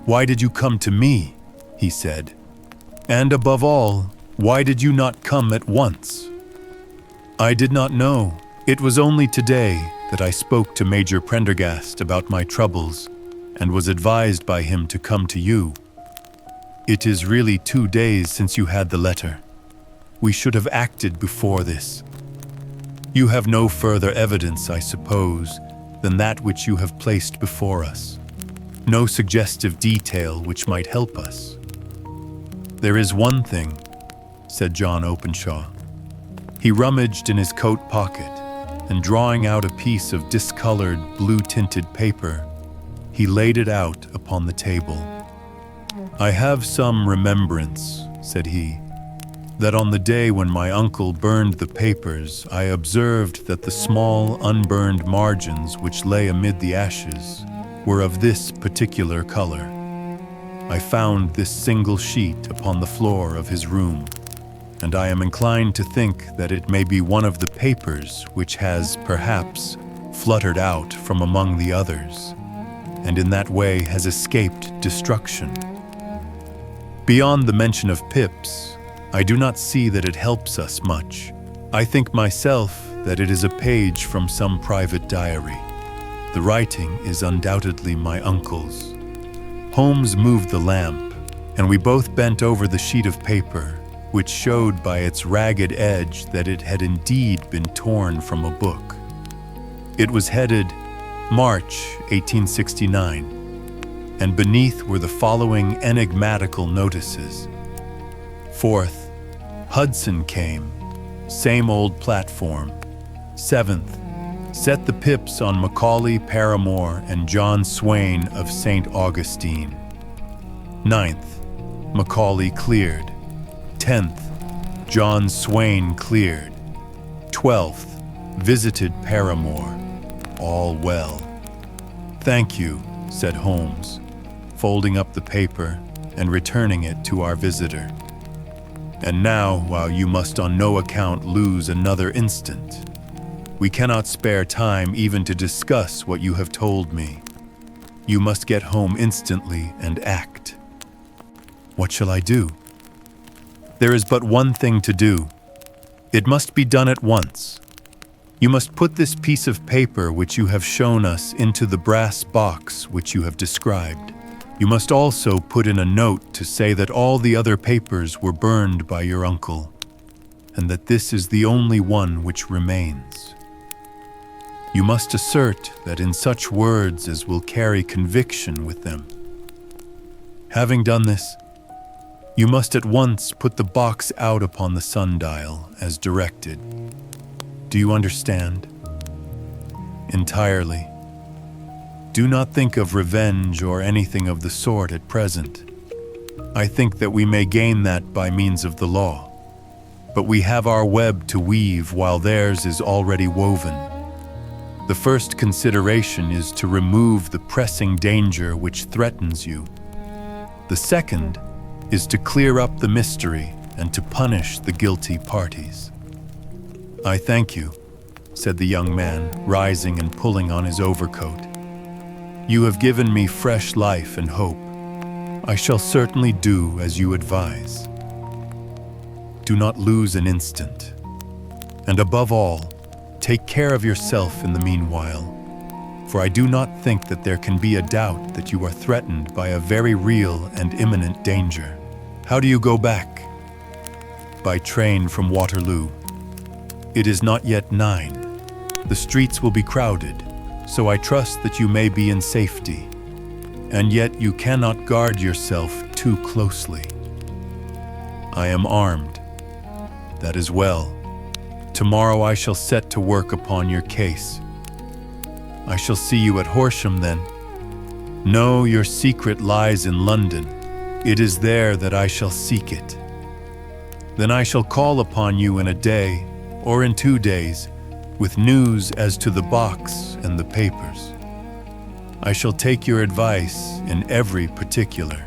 "Why did you come to me?" he said. "And above all, why did you not come at once?" "I did not know," It was only today that I spoke to Major Prendergast about my troubles and was advised by him to come to you. It is really 2 days since you had the letter. We should have acted before this. You have no further evidence, I suppose, than that which you have placed before us. No suggestive detail which might help us. There is one thing, said John Openshaw. He rummaged in his coat pocket, and drawing out a piece of discolored, blue-tinted paper, he laid it out upon the table. I have some remembrance, said he, that on the day when my uncle burned the papers, I observed that the small, unburned margins which lay amid the ashes were of this particular color. I found this single sheet upon the floor of his room, and I am inclined to think that it may be one of the papers which has, perhaps, fluttered out from among the others, and in that way has escaped destruction. Beyond the mention of pips, I do not see that it helps us much. I think myself that it is a page from some private diary. The writing is undoubtedly my uncle's. Holmes moved the lamp, and we both bent over the sheet of paper, which showed by its ragged edge that it had indeed been torn from a book. It was headed March 1869, and beneath were the following enigmatical notices. 4th, Hudson came, same old platform. 7th, set the pips on Macaulay, Paramore, and John Swain of St. Augustine. 9th, Macaulay cleared. 10th, John Swain cleared. 12th, visited Paramore. All well. Thank you, said Holmes, folding up the paper and returning it to our visitor. And now, while you must on no account lose another instant, we cannot spare time even to discuss what you have told me. You must get home instantly and act. What shall I do? There is but one thing to do. It must be done at once. You must put this piece of paper which you have shown us into the brass box which you have described. You must also put in a note to say that all the other papers were burned by your uncle, and that this is the only one which remains. You must assert that in such words as will carry conviction with them. Having done this, you must at once put the box out upon the sundial as directed. Do you understand? Entirely. Do not think of revenge or anything of the sort at present. I think that we may gain that by means of the law. But we have our web to weave while theirs is already woven. The first consideration is to remove the pressing danger which threatens you. The second is to clear up the mystery and to punish the guilty parties. I thank you, said the young man, rising and pulling on his overcoat. You have given me fresh life and hope. I shall certainly do as you advise. Do not lose an instant. And above all, take care of yourself in the meanwhile, for I do not think that there can be a doubt that you are threatened by a very real and imminent danger. How do you go back? By train from Waterloo. It is not yet 9. The streets will be crowded, so I trust that you may be in safety. And yet you cannot guard yourself too closely. I am armed. That is well. Tomorrow I shall set to work upon your case. I shall see you at Horsham then. No, your secret lies in London. It is there that I shall seek it. Then I shall call upon you in a day, or in 2 days, with news as to the box and the papers. I shall take your advice in every particular.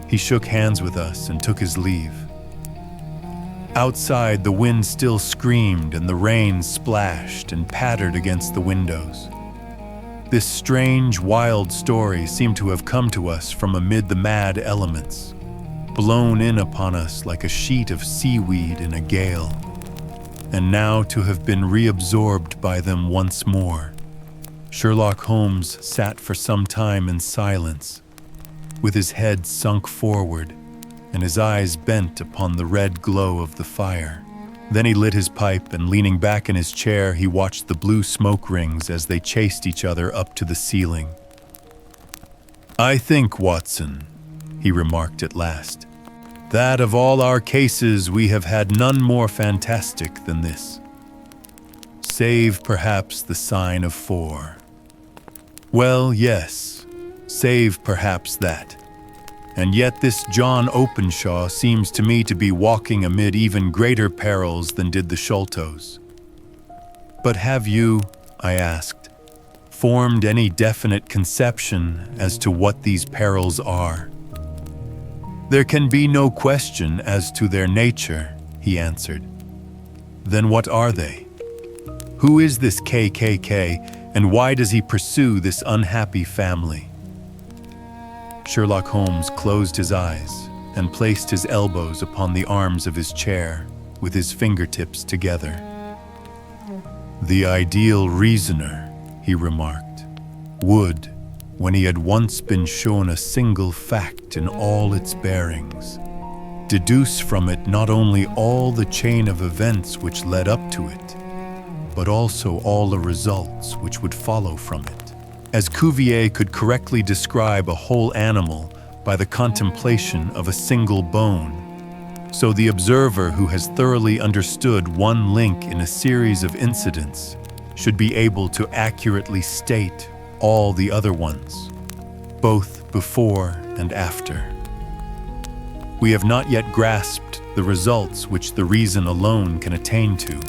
He shook hands with us and took his leave. Outside, the wind still screamed and the rain splashed and pattered against the windows. This strange, wild story seemed to have come to us from amid the mad elements, blown in upon us like a sheet of seaweed in a gale. and now to have been reabsorbed by them once more. Sherlock Holmes sat for some time in silence, with his head sunk forward and his eyes bent upon the red glow of the fire. Then he lit his pipe, and leaning back in his chair, he watched the blue smoke rings as they chased each other up to the ceiling. "I think, Watson," he remarked at last, "that of all our cases we have had none more fantastic than this. Save perhaps the sign of 4. Well, yes, save perhaps that. And yet this John Openshaw seems to me to be walking amid even greater perils than did the Sholtos. But have you," I asked, "formed any definite conception as to what these perils are?" "There can be no question as to their nature," he answered. "Then what are they? Who is this KKK, and why does he pursue this unhappy family?" Sherlock Holmes closed his eyes and placed his elbows upon the arms of his chair with his fingertips together. "The ideal reasoner," he remarked, "would, when he had once been shown a single fact in all its bearings, deduce from it not only all the chain of events which led up to it, but also all the results which would follow from it. As Cuvier could correctly describe a whole animal by the contemplation of a single bone, so the observer who has thoroughly understood one link in a series of incidents should be able to accurately state all the other ones, both before and after. We have not yet grasped the results which the reason alone can attain to.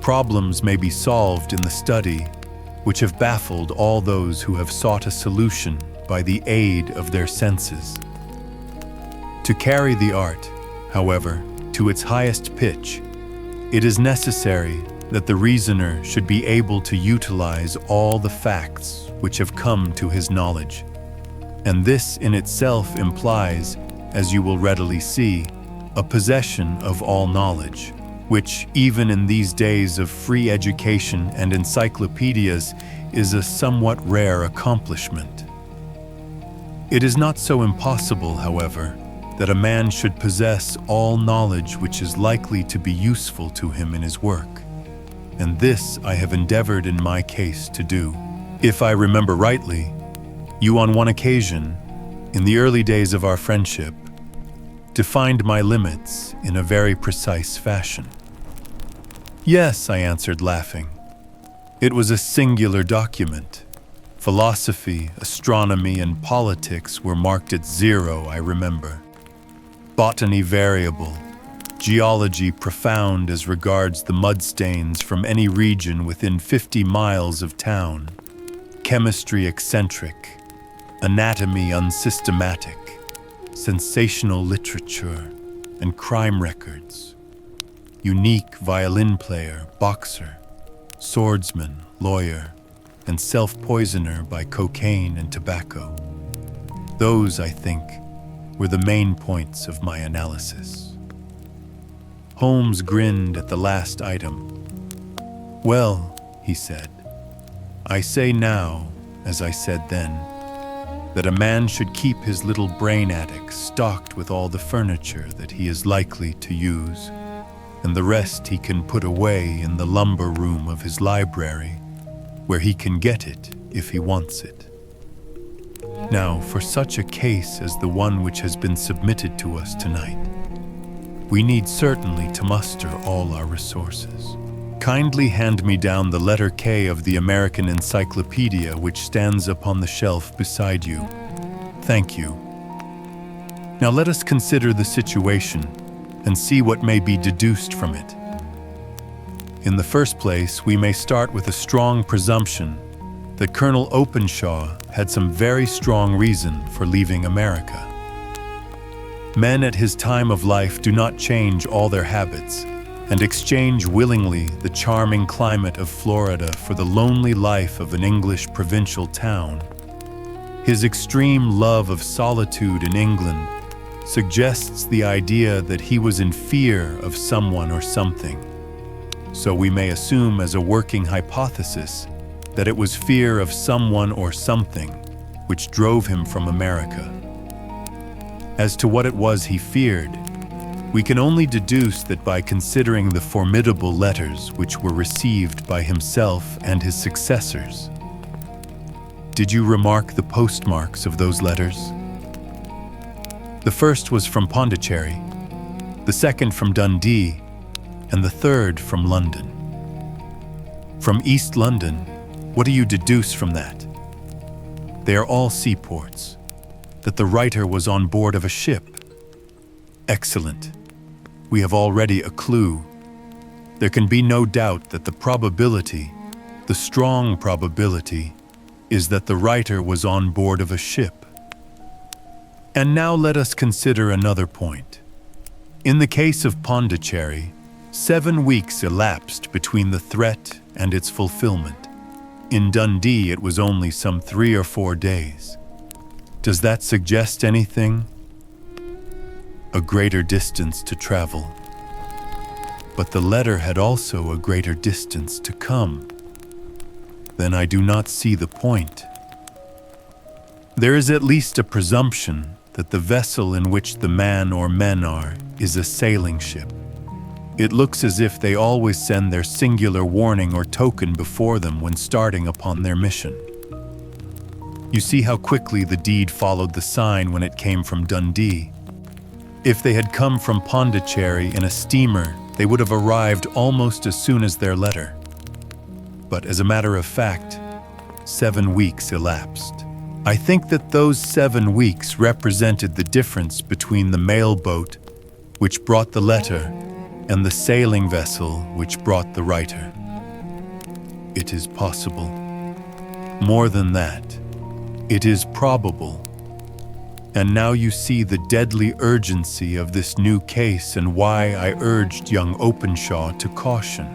Problems may be solved in the study which have baffled all those who have sought a solution by the aid of their senses. To carry the art, however, to its highest pitch, it is necessary that the reasoner should be able to utilize all the facts which have come to his knowledge. And this in itself implies, as you will readily see, a possession of all knowledge, which, even in these days of free education and encyclopedias, is a somewhat rare accomplishment. It is not so impossible, however, that a man should possess all knowledge which is likely to be useful to him in his work, and this I have endeavored in my case to do. If I remember rightly, you on one occasion, in the early days of our friendship, defined my limits in a very precise fashion. "Yes," I answered, laughing. "It was a singular document. Philosophy, astronomy, and politics were marked at 0, I remember. Botany variable, geology profound as regards the mudstains from any region within 50 miles of town, chemistry eccentric, anatomy unsystematic, sensational literature, and crime records. Unique violin player, boxer, swordsman, lawyer, and self-poisoner by cocaine and tobacco. Those, I think, were the main points of my analysis." Holmes grinned at the last item. "Well," he said, "I say now, as I said then, that a man should keep his little brain attic stocked with all the furniture that he is likely to use, and the rest he can put away in the lumber room of his library, where he can get it if he wants it. Now, for such a case as the one which has been submitted to us tonight, we need certainly to muster all our resources. Kindly hand me down the letter K of the American Encyclopedia which stands upon the shelf beside you. Thank you. Now let us consider the situation and see what may be deduced from it. In the first place, we may start with a strong presumption that Colonel Openshaw had some very strong reason for leaving America. Men at his time of life do not change all their habits and exchange willingly the charming climate of Florida for the lonely life of an English provincial town. His extreme love of solitude in England suggests the idea that he was in fear of someone or something. So we may assume as a working hypothesis that it was fear of someone or something which drove him from America. As to what it was he feared, we can only deduce that by considering the formidable letters which were received by himself and his successors. Did you remark the postmarks of those letters? The first was from Pondicherry, the second from Dundee, and the third from London. From East London, what do you deduce from that? They are all seaports, that the writer was on board of a ship. Excellent. We have already a clue. There can be no doubt that the probability, the strong probability, is that the writer was on board of a ship. And now let us consider another point. In the case of Pondicherry, 7 weeks elapsed between the threat and its fulfillment. In Dundee, it was only some 3 or 4 days. Does that suggest anything? A greater distance to travel. But the letter had also a greater distance to come. Then I do not see the point. There is at least a presumption that the vessel in which the man or men are is a sailing ship. It looks as if they always send their singular warning or token before them when starting upon their mission. You see how quickly the deed followed the sign when it came from Dundee. If they had come from Pondicherry in a steamer, they would have arrived almost as soon as their letter. But as a matter of fact, 7 weeks elapsed. I think that those 7 weeks represented the difference between the mail boat, which brought the letter, and the sailing vessel which brought the writer. It is possible. More than that, it is probable. And now you see the deadly urgency of this new case and why I urged young Openshaw to caution.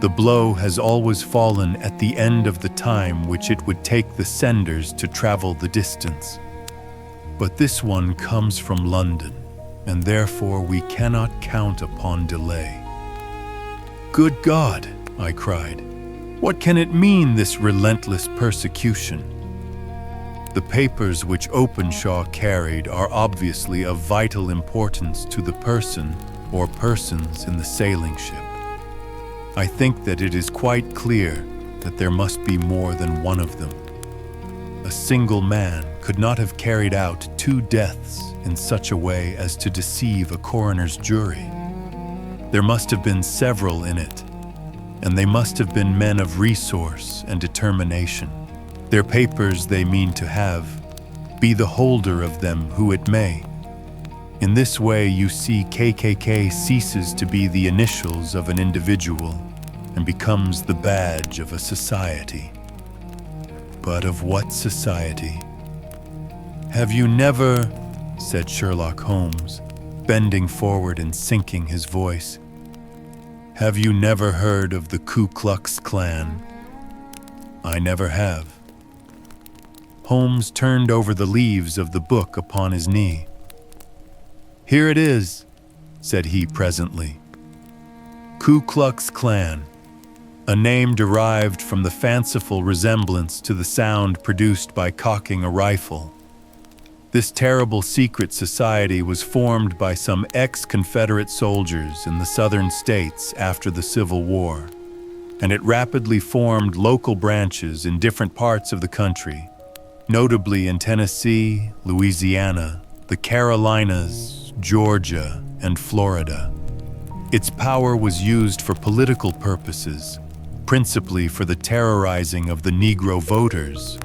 The blow has always fallen at the end of the time which it would take the senders to travel the distance. But this one comes from London, and therefore we cannot count upon delay. Good God, I cried. What can it mean, this relentless persecution? The papers which Openshaw carried are obviously of vital importance to the person or persons in the sailing ship. I think that it is quite clear that there must be more than one of them. A single man could not have carried out 2 deaths in such a way as to deceive a coroner's jury. There must have been several in it, and they must have been men of resource and determination. Their papers they mean to have, be the holder of them who it may. In this way, you see, KKK ceases to be the initials of an individual and becomes the badge of a society. But of what society? Have you never, said Sherlock Holmes, bending forward and sinking his voice, have you never heard of the Ku Klux Klan? I never have. Holmes turned over the leaves of the book upon his knee. Here it is, said he presently. Ku Klux Klan, a name derived from the fanciful resemblance to the sound produced by cocking a rifle. This terrible secret society was formed by some ex-Confederate soldiers in the southern states after the Civil War, and it rapidly formed local branches in different parts of the country, notably in Tennessee, Louisiana, the Carolinas, Georgia, and Florida. Its power was used for political purposes, principally for the terrorizing of the Negro voters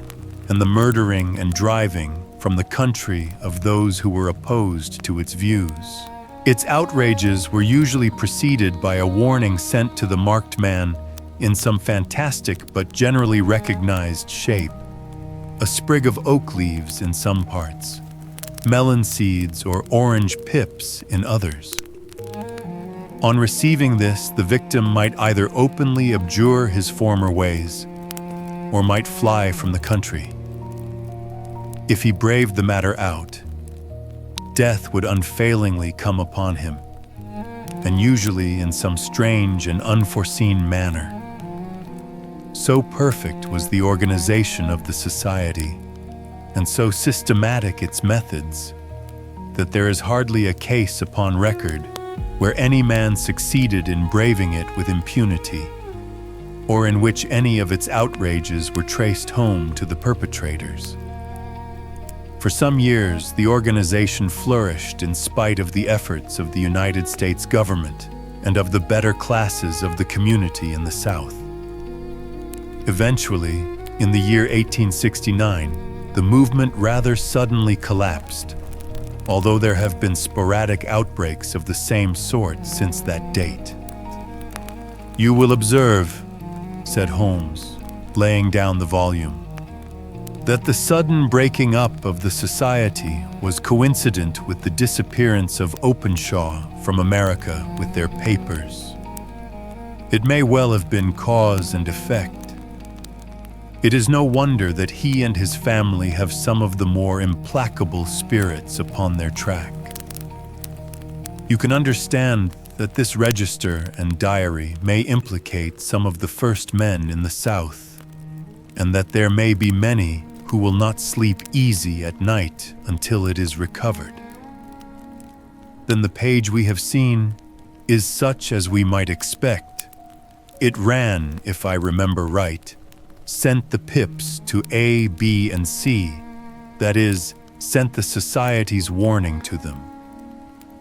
and the murdering and driving from the country of those who were opposed to its views. Its outrages were usually preceded by a warning sent to the marked man in some fantastic but generally recognized shape. A sprig of oak leaves in some parts, melon seeds or orange pips in others. On receiving this, the victim might either openly abjure his former ways or might fly from the country. If he braved the matter out, death would unfailingly come upon him, and usually in some strange and unforeseen manner. So perfect was the organization of the society, and so systematic its methods, that there is hardly a case upon record where any man succeeded in braving it with impunity, or in which any of its outrages were traced home to the perpetrators. For some years, the organization flourished in spite of the efforts of the United States government and of the better classes of the community in the South. Eventually, in the year 1869, the movement rather suddenly collapsed, although there have been sporadic outbreaks of the same sort since that date. "You will observe," said Holmes, laying down the volume, "that the sudden breaking up of the society was coincident with the disappearance of Openshaw from America with their papers. It may well have been cause and effect. It is no wonder that he and his family have some of the more implacable spirits upon their track. You can understand that this register and diary may implicate some of the first men in the South, and that there may be many who will not sleep easy at night until it is recovered. Then the page we have seen is such as we might expect. It ran, if I remember right, sent the pips to A, B, and C, that is, sent the society's warning to them.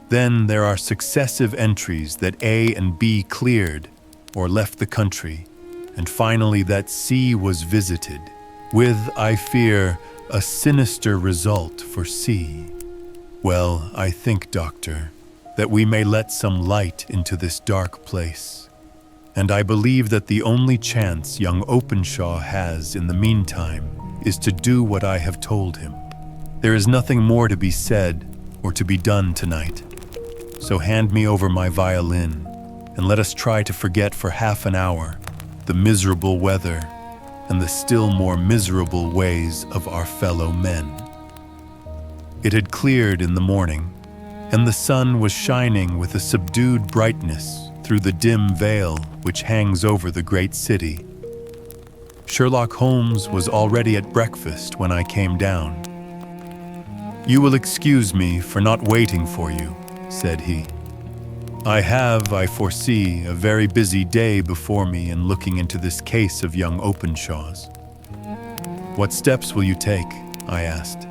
Then there are successive entries that A and B cleared or left the country, and finally that C was visited, with, I fear, a sinister result for C. Well, I think, Doctor, that we may let some light into this dark place. And I believe that the only chance young Openshaw has in the meantime is to do what I have told him. There is nothing more to be said or to be done tonight. So hand me over my violin, and let us try to forget for half an hour the miserable weather and the still more miserable ways of our fellow men." It had cleared in the morning, and the sun was shining with a subdued brightness through the dim veil which hangs over the great city. Sherlock Holmes was already at breakfast when I came down. "You will excuse me for not waiting for you," said he. "I have, I foresee, a very busy day before me in looking into this case of young Openshaw's." "What steps will you take?" I asked.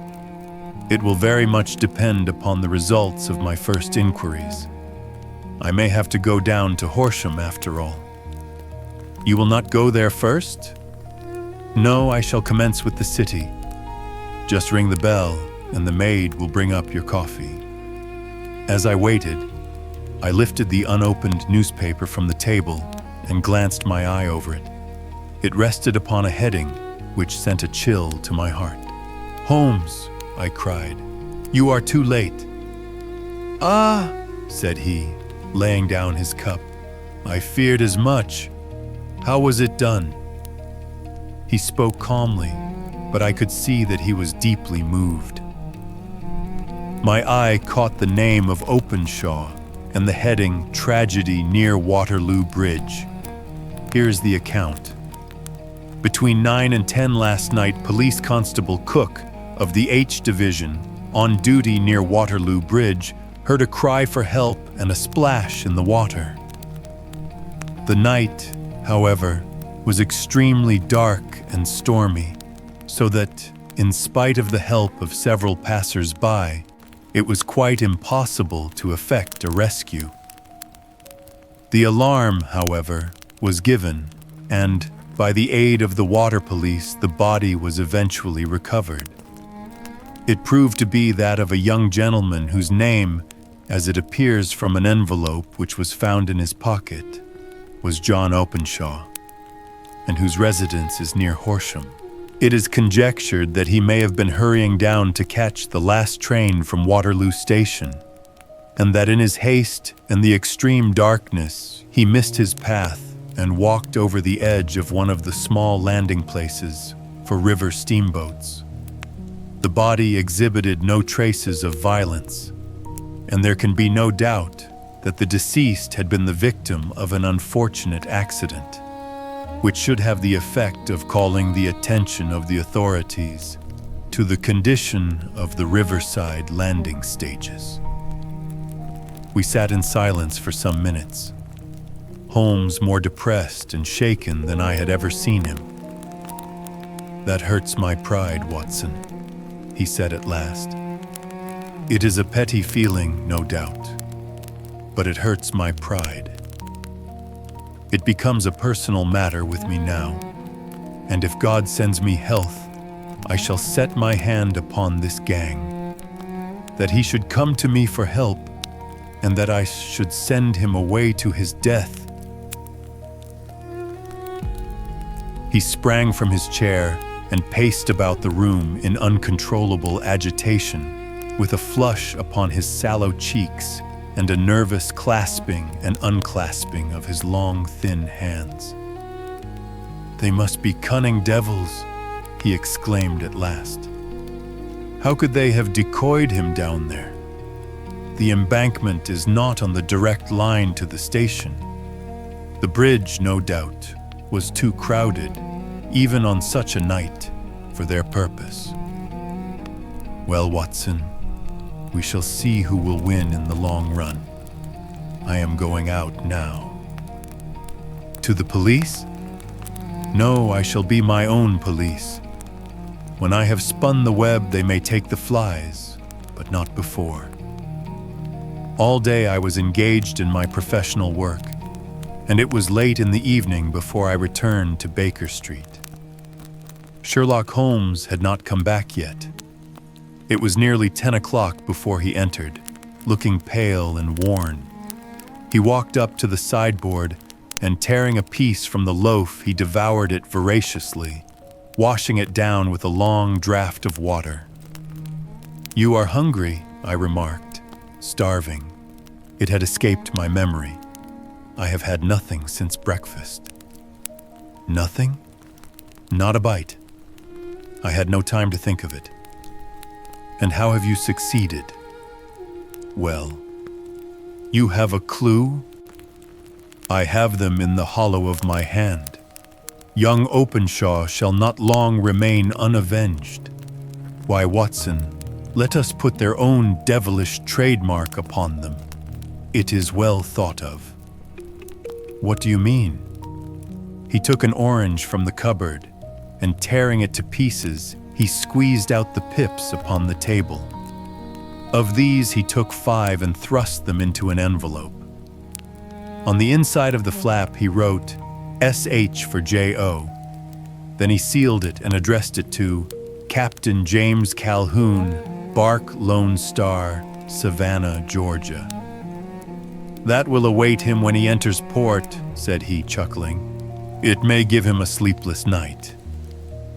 "It will very much depend upon the results of my first inquiries. I may have to go down to Horsham after all." "You will not go there first?" "No, I shall commence with the city. Just ring the bell, and the maid will bring up your coffee." As I waited, I lifted the unopened newspaper from the table and glanced my eye over it. It rested upon a heading which sent a chill to my heart. "Holmes," I cried, "you are too late." "Ah," said he, laying down his cup, "I feared as much. How was it done?" He spoke calmly, but I could see that he was deeply moved. My eye caught the name of Openshaw and the heading "Tragedy near Waterloo Bridge." Here's the account. "Between 9 and 10 last night, Police Constable Cook of the H Division, on duty near Waterloo Bridge, heard a cry for help and a splash in the water. The night, however, was extremely dark and stormy, so that, in spite of the help of several passers-by, it was quite impossible to effect a rescue. The alarm, however, was given, and, by the aid of the water police, the body was eventually recovered. It proved to be that of a young gentleman whose name, as it appears from an envelope which was found in his pocket, was John Openshaw, and whose residence is near Horsham. It is conjectured that he may have been hurrying down to catch the last train from Waterloo Station, and that in his haste and the extreme darkness he missed his path and walked over the edge of one of the small landing places for river steamboats. The body exhibited no traces of violence, and there can be no doubt that the deceased had been the victim of an unfortunate accident, which should have the effect of calling the attention of the authorities to the condition of the riverside landing stages. We sat in silence for some minutes, Holmes more depressed and shaken than I had ever seen him. "That hurts my pride, Watson," he said at last. "It is a petty feeling, no doubt, but it hurts my pride. It becomes a personal matter with me now, and if God sends me health, I shall set my hand upon this gang. That he should come to me for help, and that I should send him away to his death." He sprang from his chair and paced about the room in uncontrollable agitation, with a flush upon his sallow cheeks and a nervous clasping and unclasping of his long, thin hands. "They must be cunning devils," he exclaimed at last. "How could they have decoyed him down there? The embankment is not on the direct line to the station. The bridge, no doubt, was too crowded, even on such a night, for their purpose. Well, Watson, we shall see who will win in the long run. I am going out now." "To the police?" "No, I shall be my own police. When I have spun the web, they may take the flies, but not before." All day I was engaged in my professional work, and it was late in the evening before I returned to Baker Street. Sherlock Holmes had not come back yet. It was nearly 10 o'clock before he entered, looking pale and worn. He walked up to the sideboard, and tearing a piece from the loaf, he devoured it voraciously, washing it down with a long draught of water. "You are hungry," I remarked, starving. It had escaped my memory. "I have had nothing since breakfast." "Nothing?" "Not a bite. I had no time to think of it." "And how have you succeeded?" "Well, you have a clue?" "I have them in the hollow of my hand. Young Openshaw shall not long remain unavenged. Why, Watson, let us put their own devilish trademark upon them. It is well thought of." "What do you mean?" He took an orange from the cupboard, and tearing it to pieces, he squeezed out the pips upon the table. Of these he took 5 and thrust them into an envelope. On the inside of the flap he wrote S.H. for J.O. Then he sealed it and addressed it to Captain James Calhoun, Bark Lone Star, Savannah, Georgia. "That will await him when he enters port," said he, chuckling. "It may give him a sleepless night.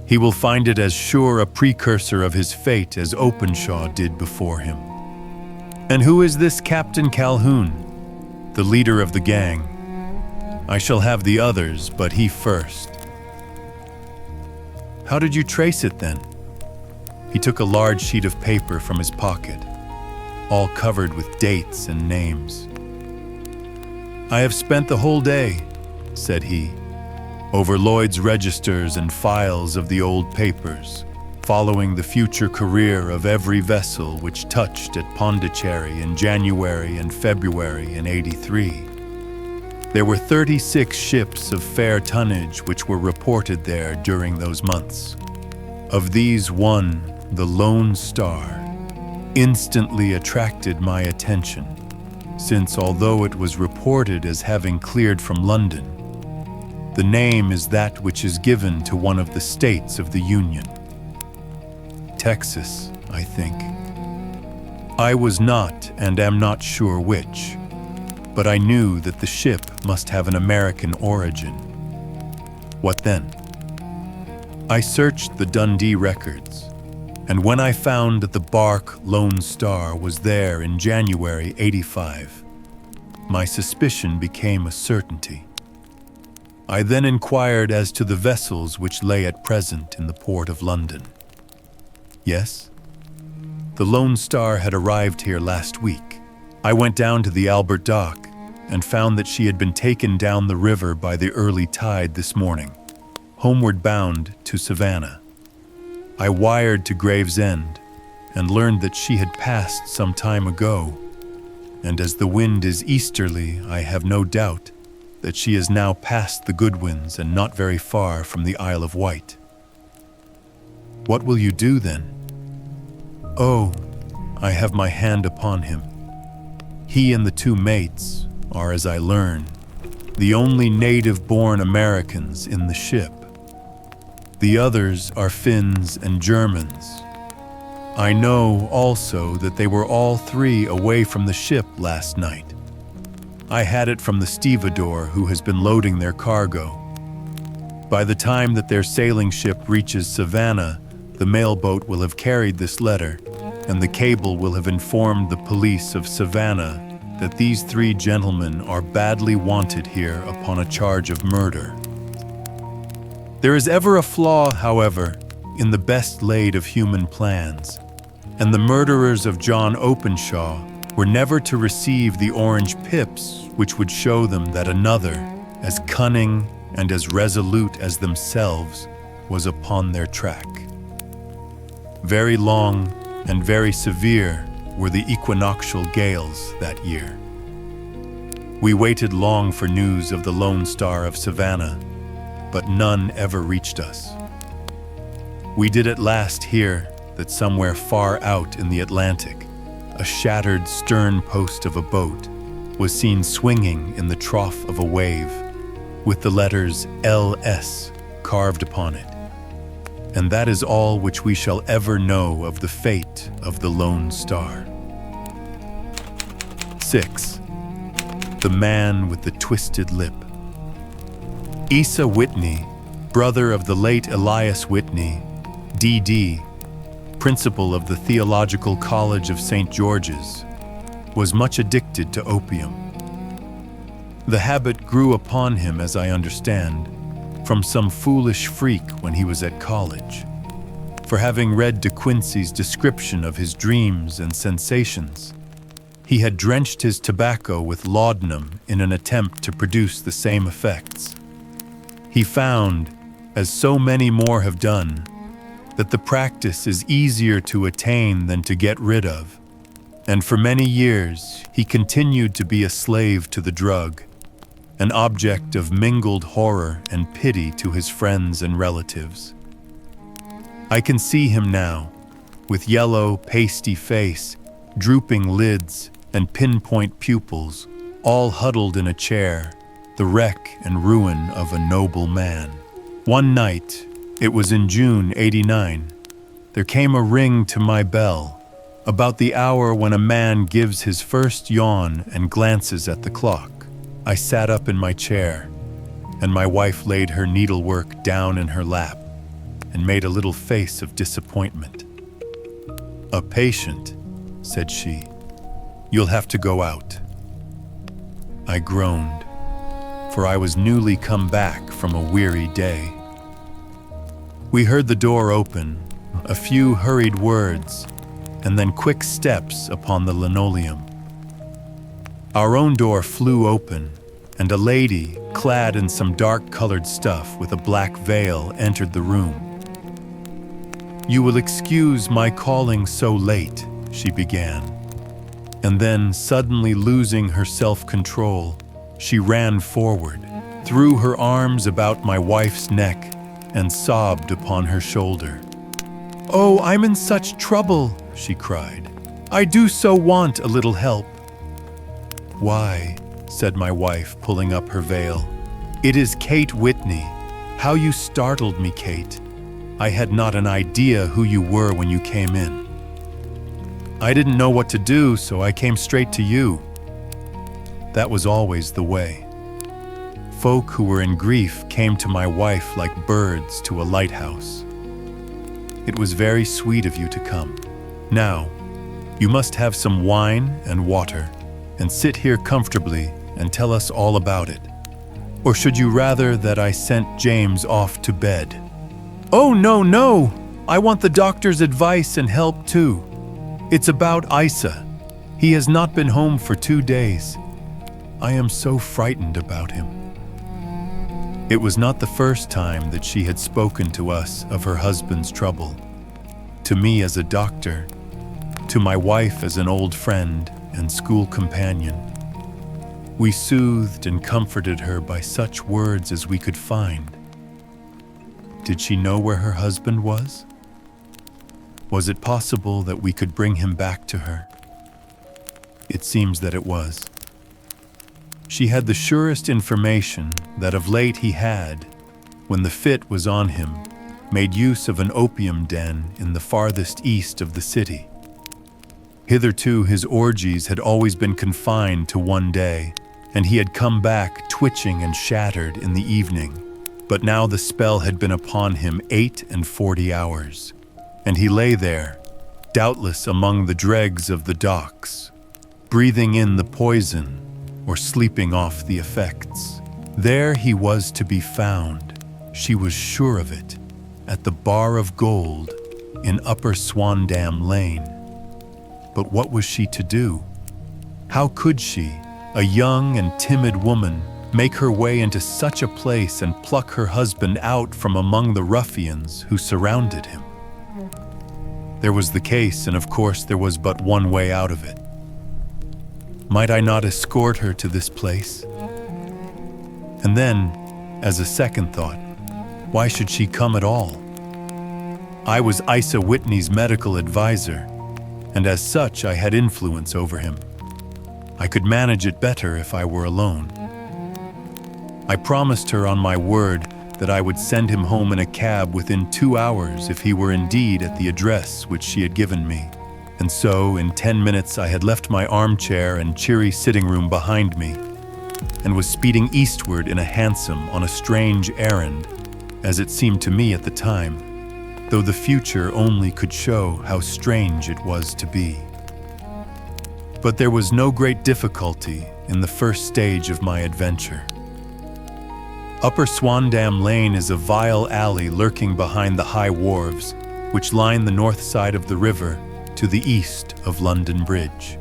He will find it as sure a precursor of his fate as Openshaw did before him." "And who is this Captain Calhoun?" "The leader of the gang. I shall have the others, but he first." "How did you trace it then?" He took a large sheet of paper from his pocket, all covered with dates and names. "I have spent the whole day," said he, "over Lloyd's registers and files of the old papers, following the future career of every vessel which touched at Pondicherry in January and February in '83. There were 36 ships of fair tonnage which were reported there during those months. Of these one, the Lone Star, instantly attracted my attention, since although it was reported as having cleared from London, the name is that which is given to one of the states of the Union. Texas, I think. I was not and am not sure which, but I knew that the ship must have an American origin. What then? I searched the Dundee records, and when I found that the bark Lone Star was there in January '85, my suspicion became a certainty. I then inquired as to the vessels which lay at present in the port of London. Yes, The Lone Star had arrived here last week. I went down to the Albert Dock and found that she had been taken down the river by the early tide this morning, homeward bound to Savannah. I wired to Gravesend and learned that she had passed some time ago, and as the wind is easterly, I have no doubt that she is now past the Goodwins and not very far from the Isle of Wight. What will you do then? Oh, I have my hand upon him. He and the two mates are, as I learn, the only native-born Americans in the ship. The others are Finns and Germans. I know also that they were all three away from the ship last night. I had it from the stevedore who has been loading their cargo. By the time that their sailing ship reaches Savannah, the mailboat will have carried this letter, and the cable will have informed the police of Savannah that these three gentlemen are badly wanted here upon a charge of murder. There is ever a flaw, however, in the best laid of human plans, and the murderers of John Openshaw were never to receive the orange pips which would show them that another, as cunning and as resolute as themselves, was upon their track. Very long and very severe were the equinoctial gales that year. We waited long for news of the Lone Star of Savannah, but none ever reached us. We did at last hear that somewhere far out in the Atlantic, a shattered stern post of a boat was seen swinging in the trough of a wave, with the letters LS carved upon it. And that is all which we shall ever know of the fate of the Lone Star. 6. The Man with the Twisted Lip. Asa Whitney, brother of the late Elias Whitney, D.D., principal of the Theological College of St. George's, was much addicted to opium. The habit grew upon him, as I understand, from some foolish freak when he was at college, for having read De Quincey's description of his dreams and sensations, he had drenched his tobacco with laudanum in an attempt to produce the same effects. He found, as so many more have done, that the practice is easier to attain than to get rid of, and for many years he continued to be a slave to the drug, an object of mingled horror and pity to his friends and relatives. I can see him now, with yellow, pasty face, drooping lids, and pinpoint pupils, all huddled in a chair, the wreck and ruin of a noble man. One night, it was in June '89, there came a ring to my bell, about the hour when a man gives his first yawn and glances at the clock. I sat up in my chair, and my wife laid her needlework down in her lap and made a little face of disappointment. "A patient," said she. "You'll have to go out." I groaned, for I was newly come back from a weary day. We heard the door open, a few hurried words, and then quick steps upon the linoleum. Our own door flew open, and a lady, clad in some dark-colored stuff with a black veil, entered the room. "You will excuse my calling so late," she began, and then, suddenly losing her self-control, she ran forward, threw her arms about my wife's neck, and sobbed upon her shoulder. "Oh, I'm in such trouble," she cried. "I do so want a little help." "Why," said my wife, pulling up her veil, "it is Kate Whitney. How you startled me, Kate. I had not an idea who you were when you came in. I didn't know what to do, so I came straight to you." That was always the way. Folk who were in grief came to my wife like birds to a lighthouse. "It was very sweet of you to come. Now, you must have some wine and water, and sit here comfortably and tell us all about it. Or should you rather that I sent James off to bed?" "Oh, no, no! I want the doctor's advice and help too." It's about Isa. He has not been home for 2 days. I am so frightened about him." It was not the first time that she had spoken to us of her husband's trouble. To me as a doctor, to my wife as an old friend and school companion. We soothed and comforted her by such words as we could find. Did she know where her husband was? Was it possible that we could bring him back to her? It seems that it was. She had the surest information that of late he had, when the fit was on him, made use of an opium den in the farthest east of the city. Hitherto his orgies had always been confined to one day, and he had come back twitching and shattered in the evening. But now the spell had been upon him 48 hours, and he lay there, doubtless among the dregs of the docks, breathing in the poison or sleeping off the effects. There he was to be found, she was sure of it, at the Bar of Gold in Upper Swandam Lane. But what was she to do? How could she, a young and timid woman, make her way into such a place and pluck her husband out from among the ruffians who surrounded him? There was the case, and of course there was but one way out of it. Might I not escort her to this place? And then, as a second thought, why should she come at all? I was Isa Whitney's medical advisor, and as such I had influence over him. I could manage it better if I were alone. I promised her on my word that I would send him home in a cab within 2 hours if he were indeed at the address which she had given me. And so, in 10 minutes, I had left my armchair and cheery sitting room behind me, and was speeding eastward in a hansom on a strange errand, as it seemed to me at the time, though the future only could show how strange it was to be. But there was no great difficulty in the first stage of my adventure. Upper Swandam Lane is a vile alley lurking behind the high wharves, which line the north side of the river to the east of London Bridge.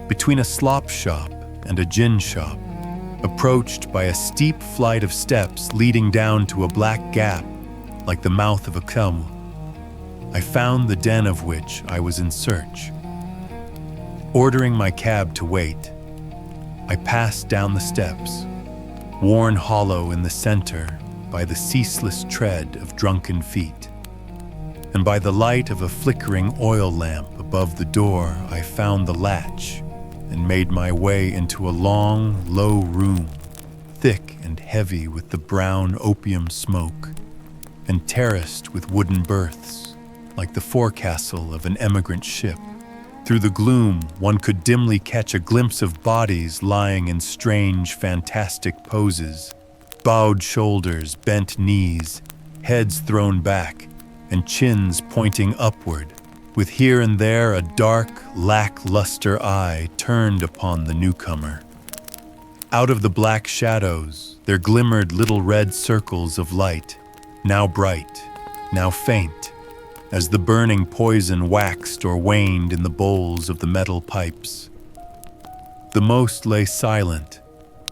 Between a slop shop and a gin shop, approached by a steep flight of steps leading down to a black gap like the mouth of a cell, I found the den of which I was in search. Ordering my cab to wait, I passed down the steps, worn hollow in the center by the ceaseless tread of drunken feet. And by the light of a flickering oil lamp above the door, I found the latch and made my way into a long, low room, thick and heavy with the brown opium smoke, and terraced with wooden berths, like the forecastle of an emigrant ship. Through the gloom, one could dimly catch a glimpse of bodies lying in strange, fantastic poses, bowed shoulders, bent knees, heads thrown back, and chins pointing upward, with here and there a dark, lackluster eye turned upon the newcomer. Out of the black shadows there glimmered little red circles of light, now bright, now faint, as the burning poison waxed or waned in the bowls of the metal pipes. The most lay silent,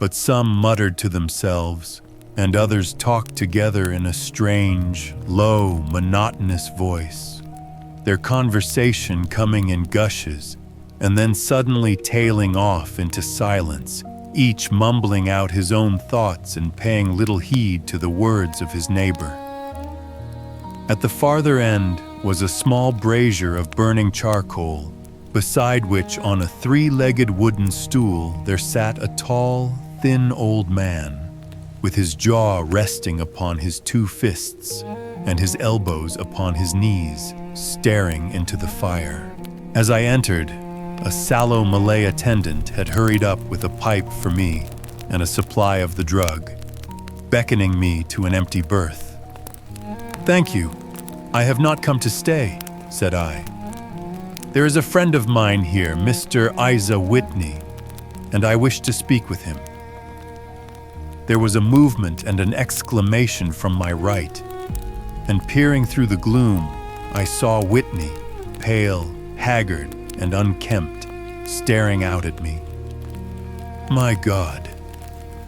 but some muttered to themselves, and others talked together in a strange, low, monotonous voice, their conversation coming in gushes, and then suddenly tailing off into silence, each mumbling out his own thoughts and paying little heed to the words of his neighbor. At the farther end was a small brazier of burning charcoal, beside which on a 3-legged wooden stool there sat a tall, thin old man, with his jaw resting upon his 2 fists and his elbows upon his knees, staring into the fire. As I entered, a sallow Malay attendant had hurried up with a pipe for me and a supply of the drug, beckoning me to an empty berth. "Thank you. I have not come to stay," said I. "There is a friend of mine here, Mr. Isa Whitney, and I wish to speak with him." There was a movement and an exclamation from my right, and peering through the gloom, I saw Whitney, pale, haggard and unkempt, staring out at me. "My God,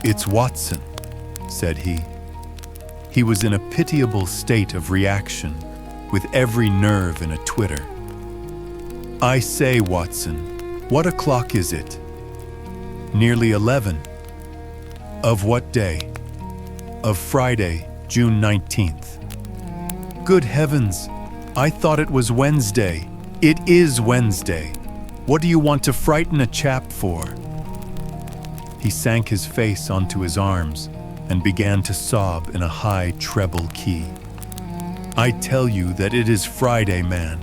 it's Watson," said he. He was in a pitiable state of reaction, with every nerve in a twitter. "I say, Watson, what o'clock is it?" "Nearly 11. "Of what day?" "Of Friday, June 19th. "Good heavens, I thought it was Wednesday." "It is Wednesday. What do you want to frighten a chap for?" He sank his face onto his arms and began to sob in a high treble key. "I tell you that it is Friday, man.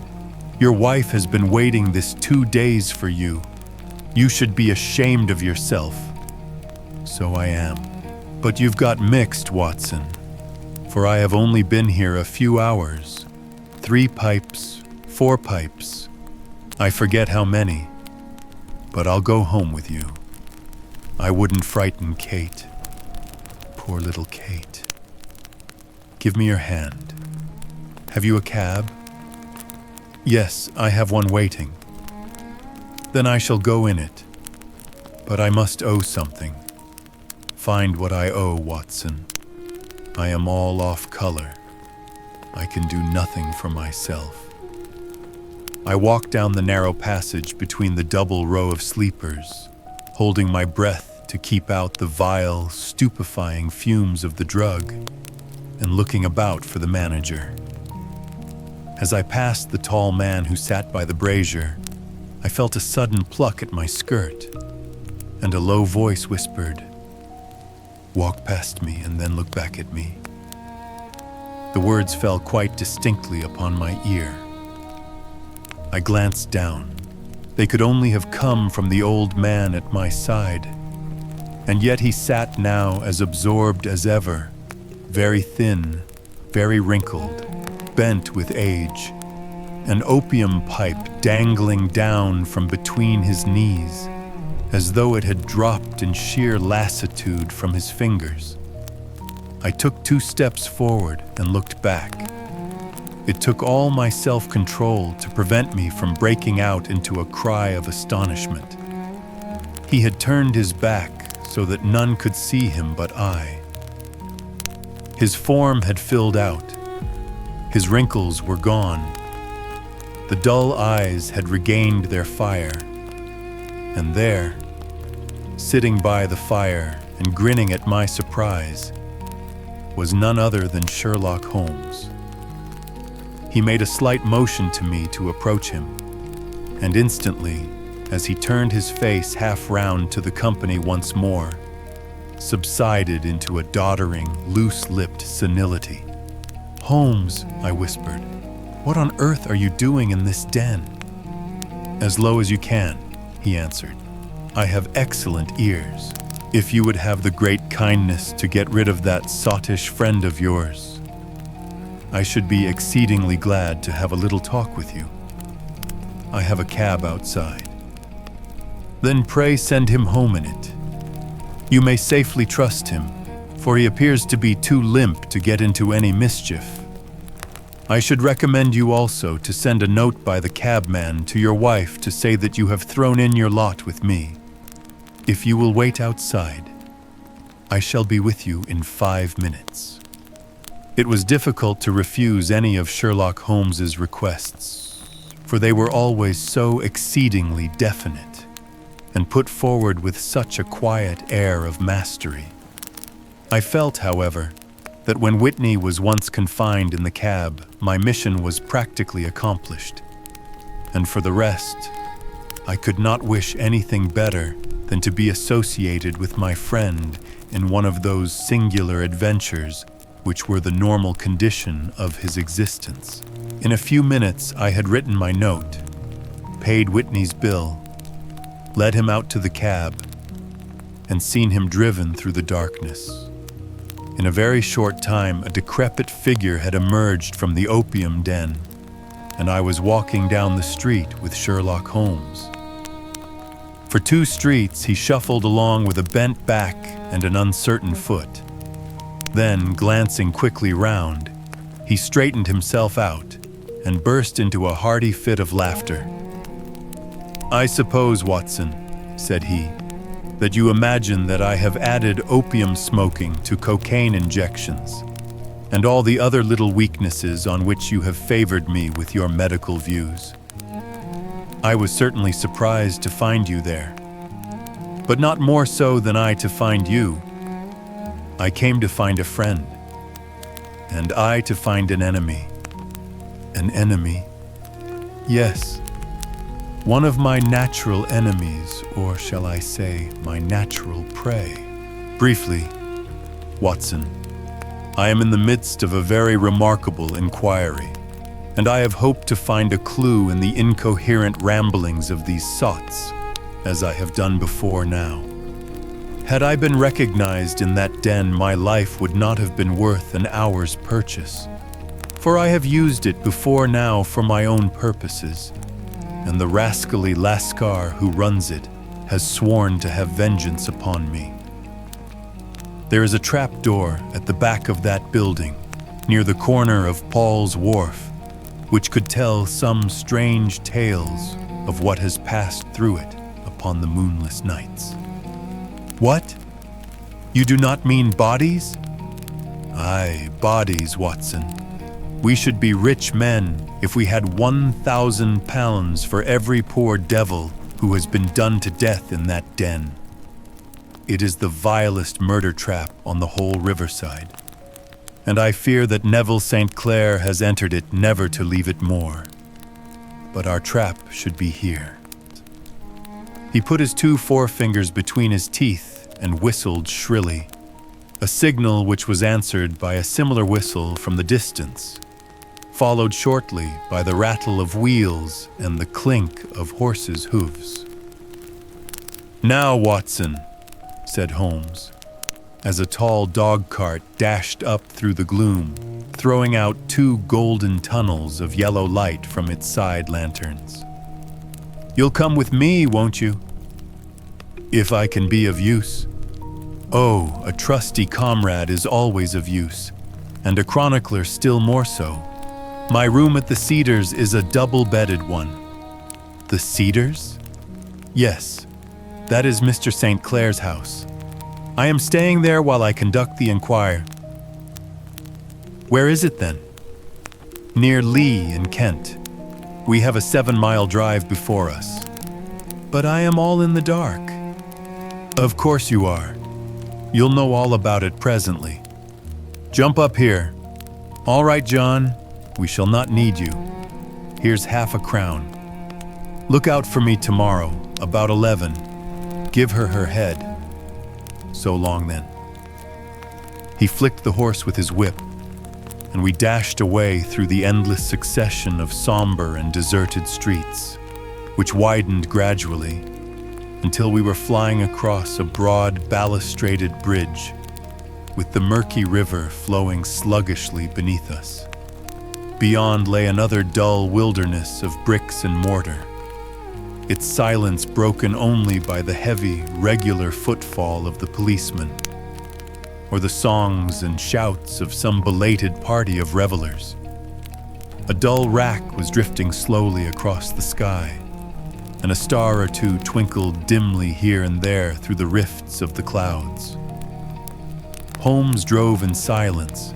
Your wife has been waiting this 2 days for you. You should be ashamed of yourself." "So I am. But you've got mixed, Watson, for I have only been here a few hours. 3 pipes, 4 pipes. I forget how many. But I'll go home with you. I wouldn't frighten Kate. Poor little Kate. Give me your hand. Have you a cab?" "Yes, I have one waiting." "Then I shall go in it. But I must owe something. Find what I owe, Watson. I am all off color. I can do nothing for myself." I walked down the narrow passage between the double row of sleepers, holding my breath to keep out the vile, stupefying fumes of the drug, and looking about for the manager. As I passed the tall man who sat by the brazier, I felt a sudden pluck at my skirt, and a low voice whispered, "Walk past me and then look back at me." The words fell quite distinctly upon my ear. I glanced down. They could only have come from the old man at my side, and yet he sat now as absorbed as ever, very thin, very wrinkled, bent with age, an opium pipe dangling down from between his knees, as though it had dropped in sheer lassitude from his fingers. I took 2 steps forward and looked back. It took all my self-control to prevent me from breaking out into a cry of astonishment. He had turned his back so that none could see him but I. His form had filled out. His wrinkles were gone. The dull eyes had regained their fire. And there, sitting by the fire and grinning at my surprise, was none other than Sherlock Holmes. He made a slight motion to me to approach him, and instantly, as he turned his face half round to the company once more, subsided into a doddering, loose-lipped senility. "Holmes," I whispered, "what on earth are you doing in this den?" "As low as you can," he answered. "I have excellent ears. If you would have the great kindness to get rid of that sottish friend of yours, I should be exceedingly glad to have a little talk with you. I have a cab outside." "Then pray send him home in it. You may safely trust him, for he appears to be too limp to get into any mischief. I should recommend you also to send a note by the cabman to your wife to say that you have thrown in your lot with me. If you will wait outside, I shall be with you in 5 minutes." It was difficult to refuse any of Sherlock Holmes's requests, for they were always so exceedingly definite, and put forward with such a quiet air of mastery. I felt, however, that when Whitney was once confined in the cab, my mission was practically accomplished, and for the rest, I could not wish anything better than to be associated with my friend in one of those singular adventures which were the normal condition of his existence. In a few minutes I had written my note, paid Whitney's bill, led him out to the cab, and seen him driven through the darkness. In a very short time, a decrepit figure had emerged from the opium den, and I was walking down the street with Sherlock Holmes. For 2 streets he shuffled along with a bent back and an uncertain foot. Then, glancing quickly round, he straightened himself out and burst into a hearty fit of laughter. "I suppose, Watson," said he, "that you imagine that I have added opium smoking to cocaine injections and all the other little weaknesses on which you have favored me with your medical views. I was certainly surprised to find you there, but not more so than I to find you. I came to find a friend, and I to find an enemy. An enemy? Yes, one of my natural enemies, or shall I say, my natural prey. Briefly, Watson, I am in the midst of a very remarkable inquiry, and I have hoped to find a clue in the incoherent ramblings of these sots, as I have done before now. Had I been recognized in that den, my life would not have been worth an hour's purchase, for I have used it before now for my own purposes, and the rascally Lascar who runs it has sworn to have vengeance upon me. There is a trap door at the back of that building, near the corner of Paul's Wharf, which could tell some strange tales of what has passed through it upon the moonless nights. What? You do not mean bodies? Aye, bodies, Watson. We should be rich men if we had 1,000 pounds for every poor devil who has been done to death in that den. It is the vilest murder trap on the whole riverside, and I fear that Neville St. Clair has entered it never to leave it more. But our trap should be here. He put his 2 forefingers between his teeth and whistled shrilly, a signal which was answered by a similar whistle from the distance, followed shortly by the rattle of wheels and the clink of horses' hooves. "Now, Watson," said Holmes, as a tall dog-cart dashed up through the gloom, throwing out 2 golden tunnels of yellow light from its side lanterns. "You'll come with me, won't you?" "If I can be of use." "Oh, a trusty comrade is always of use, and a chronicler still more so. My room at the Cedars is a double-bedded one." "The Cedars?" "Yes, that is Mr. St. Clair's house. I am staying there while I conduct the inquiry." "Where is it then?" "Near Lee in Kent. We have a 7-mile drive before us." "But I am all in the dark." "Of course you are. You'll know all about it presently. Jump up here." "All right, John. We shall not need you. Here's half a crown. Look out for me tomorrow, about 11. Give her her head. So long then." He flicked the horse with his whip, and we dashed away through the endless succession of somber and deserted streets, which widened gradually until we were flying across a broad balustraded bridge, with the murky river flowing sluggishly beneath us. Beyond lay another dull wilderness of bricks and mortar, its silence broken only by the heavy, regular footfall of the policeman, or the songs and shouts of some belated party of revelers. A dull wrack was drifting slowly across the sky, and a star or 2 twinkled dimly here and there through the rifts of the clouds. Holmes drove in silence,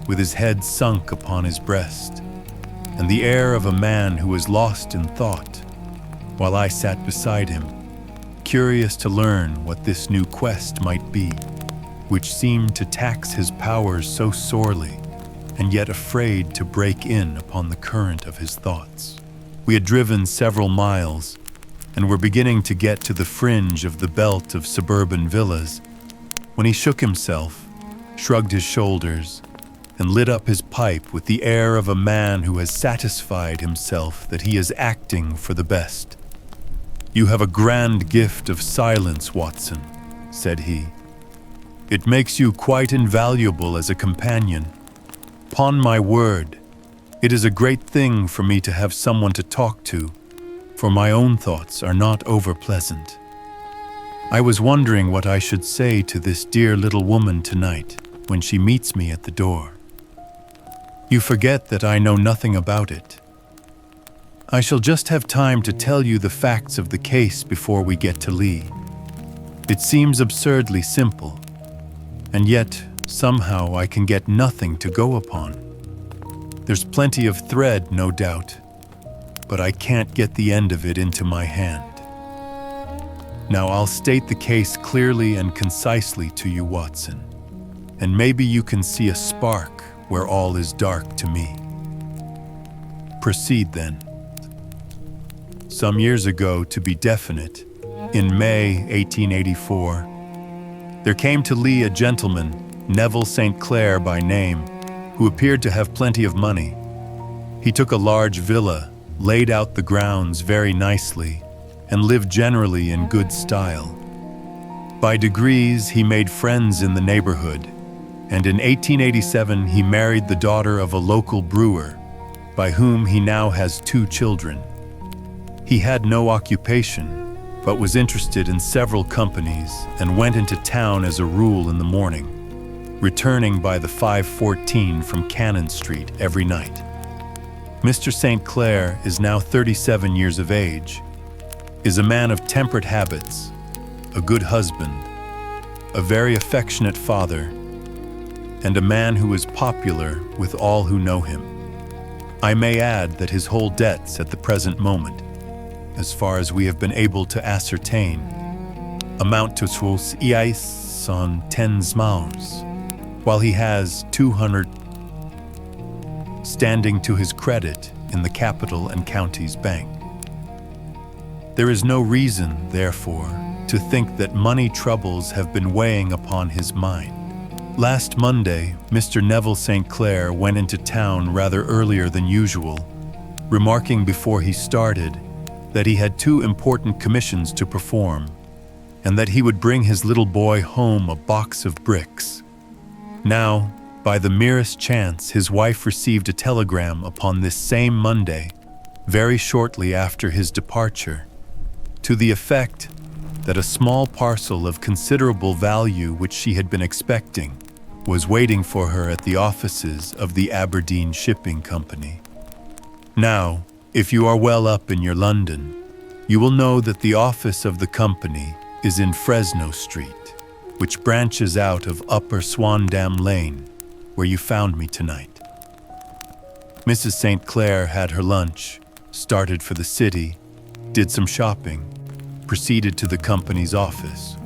with his head sunk upon his breast, and the air of a man who was lost in thought, while I sat beside him, curious to learn what this new quest might be, which seemed to tax his powers so sorely, and yet afraid to break in upon the current of his thoughts. We had driven several miles, and were beginning to get to the fringe of the belt of suburban villas, when he shook himself, shrugged his shoulders, and lit up his pipe with the air of a man who has satisfied himself that he is acting for the best. "You have a grand gift of silence, Watson," said he. "It makes you quite invaluable as a companion. 'Pon my word, it is a great thing for me to have someone to talk to, for my own thoughts are not over-pleasant. I was wondering what I should say to this dear little woman tonight when she meets me at the door. You forget that I know nothing about it." I shall just have time to tell you the facts of the case before we get to Lee. It seems absurdly simple, and yet somehow I can get nothing to go upon. There's plenty of thread, no doubt, but I can't get the end of it into my hand. Now I'll state the case clearly and concisely to you, Watson, and maybe you can see a spark where all is dark to me. Proceed then. Some years ago, to be definite, in May 1884, there came to Lee a gentleman, Neville St. Clair by name, who appeared to have plenty of money. He took a large villa, laid out the grounds very nicely, and lived generally in good style. By degrees, he made friends in the neighborhood, and in 1887 he married the daughter of a local brewer, by whom he now has 2 children. He had no occupation, but was interested in several companies and went into town as a rule in the morning, returning by the 5:14 from Cannon Street every night. Mr. St. Clair is now 37 years of age, is a man of temperate habits, a good husband, a very affectionate father, and a man who is popular with all who know him. I may add that his whole debts at the present moment, as far as we have been able to ascertain, amount to £10,000, while he has 200 standing to his credit in the Capital and Counties Bank. There is no reason, therefore, to think that money troubles have been weighing upon his mind. Last Monday, Mr. Neville St. Clair went into town rather earlier than usual, remarking before he started that he had 2 important commissions to perform, and that he would bring his little boy home a box of bricks. Now, by the merest chance, his wife received a telegram upon this same Monday, very shortly after his departure, to the effect that a small parcel of considerable value which she had been expecting was waiting for her at the offices of the Aberdeen Shipping Company. Now, if you are well up in your London, you will know that the office of the company is in Fresno Street, which branches out of Upper Swandam Lane, where you found me tonight. Mrs. St. Clair had her lunch, started for the city, did some shopping, proceeded to the company's office,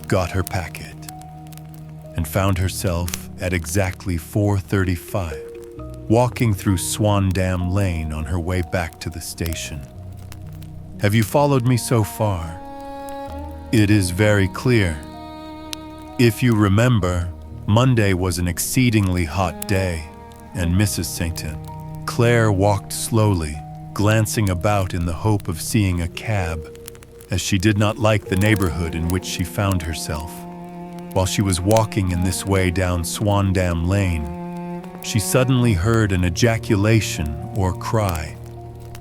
got her packet, and found herself at exactly 4:35, walking through Swandam Lane on her way back to the station. Have you followed me so far? It is very clear. If you remember, Monday was an exceedingly hot day, and Mrs. St. Clair walked slowly, glancing about in the hope of seeing a cab, as she did not like the neighborhood in which she found herself. While she was walking in this way down Swandam Lane, she suddenly heard an ejaculation or cry,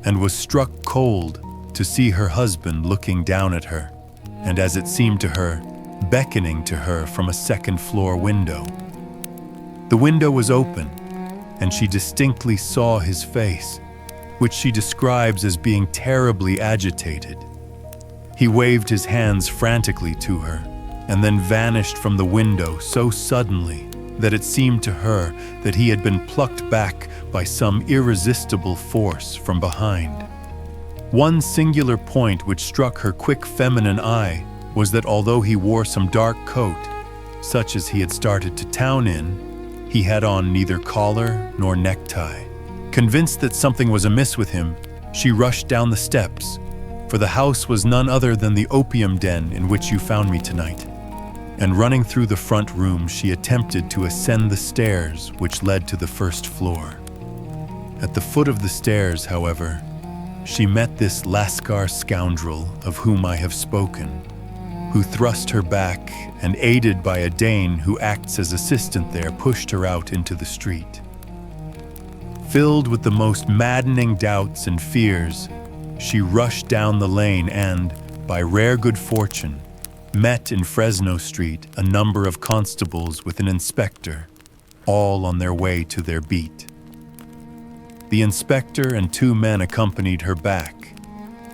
and was struck cold to see her husband looking down at her, and as it seemed to her, beckoning to her from a second-floor window. The window was open, and she distinctly saw his face, which she describes as being terribly agitated. He waved his hands frantically to her, and then vanished from the window so suddenly that it seemed to her that he had been plucked back by some irresistible force from behind. One singular point which struck her quick feminine eye was that although he wore some dark coat, such as he had started to town in, he had on neither collar nor necktie. Convinced that something was amiss with him, she rushed down the steps, for the house was none other than the opium den in which you found me tonight. And running through the front room, she attempted to ascend the stairs which led to the first floor. At the foot of the stairs, however, she met this Lascar scoundrel of whom I have spoken, who thrust her back and, aided by a Dane who acts as assistant there, pushed her out into the street. Filled with the most maddening doubts and fears, she rushed down the lane and, by rare good fortune, met in Fresno Street a number of constables with an inspector, all on their way to their beat. The inspector and 2 men accompanied her back,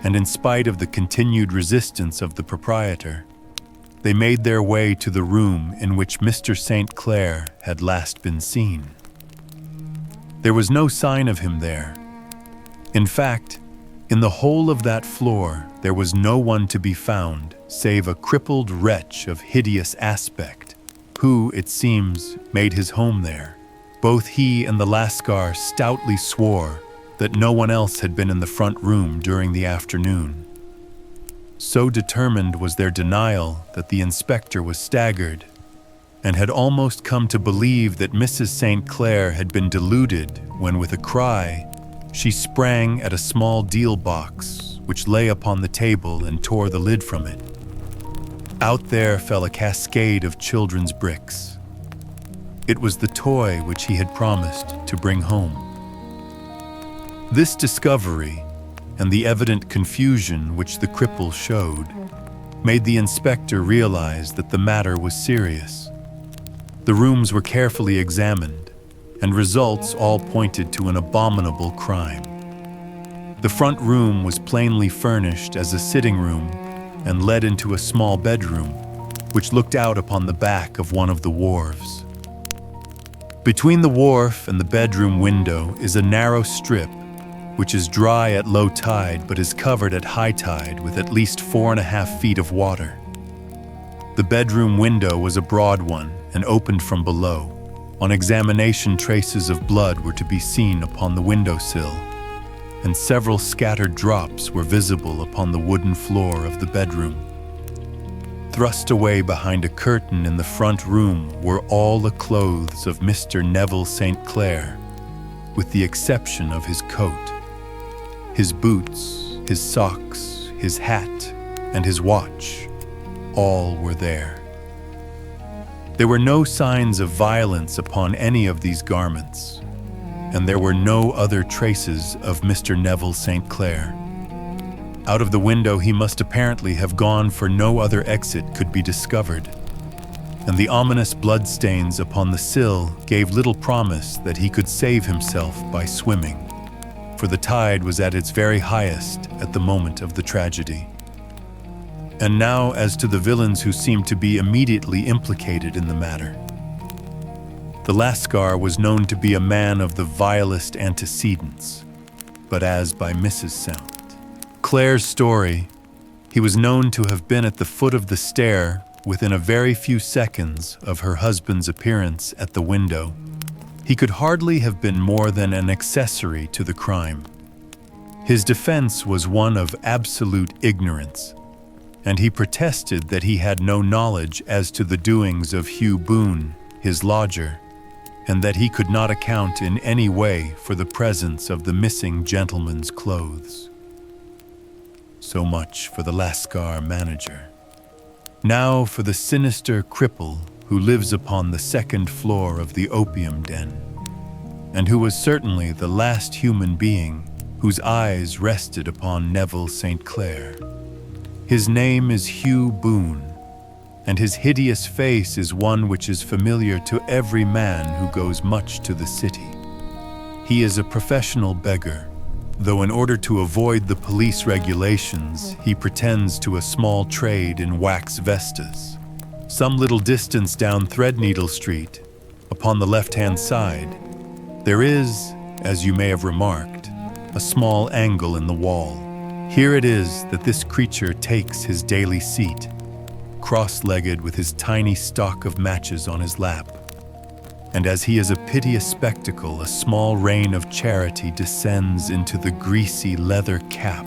and in spite of the continued resistance of the proprietor, they made their way to the room in which Mr. St. Clair had last been seen. There was no sign of him there. In fact, in the whole of that floor, there was no one to be found save a crippled wretch of hideous aspect, who, it seems, made his home there. Both he and the Lascar stoutly swore that no one else had been in the front room during the afternoon. So determined was their denial that the inspector was staggered, and had almost come to believe that Mrs. St. Clair had been deluded when, with a cry, she sprang at a small deal box which lay upon the table and tore the lid from it. Out there fell a cascade of children's bricks. It was the toy which he had promised to bring home. This discovery, and the evident confusion which the cripple showed, made the inspector realize that the matter was serious. The rooms were carefully examined, and results all pointed to an abominable crime. The front room was plainly furnished as a sitting room and led into a small bedroom, which looked out upon the back of one of the wharves. Between the wharf and the bedroom window is a narrow strip, which is dry at low tide but is covered at high tide with at least 4.5 feet of water. The bedroom window was a broad one and opened from below. On examination, traces of blood were to be seen upon the windowsill, and several scattered drops were visible upon the wooden floor of the bedroom. Thrust away behind a curtain in the front room were all the clothes of Mr. Neville St. Clair, with the exception of his coat. His boots, his socks, his hat, and his watch, all were there. There were no signs of violence upon any of these garments, and there were no other traces of Mr. Neville St. Clair. Out of the window he must apparently have gone, for no other exit could be discovered, and the ominous bloodstains upon the sill gave little promise that he could save himself by swimming, for the tide was at its very highest at the moment of the tragedy. And now as to the villains who seemed to be immediately implicated in the matter. The Lascar was known to be a man of the vilest antecedents, but as by Mrs. St. Clair's story, he was known to have been at the foot of the stair within a very few seconds of her husband's appearance at the window. He could hardly have been more than an accessory to the crime. His defense was one of absolute ignorance, and he protested that he had no knowledge as to the doings of Hugh Boone, his lodger, and that he could not account in any way for the presence of the missing gentleman's clothes. So much for the Lascar manager. Now for the sinister cripple who lives upon the second floor of the opium den, and who was certainly the last human being whose eyes rested upon Neville St. Clair. His name is Hugh Boone, and his hideous face is one which is familiar to every man who goes much to the city. He is a professional beggar, though in order to avoid the police regulations, he pretends to a small trade in wax vestas. Some little distance down Threadneedle Street, upon the left-hand side, there is, as you may have remarked, a small angle in the wall. Here it is that this creature takes his daily seat, cross-legged with his tiny stock of matches on his lap. And as he is a piteous spectacle, a small rain of charity descends into the greasy leather cap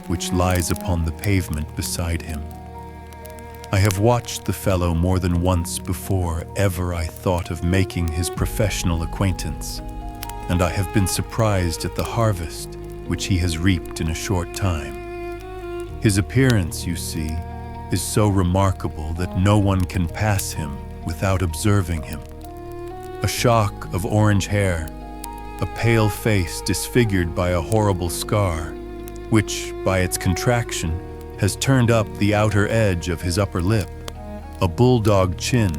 which lies upon the pavement beside him. I have watched the fellow more than once before ever I thought of making his professional acquaintance, and I have been surprised at the harvest which he has reaped in a short time. His appearance, you see, is so remarkable that no one can pass him without observing him. A shock of orange hair, a pale face disfigured by a horrible scar, which, by its contraction, has turned up the outer edge of his upper lip, a bulldog chin,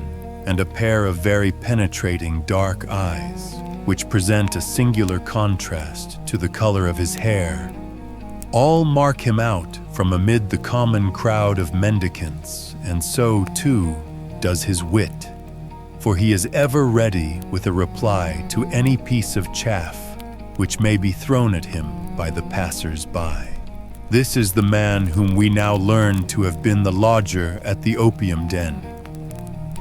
and a pair of very penetrating dark eyes. which present a singular contrast to the color of his hair, all mark him out from amid the common crowd of mendicants, and so, too, does his wit, for he is ever ready with a reply to any piece of chaff which may be thrown at him by the passers-by. This is the man whom we now learn to have been the lodger at the opium den,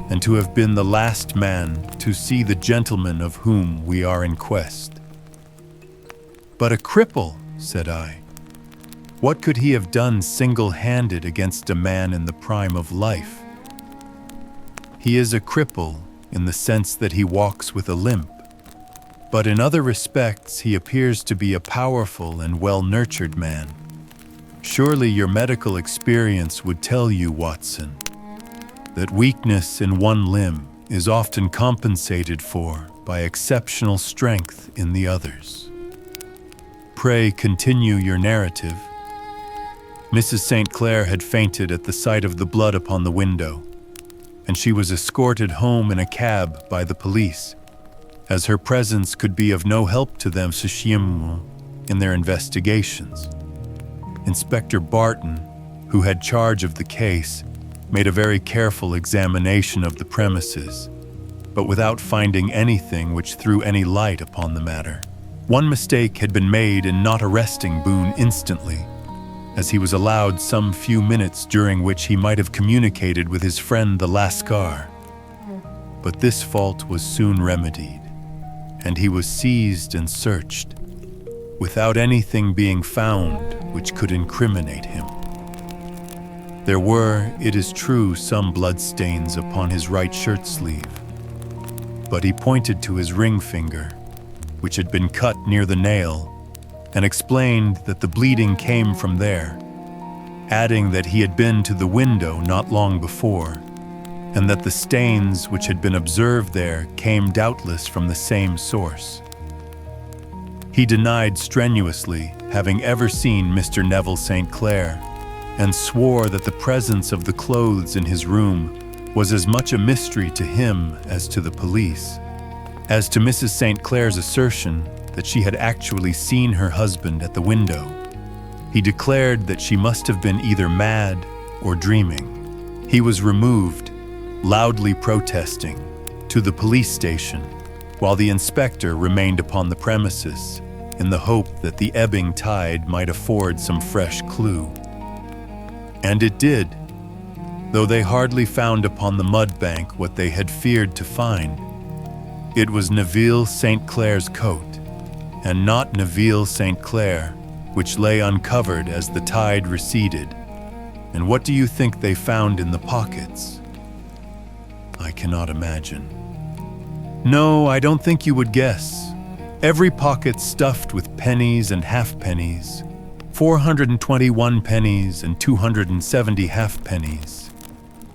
and to have been the last man to see the gentleman of whom we are in quest. "But a cripple," said I. "What could he have done single-handed against a man in the prime of life?" "He is a cripple in the sense that he walks with a limp, but in other respects he appears to be a powerful and well-nurtured man. Surely your medical experience would tell you, Watson, that weakness in one limb is often compensated for by exceptional strength in the others. Pray continue your narrative." Mrs. St. Clair had fainted at the sight of the blood upon the window, and she was escorted home in a cab by the police, as her presence could be of no help to them in their investigations. Inspector Barton, who had charge of the case, made a very careful examination of the premises, but without finding anything which threw any light upon the matter. One mistake had been made in not arresting Boone instantly, as he was allowed some few minutes during which he might have communicated with his friend the Lascar. But this fault was soon remedied, and he was seized and searched, without anything being found which could incriminate him. There were, it is true, some bloodstains upon his right shirt sleeve, but he pointed to his ring finger, which had been cut near the nail, and explained that the bleeding came from there, adding that he had been to the window not long before, and that the stains which had been observed there came doubtless from the same source. He denied strenuously having ever seen Mr. Neville St. Clair, and swore that the presence of the clothes in his room was as much a mystery to him as to the police. As to Mrs. St. Clair's assertion that she had actually seen her husband at the window, he declared that she must have been either mad or dreaming. He was removed, loudly protesting, to the police station, while the inspector remained upon the premises in the hope that the ebbing tide might afford some fresh clue. And it did, though they hardly found upon the mud bank what they had feared to find. It was Neville St. Clair's coat, and not Neville St. Clair, which lay uncovered as the tide receded. And what do you think they found in the pockets? I cannot imagine. No, I don't think you would guess. Every pocket stuffed with pennies and halfpennies, 421 pennies and 270 halfpennies.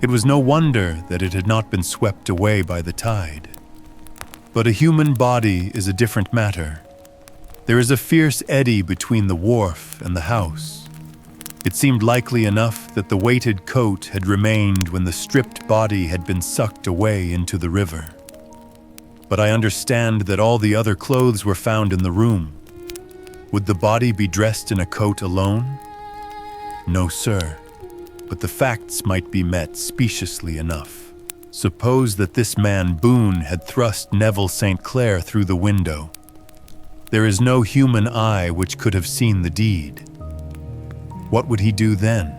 It was no wonder that it had not been swept away by the tide. But a human body is a different matter. There is a fierce eddy between the wharf and the house. It seemed likely enough that the weighted coat had remained when the stripped body had been sucked away into the river. But I understand that all the other clothes were found in the room. Would the body be dressed in a coat alone? No, sir, but the facts might be met speciously enough. Suppose that this man Boone had thrust Neville St. Clair through the window. There is no human eye which could have seen the deed. What would he do then?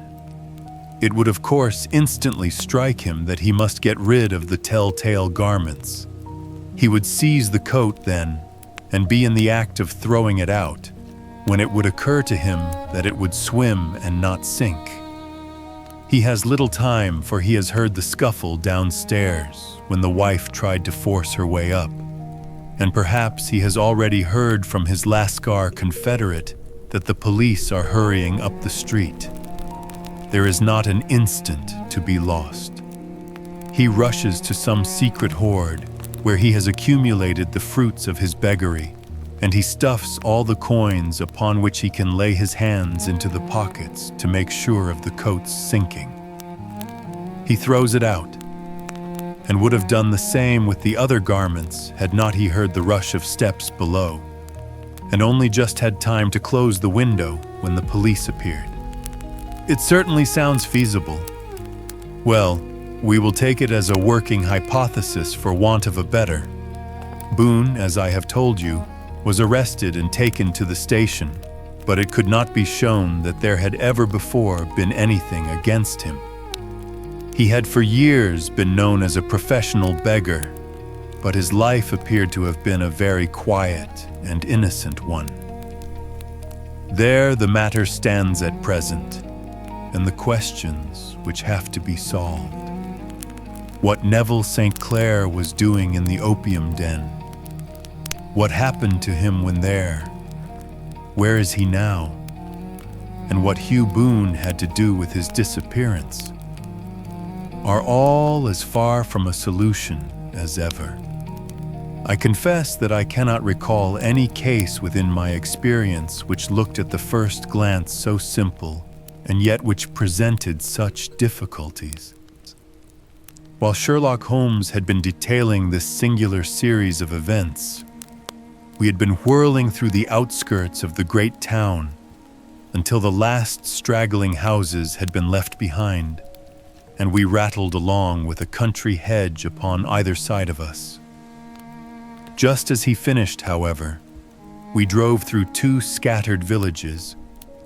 It would of course instantly strike him that he must get rid of the telltale garments. He would seize the coat then, and be in the act of throwing it out, when it would occur to him that it would swim and not sink. He has little time, for he has heard the scuffle downstairs when the wife tried to force her way up, and perhaps he has already heard from his Lascar confederate that the police are hurrying up the street. There is not an instant to be lost. He rushes to some secret hoard where he has accumulated the fruits of his beggary, and he stuffs all the coins upon which he can lay his hands into the pockets to make sure of the coat's sinking. He throws it out, and would have done the same with the other garments had not he heard the rush of steps below, and only just had time to close the window when the police appeared. It certainly sounds feasible. Well, we will take it as a working hypothesis for want of a better. Boone, as I have told you, was arrested and taken to the station, but it could not be shown that there had ever before been anything against him. He had for years been known as a professional beggar, but his life appeared to have been a very quiet and innocent one. There the matter stands at present, and the questions which have to be solved. What Neville St. Clair was doing in the opium den? What happened to him when there? Where is he now? And what Hugh Boone had to do with his disappearance are all as far from a solution as ever. I confess that I cannot recall any case within my experience which looked at the first glance so simple and yet which presented such difficulties. While Sherlock Holmes had been detailing this singular series of events, we had been whirling through the outskirts of the great town until the last straggling houses had been left behind, and we rattled along with a country hedge upon either side of us. Just as he finished, however, we drove through two scattered villages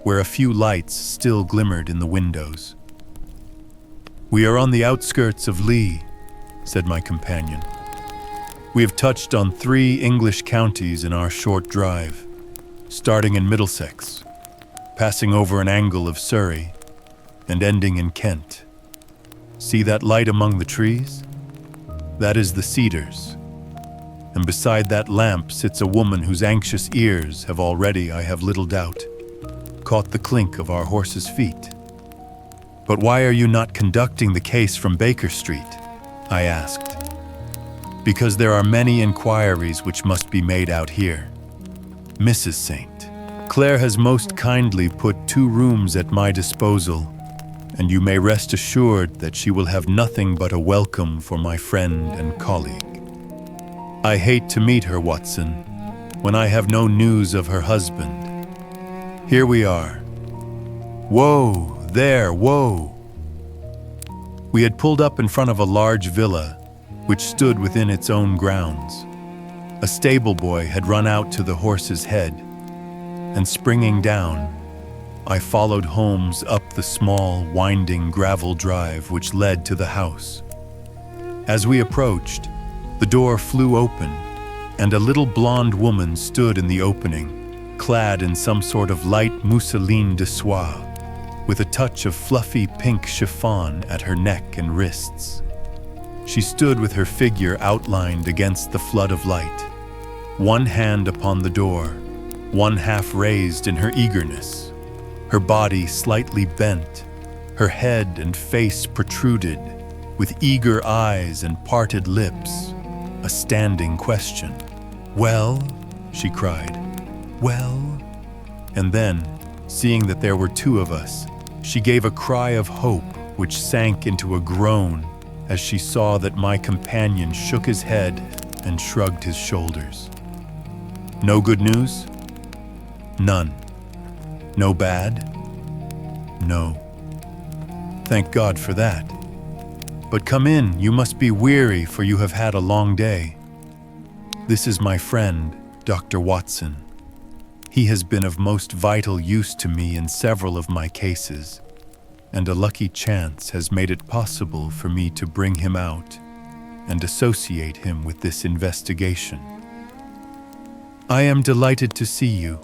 where a few lights still glimmered in the windows. "We are on the outskirts of Lee," said my companion. "We have touched on 3 English counties in our short drive, starting in Middlesex, passing over an angle of Surrey, and ending in Kent. See that light among the trees? That is the Cedars. And beside that lamp sits a woman whose anxious ears have already, I have little doubt, caught the clink of our horses' feet." "But why are you not conducting the case from Baker Street?" I asked. "Because there are many inquiries which must be made out here. Mrs. St. Clair has most kindly put 2 rooms at my disposal, and you may rest assured that she will have nothing but a welcome for my friend and colleague. I hate to meet her, Watson, when I have no news of her husband. Here we are. Whoa, there, whoa." We had pulled up in front of a large villa which stood within its own grounds. A stable boy had run out to the horse's head, and springing down, I followed Holmes up the small, winding gravel drive which led to the house. As we approached, the door flew open, and a little blonde woman stood in the opening, clad in some sort of light mousseline de soie, with a touch of fluffy pink chiffon at her neck and wrists. She stood with her figure outlined against the flood of light, one hand upon the door, one half raised in her eagerness, her body slightly bent, her head and face protruded, with eager eyes and parted lips, a standing question. "Well?" she cried. "Well?" And then, seeing that there were 2 of us, she gave a cry of hope which sank into a groan as she saw that my companion shook his head and shrugged his shoulders. "No good news?" "None." "No bad?" "No." "Thank God for that. But come in, you must be weary, for you have had a long day. This is my friend, Dr. Watson. He has been of most vital use to me in several of my cases, and a lucky chance has made it possible for me to bring him out and associate him with this investigation." "I am delighted to see you,"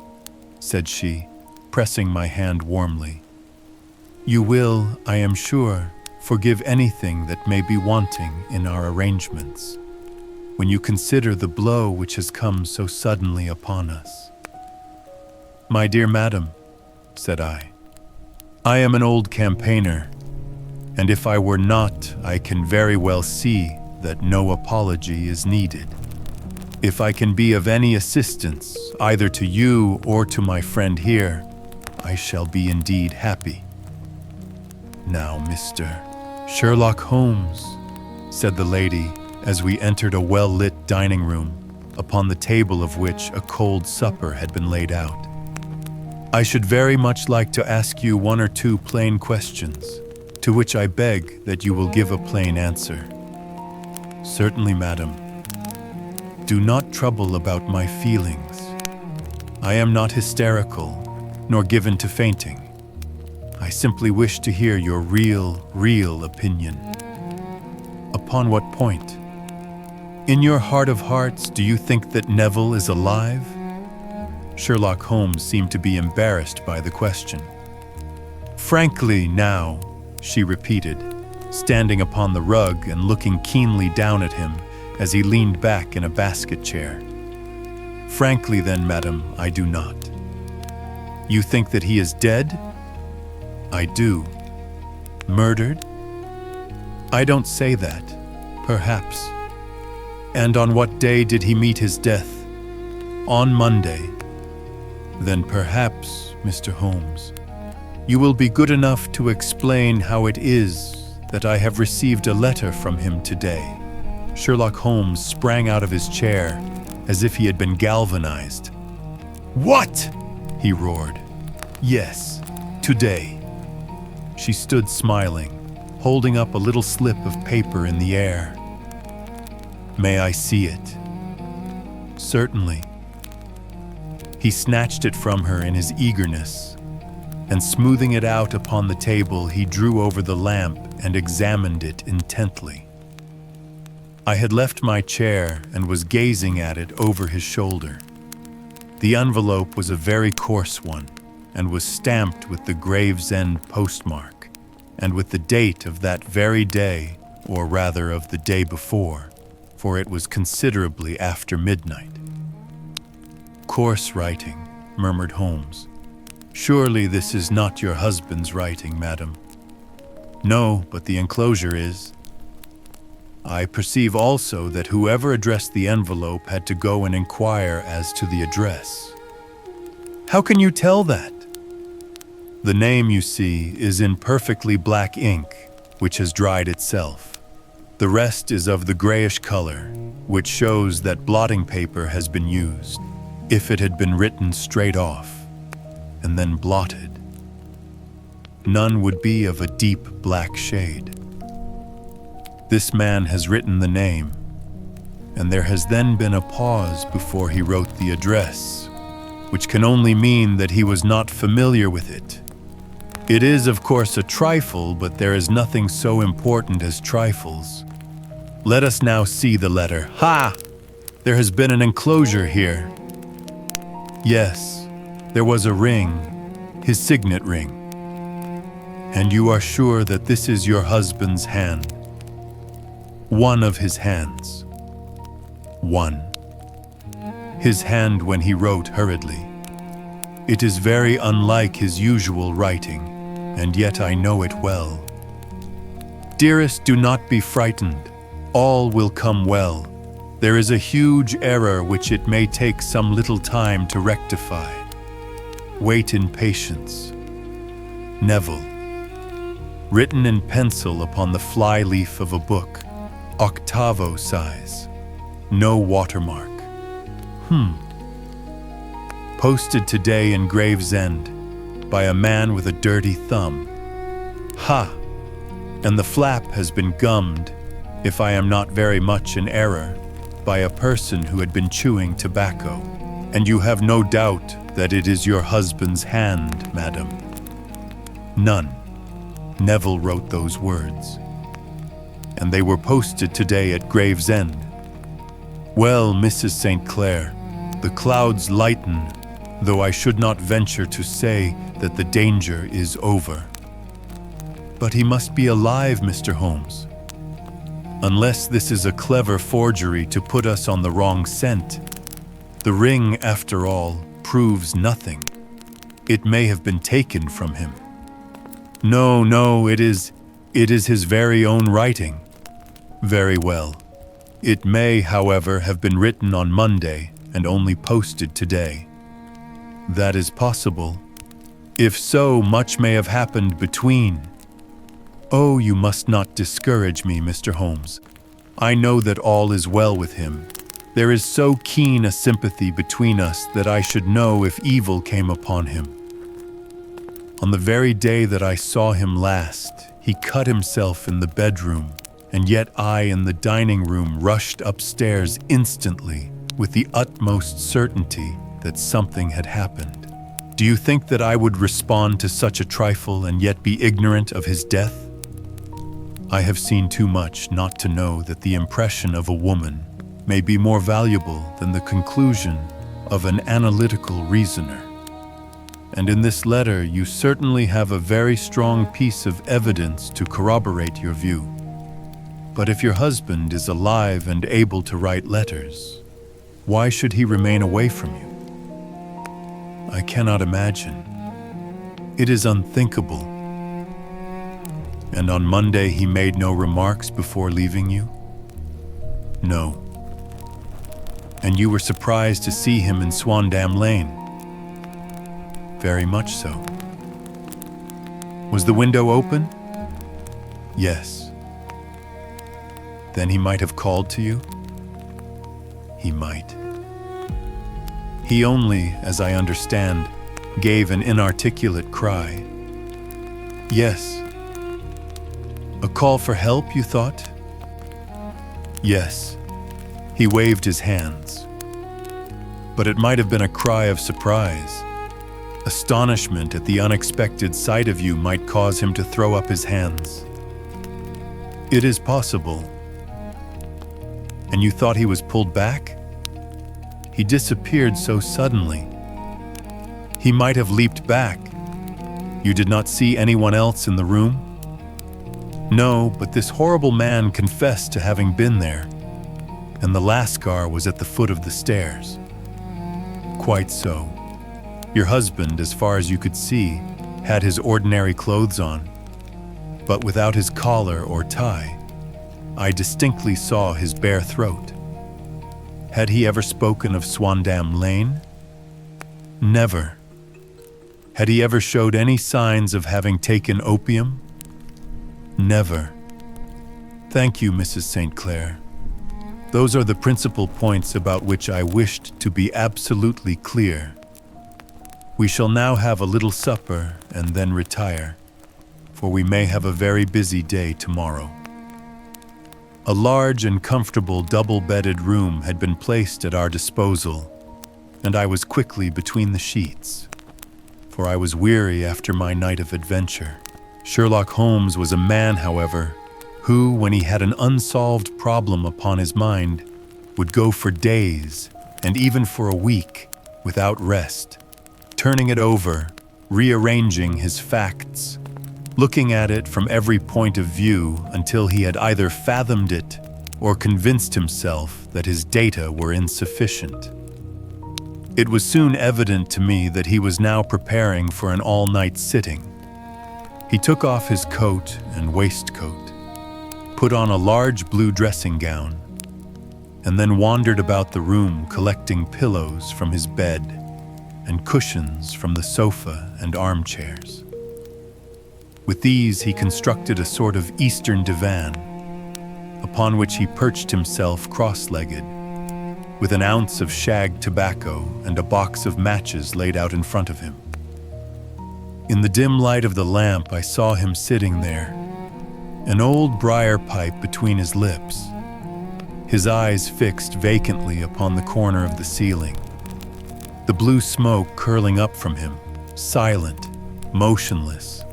said she, pressing my hand warmly. "You will, I am sure, forgive anything that may be wanting in our arrangements, when you consider the blow which has come so suddenly upon us." "My dear madam," said I am an old campaigner, and if I were not, I can very well see that no apology is needed. If I can be of any assistance, either to you or to my friend here, I shall be indeed happy. Now, Mr. Sherlock Holmes, said the lady as we entered a well-lit dining room, upon the table of which a cold supper had been laid out. "I should very much like to ask you one or two plain questions, to which I beg that you will give a plain answer." "Certainly, madam." "Do not trouble about my feelings. I am not hysterical, nor given to fainting. I simply wish to hear your real opinion." "Upon what point?" "In your heart of hearts, do you think that Neville is alive?" Sherlock Holmes seemed to be embarrassed by the question. "Frankly, now," she repeated, standing upon the rug and looking keenly down at him as he leaned back in a basket chair. "Frankly then, madam, I do not." "You think that he is dead?" "I do." "Murdered?" "I don't say that. Perhaps." "And on what day did he meet his death?" "On Monday." "Then perhaps, Mr. Holmes, you will be good enough to explain how it is that I have received a letter from him today." Sherlock Holmes sprang out of his chair as if he had been galvanized. "What?" he roared. "Yes, today." She stood smiling, holding up a little slip of paper in the air. "May I see it?" "Certainly." He snatched it from her in his eagerness, and smoothing it out upon the table, he drew over the lamp and examined it intently. I had left my chair and was gazing at it over his shoulder. The envelope was a very coarse one, and was stamped with the Gravesend postmark, and with the date of that very day, or rather of the day before, for it was considerably after midnight. "Coarse writing," murmured Holmes. "Surely this is not your husband's writing, madam." "No, but the enclosure is." "I perceive also that whoever addressed the envelope had to go and inquire as to the address." "How can you tell that?" "The name, you see, is in perfectly black ink, which has dried itself. The rest is of the grayish color, which shows that blotting paper has been used. If it had been written straight off, and then blotted, none would be of a deep black shade. This man has written the name, and there has then been a pause before he wrote the address, which can only mean that he was not familiar with it. It is, of course, a trifle, but there is nothing so important as trifles. Let us now see the letter. Ha! There has been an enclosure here. Yes, there was a ring, his signet ring. And you are sure that this is your husband's hand? One of his hands. One. His hand when he wrote hurriedly. It is very unlike his usual writing, and yet I know it well. Dearest, do not be frightened. All will come well. There is a huge error which it may take some little time to rectify. Wait in patience. Neville. Written in pencil upon the fly-leaf of a book, octavo size. No watermark. Posted today in Gravesend by a man with a dirty thumb. Ha! And the flap has been gummed, if I am not very much in error, by a person who had been chewing tobacco. And you have no doubt that it is your husband's hand, madam. None. Neville wrote those words. And they were posted today at Gravesend. Well, Mrs. St. Clair, the clouds lighten, though I should not venture to say that the danger is over. But he must be alive, Mr. Holmes. Unless this is a clever forgery to put us on the wrong scent. The ring, after all, proves nothing. It may have been taken from him. No, it is his very own writing. Very well. It may, however, have been written on Monday and only posted today. That is possible. If so, much may have happened between. Oh, you must not discourage me, Mr. Holmes. I know that all is well with him. There is so keen a sympathy between us that I should know if evil came upon him. On the very day that I saw him last, he cut himself in the bedroom, and yet I in the dining room rushed upstairs instantly with the utmost certainty that something had happened. Do you think that I would respond to such a trifle and yet be ignorant of his death? I have seen too much not to know that the impression of a woman may be more valuable than the conclusion of an analytical reasoner. And in this letter, you certainly have a very strong piece of evidence to corroborate your view. But if your husband is alive and able to write letters, why should he remain away from you? I cannot imagine. It is unthinkable. And on Monday he made no remarks before leaving you? No. And you were surprised to see him in Swandam Lane? Very much so. Was the window open? Yes. Then he might have called to you? He might. He only, as I understand, gave an inarticulate cry. Yes. A call for help, you thought? Yes. He waved his hands. But it might have been a cry of surprise. Astonishment at the unexpected sight of you might cause him to throw up his hands. It is possible. And you thought he was pulled back? He disappeared so suddenly. He might have leaped back. You did not see anyone else in the room? No, but this horrible man confessed to having been there, and the Lascar was at the foot of the stairs. Quite so. Your husband, as far as you could see, had his ordinary clothes on, but without his collar or tie. I distinctly saw his bare throat. Had he ever spoken of Swandam Lane? Never. Had he ever showed any signs of having taken opium? Never. Thank you, Mrs. St. Clair. Those are the principal points about which I wished to be absolutely clear. We shall now have a little supper and then retire, for we may have a very busy day tomorrow. A large and comfortable double-bedded room had been placed at our disposal, and I was quickly between the sheets, for I was weary after my night of adventure. Sherlock Holmes was a man, however, who, when he had an unsolved problem upon his mind, would go for days, and even for a week, without rest, turning it over, rearranging his facts, looking at it from every point of view until he had either fathomed it or convinced himself that his data were insufficient. It was soon evident to me that he was now preparing for an all-night sitting. He took off his coat and waistcoat, put on a large blue dressing gown, and then wandered about the room collecting pillows from his bed and cushions from the sofa and armchairs. With these he constructed a sort of Eastern divan, upon which he perched himself cross-legged, with an ounce of shag tobacco and a box of matches laid out in front of him. In the dim light of the lamp, I saw him sitting there, an old briar pipe between his lips, his eyes fixed vacantly upon the corner of the ceiling, the blue smoke curling up from him, silent, motionless,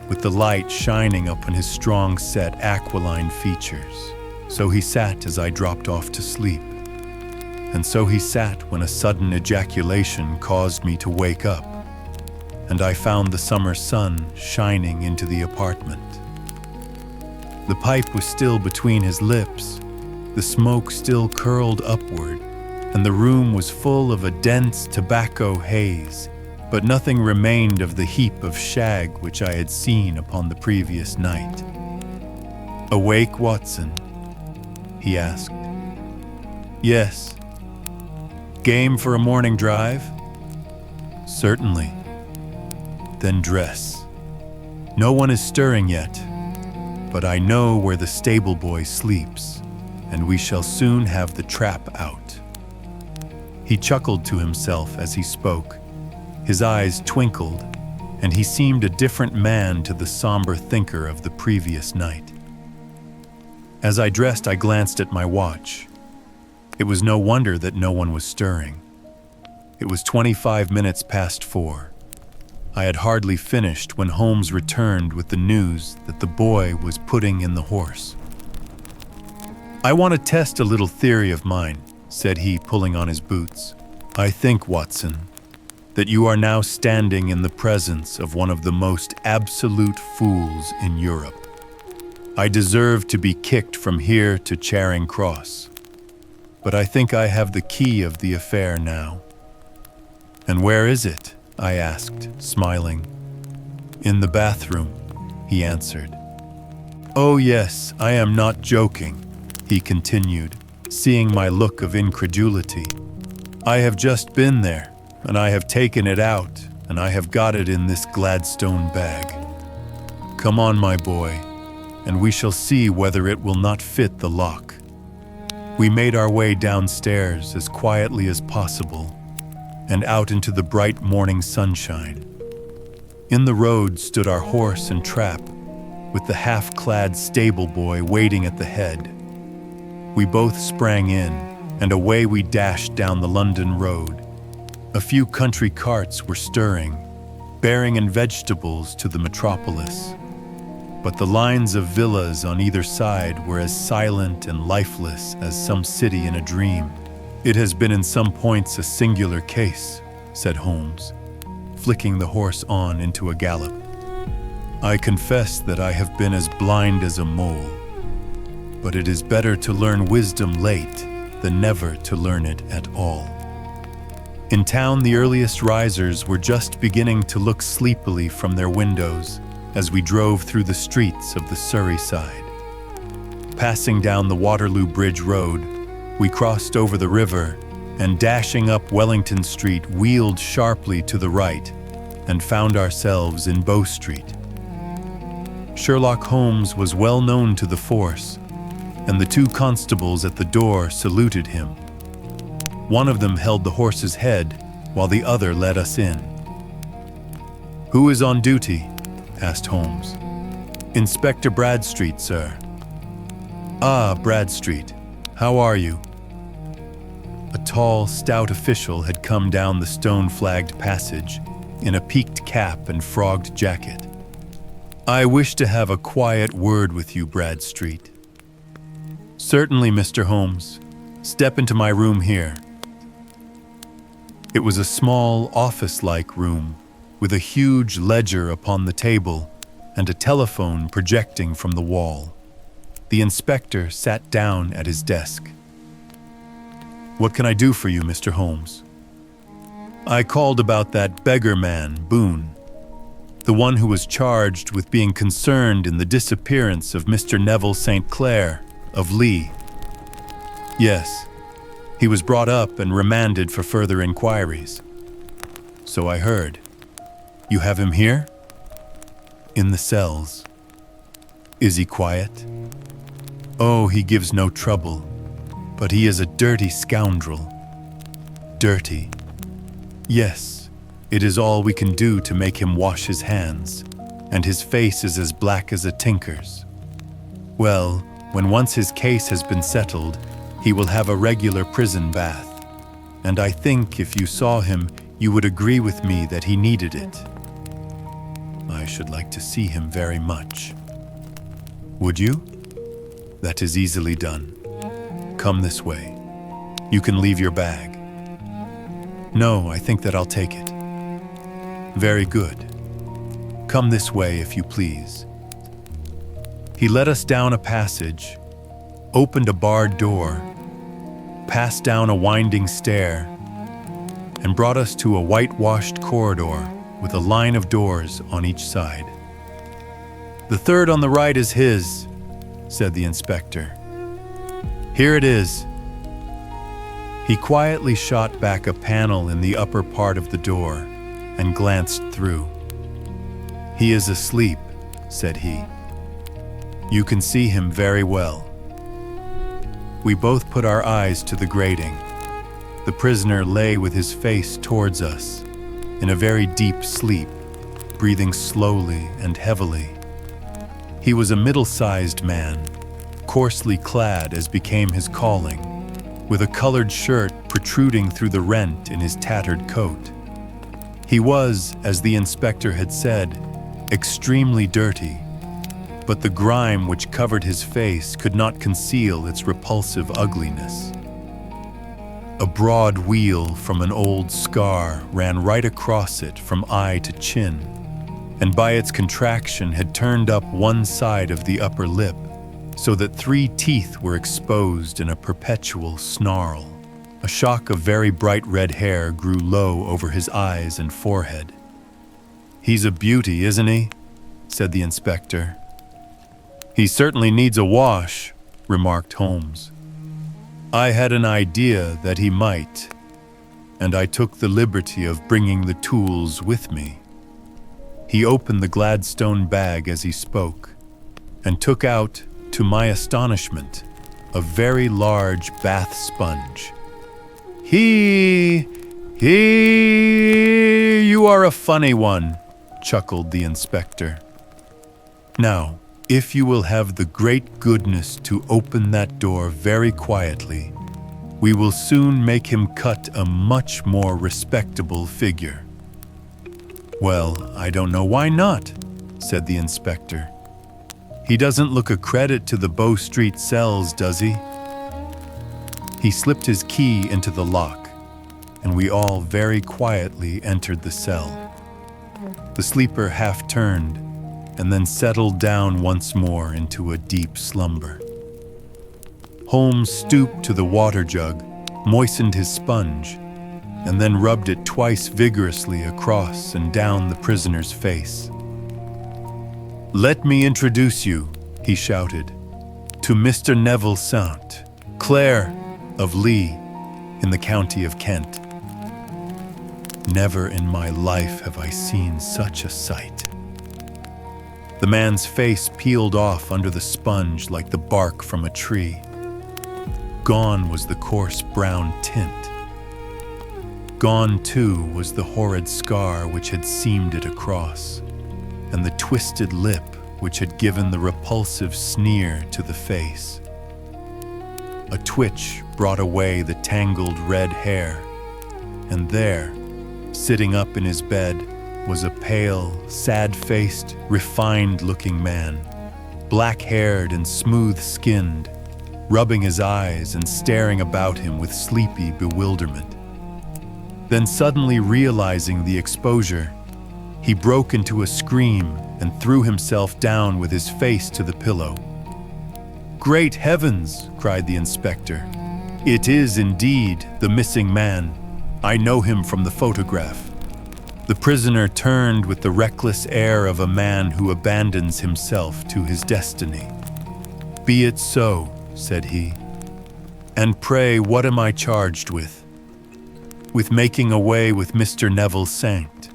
with the light shining upon his strong-set aquiline features. So he sat as I dropped off to sleep, and so he sat when a sudden ejaculation caused me to wake up, and I found the summer sun shining into the apartment. The pipe was still between his lips, the smoke still curled upward, and the room was full of a dense tobacco haze, but nothing remained of the heap of shag which I had seen upon the previous night. "Awake, Watson?" he asked. "Yes." "Game for a morning drive?" "Certainly." "Then dress. No one is stirring yet, but I know where the stable boy sleeps. and we shall soon have the trap out." He chuckled to himself as he spoke. His eyes twinkled, and he seemed a different man to the somber thinker of the previous night. As I dressed, I glanced at my watch. It was no wonder that no one was stirring. It was 25 minutes past 4. I had hardly finished when Holmes returned with the news that the boy was putting in the horse. "I want to test a little theory of mine," said he, pulling on his boots. "I think, Watson, that you are now standing in the presence of one of the most absolute fools in Europe. I deserve to be kicked from here to Charing Cross, but I think I have the key of the affair now." "And where is it?" I asked, smiling. "In the bathroom," he answered. "Oh yes, I am not joking," he continued, seeing my look of incredulity. "I have just been there, and I have taken it out, and I have got it in this Gladstone bag. Come on, my boy, and we shall see whether it will not fit the lock." We made our way downstairs as quietly as possible, and out into the bright morning sunshine. In the road stood our horse and trap, with the half-clad stable boy waiting at the head. We both sprang in, and away we dashed down the London road. A few country carts were stirring, bearing in vegetables to the metropolis. But the lines of villas on either side were as silent and lifeless as some city in a dream. "It has been in some points a singular case," said Holmes, flicking the horse on into a gallop. "I confess that I have been as blind as a mole, but it is better to learn wisdom late than never to learn it at all." In town, the earliest risers were just beginning to look sleepily from their windows as we drove through the streets of the Surrey side. Passing down the Waterloo Bridge Road, we crossed over the river and, dashing up Wellington Street, wheeled sharply to the right and found ourselves in Bow Street. Sherlock Holmes was well known to the force, and the two constables at the door saluted him. One of them held the horse's head, while the other led us in. "Who is on duty?" asked Holmes. "Inspector Bradstreet, sir." "Ah, Bradstreet. How are you?" A tall, stout official had come down the stone-flagged passage in a peaked cap and frogged jacket. "I wish to have a quiet word with you, Bradstreet." "Certainly, Mr. Holmes. Step into my room here." It was a small, office-like room with a huge ledger upon the table and a telephone projecting from the wall. The inspector sat down at his desk. "What can I do for you, Mr. Holmes?" "I called about that beggar man, Boone, the one who was charged with being concerned in the disappearance of Mr. Neville St. Clair of Lee." "Yes, he was brought up and remanded for further inquiries." "So I heard. You have him here?" "In the cells." "Is he quiet?" "Oh, he gives no trouble, but he is a dirty scoundrel." "Dirty?" "Yes, it is all we can do to make him wash his hands, and his face is as black as a tinker's. Well, when once his case has been settled, he will have a regular prison bath, and I think if you saw him, you would agree with me that he needed it." "I should like to see him very much." "Would you? That is easily done. Come this way. You can leave your bag." "No, I think that I'll take it." "Very good. Come this way, if you please." He led us down a passage, opened a barred door, passed down a winding stair, and brought us to a whitewashed corridor with a line of doors on each side. "The third on the right is his," said the inspector. "Here it is." He quietly shot back a panel in the upper part of the door and glanced through. "He is asleep," said he. "You can see him very well." We both put our eyes to the grating. The prisoner lay with his face towards us, in a very deep sleep, breathing slowly and heavily. He was a middle-sized man, coarsely clad as became his calling, with a colored shirt protruding through the rent in his tattered coat. He was, as the inspector had said, extremely dirty, but the grime which covered his face could not conceal its repulsive ugliness. A broad weal from an old scar ran right across it from eye to chin, and by its contraction had turned up one side of the upper lip, so that 3 teeth were exposed in a perpetual snarl. A shock of very bright red hair grew low over his eyes and forehead. "He's a beauty, isn't he?" said the inspector. "He certainly needs a wash," remarked Holmes. "I had an idea that he might, and I took the liberty of bringing the tools with me." He opened the Gladstone bag as he spoke, and took out, to my astonishment, a very large bath sponge. You are a funny one," chuckled the inspector. "Now, if you will have the great goodness to open that door very quietly, we will soon make him cut a much more respectable figure." "Well, I don't know why not," said the inspector. "He doesn't look a credit to the Bow Street cells, does he?" He slipped his key into the lock, and we all very quietly entered the cell. The sleeper half turned, and then settled down once more into a deep slumber. Holmes stooped to the water jug, moistened his sponge, and then rubbed it twice vigorously across and down the prisoner's face. "Let me introduce you," he shouted, "to Mr. Neville St. Clair of Lee, in the county of Kent." Never in my life have I seen such a sight. The man's face peeled off under the sponge like the bark from a tree. Gone was the coarse brown tint. Gone, too, was the horrid scar which had seamed it across, and the twisted lip which had given the repulsive sneer to the face. A twitch brought away the tangled red hair, and there, sitting up in his bed, was a pale, sad-faced, refined-looking man, black-haired and smooth-skinned, rubbing his eyes and staring about him with sleepy bewilderment. Then suddenly realizing the exposure, he broke into a scream and threw himself down with his face to the pillow. "Great heavens!" cried the inspector. "It is indeed the missing man. I know him from the photograph." The prisoner turned with the reckless air of a man who abandons himself to his destiny. "Be it so," said he. "And pray, what am I charged with?" "With making away with Mr. Neville St."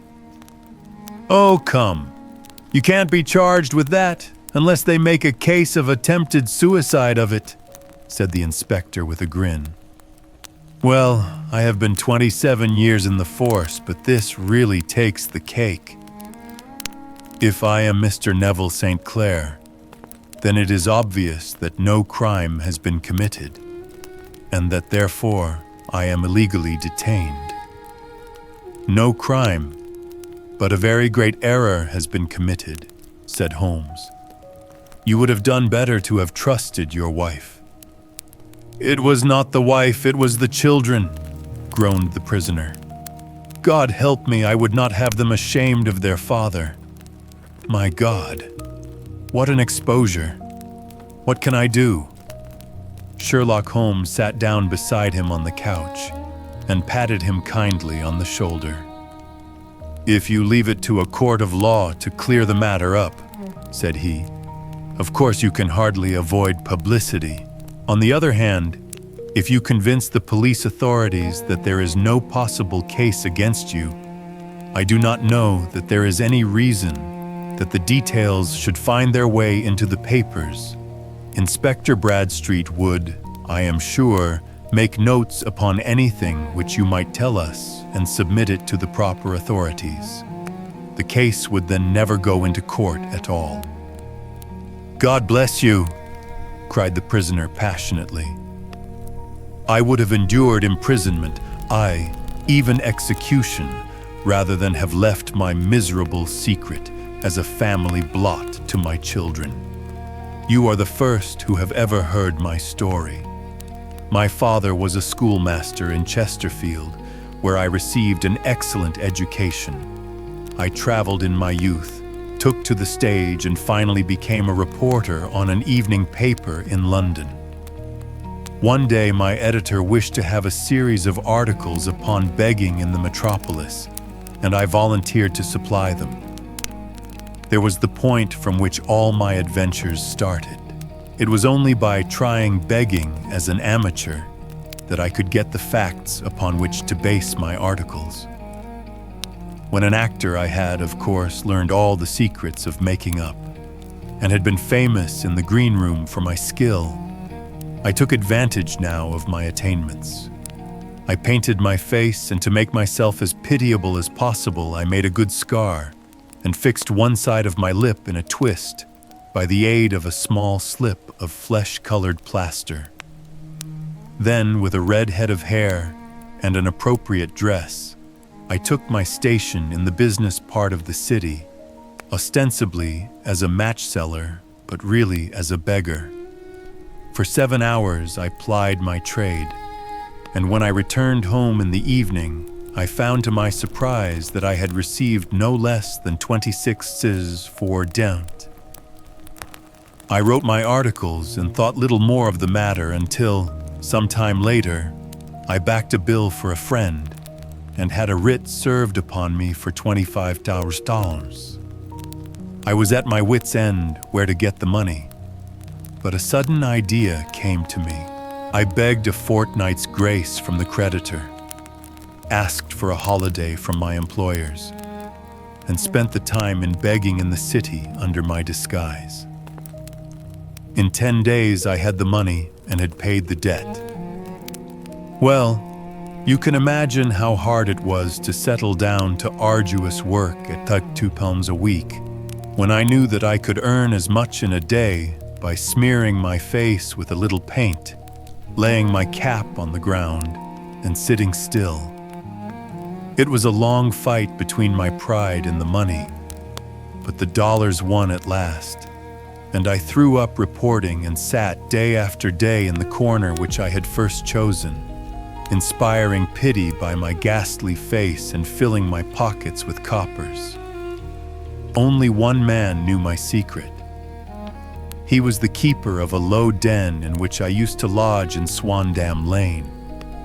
"Oh, come. You can't be charged with that unless they make a case of attempted suicide of it," said the inspector with a grin. "Well, I have been 27 years in the force, but this really takes the cake. If I am Mr. Neville St. Clair, then it is obvious that no crime has been committed, and that therefore I am illegally detained. No crime, but a very great error has been committed," said Holmes. "You would have done better to have trusted your wife." "It was not the wife, it was the children," groaned the prisoner. "God help me, I would not have them ashamed of their father. My God, what an exposure! What can I do?" Sherlock Holmes sat down beside him on the couch and patted him kindly on the shoulder. "If you leave it to a court of law to clear the matter up," said he, "of course you can hardly avoid publicity. On the other hand, if you convince the police authorities that there is no possible case against you, I do not know that there is any reason that the details should find their way into the papers. Inspector Bradstreet would, I am sure, make notes upon anything which you might tell us and submit it to the proper authorities. The case would then never go into court at all." "God bless you," cried the prisoner passionately. "I would have endured imprisonment, aye, even execution, rather than have left my miserable secret as a family blot to my children. You are the first who have ever heard my story. My father was a schoolmaster in Chesterfield, where I received an excellent education. I traveled in my youth, took to the stage, and finally became a reporter on an evening paper in London. One day my editor wished to have a series of articles upon begging in the metropolis, and I volunteered to supply them. There was the point from which all my adventures started. It was only by trying begging as an amateur that I could get the facts upon which to base my articles. When an actor, I had, of course, learned all the secrets of making up, and had been famous in the green room for my skill. I took advantage now of my attainments. I painted my face, and to make myself as pitiable as possible, I made a good scar and fixed one side of my lip in a twist by the aid of a small slip of flesh-colored plaster. Then, with a red head of hair and an appropriate dress, I took my station in the business part of the city, ostensibly as a match seller, but really as a beggar. For 7 hours I plied my trade, and when I returned home in the evening, I found to my surprise that I had received no less than 26s for dent. I wrote my articles and thought little more of the matter until, some time later, I backed a bill for a friend and had a writ served upon me for $25,000. I was at my wit's end where to get the money, but a sudden idea came to me. I begged a fortnight's grace from the creditor, asked for a holiday from my employers, and spent the time in begging in the city under my disguise. In 10 days I had the money and had paid the debt. Well, you can imagine how hard it was to settle down to arduous work at £2 a week, when I knew that I could earn as much in a day by smearing my face with a little paint, laying my cap on the ground, and sitting still. It was a long fight between my pride and the money, but the dollars won at last, and I threw up reporting and sat day after day in the corner which I had first chosen, inspiring pity by my ghastly face and filling my pockets with coppers. Only one man knew my secret. He was the keeper of a low den in which I used to lodge in Swandam Lane,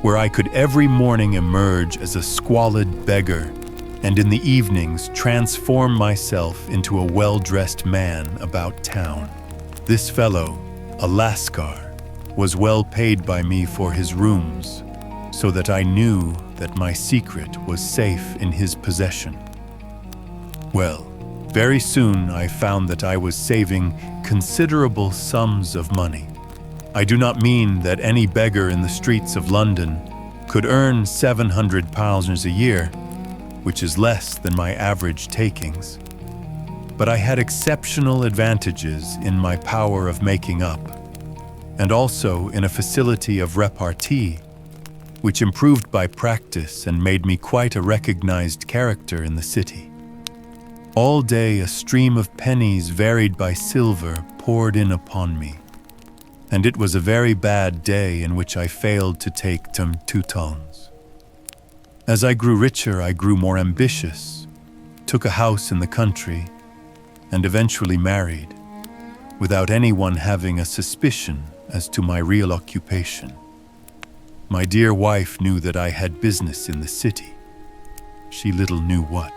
where I could every morning emerge as a squalid beggar and in the evenings transform myself into a well-dressed man about town. This fellow, a Lascar, was well paid by me for his rooms, so that I knew that my secret was safe in his possession. Well, very soon I found that I was saving considerable sums of money. I do not mean that any beggar in the streets of London could earn £700 a year, which is less than my average takings. But I had exceptional advantages in my power of making up, and also in a facility of repartee, which improved by practice and made me quite a recognized character in the city. All day a stream of pennies varied by silver poured in upon me, and it was a very bad day in which I failed to take 2 tons. As I grew richer, I grew more ambitious, took a house in the country, and eventually married, without anyone having a suspicion as to my real occupation. My dear wife knew that I had business in the city. She little knew what.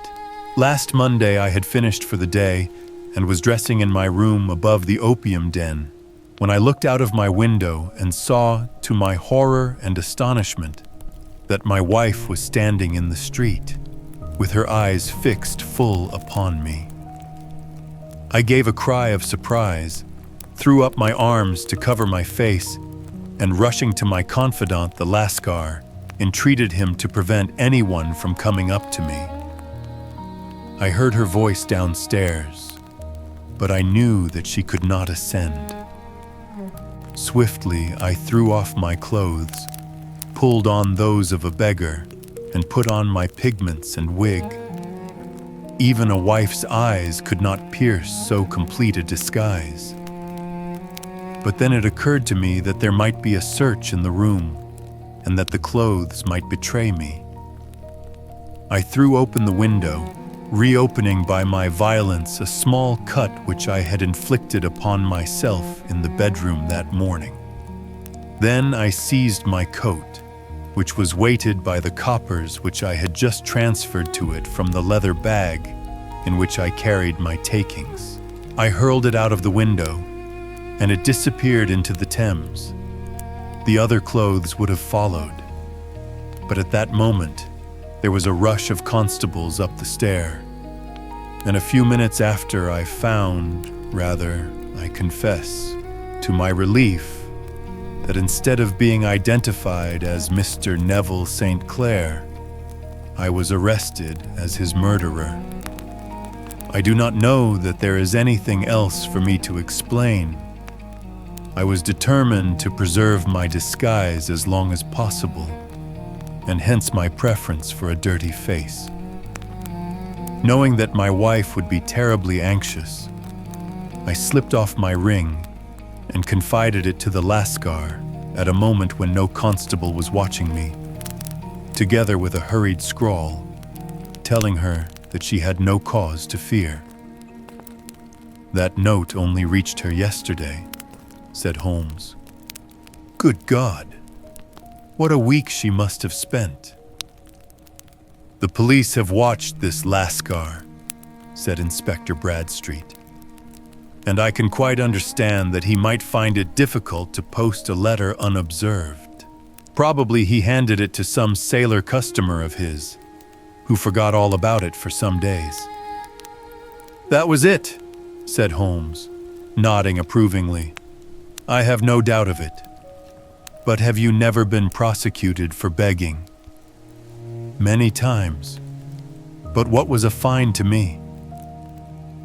Last Monday I had finished for the day and was dressing in my room above the opium den when I looked out of my window and saw, to my horror and astonishment, that my wife was standing in the street, with her eyes fixed full upon me. I gave a cry of surprise, threw up my arms to cover my face, and rushing to my confidant, the Lascar, entreated him to prevent anyone from coming up to me. I heard her voice downstairs, but I knew that she could not ascend. Swiftly, I threw off my clothes, pulled on those of a beggar, and put on my pigments and wig. Even a wife's eyes could not pierce so complete a disguise. But then it occurred to me that there might be a search in the room, and that the clothes might betray me. I threw open the window, reopening by my violence a small cut which I had inflicted upon myself in the bedroom that morning. Then I seized my coat, which was weighted by the coppers which I had just transferred to it from the leather bag in which I carried my takings. I hurled it out of the window, and it disappeared into the Thames. The other clothes would have followed, but at that moment, there was a rush of constables up the stair, and a few minutes after I found, I confess, to my relief, that instead of being identified as Mr. Neville St. Clair, I was arrested as his murderer. I do not know that there is anything else for me to explain. I was determined to preserve my disguise as long as possible, and hence my preference for a dirty face. Knowing that my wife would be terribly anxious, I slipped off my ring and confided it to the Lascar at a moment when no constable was watching me, together with a hurried scrawl, telling her that she had no cause to fear. "That note only reached her yesterday," said Holmes. "Good God! What a week she must have spent." "The police have watched this Lascar," said Inspector Bradstreet, "and I can quite understand that he might find it difficult to post a letter unobserved. Probably he handed it to some sailor customer of his, who forgot all about it for some days." "That was it," said Holmes, nodding approvingly. "I have no doubt of it. But have you never been prosecuted for begging?" "Many times. But what was a fine to me?"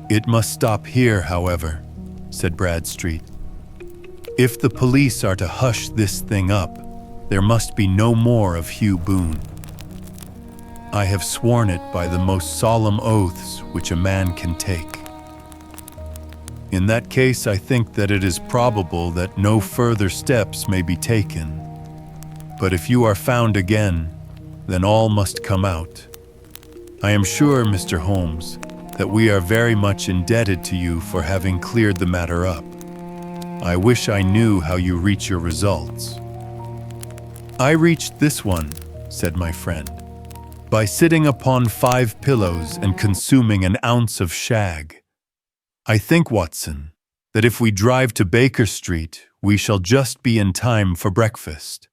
"It must stop here, however," said Bradstreet. "If the police are to hush this thing up, there must be no more of Hugh Boone. I have sworn it by the most solemn oaths which a man can take. In that case, I think that it is probable that no further steps may be taken. But if you are found again, then all must come out. I am sure, Mr. Holmes, that we are very much indebted to you for having cleared the matter up. I wish I knew how you reach your results." "I reached this one," said my friend, "by sitting upon 5 pillows and consuming an ounce of shag. I think, Watson, that if we drive to Baker Street, we shall just be in time for breakfast."